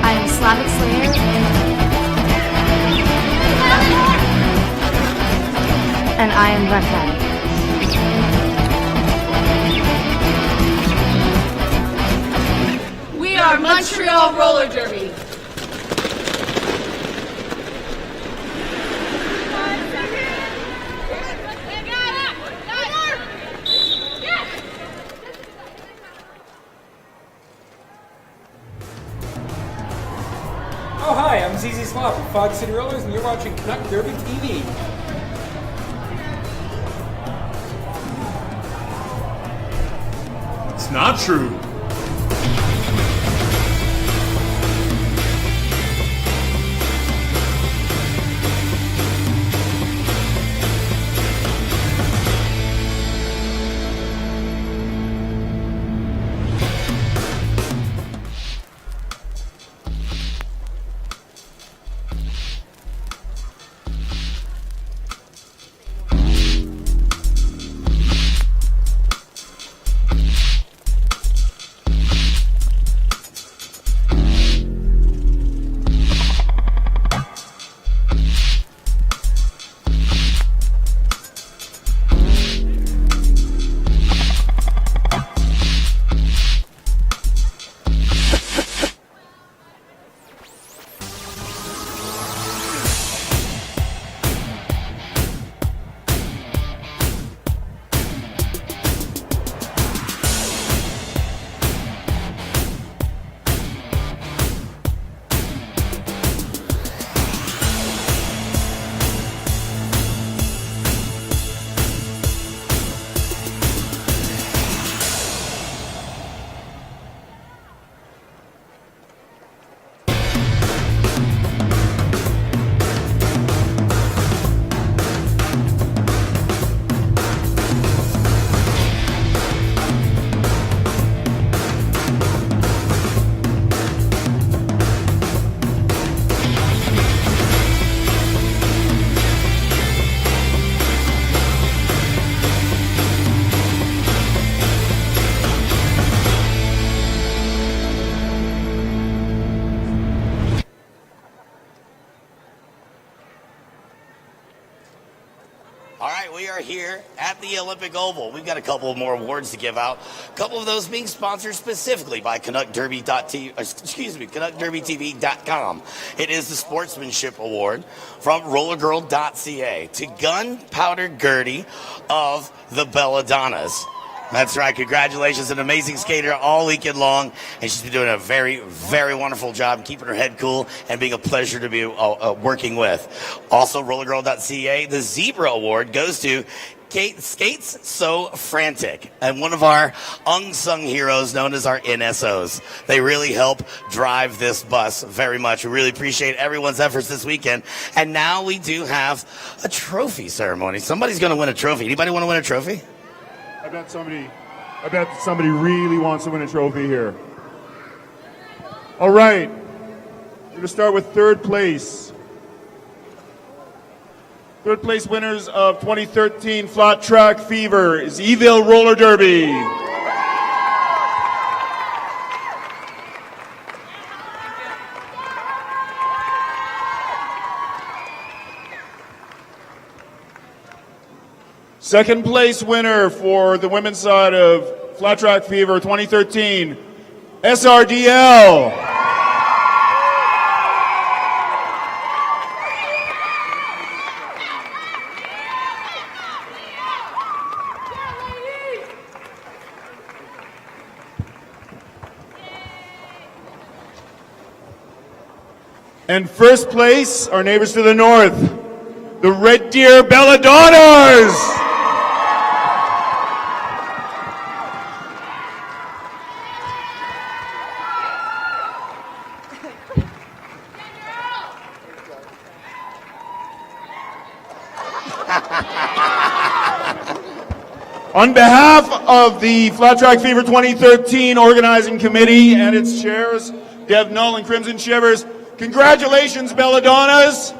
I am Slavic Slayer. And I am Rekha. We are Montreal Roller Derby. Oh, hi, I'm ZZ Slop with Fog City Rollers, and you're watching Canuck Derby TV. It's not true. we are here at the Olympic Oval. We've got a couple of more awards to give out. A couple of those being sponsored specifically by CanuckDerbyTV.com. It is the Sportsmanship Award from RollerGirl.ca to Gunpowder Gertie of the Belladonnas. That's right. Congratulations. An amazing skater all weekend long. And she's been doing a very, very wonderful job keeping her head cool and being a pleasure to be working with. Also, RollerGirl.ca, the Zebra Award goes to Skates So Frantic, and one of our unsung heroes known as our NSOs. They really help drive this bus very much. We really appreciate everyone's efforts this weekend. And now we do have a trophy ceremony. Somebody's going to win a trophy. Anybody want to win a trophy? I bet somebody really wants to win a trophy here. All right. We're going to start with third place. Third place winners of 2013 Flat Track Fever is Eville Roller Derby. Second place winner for the women's side of Flat Track Fever 2013, SRDL. And first place, our neighbors to the north, the Red Deer Belladonnas. On behalf of the Flat Track Fever 2013 Organizing Committee and its chairs, Deb Null and Crimson Shivers, congratulations, Belladonnas!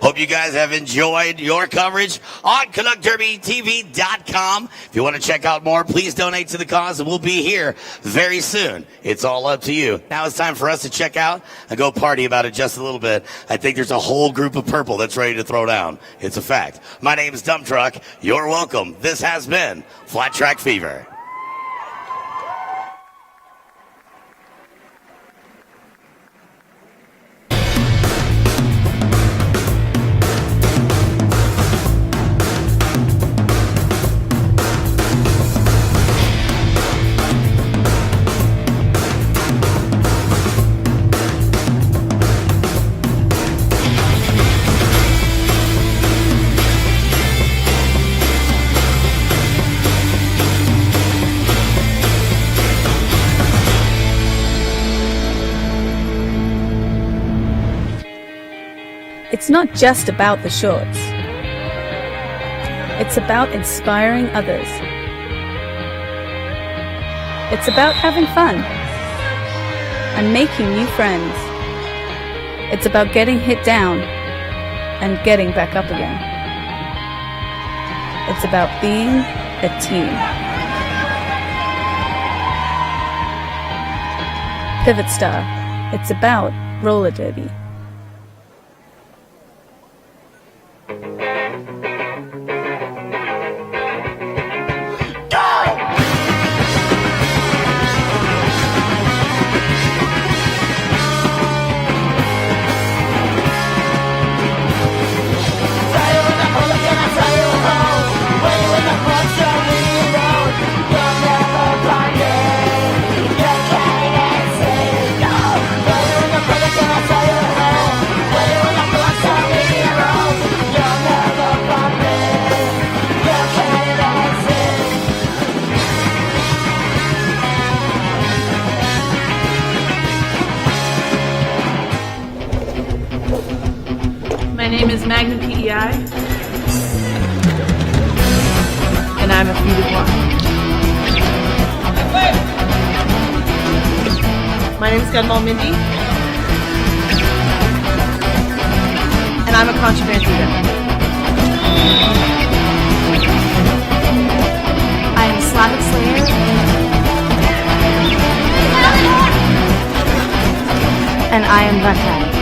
Hope you guys have enjoyed your coverage on CanuckDerbyTV.com. If you want to check out more, please donate to the cause, and we'll be here very soon. It's all up to you. Now it's time for us to check out and go party about it just a little bit. I think there's a whole group of purple that's ready to throw down. It's a fact. My name is Dump Truck. You're welcome. This has been Flat Track Fever. It's not just about the shorts. It's about inspiring others. It's about having fun and making new friends. It's about getting hit down and getting back up again. It's about being a team. Pivot Star. It's about roller derby. My name is Magnum PEI, and I'm a fille de bois. My name is Gunball Mindy, and I'm a controversy. I am Slavic Slayer. And I am Buckhead.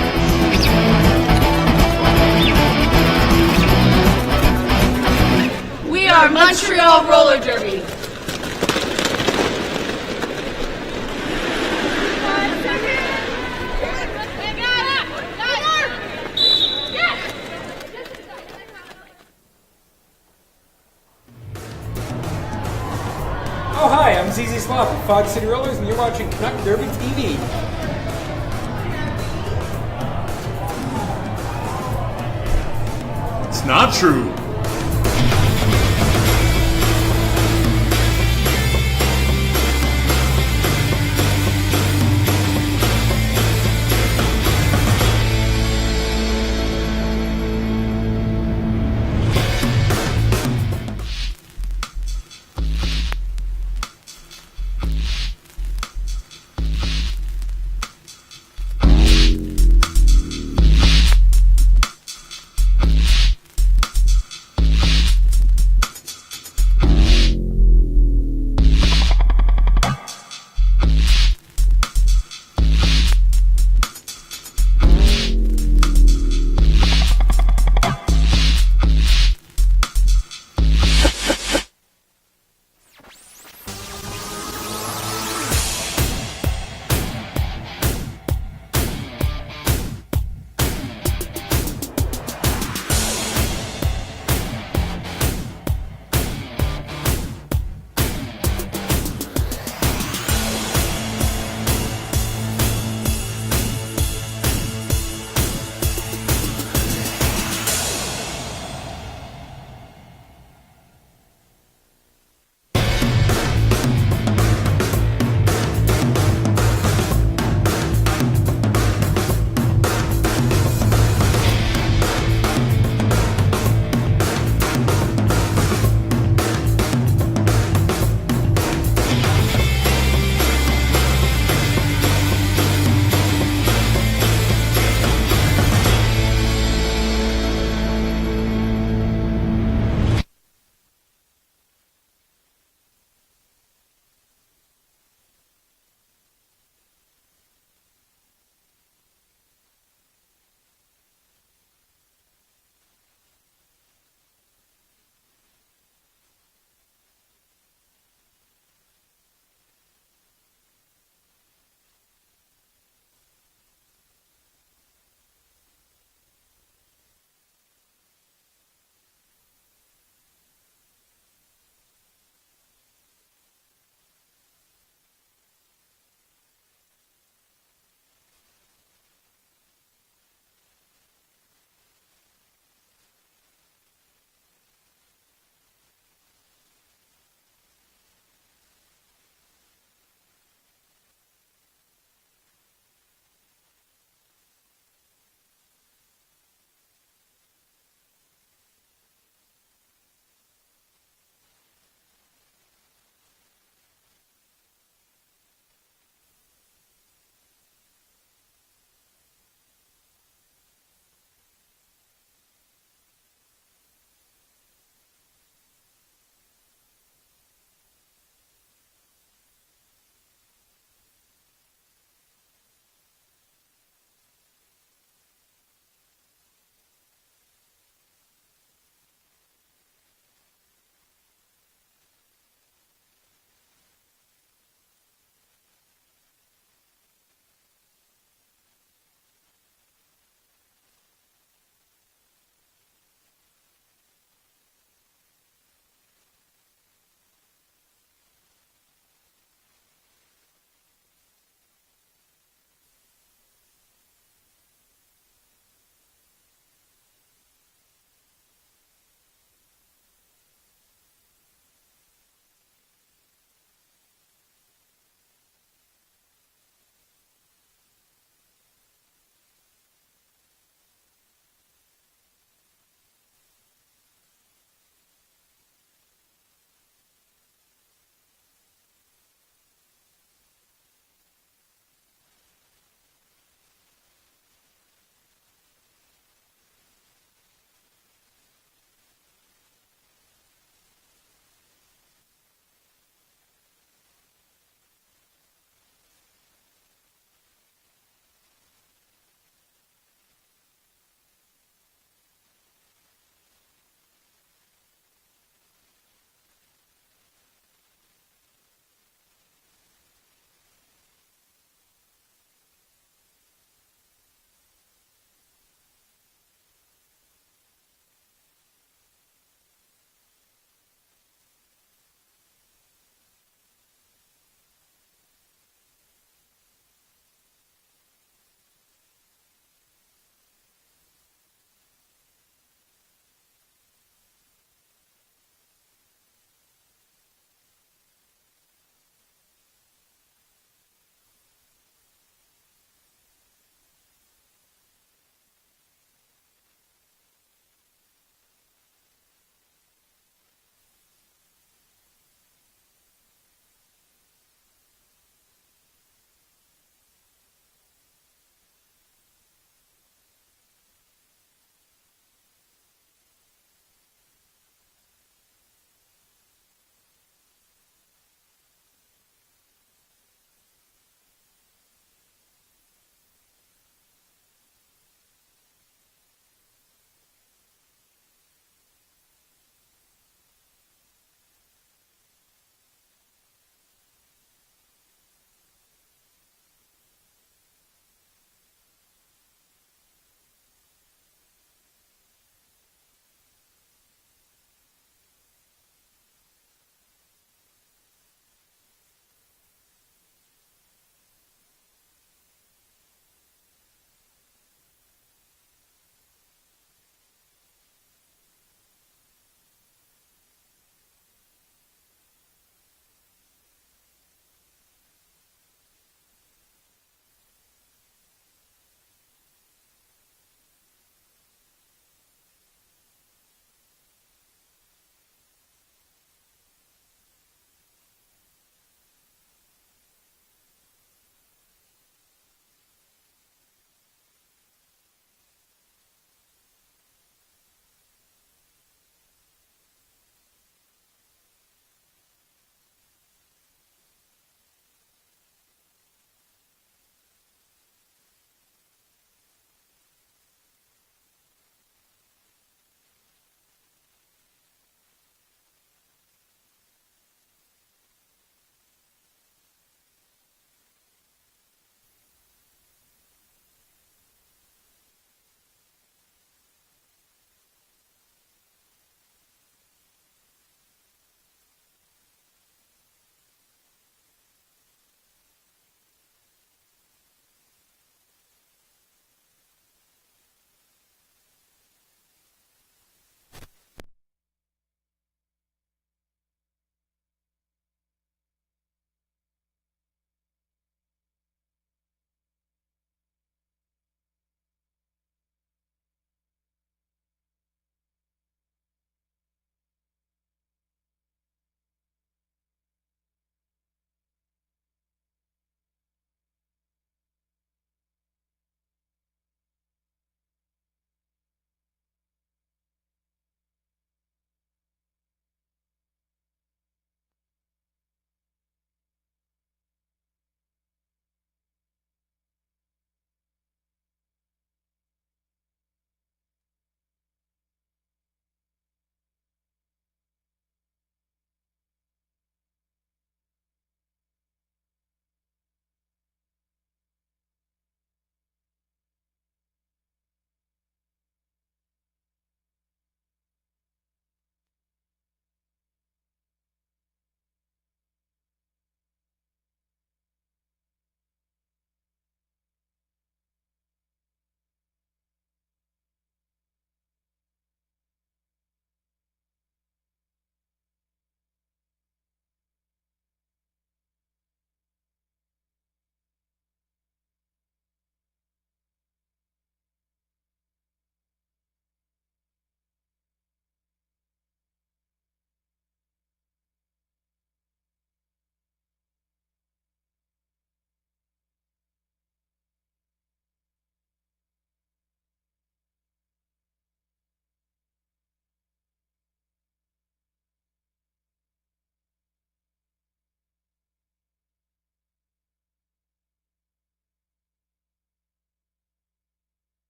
We are Montreal Roller Derby. Oh, hi, I'm ZZ Slop of Fog City Rollers, and you're watching Canuck Derby TV. It's not true.